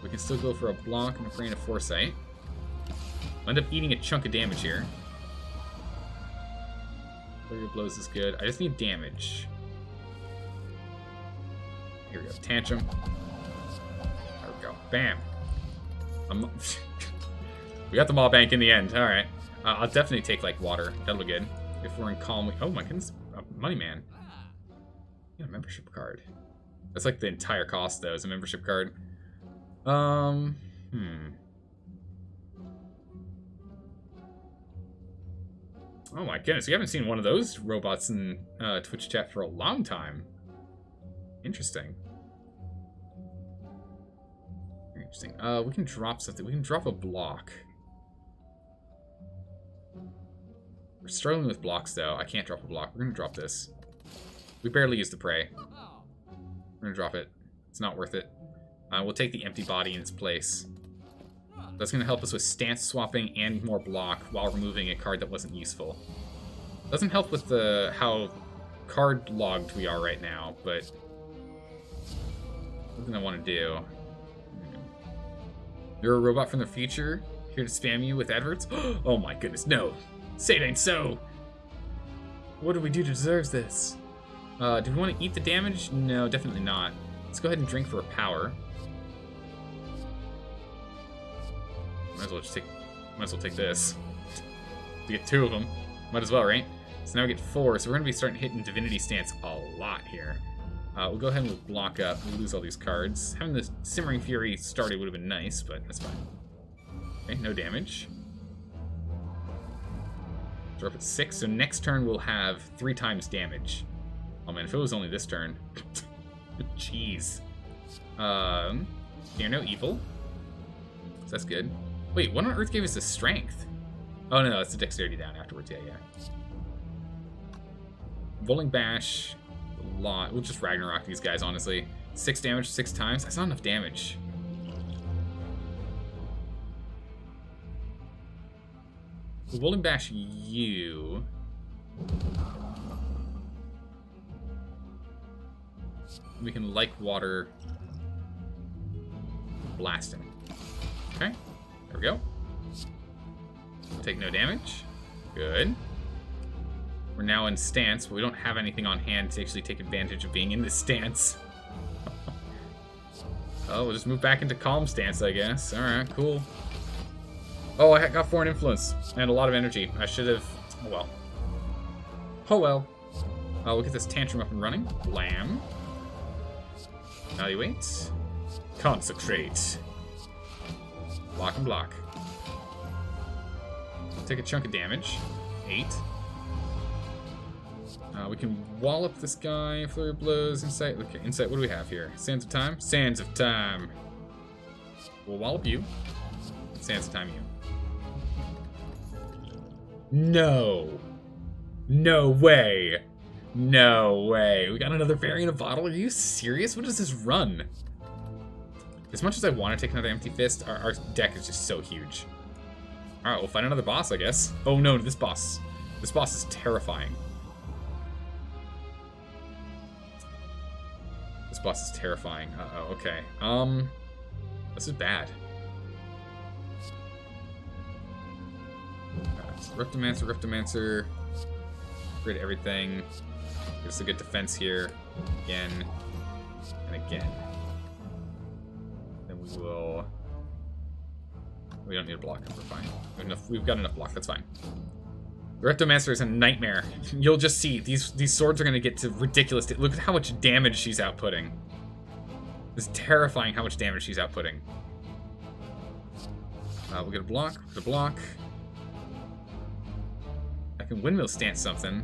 We can still go for a block and a brain of foresight. We'll end up eating a chunk of damage here. Flurry of blows is good. I just need damage. Here we go. Tantrum. There we go. Bam. We got the Maw Bank in the end. Alright. I'll definitely take, like, water. That'll be good. If we're in calm... Oh, my goodness. Money Man. Yeah, a membership card. That's, like, the entire cost, though, is a membership card. Oh, my goodness. We haven't seen one of those robots in Twitch chat for a long time. Interesting. Interesting. We can drop something. We can drop a block. We're struggling with blocks, though. I can't drop a block. We're going to drop this. We barely use the prey. We're going to drop it. It's not worth it. We'll take the empty body in its place. That's going to help us with stance swapping and more block while removing a card that wasn't useful. Doesn't help with the how card logged we are right now, but something I want to do. You're a robot from the future, here to spam you with adverts? Oh my goodness, no. Say it ain't so. What do we do to deserve this? Do we want to eat the damage? No, definitely not. Let's go ahead and drink for a power. Might as well take this. To get 2 of them. Might as well, right? So now we get 4, so we're going to be starting hitting Divinity Stance a lot here. We'll go ahead and we'll block up. We'll lose all these cards. Having the Simmering Fury started would have been nice, but that's fine. Okay, no damage. We're up at 6, so next turn we'll have 3 times damage. Oh man, if it was only this turn. Jeez. Fear no evil. So that's good. Wait, what on earth gave us the strength? Oh no, that's the dexterity down afterwards. Yeah. Rolling bash. A lot. We'll just Ragnarok these guys, honestly. 6 damage 6 times. That's not enough damage. Rolling bash you. We can like water blasting. Okay, there we go. Take no damage. Good. We're now in stance, but we don't have anything on hand to actually take advantage of being in this stance. Oh, we'll just move back into calm stance, I guess. Alright, cool. Oh, I got foreign influence and a lot of energy. I should have... Oh, well. Oh, well. We'll get this tantrum up and running. Blam. Evaluate. Consecrate. Block and block. Take a chunk of damage. 8. We can wallop this guy. Flurry of blows. Insight. Okay, insight. What do we have here? Sands of time? Sands of time. We'll wallop you. Sands of time you. No. No way. No way. We got another fairy in a bottle? Are you serious? What does this run? As much as I want to take another Empty Fist, our deck is just so huge. Alright, we'll find another boss, I guess. Oh no, this boss. This boss is terrifying. This boss is terrifying. Uh-oh, okay. This is bad. Riftomancer. Rid everything. Get us a good defense here. Again. And again. Then we will... We don't need a block. We're fine. We've got enough block. That's fine. The Riftomancer is a nightmare. You'll just see. These swords are going to get to ridiculous... Look at how much damage she's outputting. It's terrifying how much damage she's outputting. We'll get a block. We'll get a block. I can windmill stance something.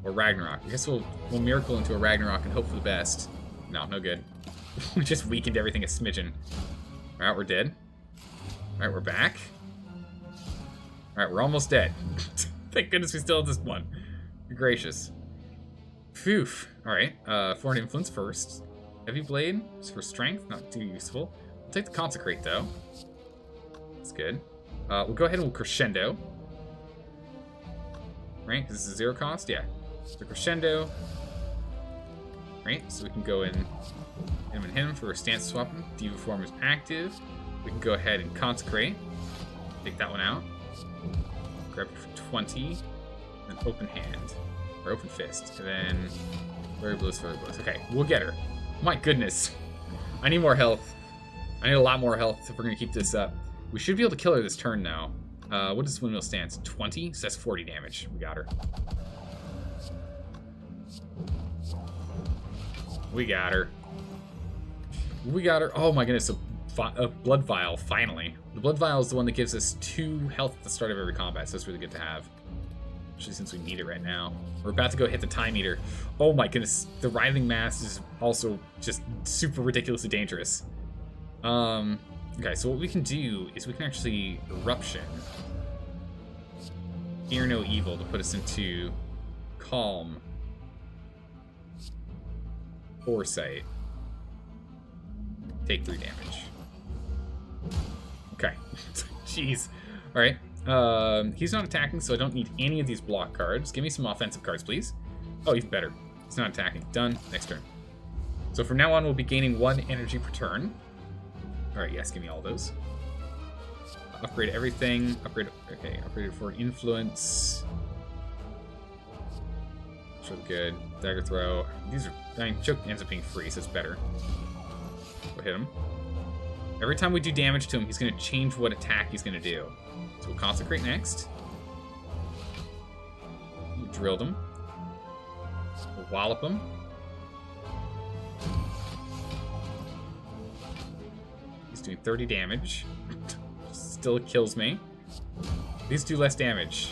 Or Ragnarok. I guess we'll miracle into a Ragnarok and hope for the best. No good. We just weakened everything a smidgen. Alright, we're dead. Alright, we're back. Alright, we're almost dead. Thank goodness we still have this one. You're gracious. Phew. Alright, foreign influence first. Heavy blade is for strength, not too useful. We'll take the consecrate though. That's good. We'll go ahead and we'll crescendo. Right, because this is 0 cost? Yeah. So crescendo. Right, so we can go in him and him for a stance swapping. Diva form is active. We can go ahead and consecrate. Take that one out. Grab it for 20. Then open hand. Or open fist. And then very blows, very blows. Okay, we'll get her. My goodness. I need more health. I need a lot more health if we're going to keep this up. We should be able to kill her this turn now. What is windmill stance? 20? So that's 40 damage. We got her. We got her. We got her. Oh my goodness. A blood vial, finally. The blood vial is the one that gives us 2 health at the start of every combat, so it's really good to have. Especially since we need it right now. We're about to go hit the time eater. Oh my goodness. The writhing mass is also just super ridiculously dangerous. Okay, so what we can do is we can actually eruption. Fear no evil to put us into calm. Foresight. Take 3 damage. Okay. Jeez. Alright. He's not attacking, so I don't need any of these block cards. Give me some offensive cards, please. Oh, even better. He's not attacking. Done. Next turn. So from now on, we'll be gaining 1 energy per turn. Alright, yes, give me all those. Upgrade everything. Upgrade. Okay, upgraded for influence. Sure, good. Dagger throw. These are. I mean, choke ends up being free, so it's better. We'll hit him. Every time we do damage to him, he's going to change what attack he's going to do. So we'll consecrate next. We drilled him. We'll wallop him. He's doing 30 damage. Still kills me. These do less damage.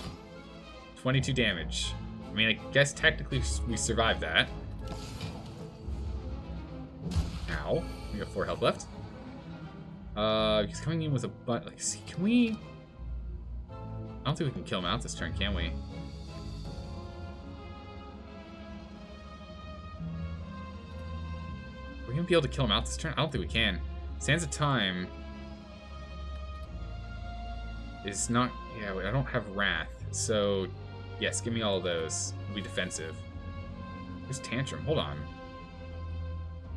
22 damage. I mean, I guess technically we survived that. Ow. We got 4 health left. He's coming in with a butt. Like, see, can we? I don't think we can kill him out this turn, can we? We're gonna be able to kill him out this turn? I don't think we can. Sands of Time is not. Yeah, wait, I don't have Wrath, so yes, give me all of those. We'll be defensive. Where's Tantrum? Hold on.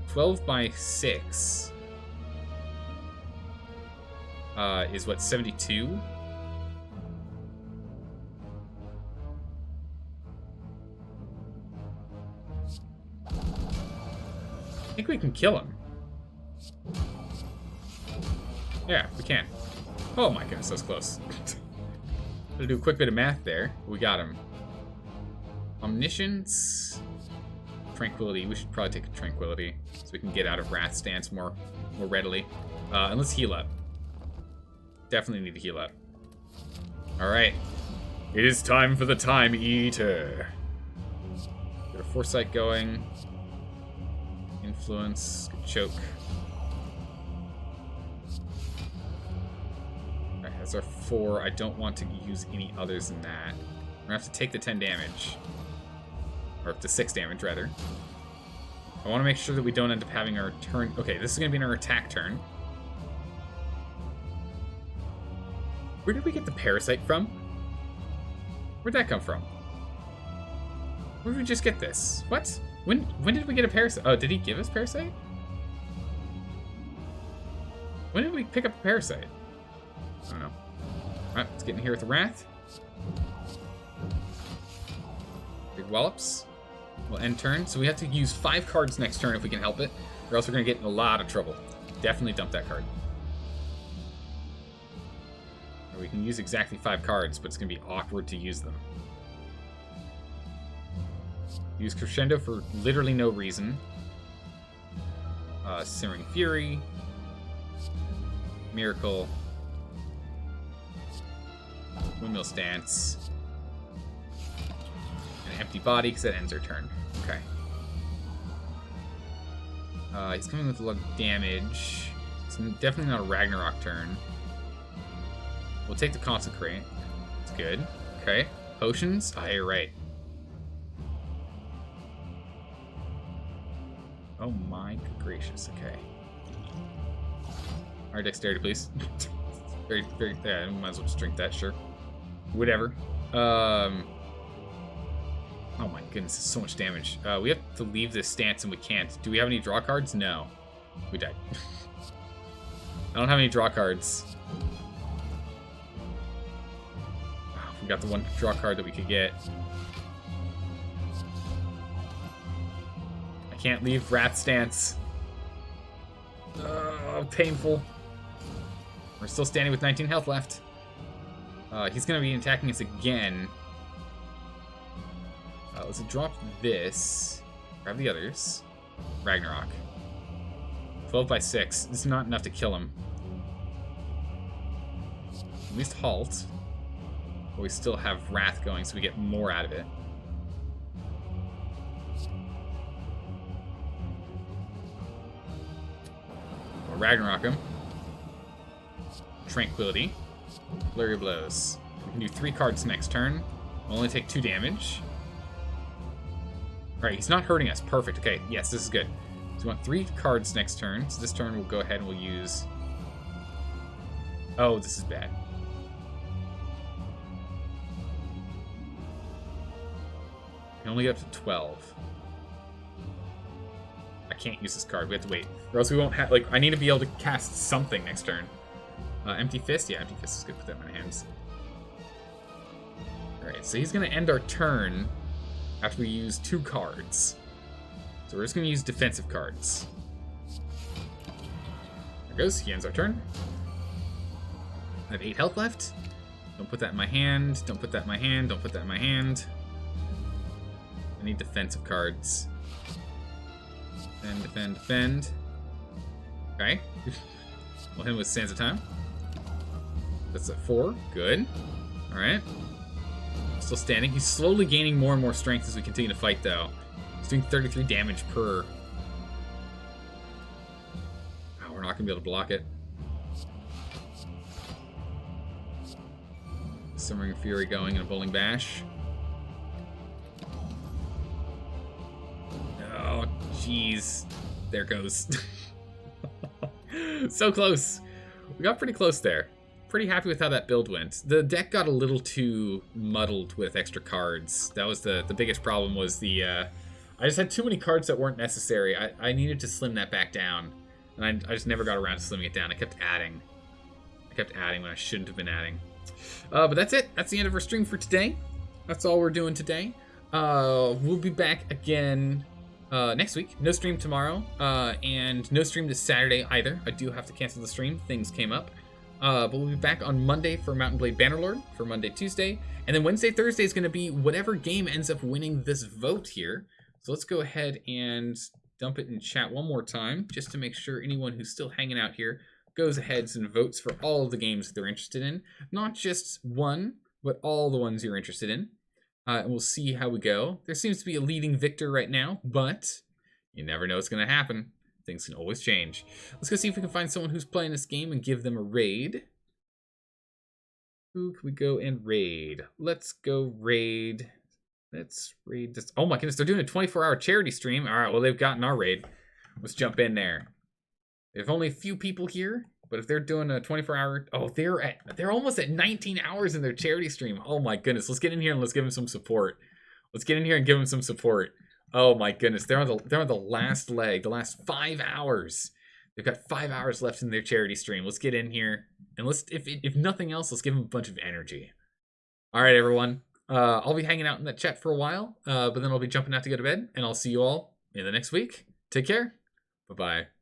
12 by 6 is what, 72? I think we can kill him. Yeah, we can. Oh my goodness, that was close. Gonna do a quick bit of math there. We got him. Omniscience. Tranquility. We should probably take a Tranquility so we can get out of Wrath stance more readily. And let's heal up. Definitely need to heal up. Alright. It is time for the Time Eater. Get a Foresight going. Influence. Choke. Alright, that's our 4. I don't want to use any others than that. We're gonna have to take the 10 damage. Or up to 6 damage, rather. I want to make sure that we don't end up having our turn. Okay, this is going to be our attack turn. Where did we get the parasite from? Where'd that come from? Where did we just get this? What? When did we get a parasite? Oh, did he give us parasite? When did we pick up a parasite? I don't know. Alright, let's get in here with the Wrath. Big wallops. We'll end turn. So we have to use 5 cards next turn if we can help it, or else we're going to get in a lot of trouble. Definitely dump that card. Or we can use exactly 5 cards, but it's going to be awkward to use them. Use Crescendo for literally no reason. Simmering Fury. Miracle. Windmill Stance. An empty body, because that ends our turn. Okay. He's coming with a lot of damage. It's definitely not a Ragnarok turn. We'll take the Consecrate. It's good. Okay. Potions? Oh, you're right. Oh my gracious. Okay. Alright, dexterity, please. very, yeah, might as well just drink that, sure. Whatever. Oh my goodness, it's so much damage. We have to leave this stance and we can't. Do we have any draw cards? No. We died. I don't have any draw cards. We got the one draw card that we could get. I can't leave Wrath stance. Painful. We're still standing with 19 health left. He's going to be attacking us again. Let's drop this. Grab the others. Ragnarok. 12 by 6. This is not enough to kill him. At least halt. But we still have Wrath going, so we get more out of it. We'll Ragnarok him. Tranquility. Flurry of Blows. We can do 3 cards next turn. We'll only take 2 damage. Alright, he's not hurting us. Perfect. Okay, yes, this is good. So we want 3 cards next turn. So this turn we'll go ahead and we'll use... Oh, this is bad. We can only get up to 12. I can't use this card. We have to wait. Or else we won't have... Like, I need to be able to cast something next turn. Empty Fist? Yeah, Empty Fist is good. Put that in my hands. Alright, so he's going to end our turn after we use 2 cards. So we're just going to use defensive cards. There goes. He ends our turn. I have 8 health left. Don't put that in my hand. Don't put that in my hand. Don't put that in my hand. I need defensive cards. Defend, defend, defend. Okay. We'll hit him with Sands of Time. That's at 4. Good. Alright. Still standing. He's slowly gaining more and more strength as we continue to fight, though. He's doing 33 damage per. Oh, we're not going to be able to block it. Simmering Fury going in a Bowling Bash. Oh, jeez. There it goes. So close. We got pretty close there. Pretty happy with how that build went. The deck got a little too muddled with extra cards. That was the biggest problem was the... I just had too many cards that weren't necessary. I needed to slim that back down. And I just never got around to slimming it down. I kept adding. When I shouldn't have been adding. But that's it. That's the end of our stream for today. That's all we're doing today. We'll be back again next week. No stream tomorrow. And no stream this Saturday either. I do have to cancel the stream. Things came up. But we'll be back on Monday for Mountain Blade Bannerlord for Monday, Tuesday. And then Wednesday, Thursday is going to be whatever game ends up winning this vote here. So let's go ahead and dump it in chat one more time, just to make sure anyone who's still hanging out here goes ahead and votes for all of the games they're interested in. Not just one, but all the ones you're interested in. And we'll see how we go. There seems to be a leading victor right now, but you never know what's going to happen. Things can always change. Let's go see if we can find someone who's playing this game and give them a raid. Who can we go and raid? Let's go raid. Let's raid this. Oh my goodness, they're doing a 24-hour charity stream. All right, well, they've gotten our raid. Let's jump in there. There's only a few people here, but if they're doing a 24-hour... Oh, they're almost at 19 hours in their charity stream. Oh my goodness, let's get in here and let's give them some support. Let's get in here and give them some support. Oh my goodness, they're on the last leg, the last 5 hours. They've got 5 hours left in their charity stream. Let's get in here and let's, if nothing else, let's give them a bunch of energy. All right, everyone. I'll be hanging out in that chat for a while, but then I'll be jumping out to go to bed, and I'll see you all in the next week. Take care. Bye-bye.